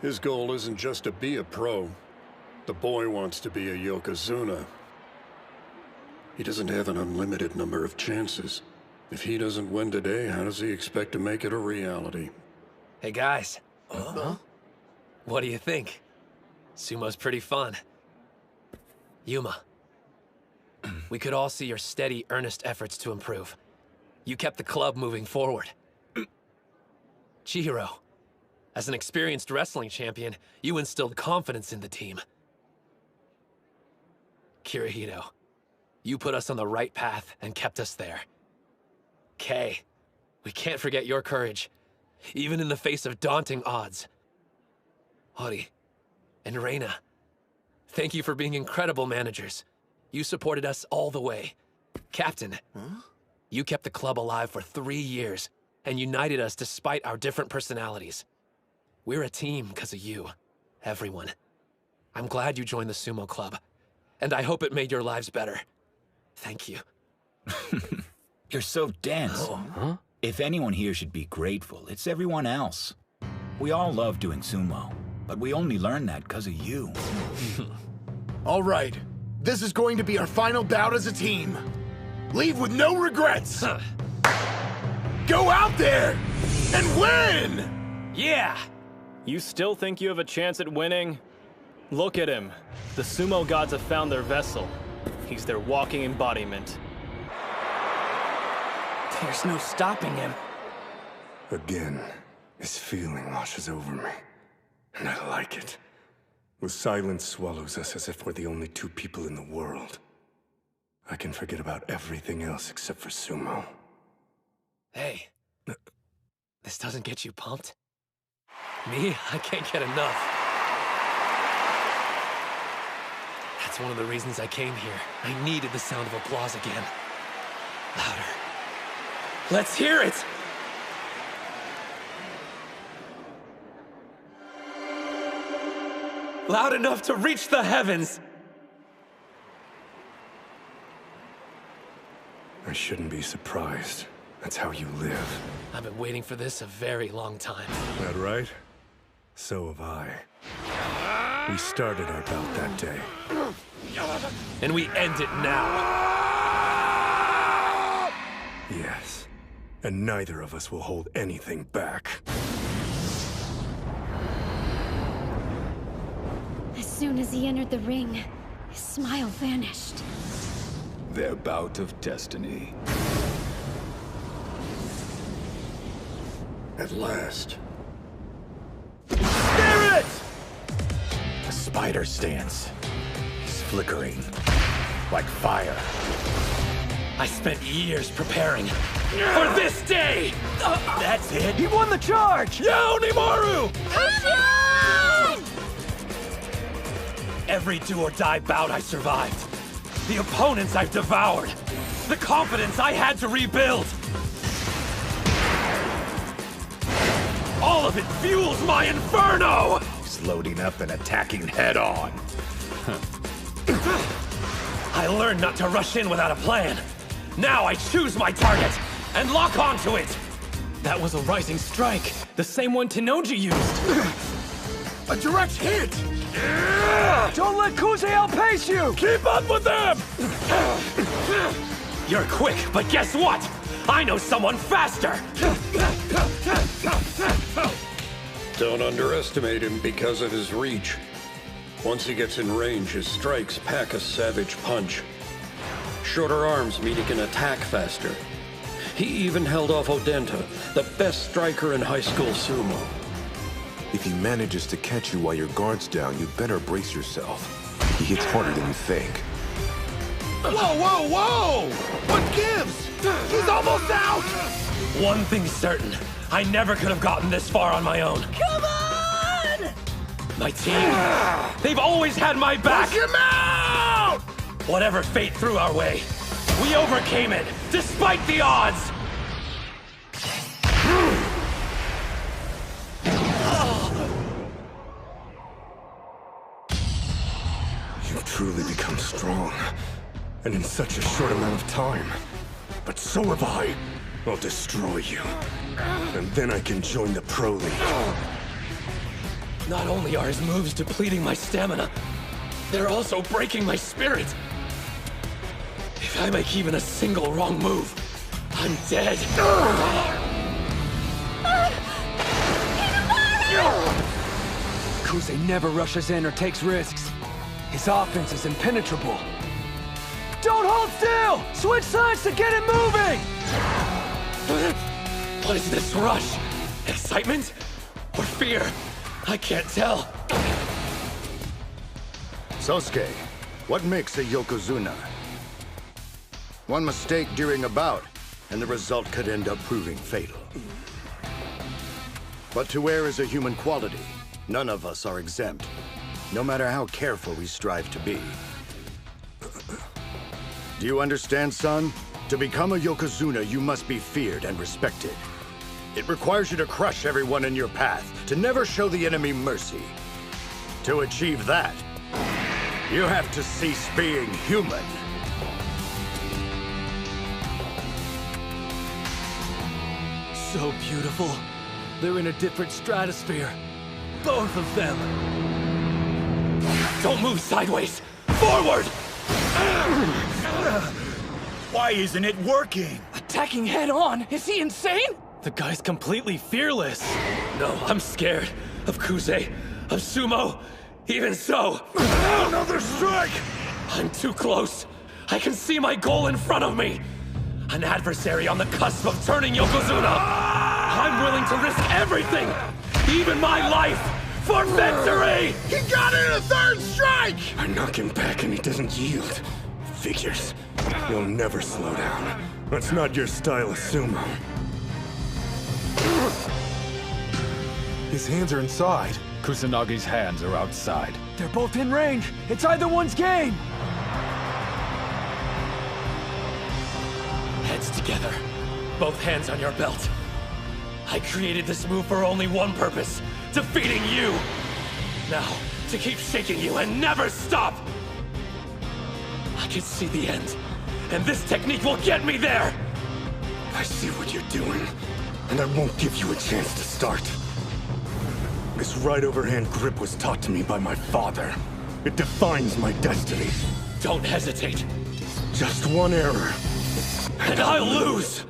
[SPEAKER 3] His goal isn't just to be a pro. The boy wants to be a Yokozuna. He doesn't have an unlimited number of chances. If he doesn't win today, how does he expect to make it a reality?
[SPEAKER 2] Hey guys. What do you think? Sumo's pretty fun. Yuma. We could all see your steady, earnest efforts to improve. You kept the club moving forward. Chihiro. As an experienced wrestling champion, you instilled confidence in the team. Kirihito. You put us on the right path and kept us there. Kay. We can't forget your courage, even in the face of daunting odds. Hori. And Reina. Thank you for being incredible managers. You supported us all the way. Captain, you kept the club alive for 3 years and united us despite our different personalities. We're a team because of you, everyone. I'm glad you joined the sumo club, and I hope it made your lives better. Thank you.
[SPEAKER 5] You're so dense. If anyone here should be grateful, it's everyone else. We all love doing sumo, but we only learned that because of you.
[SPEAKER 10] All right. This is going to be our final bout as a team. Leave with no regrets. Go out there and win!
[SPEAKER 2] Yeah!
[SPEAKER 17] You still think you have a chance at winning? Look at him. The sumo gods have found their vessel. He's their walking embodiment.
[SPEAKER 4] There's no stopping him.
[SPEAKER 3] Again, this feeling washes over me. And I like it. The silence swallows us as if we're the only two people in the world. I can forget about everything else except for sumo.
[SPEAKER 2] Hey. This doesn't get you pumped? Me? I can't get enough. That's one of the reasons I came here. I needed the sound of applause again. Louder. Let's hear it! Loud enough to reach the heavens!
[SPEAKER 3] I shouldn't be surprised. That's how you live.
[SPEAKER 2] I've been waiting for this a very long time.
[SPEAKER 3] That right? So have I. We started our bout that day.
[SPEAKER 2] And we end it now.
[SPEAKER 3] Yes. And neither of us will hold anything back.
[SPEAKER 7] As soon as he entered the ring, his smile vanished.
[SPEAKER 15] Their bout of destiny.
[SPEAKER 3] At last.
[SPEAKER 5] Spirit! The spider stance. He's flickering. Like fire.
[SPEAKER 2] I spent years preparing for this day!
[SPEAKER 5] That's it!
[SPEAKER 2] He won the charge! Yeah, Hinomaru! Every do-or-die bout I survived. The opponents I've devoured. The confidence I had to rebuild. All of it fuels my inferno!
[SPEAKER 14] He's loading up and attacking head-on.
[SPEAKER 2] I learned not to rush in without a plan. Now I choose my target and lock onto it.
[SPEAKER 17] That was a rising strike, the same one Tenoji used.
[SPEAKER 10] A direct hit!
[SPEAKER 9] Don't let Kuze outpace you!
[SPEAKER 19] Keep up with them!
[SPEAKER 2] You're quick, but guess what? I know someone faster!
[SPEAKER 13] Don't underestimate him because of his reach. Once he gets in range, his strikes pack a savage punch. Shorter arms mean he can attack faster. He even held off Odenta, the best striker in High School Sumo.
[SPEAKER 21] If he manages to catch you while your guard's down, you better brace yourself. He hits harder than you think.
[SPEAKER 11] Whoa, whoa, whoa! What gives? He's almost out!
[SPEAKER 2] One thing's certain. I never could have gotten this far on my own.
[SPEAKER 1] Come on!
[SPEAKER 2] My team, they've always had my back!
[SPEAKER 11] Push him out!
[SPEAKER 2] Whatever fate threw our way, we overcame it, despite the odds!
[SPEAKER 3] You've truly become strong, and in such a short amount of time. But so have I. I'll destroy you, and then I can join the Pro League.
[SPEAKER 2] Not only are his moves depleting my stamina, they're also breaking my spirit. If I make even a single wrong move, I'm dead.
[SPEAKER 20] Kuze never rushes in or takes risks. His offense is impenetrable. Don't hold still! Switch sides to get it moving!
[SPEAKER 2] What is this rush? Excitement? Or fear? I can't tell.
[SPEAKER 22] Sosuke, what makes a Yokozuna? One mistake during a bout, and the result could end up proving fatal. But to err is a human quality. None of us are exempt, no matter how careful we strive to be. Do you understand, son? To become a Yokozuna, you must be feared and respected. It requires you to crush everyone in your path, to never show the enemy mercy. To achieve that, you have to cease being human.
[SPEAKER 20] So beautiful. They're in a different stratosphere. Both of them.
[SPEAKER 2] Don't move sideways! Forward!
[SPEAKER 5] Why isn't it working?
[SPEAKER 4] Attacking head on? Is he insane?
[SPEAKER 17] The guy's completely fearless.
[SPEAKER 2] No, I'm scared. Of Kuze, of Sumo, even so.
[SPEAKER 11] Another strike!
[SPEAKER 2] I'm too close. I can see my goal in front of me. An adversary on the cusp of turning Yokozuna. I'm willing to risk everything, even my life, for victory!
[SPEAKER 11] He got it in a third strike!
[SPEAKER 3] I knock him back and he doesn't yield. Figures. You'll never slow down. That's not your style of sumo.
[SPEAKER 14] His hands are inside.
[SPEAKER 15] Kusanagi's hands are outside.
[SPEAKER 20] They're both in range. It's either one's game.
[SPEAKER 2] Heads together. Both hands on your belt. I created this move for only one purpose. Defeating you. Now, to keep shaking you and never stop. I can see the end. And this technique will get me there.
[SPEAKER 3] I see what you're doing, and I won't give you a chance to start. This right overhand grip was taught to me by my father. It defines my destiny.
[SPEAKER 2] Don't hesitate.
[SPEAKER 3] Just one error.
[SPEAKER 2] And I'll lose!